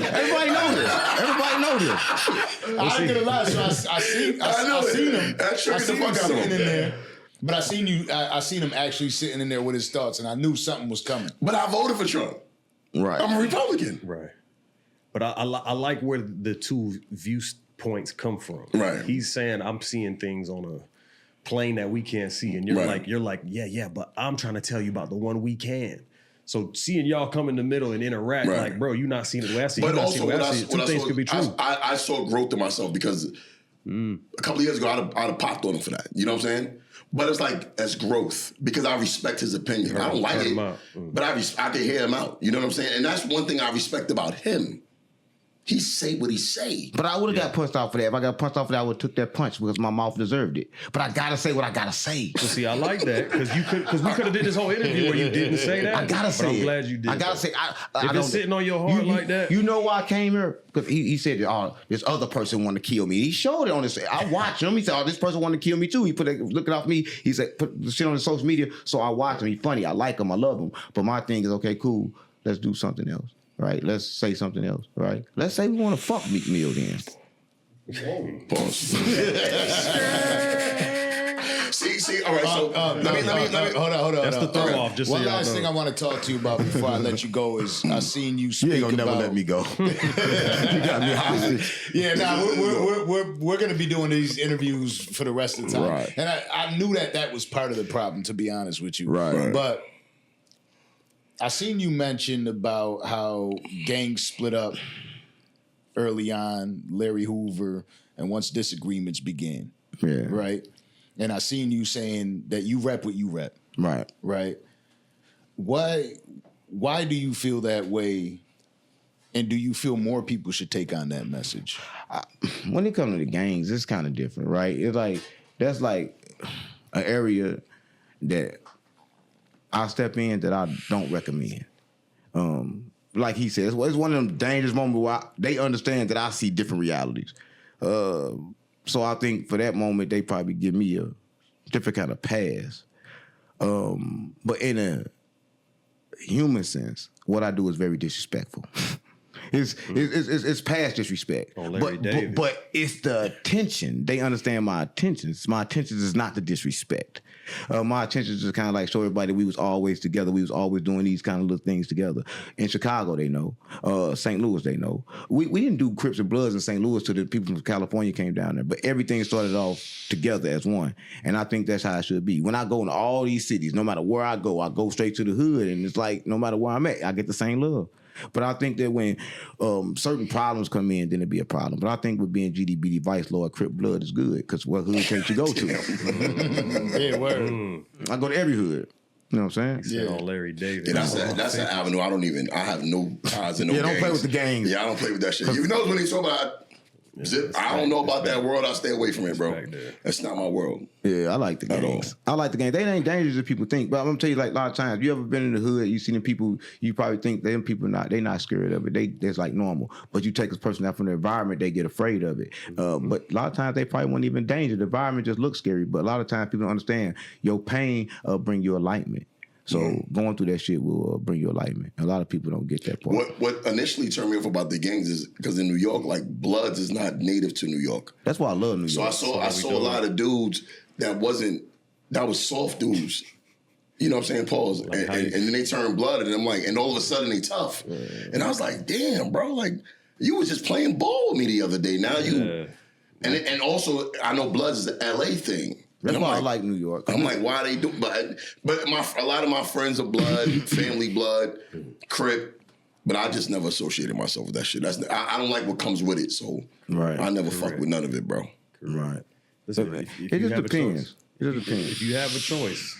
[SPEAKER 3] knows this. Everybody knows this.
[SPEAKER 2] I ain't gonna lie, so I seen him.
[SPEAKER 5] That triggered the fuck out of
[SPEAKER 2] sitting
[SPEAKER 5] him.
[SPEAKER 2] in there. But I seen him actually sitting in there with his thoughts, and I knew something was coming.
[SPEAKER 5] But I voted for Trump.
[SPEAKER 3] Right.
[SPEAKER 5] I'm a Republican.
[SPEAKER 4] Right. But I like where the two viewpoints come from.
[SPEAKER 5] Right.
[SPEAKER 4] He's saying I'm seeing things on a plane that we can't see, and you're like, yeah, but I'm trying to tell you about the one we can. So seeing y'all come in the middle and interact, like, bro, you're not seeing the way I see.
[SPEAKER 5] But
[SPEAKER 4] not
[SPEAKER 5] also,
[SPEAKER 4] seeing the way I see. Two things could be true.
[SPEAKER 5] I saw growth in myself because a couple of years ago, I'd have popped on him for that. You know what I'm saying? But it's like, that's growth because I respect his opinion. I don't like it, but I can hear him out. You know what I'm saying? And that's one thing I respect about him. He say what he say.
[SPEAKER 3] But I would have got punched off for that. If I got punched off for that, I would have took that punch because my mouth deserved it. But I gotta say what I gotta say.
[SPEAKER 4] So see, I like that because we could have did this whole interview where you didn't say that.
[SPEAKER 3] I gotta say.
[SPEAKER 4] But I'm glad you did.
[SPEAKER 3] I gotta say.
[SPEAKER 4] If it's sitting on your heart like that,
[SPEAKER 3] you know why I came here? Because he said, "Oh, this other person wanted to kill me." He showed it on his. I watched him. He said, "Oh, this person wanted to kill me too." He put it looking off me. He said, "Put the shit on his social media." So I watched him. He's funny. I like him. I love him. But my thing is, okay, cool. Let's do something else. Right, let's say something else. Right, let's say we want to fuck Meek Mill then.
[SPEAKER 5] Pause. See. All right. So let me.
[SPEAKER 2] Hold on.
[SPEAKER 4] that's the throw off. Just
[SPEAKER 2] one
[SPEAKER 4] so y'all
[SPEAKER 2] last
[SPEAKER 4] know.
[SPEAKER 2] thing I want to talk to you about before I let you go is I seen you speak
[SPEAKER 3] You ain't gonna
[SPEAKER 2] about.
[SPEAKER 3] never let me go. You got me hostage.
[SPEAKER 2] Yeah, we're gonna be doing these interviews for the rest of the time,
[SPEAKER 3] Right.
[SPEAKER 2] and I knew that was part of the problem, to be honest with you,
[SPEAKER 3] Right.
[SPEAKER 2] But I seen you mention about how gangs split up early on, Larry Hoover, and once disagreements began,
[SPEAKER 3] Yeah.
[SPEAKER 2] right? And I seen you saying that you rep what you rep,
[SPEAKER 3] Right.
[SPEAKER 2] right? Why do you feel that way? And do you feel more people should take on that message?
[SPEAKER 3] When it comes to the gangs, it's kind of different, right? It's like that's like an area that I step in that I don't recommend. Like he says, it's one of them dangerous moments where they understand that I see different realities. So I think for that moment, they probably give me a different kind of pass. But in human sense, what I do is very disrespectful. It's past disrespect.
[SPEAKER 4] Oh, Larry David.
[SPEAKER 3] But it's the attention. They understand my intentions. My intentions is not the disrespect. My intentions is kind of like show everybody we was always together. We was always doing these kind of little things together. In Chicago, they know. St. Louis, they know. We didn't do Crips and Bloods in St. Louis till the people from California came down there. But everything started off together as one. And I think that's how it should be. When I go into all these cities, no matter where I go straight to the hood. And it's like, no matter where I'm at, I get the same love. But I think that when certain problems come in, then it'd be a problem. But I think with being GDBD Vice Lord, Crip Blood is good because what hood can't you go to?
[SPEAKER 2] Yeah, word.
[SPEAKER 3] I go to every hood. You know what I'm saying?
[SPEAKER 4] Yeah. On Larry David.
[SPEAKER 5] Yeah, that's an avenue. I have no ties in no
[SPEAKER 3] Yeah, don't
[SPEAKER 5] gangs.
[SPEAKER 3] play with the gangs.
[SPEAKER 5] Yeah, I don't play with that shit. You know when they talk about I don't know about that world. I stay away from it, bro. That's not my world.
[SPEAKER 3] Yeah, I like the gangs. I like the gangs. They ain't dangerous as people think. But I'm gonna tell you, like a lot of times, you ever been in the hood, you seen the people, you probably think them people they not scared of it. That's like normal. But you take this person out from the environment, they get afraid of it. But a lot of times they probably weren't even danger. The environment just looks scary. But a lot of times people don't understand your pain bring you enlightenment. So going through that shit will bring you enlightenment. A lot of people don't get that part.
[SPEAKER 5] What initially turned me off about the gangs is because in New York, like Bloods is not native to New York.
[SPEAKER 3] That's why I love New York.
[SPEAKER 5] So I saw a lot of dudes that was soft dudes. You know what I'm saying? Pause.
[SPEAKER 4] Like
[SPEAKER 5] and then they turn blood and I'm like, and all of a sudden they tough. Yeah. And I was like, damn, bro, like you was just playing ball with me the other day. Now you and also I know Bloods is an LA thing.
[SPEAKER 3] That's why I like New York.
[SPEAKER 5] I'm like, why they do? But a lot of my friends are blood, family blood, Crip. But I just never associated myself with that shit. I don't like what comes with it, so I never fuck with none of it, bro.
[SPEAKER 3] Right.
[SPEAKER 4] Listen,
[SPEAKER 3] it just depends. It just depends.
[SPEAKER 4] If you have a choice,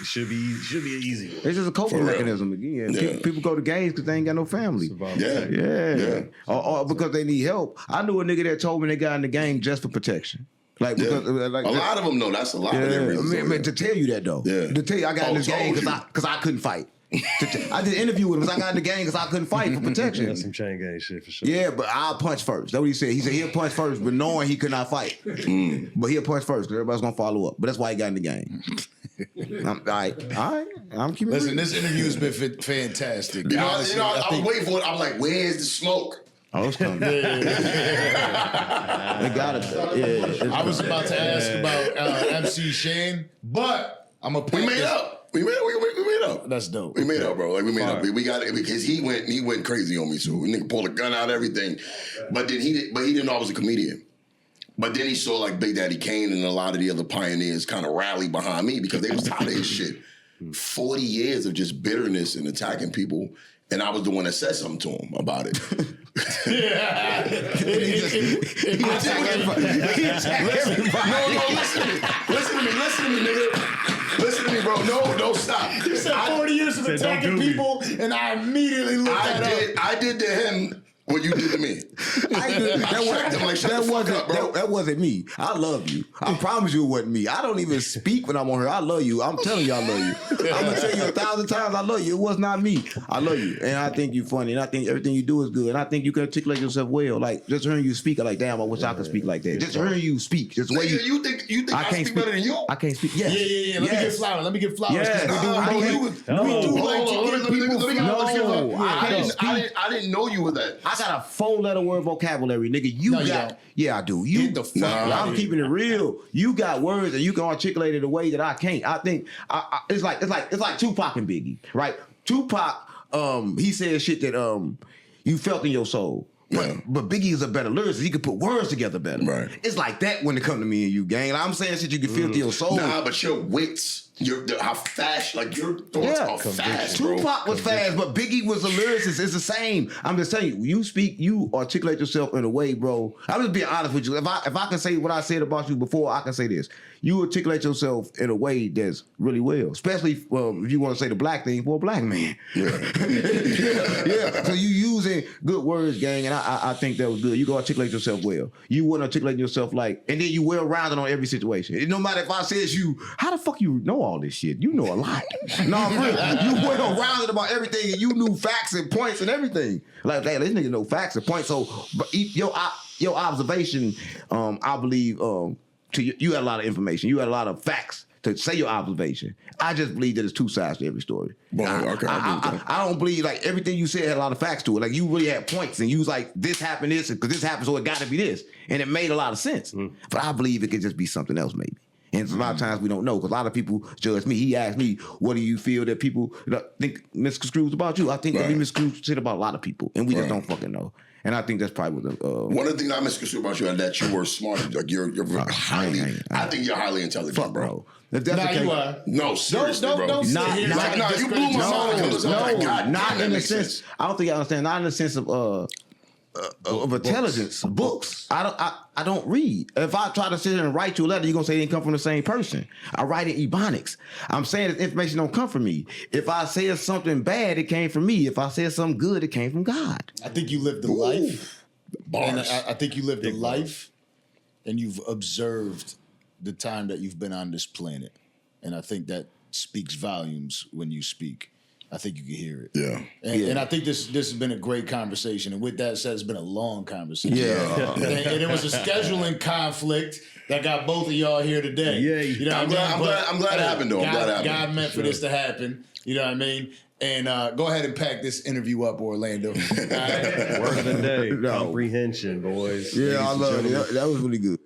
[SPEAKER 4] it should be an easy one.
[SPEAKER 3] It's just a coping mechanism again. Yeah. People go to gangs because they ain't got no family. Yeah. Or because they need help. I knew a nigga that told me they got in the gang just for protection. Like, because, like
[SPEAKER 5] a lot of them know that's a lot of their reasons.
[SPEAKER 3] I mean, to tell you that though, to tell you I got in this gang because I couldn't fight. I did an interview with him because I got in the gang because I couldn't fight for protection.
[SPEAKER 4] That's some chain gang shit for sure.
[SPEAKER 3] Yeah, but I'll punch first. That's what he said. He said he'll punch first, but knowing he could not fight. But he'll punch first because everybody's gonna follow up. But that's why he got in the gang. All right. I'm keeping.
[SPEAKER 2] Listen, this interview has been fantastic.
[SPEAKER 5] You know, I was waiting for it. I'm like, where's the smoke?
[SPEAKER 3] Oh, it's coming. They got it. Yeah,
[SPEAKER 2] I was about to ask about MC Shan, but I'm a.
[SPEAKER 5] We made up. We made up.
[SPEAKER 2] That's dope.
[SPEAKER 5] We made up, bro. Like we made up. We got it because he went crazy on me too. Nigga pulled a gun out, everything. But then he didn't know I was a comedian. But then he saw like Big Daddy Kane and a lot of the other pioneers kind of rally behind me because they was tired of his shit. 40 years of just bitterness and attacking people. And I was the one that said something to him about it.
[SPEAKER 3] Yeah.
[SPEAKER 5] Listen to me, nigga. Listen to me, bro. No, stop.
[SPEAKER 2] You said 40 years of attacking people, and I immediately looked at him.
[SPEAKER 5] I did to him what you did to me.
[SPEAKER 3] That wasn't me. I love you. I promise you it wasn't me. I don't even speak when I'm on here. I love you. I'm telling you I love you. I'm going to tell you 1,000 times I love you. It was not me. I love you. And I think you're funny. And I think everything you do is good. And I think you can articulate yourself well. Like, just hearing you speak, I'm like, damn, I wish I could speak like that. Just hearing you speak. Just way
[SPEAKER 5] you think I speak better than you?
[SPEAKER 3] I can't speak. Yes.
[SPEAKER 2] Yeah. Let me get flowers.
[SPEAKER 3] Yes.
[SPEAKER 5] I didn't know you were that.
[SPEAKER 3] I got a 4-letter word vocabulary, nigga. You got. Yeah, I do. You the fuck. I'm keeping it real. You got words and you can articulate it a way that I can't. I think it's like Tupac and Biggie, right? Tupac, he said shit that you felt in your soul. But Biggie is a better lyricist. He could put words together better.
[SPEAKER 5] Right.
[SPEAKER 3] It's like that when it come to me and you, gang. Like, I'm saying shit you can feel to your soul.
[SPEAKER 5] Nah, but your wits, how fast, like your thoughts are fast, bro.
[SPEAKER 3] Tupac was fast, but Biggie was a lyricist. It's the same. I'm just telling you, you articulate yourself in a way, bro. I'm just being honest with you. If I can say what I said about you before, I can say this. You articulate yourself in a way that's really well, especially if you want to say the black thing for a black man. Yeah. So you using good words, gang, and I think that was good. You go articulate yourself well. You wouldn't articulate yourself like, and then you well-rounded on every situation. No matter if I says you, how the fuck you know all this shit? You know a lot. No, for real. You well-rounded about everything, and you knew facts and points and everything. Like, hey, this nigga know facts and points. So, but your observation, I believe, you had a lot of information. You had a lot of facts to say your observation. I just believe that there's two sides to every story.
[SPEAKER 5] Well, okay,
[SPEAKER 3] I don't believe like everything you said had a lot of facts to it. Like you really had points and you was like, this happened, this, because this happened, so it got to be this. And it made a lot of sense. But I believe it could just be something else maybe. And a lot of times we don't know because a lot of people judge me. He asked me, what do you feel that people think misconstrues about you? I think that we misconstrue shit about a lot of people and we just don't fucking know. And I think that's probably what
[SPEAKER 5] one of the things I misconstrue about you is that you were smart. Like you're highly. I think you're highly intelligent,
[SPEAKER 3] fuck,
[SPEAKER 5] bro.
[SPEAKER 3] If that's the case,
[SPEAKER 6] you are.
[SPEAKER 5] No, seriously, bro.
[SPEAKER 6] Don't sit here
[SPEAKER 5] Like,
[SPEAKER 6] and
[SPEAKER 5] you blew my mind.
[SPEAKER 3] not in the sense. I don't think you understand. Not in the sense of intelligence. Books. I don't read. If I try to sit here and write you a letter, you're gonna say it didn't come from the same person. I write in Ebonics. I'm saying that information don't come from me. If I said something bad, it came from me. If I said something good, it came from God.
[SPEAKER 2] I think you lived the life.
[SPEAKER 5] Bars.
[SPEAKER 2] And I think you lived a life and you've observed the time that you've been on this planet. And I think that speaks volumes when you speak. I think you can hear it.
[SPEAKER 5] Yeah.
[SPEAKER 2] And I think this has been a great conversation. And with that said, it's been a long conversation.
[SPEAKER 3] Yeah.
[SPEAKER 2] And it was a scheduling conflict that got both of y'all here today.
[SPEAKER 4] Yeah.
[SPEAKER 2] You know what I mean?
[SPEAKER 5] I'm glad it happened, though.
[SPEAKER 2] God meant for this to happen. You know what I mean? And go ahead and pack this interview up, Orlando. All right?
[SPEAKER 4] Word of the day. Comprehension, boys.
[SPEAKER 3] Yeah, I love it. That was really good.